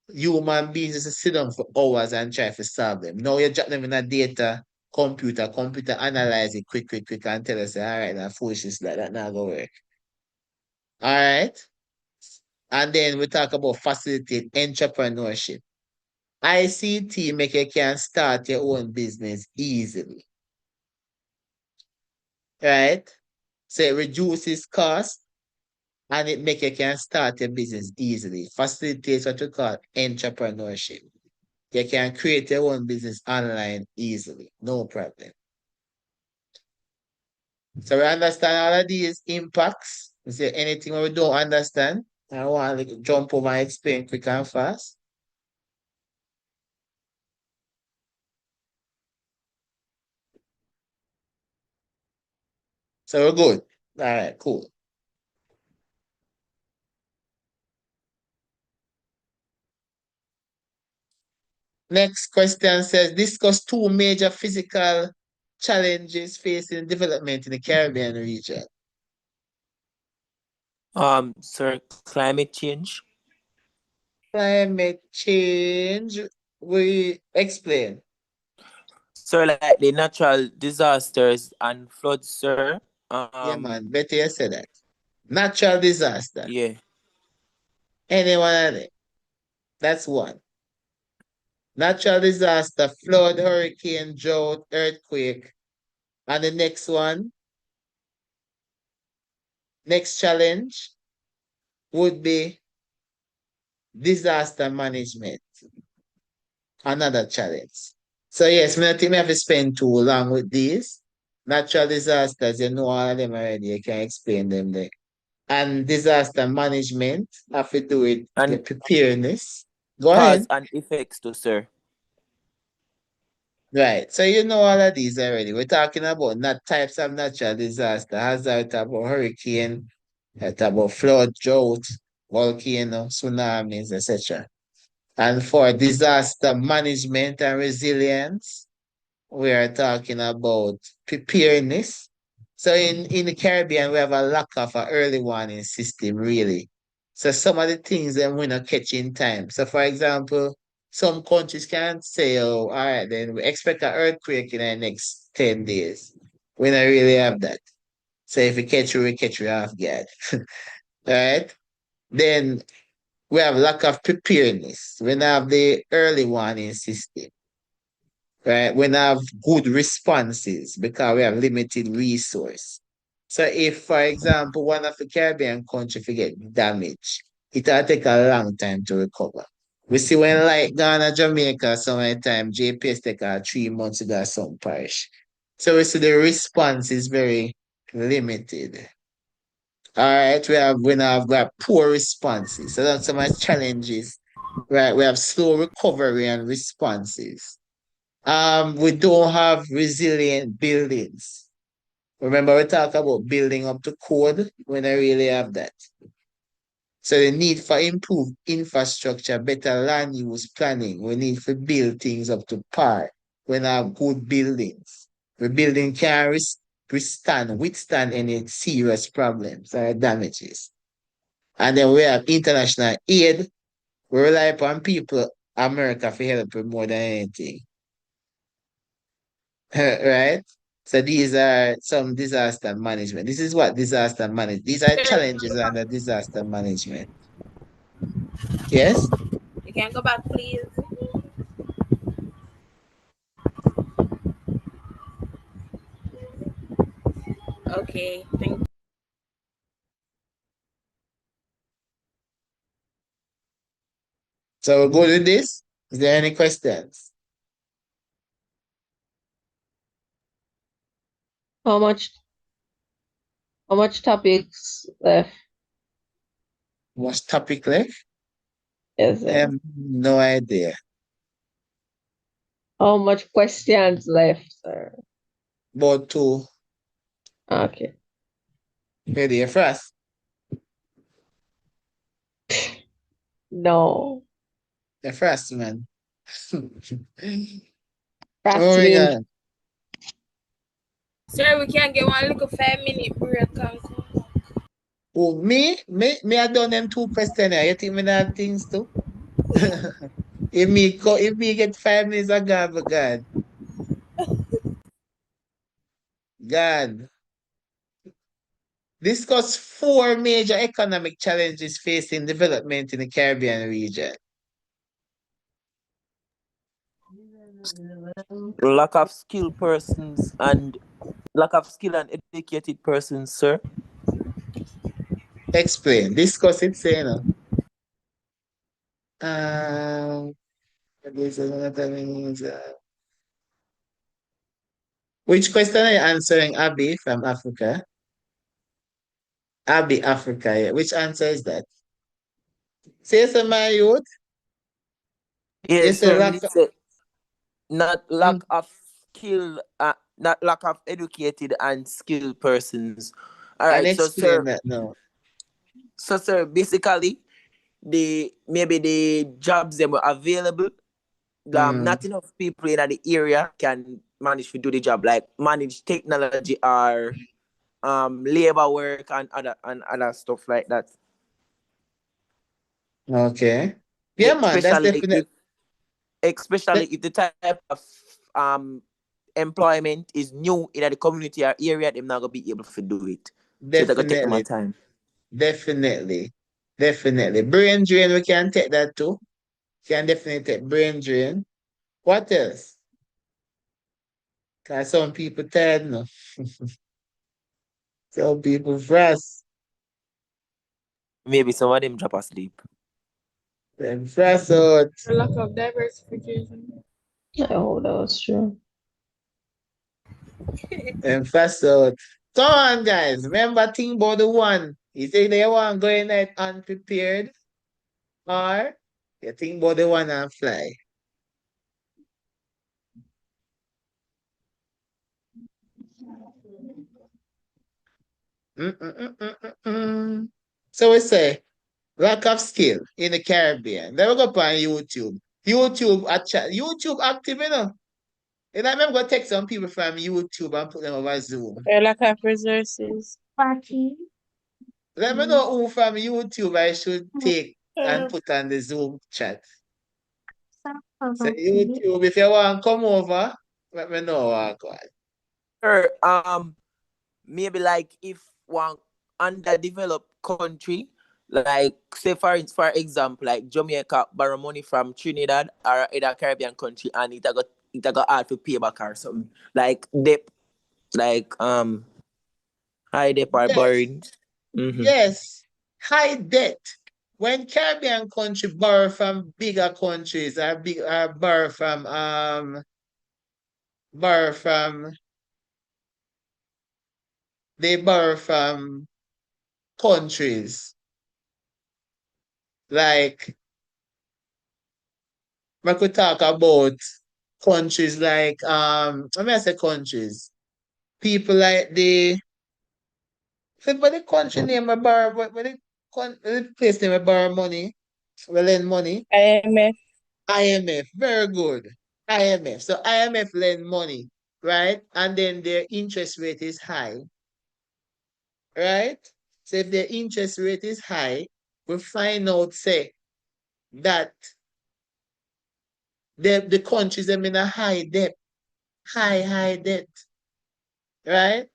A: Human beings just sit down for hours and try to solve them. Now you drop them in a data computer analyze it quick, and tell us, all right, that foolishness like that not gonna work. All right. And then we talk about facilitate entrepreneurship. ICT make you can start your own business easily. Right? So it reduces cost and it make you can start your business easily. Facilitates what we call entrepreneurship. You can create your own business online easily, no problem. So we understand all of these impacts. Is there anything we don't understand? I want to jump over and explain quick and fast. So we're good. All right, cool. Next question says, discuss two major physical challenges facing development in the Caribbean region.
U: Sir, climate change.
A: Climate change, we explain.
U: Sir, like the natural disasters and floods, sir.
A: Yeah, man, better you say that. Natural disaster.
U: Yeah.
A: Any one of them. That's one. Natural disaster, flood, hurricane, drought, earthquake. And the next one, next challenge would be disaster management. Another challenge. So yes, I think we have to spend too long with these. Natural disasters, you know all of them already. You can explain them there. And disaster management have to do with the preparedness. Go
U: Cause
A: ahead.
U: and effects too, sir.
A: Right. So you know all of these already. We're talking about not types of natural disaster, hazard about hurricane, about flood, drought, volcano, tsunamis, etc. And for disaster management and resilience, we are talking about preparedness. So in the Caribbean, we have a lack of an early warning system, really. So some of the things that we're not catching time. So for example, some countries can't say, oh, all right, then we expect an earthquake in the next 10 days. We don't really have that. So if we catch you off guard. All right? Then we have lack of preparedness. We don't have the early warning system. Right? We don't have good responses because we have limited resource. So if, for example, one of the Caribbean countries get damaged, it'll take a long time to recover. We see when like Ghana, Jamaica, time JPS take 3 months to get some parish. So we see the response is very limited. All right, we have poor responses. So that's some of the challenges. Right, we have slow recovery and responses. We don't have resilient buildings. Remember, we talk about building up to code. We don't really have that. So the need for improved infrastructure, better land use planning. We need to build things up to par. We don't have good buildings. The building can withstand any serious problems or damages. And then we have international aid. We rely upon people, America, for help with more than anything. Right? So these are some disaster management. This is what disaster management. These are challenges under disaster management. Yes?
P: You can go back, please. Okay, thank you.
A: So we'll go with this. Is there any questions?
L: How much topics left?
A: What's topic left?
L: Yes, sir.
A: No idea.
L: How much questions left, sir?
A: About 2.
L: Okay.
A: Ready first?
L: No.
A: The first man. Moving
L: Proceed.
A: on.
P: Sir, we can get one little 5-minute break and come.
A: Oh, me, I done them 2 questions. You think me not things too? If me get 5 minutes, I God, but God. God. Discuss 4 major economic challenges facing development in the Caribbean region.
U: Lack of skilled persons and lack of skill and educated persons, sir.
A: Explain. Discuss it, say no. Um, there's another means, which question are you answering, Abby from Africa? Abby, Africa, yeah. Which answer is that? Say some, my youth. You
U: Yes,
A: say
U: sir.
A: lack.
U: Minister, not lack of skill, not lack of educated and skilled persons. All
A: And
U: right, so
A: explain
U: sir,
A: that now.
U: basically maybe the jobs that were available. Not enough people in the area can manage to do the job, like manage technology or labor work and other stuff like that.
A: Okay. Yeah, man, that's definitely.
U: Especially if the type of employment is new in the community or area, they're not gonna be able to do it. So they're gonna take more
A: Definitely.
U: time.
A: Definitely. Definitely. Brain drain, we can take that too. Can definitely take brain drain. What else? Cause some people tired no. Some people fresh.
U: Maybe some of them drop asleep.
A: Them fresh out.
H: A lack of diversification.
L: Oh, that was true.
A: Them fresh out. Come on, guys. Remember, think about the one. You think they want going out unprepared? Or you think about the one and fly? Mm-mm-mm-mm-mm. So we say lack of skill in the Caribbean. Then we go on YouTube. YouTube active, you know. And I remember go take some people from YouTube and put them over Zoom.
B: Lack of resources.
J: Party.
A: Let me know who from YouTube I should take and put on the Zoom chat. So YouTube, if you want to come over, let me know what go on.
U: Sure, maybe like if one underdeveloped country, like say for example, like Jamaica borrow money from Trinidad or either Caribbean country and it got hard to pay back or something. Like debt, like high debt or
A: Yes.
U: borrowing. Mm-hmm.
A: Yes. High debt. When Caribbean country borrow from bigger countries or borrow from they borrow from countries like we could talk about countries like let me say countries. People like but the country name I borrow but the place name I borrow money, we lend money.
B: IMF.
A: IMF, very good. IMF. So IMF lend money, right? And then their interest rate is high, right? So if their interest rate is high, we find out, say, that the countries them in a high debt, high debt, right?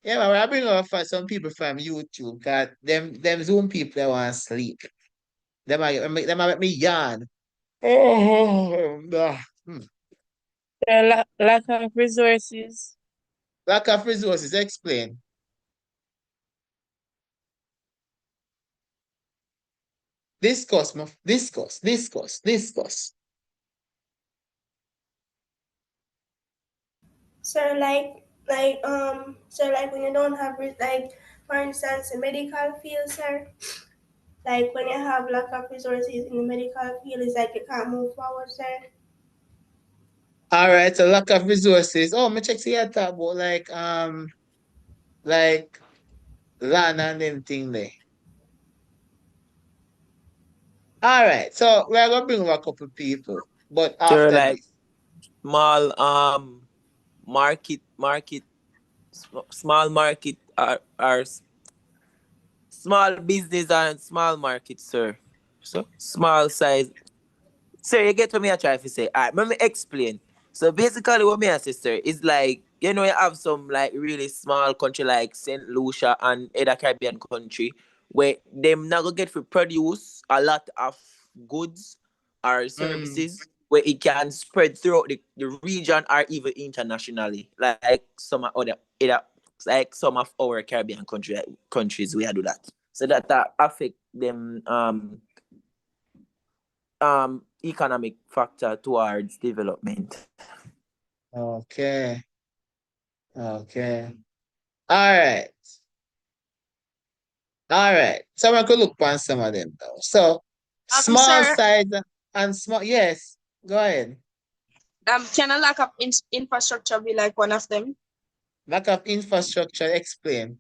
A: Yeah, but I bring up for some people from YouTube, cause them Zoom people that want to sleep. Them make me yawn. Oh,
B: Lack of resources.
A: lack of resources. Explain. Discuss.
D: So so like when you don't have like for instance a medical field, sir. Like when you have lack of resources in the medical field, it's like you can't move forward, sir.
A: All right, so lack of resources. Oh, me check see you talk about like land and them thing there. All right, so we're gonna bring over a couple people, but
U: Sir,
A: after
U: like
A: this.
U: small market small market are small business and small market, sir. So small size. Sir, you get what me I try to say. Alright, let me explain. So basically what me I say, sir, is like, you know, you have some like really small country like St. Lucia and other Caribbean country where them not gonna get to produce a lot of goods or services where it can spread throughout the region or even internationally. Like some other like some of our Caribbean countries we do that. So that affect them economic factor towards development.
A: Okay. Okay. All right. All right. So we could look on some of them though. So small
F: Sir,
A: size and small. Yes. Go ahead.
F: can a lack of infrastructure be like one of them?
A: Lack of infrastructure. Explain.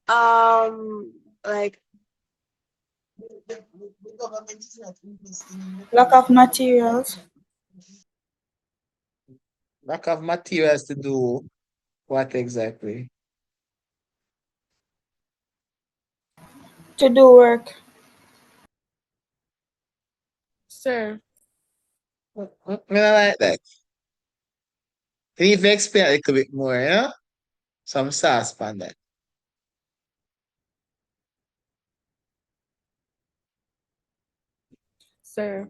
F: Like
E: Lack of materials.
A: Lack of materials to do what exactly?
E: To do work.
H: Sir,
A: I don't like that. Can you explain a little bit more, yeah? Some sauce on that.
H: sir,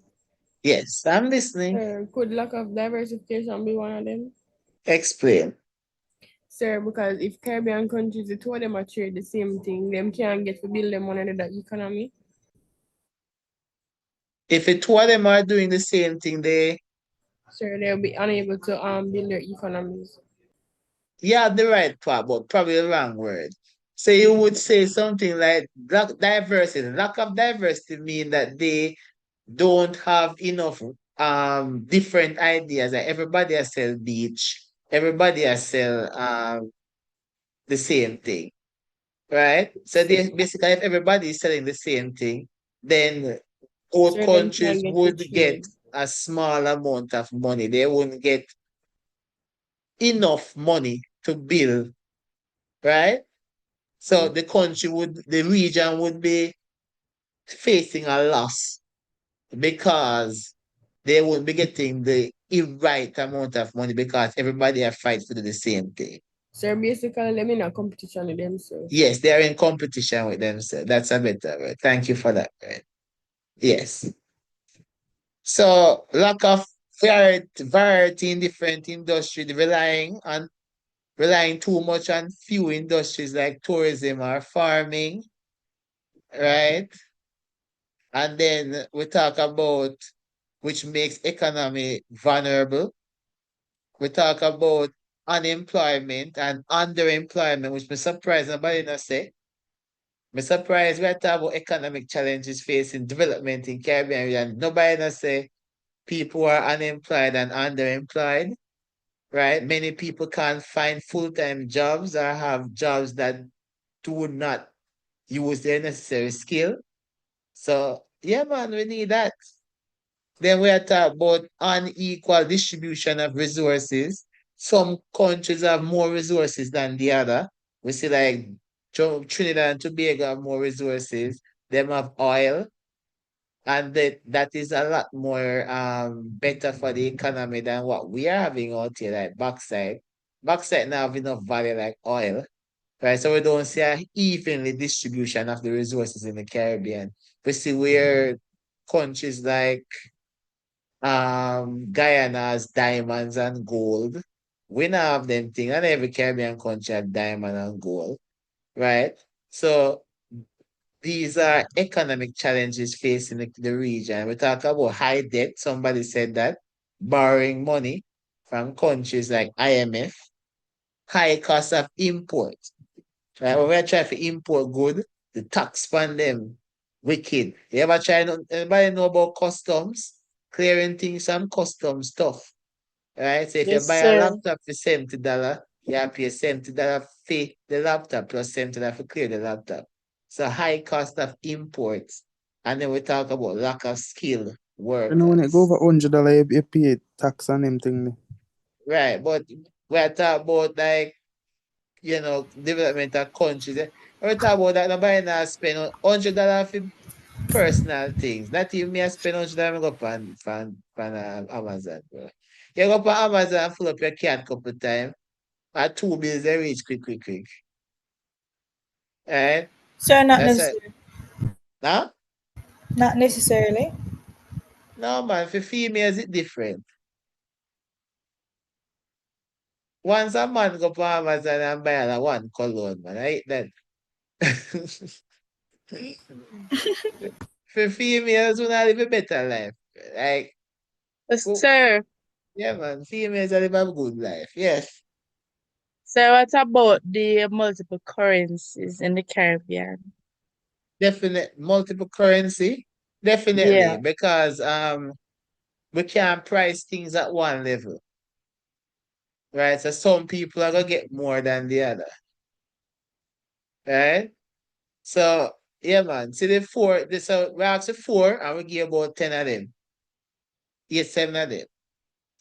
A: Yes, I'm listening.
H: sir, could lack of diversification be one of them?
A: Explain.
H: Sir, because if Caribbean countries, the two of them are trade the same thing, them can't get to build them one another economy.
A: If the two of them are doing the same thing,
H: Sir, they'll be unable to build their economies.
A: yeah, the right part, but probably the wrong word. So you would say something like diversity. Lack of diversity mean that they don't have enough different ideas. Like everybody has sell beach, everybody has sell the same thing, right? So they basically if everybody is selling the same thing, then both
H: Sir, them
A: countries
H: can't get to
A: would get
H: trade.
A: a small amount of money. They wouldn't get enough money to build, right? So the region would be facing a loss because they won't be getting the right amount of money because everybody are fighting to do the same thing.
H: Sir, basically, them in a competition with themselves.
A: Yes, they are in competition with themselves. That's a better word. Thank you for that word. Yes. So lack of variety in different industries, relying too much on few industries like tourism or farming, right? And then we talk about which makes economy vulnerable. We talk about unemployment and underemployment, which me surprised nobody not say. Me surprised we are talking about economic challenges facing development in Caribbean and nobody not say people are unemployed and underemployed, right? Many people can't find full-time jobs or have jobs that do not use their necessary skill. So yeah, man, we need that. Then we are talking about unequal distribution of resources. Some countries have more resources than the other. We see like Trinidad and Tobago have more resources. Them have oil, and that is a lot more better for the economy than what we are having out here, like bauxite. Bauxite now have enough value like oil, right? So we don't see a evenly distribution of the resources in the Caribbean. We see where countries like Guyana's diamonds and gold. We now have them thing, and every Caribbean country have diamond and gold, right? So these are economic challenges facing the region. We talk about high debt. Somebody said that borrowing money from countries like IMF, high cost of import. Right? When we're trying to import good, the tax on them wicked. You ever try anybody know about customs? Clearing things from custom stuff. Right? So if you
B: Yes,
A: buy a
B: sir.
A: laptop for $70, you have to pay $70 fee the laptop plus $70 for clear the laptop. So high cost of imports. And then we talk about lack of skilled
I: You know when it go
A: workers.
I: over $100, you pay tax on them thing.
A: Right. But we're talking about like, development of countries. We're talking about that nobody now spend $100 for personal things. Not even me I spend $100 go on Amazon, bro. You go on Amazon and fill up your card couple times. At 2 bills they reach quick. Alright?
E: Sir, not
A: That's it.
E: necessarily.
A: Huh?
E: Not necessarily.
A: No man, for females it's different. Once a man go on Amazon and buy like one cologne, man. I hate that. For females, we not live a better life. Like,
B: Yes,
A: oh,
B: sir.
A: yeah, man. Females are live a good life. Yes.
B: So what about the multiple currencies in the Caribbean?
A: Definite multiple currency. Definitely.
B: Yeah.
A: Because we can't price things at one level. Right? So some people are gonna get more than the other. Right? So yeah, man. See the four. So we ask the four, and we give about 10 of them. Yes, 7 of them.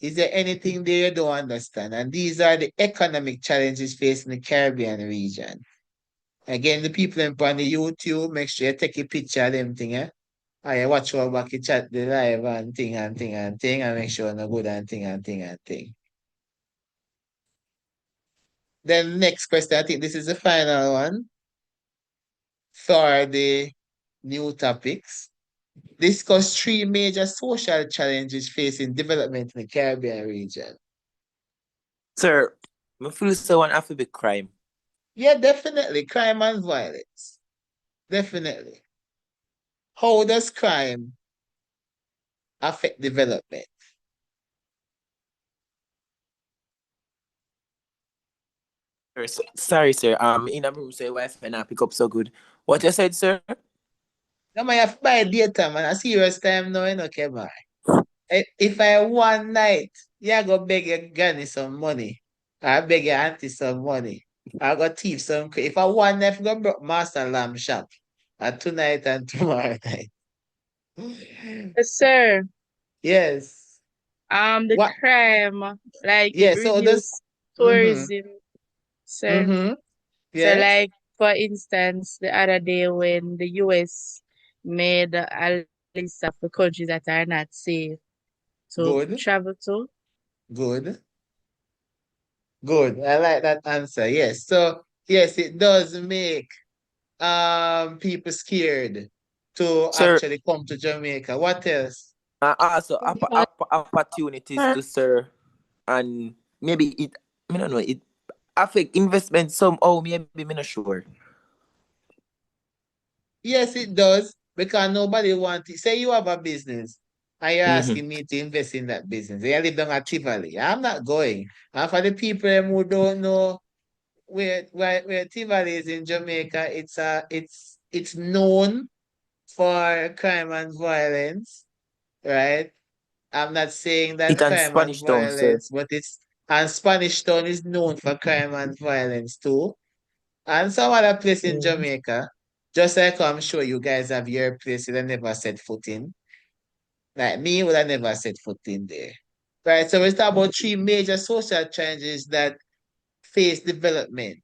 A: Is there anything there you don't understand? And these are the economic challenges facing the Caribbean region. Again, the people on the YouTube, make sure you take a picture of them thing, eh? And you watch over back, you chat the live and thing and thing and thing, and make sure no good and thing and thing and thing. Then next question, I think this is the final one for the new topics. Discuss 3 major social challenges facing development in the Caribbean region.
U: Sir, I feel so one have to be crime.
A: Yeah, definitely. Crime and violence. Definitely. How does crime affect development?
U: Sorry, sir. In a room, say Wi-Fi not pick up so good. What you said, sir?
A: No, man, you have to buy data, man. A serious time now, okay, man. If I one night, yeah, go beg your granny some money. I beg your auntie some money. I go thief some. If I one night, go broke master lamb shop. Tonight and tomorrow night.
B: Yes, sir.
A: Yes.
B: The
A: What?
B: crime, like it
A: Yeah, so
B: reduce tourism, sir. So
A: Yes.
B: like for instance, the other day when the US made a list of the countries that are not safe to
A: Good.
B: travel to.
A: Good. Good. I like that answer. Yes. So yes, it does make people scared to
U: Sir,
A: actually come to Jamaica. What else?
U: also opportunities to sir, and maybe it. I don't know. It affect investment somehow. Maybe me not sure.
A: Yes, it does. Because nobody wants it. Say you have a business and you're
U: Mm-hmm.
A: asking me to invest in that business. You live down at Tivoli. I'm not going. And for the people who don't know where Tivoli is in Jamaica, it's known for crime and violence, right? I'm not saying
U: It
A: that
U: and
A: crime and
U: Spanish town, sir.
A: violence, but and Spanish Town is known for crime and violence too. And some other place in
U: Mm-hmm.
A: Jamaica, just like I'm sure you guys have your place that never set foot in. Like me would have never set foot in there. Right. So we talk about 3 major social challenges that face development.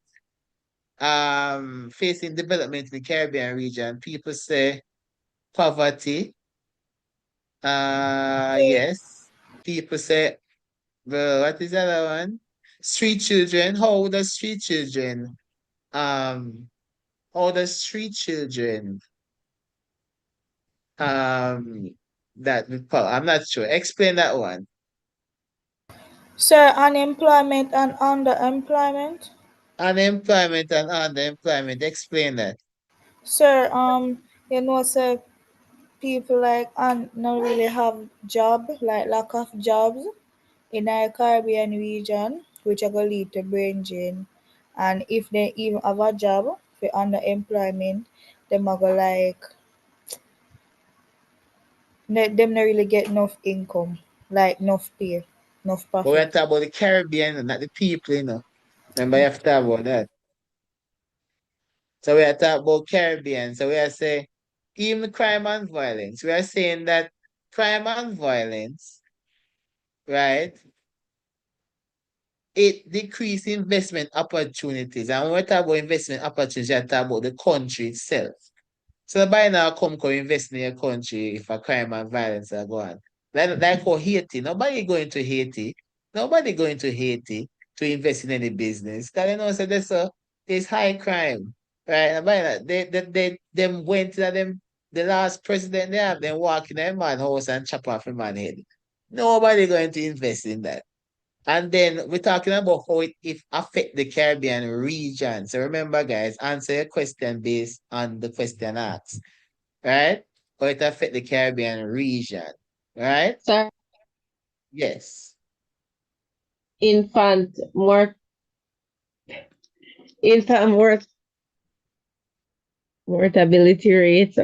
A: Facing development in the Caribbean region. People say poverty. Yes. People say, well, what is the other one? Street children. Um how does street children um I'm not sure. Explain that one.
E: Sir, unemployment and underemployment.
A: Unemployment and underemployment. Explain that.
E: Sir, sir, people like not really have job, like lack of jobs in our Caribbean region, which are gonna lead to brain drain. And if they even have a job for underemployment them are go like them not really get enough income, like enough pay, enough
A: But we're
E: profit.
A: talking about the Caribbean, not the people, you know. Remember, you have to talk about that. So we are talking about Caribbean. So we are saying, even crime and violence, we are saying that crime and violence, right, it decrease investment opportunities. And when we talk about investment opportunities, we are talking about the country itself. So by now come invest in your country if a crime and violence are going. Like for Haiti, nobody going to Haiti. Nobody going to Haiti to invest in any business. Because you know, so there's high crime. Right? And by that, they them went to them the last president they have them walk in their man house and chop off a man head. Nobody going to invest in that. And then we're talking about how it affect the Caribbean region. So remember, guys, answer your question based on the question asked, right? How it affect the Caribbean region, right?
L: Sir,
A: Yes.
L: infant mort infant mortality rate.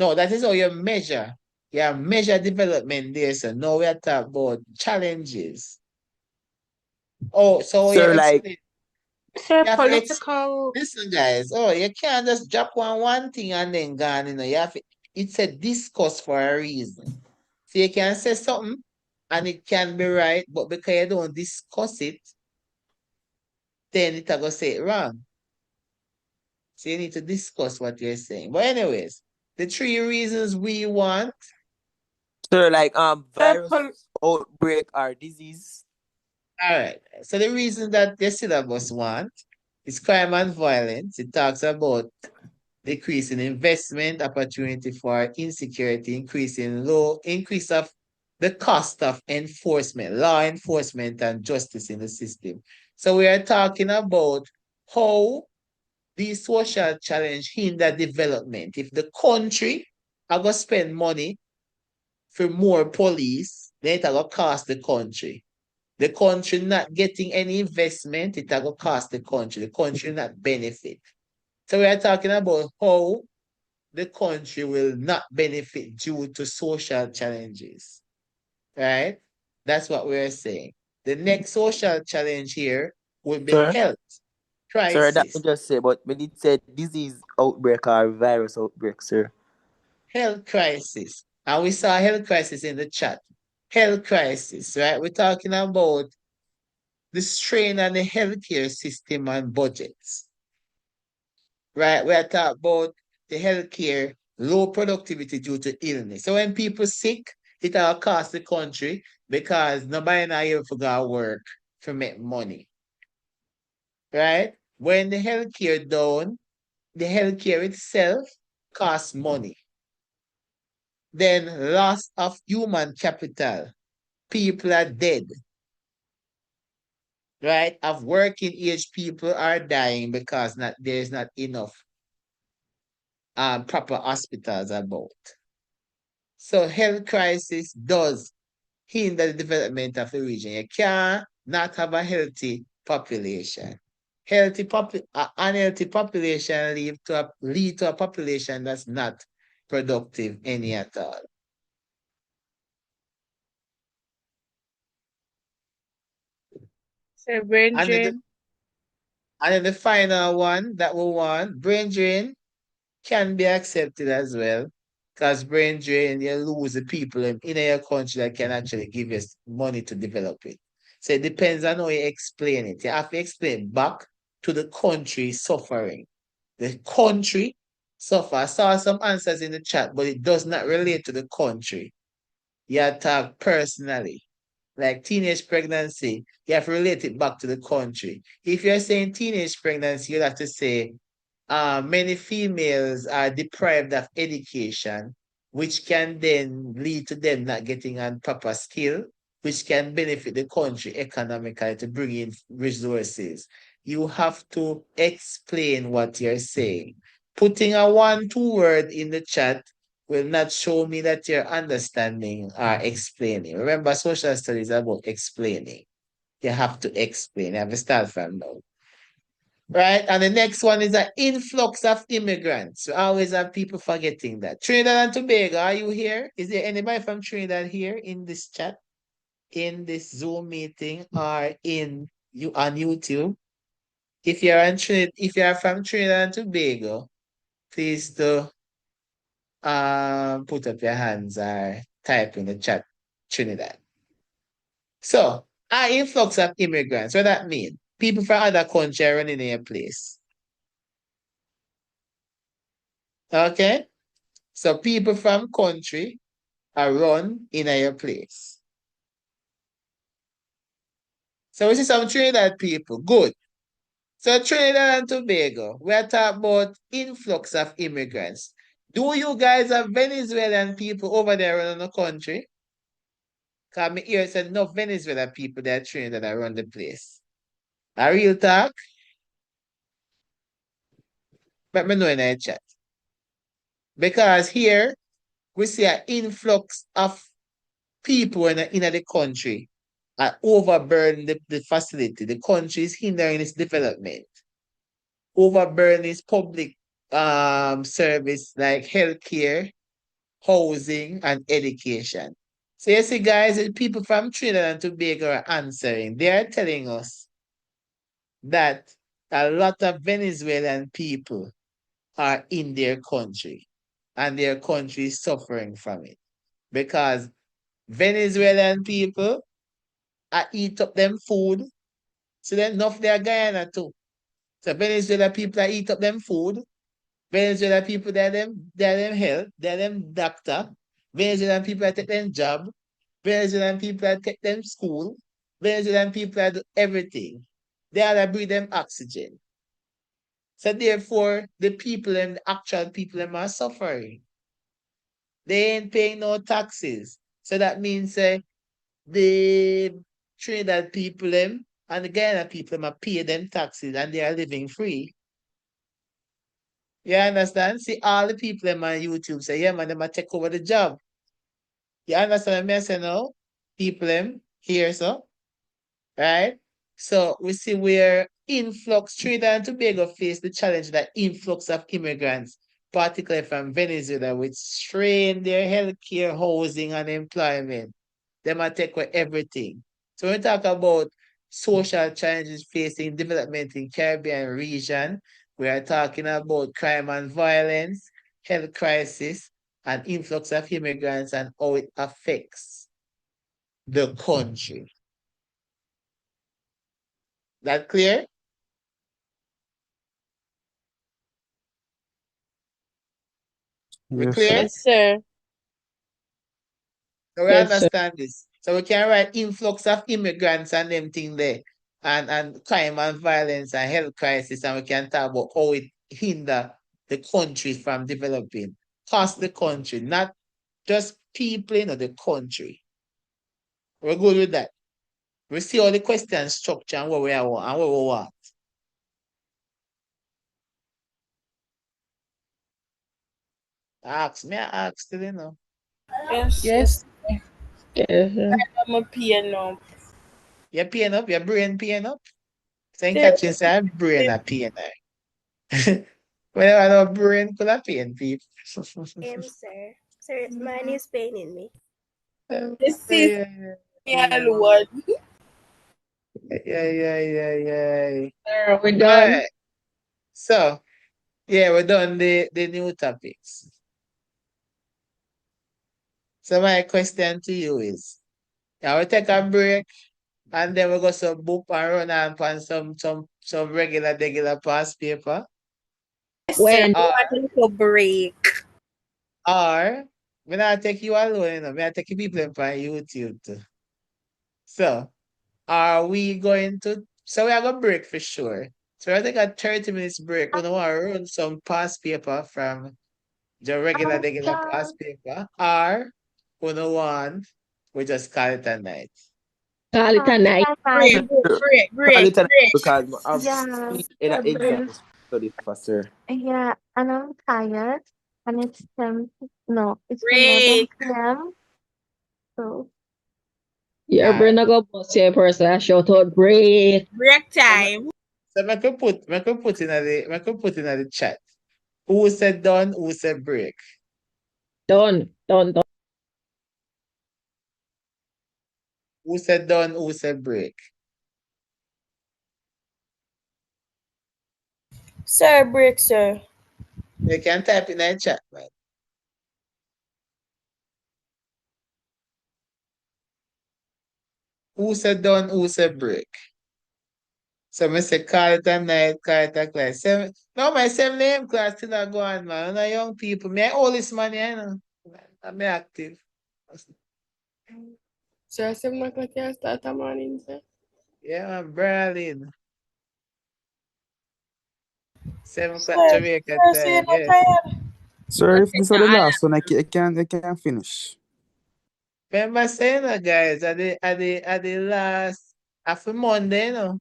A: No, that is how you measure. You measure development there. So now we are talking about challenges. Oh, so you
K: Sir, like
A: explain.
K: Sir,
A: You have to
K: political.
A: listen, guys. Oh, you can't just drop one thing and then gone. You have to, it's a discuss for a reason. So you can say something and it can be right, but because you don't discuss it, then it will say it wrong. So you need to discuss what you're saying. But anyways, the 3 reasons we want.
U: Sir, like
K: Sir,
U: virus outbreak or disease.
A: All right. So the reason that the syllabus want is crime and violence. It talks about decrease in investment, opportunity for insecurity, increase of the cost of enforcement, law enforcement and justice in the system. So we are talking about how these social challenge hinder development. If the country are going to spend money for more police, then it will cost the country. The country not getting any investment, it will cost the country not benefit. So we are talking about how the country will not benefit due to social challenges, right? That's what we're saying. The next social challenge here would be
U: Sir,
A: health
U: sir, that me
A: crisis.
U: just say, but when it said disease outbreak or virus outbreak, sir.
A: Health crisis. And we saw health crisis in the chat. Health crisis, right? We're talking about the strain on the healthcare system and budgets, right? We're talking about the healthcare low productivity due to illness. So when people sick, it will cost the country because nobody not here for go work to make money, right? When the healthcare down, the healthcare itself costs money. Then loss of human capital. People are dead, right? Of working age people are dying because there's not enough proper hospitals about. So health crisis does hinder the development of the region. You can't not have a healthy population. Unhealthy population lead to a population that's not productive any at all.
B: So brain
A: And then
B: drain.
A: the final one that we want, brain drain, can be accepted as well. Because brain drain, you lose the people in your country that can actually give you money to develop it. So it depends on how you explain it. You have to explain back to the country suffering. The country suffer. I saw some answers in the chat, but it does not relate to the country. You have to talk personally. Like teenage pregnancy, you have to relate it back to the country. If you're saying teenage pregnancy, you have to say many females are deprived of education, which can then lead to them not getting on proper skill, which can benefit the country economically to bring in resources. You have to explain what you're saying. Putting a 1, 2 word in the chat will not show me that you're understanding or explaining. Remember, social studies are about explaining. You have to explain. You have to start from now. Right? And the next one is an influx of immigrants. We always have people forgetting that. Trinidad and Tobago, are you here? Is there anybody from Trinidad here in this chat, in this Zoom meeting, or in you on YouTube? If you're if you are from Trinidad and Tobago, please do put up your hands or type in the chat Trinidad. So, our influx of immigrants, what that mean? People from other countries are running in your place. Okay? So people from country are run in your place. So we see some Trinidad people. Good. So Trinidad and Tobago, we are talking about influx of immigrants. Do you guys have Venezuelan people over there running the country? Because me hear say no Venezuelan people that Trinidad that run the place. A real talk? Let me know in the chat. Because here we see an influx of people in the country and overburden the facility. The country is hindering its development. Overburden its public service like healthcare, housing, and education. So you see, guys, the people from Trinidad and Tobago are answering. They are telling us that a lot of Venezuelan people are in their country and their country is suffering from it because Venezuelan people I eat up them food. So then enough they are Guyana too. So Venezuela people I eat up them food. Venezuela people they're them health, they're them doctor. Venezuelan people I take them job. Venezuelan people I take them school. Venezuelan people I do everything. They are that breathe them oxygen. So therefore the people and the actual people them are suffering. They ain't paying no taxes. So that means the Trinidad people them and the Guyana people them are pay them taxes and they are living free. You understand? See, all the people them on YouTube say, yeah, man, they might take over the job. You understand what I say now? People them here, so, right? So we see where influx, Trinidad and Tobago face the challenge that influx of immigrants, particularly from Venezuela, which strain their healthcare, housing, and employment. They might take away everything. So when we talk about social challenges facing development in Caribbean region, we are talking about crime and violence, health crisis, and influx of immigrants and how it affects the country. That clear? We
I: Yes,
A: clear?
I: sir.
B: Yes, sir.
A: So we
L: Yes, sir.
A: understand this. So we can write influx of immigrants and them thing there, and crime and violence and health crisis, and we can talk about how it hinder the country from developing. Cost the country, not just people in the country. We're good with that. We see all the question structure and what we want and what we want. Ask me, I ask still, you know.
P: Yes,
G: Yes.
L: Yes, sir.
P: I'm a piano.
A: Your pain up, your brain pain up. Saying
D: Sir,
A: catching say brain a pain. When I know brain full of pain, people.
D: sir. Sir, mine is paining me.
P: This is
A: Yeah,
P: me alone.
A: yeah.
L: Sir, we
A: All
L: done.
A: right. So, yeah, we're done the new topics. So my question to you is, now we take a break and then we go some book and run on on some regular past paper.
D: Yes, sir.
L: When?
D: I want a little break.
A: Or when I take you alone, you know, I take you people on YouTube too. So are we going to so we are gonna break for sure. So I think a 30 minutes break. We don't want to run some past paper from the regular
J: Yeah.
A: past paper. Or we don't want we just call it a night.
L: Call it a night.
P: Break,
U: Call it a night
P: break.
U: because I've
J: Yeah.
U: in an
J: And
U: exam study for sir.
J: yeah, and I'm tired. And it's 10, no, it's 11
P: Break.
J: p.m. So
L: Your
A: All
L: brain
A: right.
L: not go bust your person. I shout out break.
P: Break time.
A: So I could put in the chat. Who said done, who said break?
L: Done.
A: Who said done, who said break?
E: Sir, break, sir.
A: You can type in the chat, man. Who said done, who said break? So I say call it a night, call it a class. No, my 7 a.m. class still not go on, man. I'm not young people. Me, I oldest man, you know. I'm active.
H: So 7 o'clock you start the morning, sir?
A: Yeah, I'm Berlin. 7 o'clock
E: Sir,
A: Jamaica
E: sir, so you're
A: time,
E: not
A: yes.
E: tired?
I: Sir, if this is the last one, I can't finish.
A: Remember saying that, guys, at the last, after Monday, you know.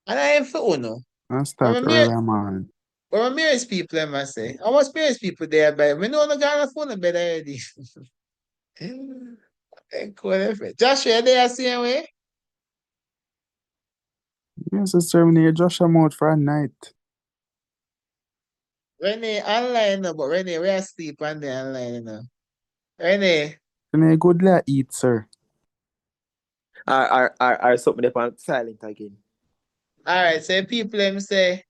A: And I ain't for Uno.
I: I start early morning.
A: But my marriage people, I must say. How much marriage people there, but we know no gonna phone a bed already. Joshua, you there same way?
I: Yes, sir, when you Josh am out for a night.
A: Renee online, no, but Renee, we are sleep on the online, you know. Renee.
I: When you good like eat, sir.
U: Are something upon silent again.
A: Alright, so the people them say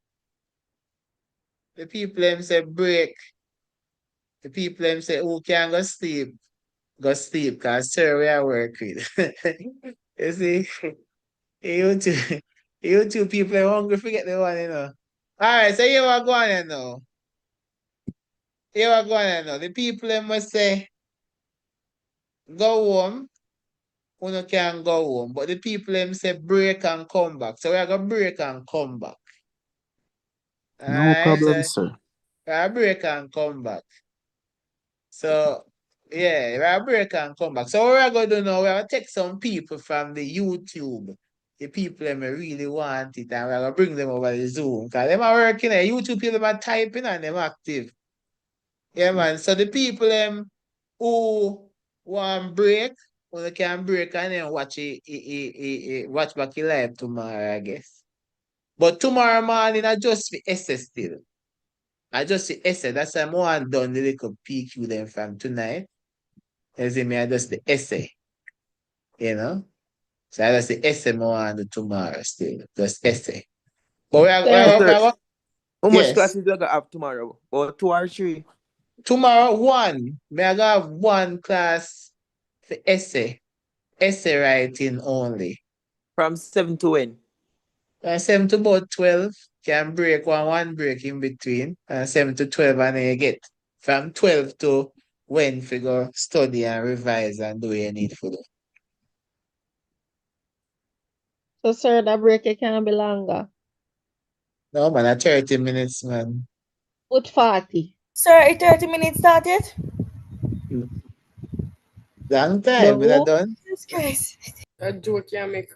A: break. The people them say who can go sleep. Go sleep, cause sir we are work with. You see? You two, you two people are hungry, forget the one, you know. Alright, so here we go on you know. Here we go on you know. The people them must say go home. Uno can go home. But the people them say break and come back. So we are gonna break and come back.
I: No
A: Alright,
I: problem,
A: so
I: sir.
A: we are break and come back. So yeah, we are break and come back. So what we're gonna do now, we're gonna take some people from the YouTube. The people them really want it, and we're gonna bring them over the Zoom. Because them are working there. YouTube people them are typing and them active. Yeah, man. So the people them who want break, who they can break and then watch watch back your live tomorrow, I guess. But tomorrow morning I just for essay still. I just see essay. That's why I'm one done the little PQ them from tonight. You see me, I just the essay, you know? So I just the essay more on the tomorrow still. Just essay. But
U: Sir, how much
A: yes.
U: classes do you gonna have tomorrow? Or 2 or 3?
A: Tomorrow one. May I go have one class for essay. Essay writing only.
U: From 7 to when?
A: 7 to about 12. Can break one break in between. 7 to 12 and then you get from 12 to when figure study and revise and do what you need to do.
L: So, sir, that break it can be longer.
A: No man, 30 minutes, man.
L: Put 40.
E: Sir, 30 minutes started?
A: Long time, we
L: No.
A: are done.
E: Jesus Christ.
H: A joke you make.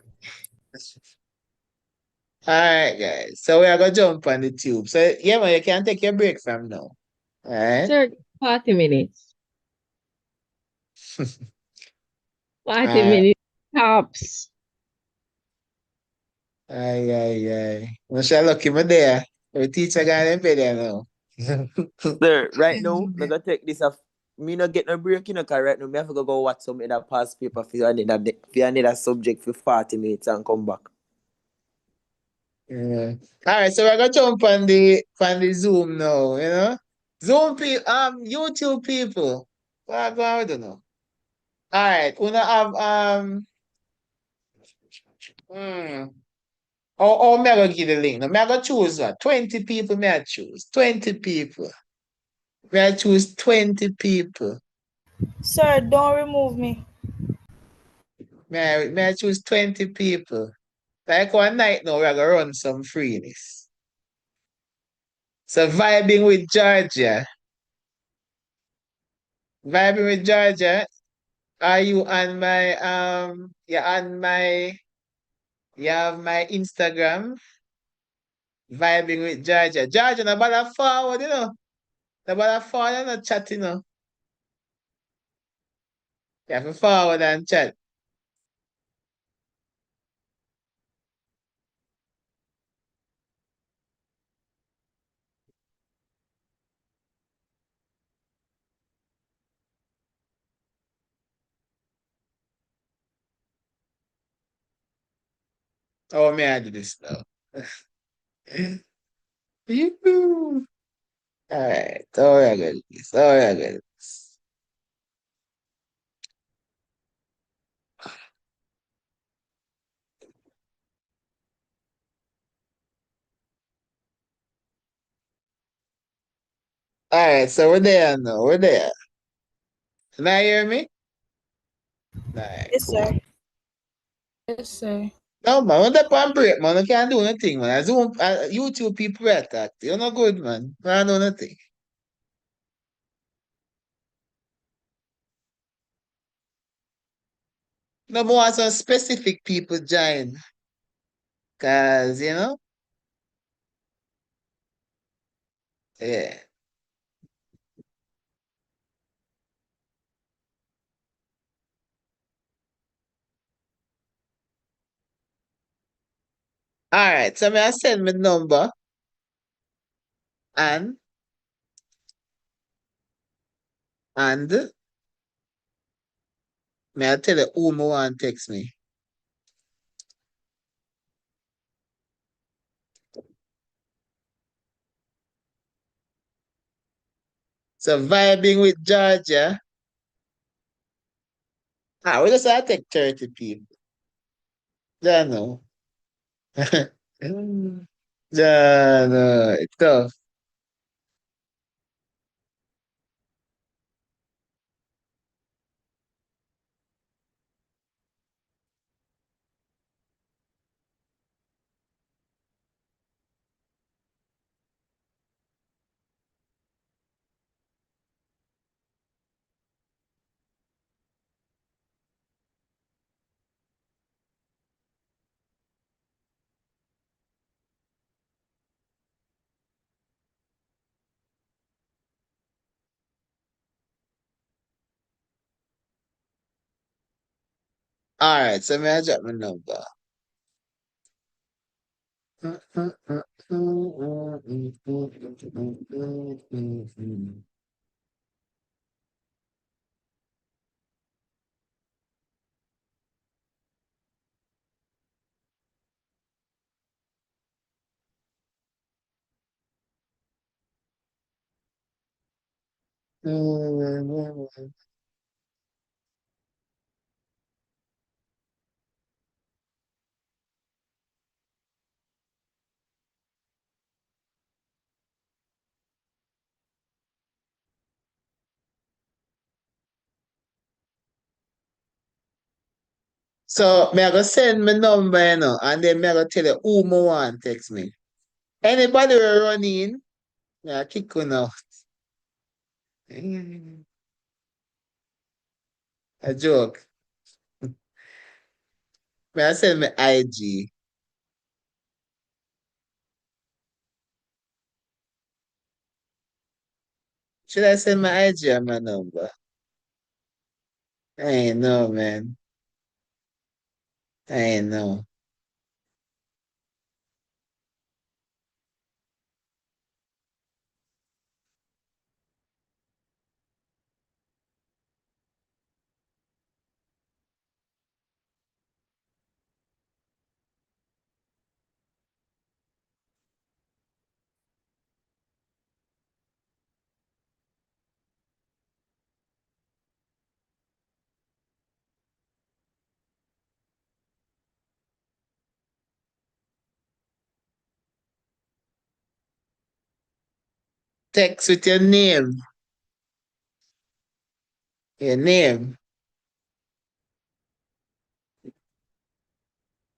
A: Alright, guys. So we are gonna jump on the tube. So yeah, man, you can take your break from now. Alright.
L: Sir, 40 minutes. 40 minutes tops.
A: Ay. Well, shall lucky me there. The teacher got in bed there now.
U: Sir, right now, I'm gonna take this off. Me not get no break, you know, cause right now me have to go watch some other past paper for another subject for 40 minutes and come back.
A: Yeah. Alright, so we're gonna jump on the Zoom now, you know? Zoom people, YouTube people. What go on with you now? Alright, we have me I gonna give the link. Now, me I gonna choose what? 20 people may I choose. 20 people. May I choose 20 people.
E: Sir, don't remove me.
A: May I choose 20 people. Like one night now, we're gonna run some freeness. So vibing with Georgia. Vibing with Georgia. Are you on my you have my Instagram? Vibing with Georgia. Georgia, no bother forward, you know. No bother forward and not chat, you know. You have to forward and chat. Oh, may I do this now? Yoo-hoo. All right. Oh, I got this. Oh, I got this. All right. So we're there now. We're there. Can I hear me? All right.
P: Yes,
A: Cool.
P: sir.
G: Yes, sir.
A: No, man. When the pan break, man, I can't do nothing, man. I Zoom, YouTube people attack. You're not good, man. I can't do nothing. No more some specific people join. Cause, yeah. All right. So may I send my number and and may I tell you who me want text me. So vibing with Georgia. We just have to take 30 people. Yeah, no. Yeah, no. It's tough. All right, so may I drop my number. So me I go send my number, and then me I go tell you who me want text me. Anybody will run in, me I kick you now. A joke. Me I send my IG. Should I send my IG or my number? I ain't know, man. I ain't know. Text with your name. Your name.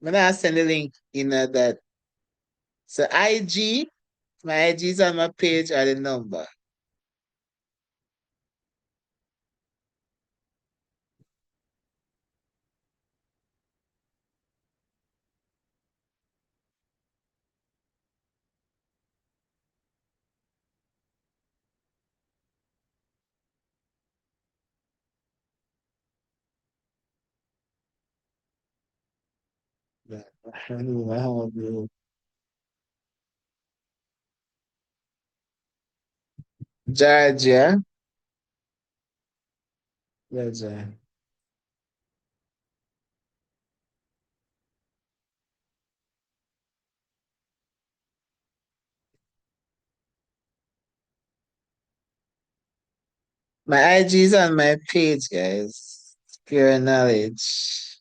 A: I'm gonna send the link in that. So IG, my IG is on my page or the number. I don't know how to- Georgia. Georgia. My IG is on my page, guys. Pure knowledge.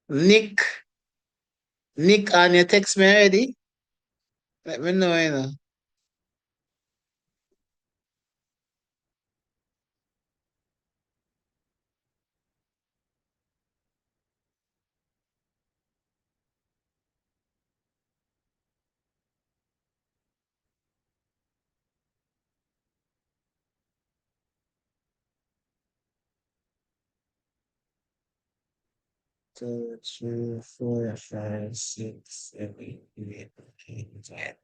A: Nick, on you text me already? Let me know, you know. Two, three, four, five, six, seven, eight, nine, 10.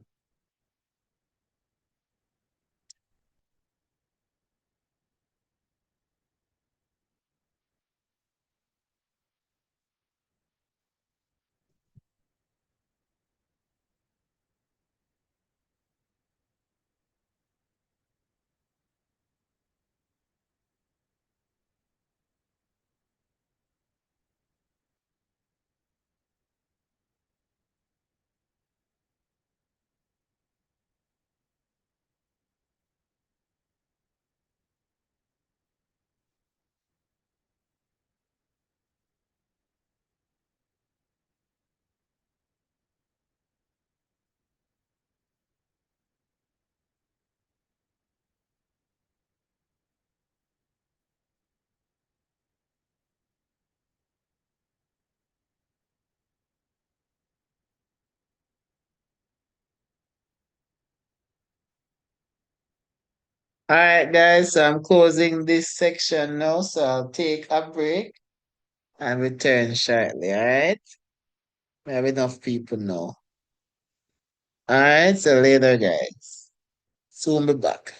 A: All right, guys, so I'm closing this section now, so I'll take a break and return shortly, all right? We have enough people now. All right, so later, guys. Soon be back.